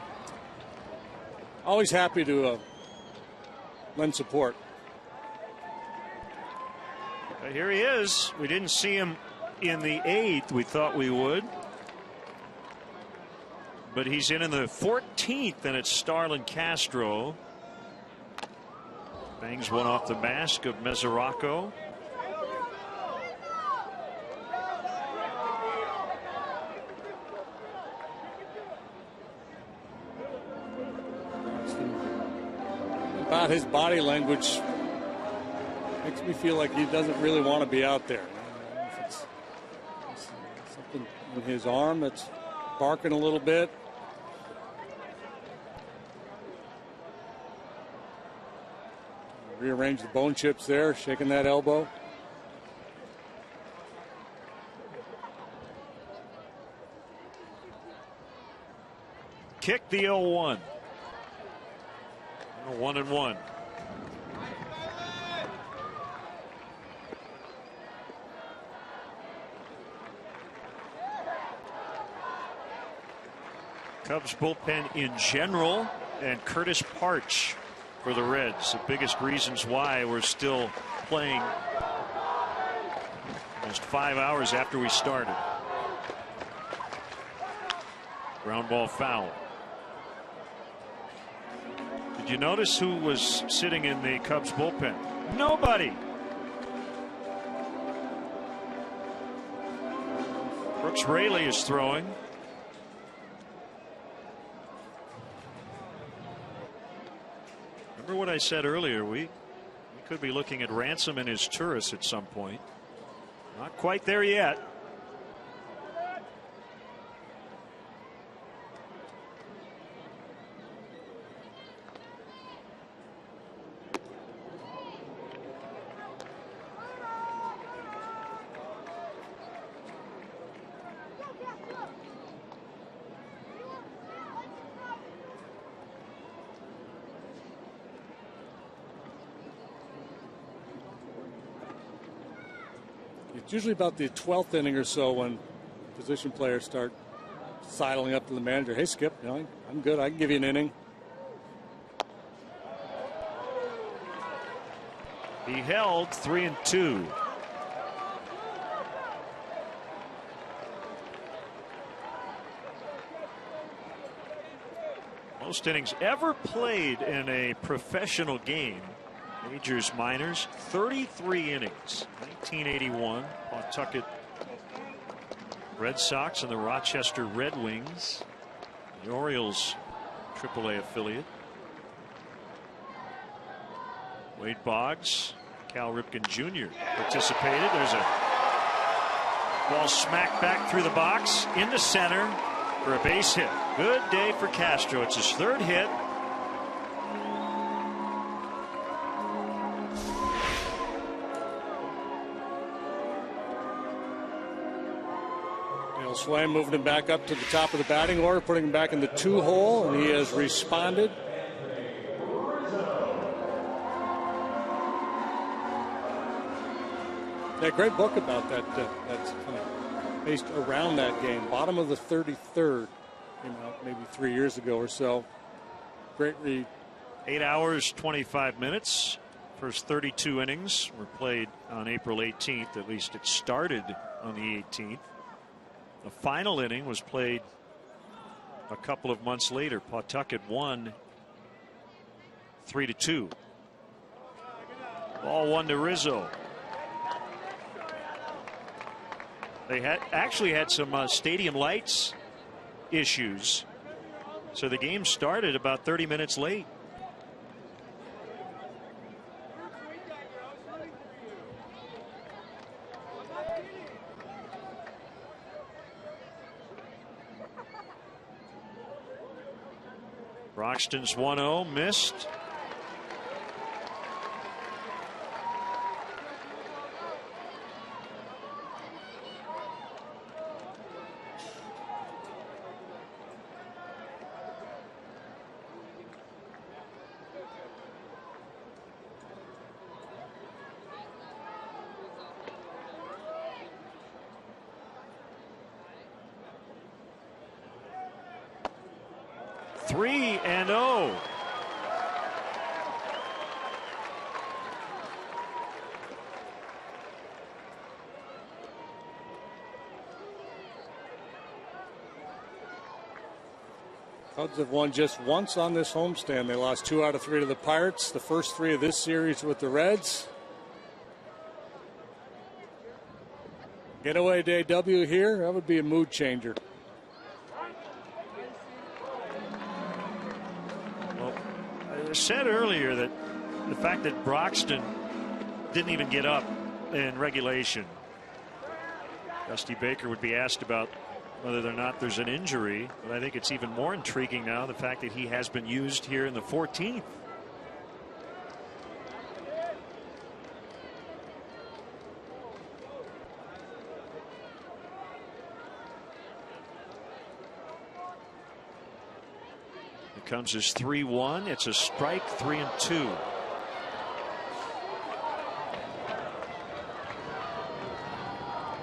Always happy to lend support. Here he is. We didn't see him in the 8th. We thought we would. But he's in the 14th, and it's Starlin Castro. Bangs one off the mask of Mesoraco. About his body language makes me feel like he doesn't really want to be out there. If it's something in his arm that's barking a little bit. Rearrange the bone chips there, shaking that elbow. Kick the 0-1. 1-1. Cubs bullpen in general, and Curtis Parch for the Reds. The biggest reasons why we're still playing almost 5 hours after we started. Ground ball foul. Did you notice who was sitting in the Cubs bullpen? Nobody. Brooks Raley is throwing. Remember what I said earlier? We could be looking at Ransom and his Turris at some point. Not quite there yet. It's usually about the 12th inning or so when position players start sidling up to the manager. Hey, Skip, you know, I'm good. I can give you an inning. He held 3-2. Most innings ever played in a professional game. Majors minors, 33 innings. 1981, Pawtucket Red Sox and the Rochester Red Wings. The Orioles AAA affiliate. Wade Boggs, Cal Ripken Jr. participated. There's a ball smacked back through the box into center for a base hit. Good day for Castro. It's his 3rd hit. Swain moving him back up to the top of the batting order, putting him back in the 2 hole, and he has responded. Yeah, great book about that. That's kind of based around that game. Bottom of the 33rd, came out maybe 3 years ago or so. Great read. 8 hours, 25 minutes. First 32 innings were played on April 18th. At least it started on the 18th. The final inning was played a couple of months later. Pawtucket won 3-2. Ball 1 to Rizzo. They actually had some stadium lights issues, so the game started about 30 minutes late. Broxton's 1-0 missed. 3-0. Cubs have won just once on this homestand. They lost 2 out of 3 to the Pirates. The first 3 of this series with the Reds. Getaway day W here. That would be a mood changer. Well, I said earlier that the fact that Broxton didn't even get up in regulation. Dusty Baker would be asked about whether or not there's an injury, but I think it's even more intriguing now the fact that he has been used here in the 14th. It comes as 3-1. It's a strike, 3-2.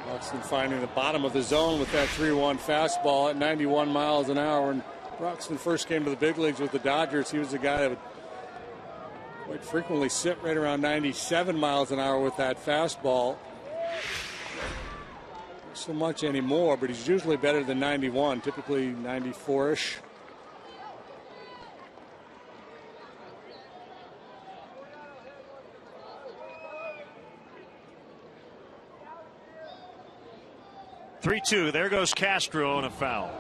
Broxton finding the bottom of the zone with that 3-1 fastball at 91 miles an hour. When Broxton first came to the big leagues with the Dodgers, he was the guy that would quite frequently sit right around 97 miles an hour with that fastball. Not so much anymore, but he's usually better than 91, typically 94-ish. There goes Castro, and a foul.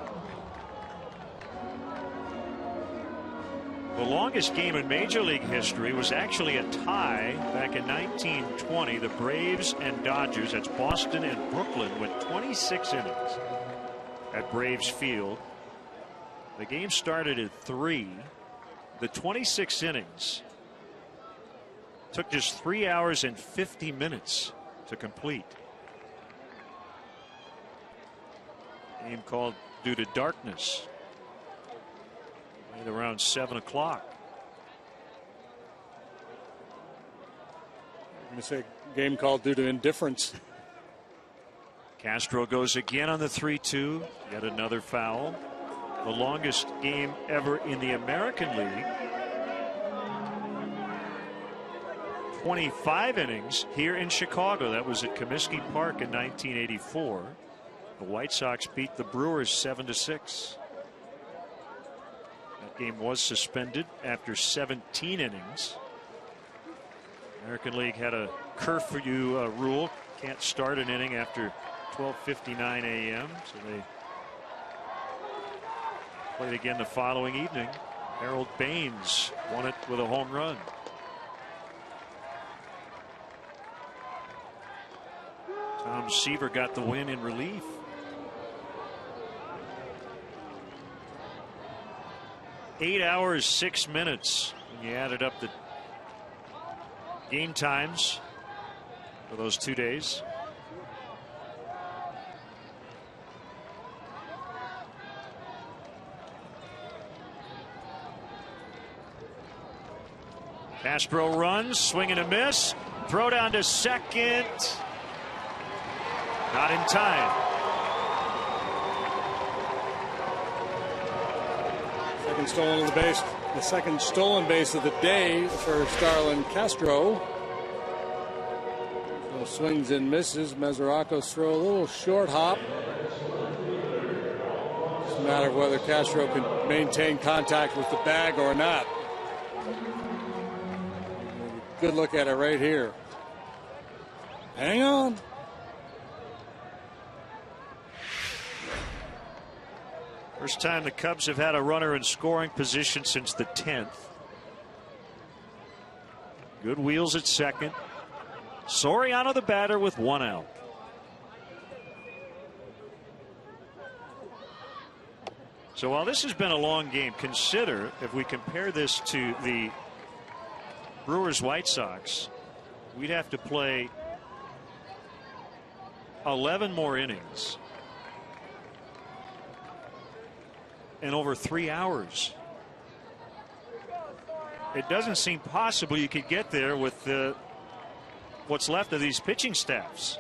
The longest game in Major League history was actually a tie back in 1920. The Braves and Dodgers, that's Boston and Brooklyn, went 26 innings at Braves Field. The game started at 3. The 26 innings took just 3 hours and 50 minutes to complete. Game called due to darkness at around 7 o'clock. I'm going to say game called due to indifference. Castro goes again on the 3-2. Yet another foul. The longest game ever in the American League. 25 innings here in Chicago. That was at Comiskey Park in 1984. The White Sox beat the Brewers 7-6. That game was suspended after 17 innings. American League had a curfew rule. Can't start an inning after 12:59 a.m. So they played again the following evening. Harold Baines won it with a home run. Tom Seaver got the win in relief. 8 hours, 6 minutes when you added up the game times for those 2 days. Castro runs, swing and a miss, throw down to second, not in time. Stolen the base, the second stolen base of the day for Starlin Castro. So swings and misses. Mesoraco's throw a little short hop. It's a matter of whether Castro can maintain contact with the bag or not. Good look at it right here. Hang on. First time the Cubs have had a runner in scoring position since the 10th. Good wheels at second. Soriano the batter with 1 out. So while this has been a long game, consider if we compare this to the Brewers White Sox, we'd have to play 11 more innings in over 3 hours. It doesn't seem possible you could get there with what's left of these pitching staffs.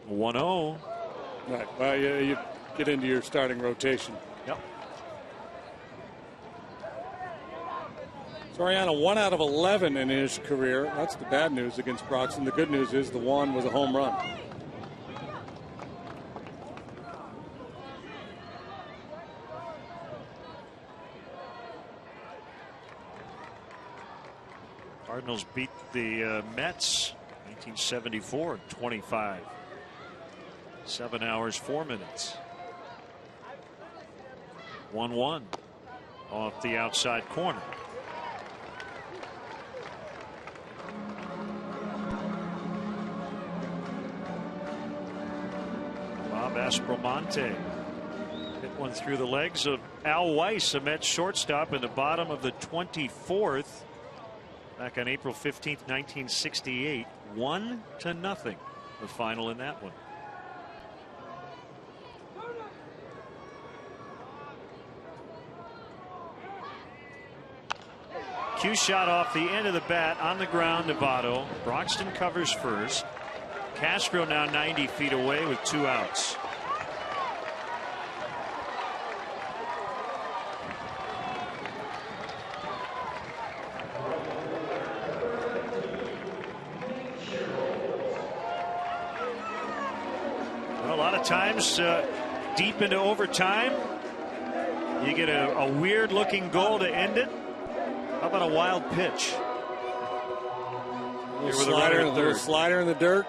1-0. Right. Well, you get into your starting rotation. Yep. Soriano 1 out of 11 in his career. That's the bad news against Broxton. The good news is the one was a home run. Cardinals beat the Mets 1974 in 25. 7 hours, 4 minutes. 1-1 off the outside corner. Bob Aspromonte hit one through the legs of Al Weiss, a Mets shortstop, in the bottom of the 24th. Back on April 15th, 1968, 1-0, the final in that one. Cue shot off the end of the bat on the ground to Votto. Broxton covers first. Castro now 90 feet away with 2 outs. A lot of times deep into overtime, you get a weird looking goal to end it. How about a wild pitch? A little slider in the dirt.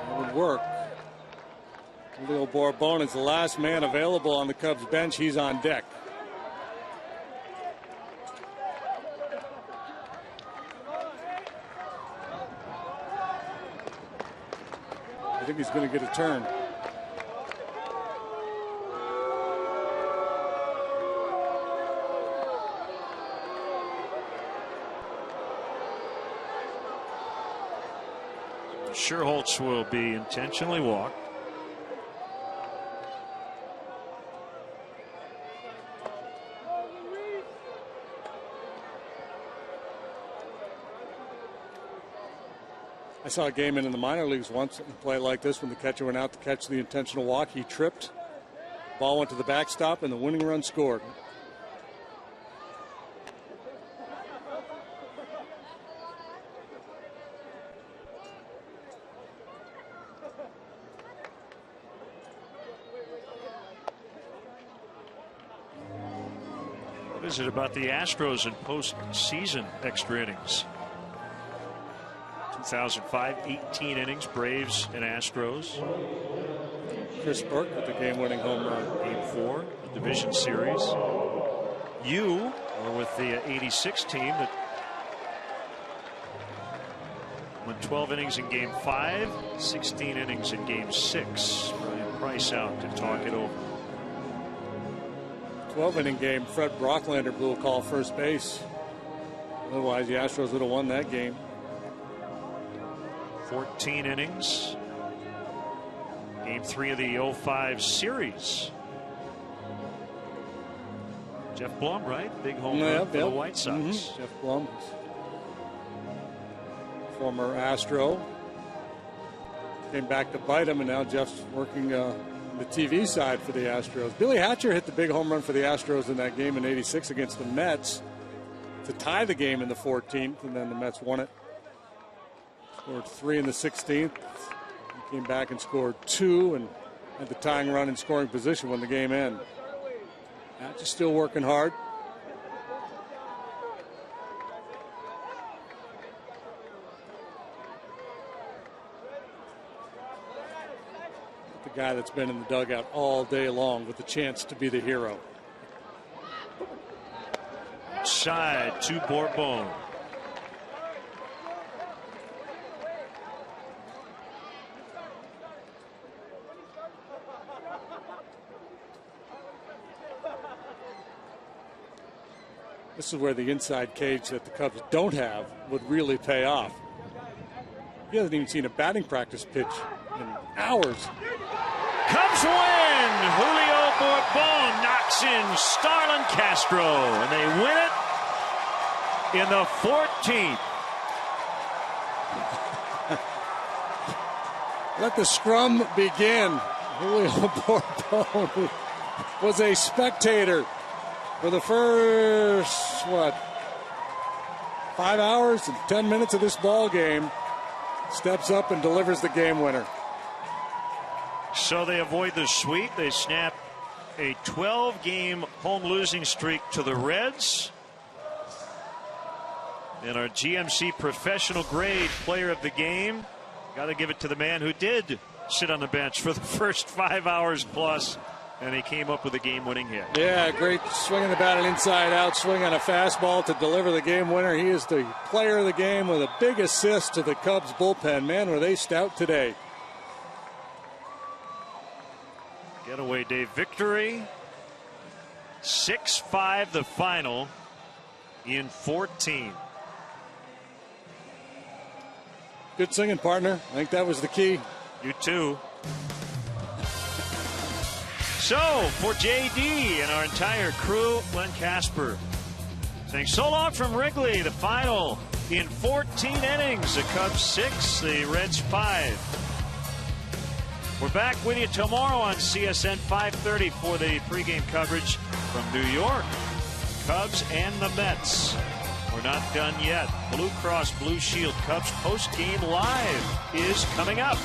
That would work. Julio Borbon is the last man available on the Cubs bench. He's on deck. I think he's going to get a turn. Sherholtz will be intentionally walked. I saw a game in the minor leagues once, a play like this, when the catcher went out to catch the intentional walk. He tripped. Ball went to the backstop, and the winning run scored. What is it about the Astros in postseason extra innings? 2005, 18 innings, Braves and Astros. Chris Burke with the game-winning home run. Game 4, the division series. You are with the 86 team that went 12 innings in Game 5, 16 innings in Game 6. Brian Price out to talk it over. 12-inning game, Fred Brocklander blew a call first base. Otherwise, the Astros would have won that game. 14 innings. Game 3 of the 05 series. Jeff Blum, right? Big home run for the White Sox. Jeff Blum, former Astro. Came back to bite him, and now Jeff's working the TV side for the Astros. Billy Hatcher hit the big home run for the Astros in that game in '86 against the Mets to tie the game in the 14th, and then the Mets won it. Scored 3 in the 16th. He came back and scored 2 and had the tying run in scoring position when the game ended. Hatcher's still working hard. The guy that's been in the dugout all day long with the chance to be the hero. Side to Bourbon. This is where the inside cage that the Cubs don't have would really pay off. He hasn't even seen a batting practice pitch in hours. Cubs win! Julio Bourbon knocks in Starlin Castro, and they win it in the 14th. Let the scrum begin. Julio Bordone was a spectator for the first, 5 hours and 10 minutes of this ball game. Steps up and delivers the game winner. So they avoid the sweep. They snap a 12-game home losing streak to the Reds. And our GMC professional grade player of the game, got to give it to the man who did sit on the bench for the first 5 hours plus, and he came up with a game-winning hit. Yeah, great swing of the bat and inside out swing on a fastball to deliver the game winner. He is the player of the game with a big assist to the Cubs bullpen. Man, were they stout today. Getaway day victory. 6-5 the final in 14. Good singing, partner. I think that was the key. You too. So, for JD and our entire crew, Glenn Casper saying so long from Wrigley. The final in 14 innings. The Cubs 6, the Reds 5. We're back with you tomorrow on CSN 5:30 for the pregame coverage from New York. Cubs and the Mets. We're not done yet. Blue Cross Blue Shield Cubs post-game live is coming up.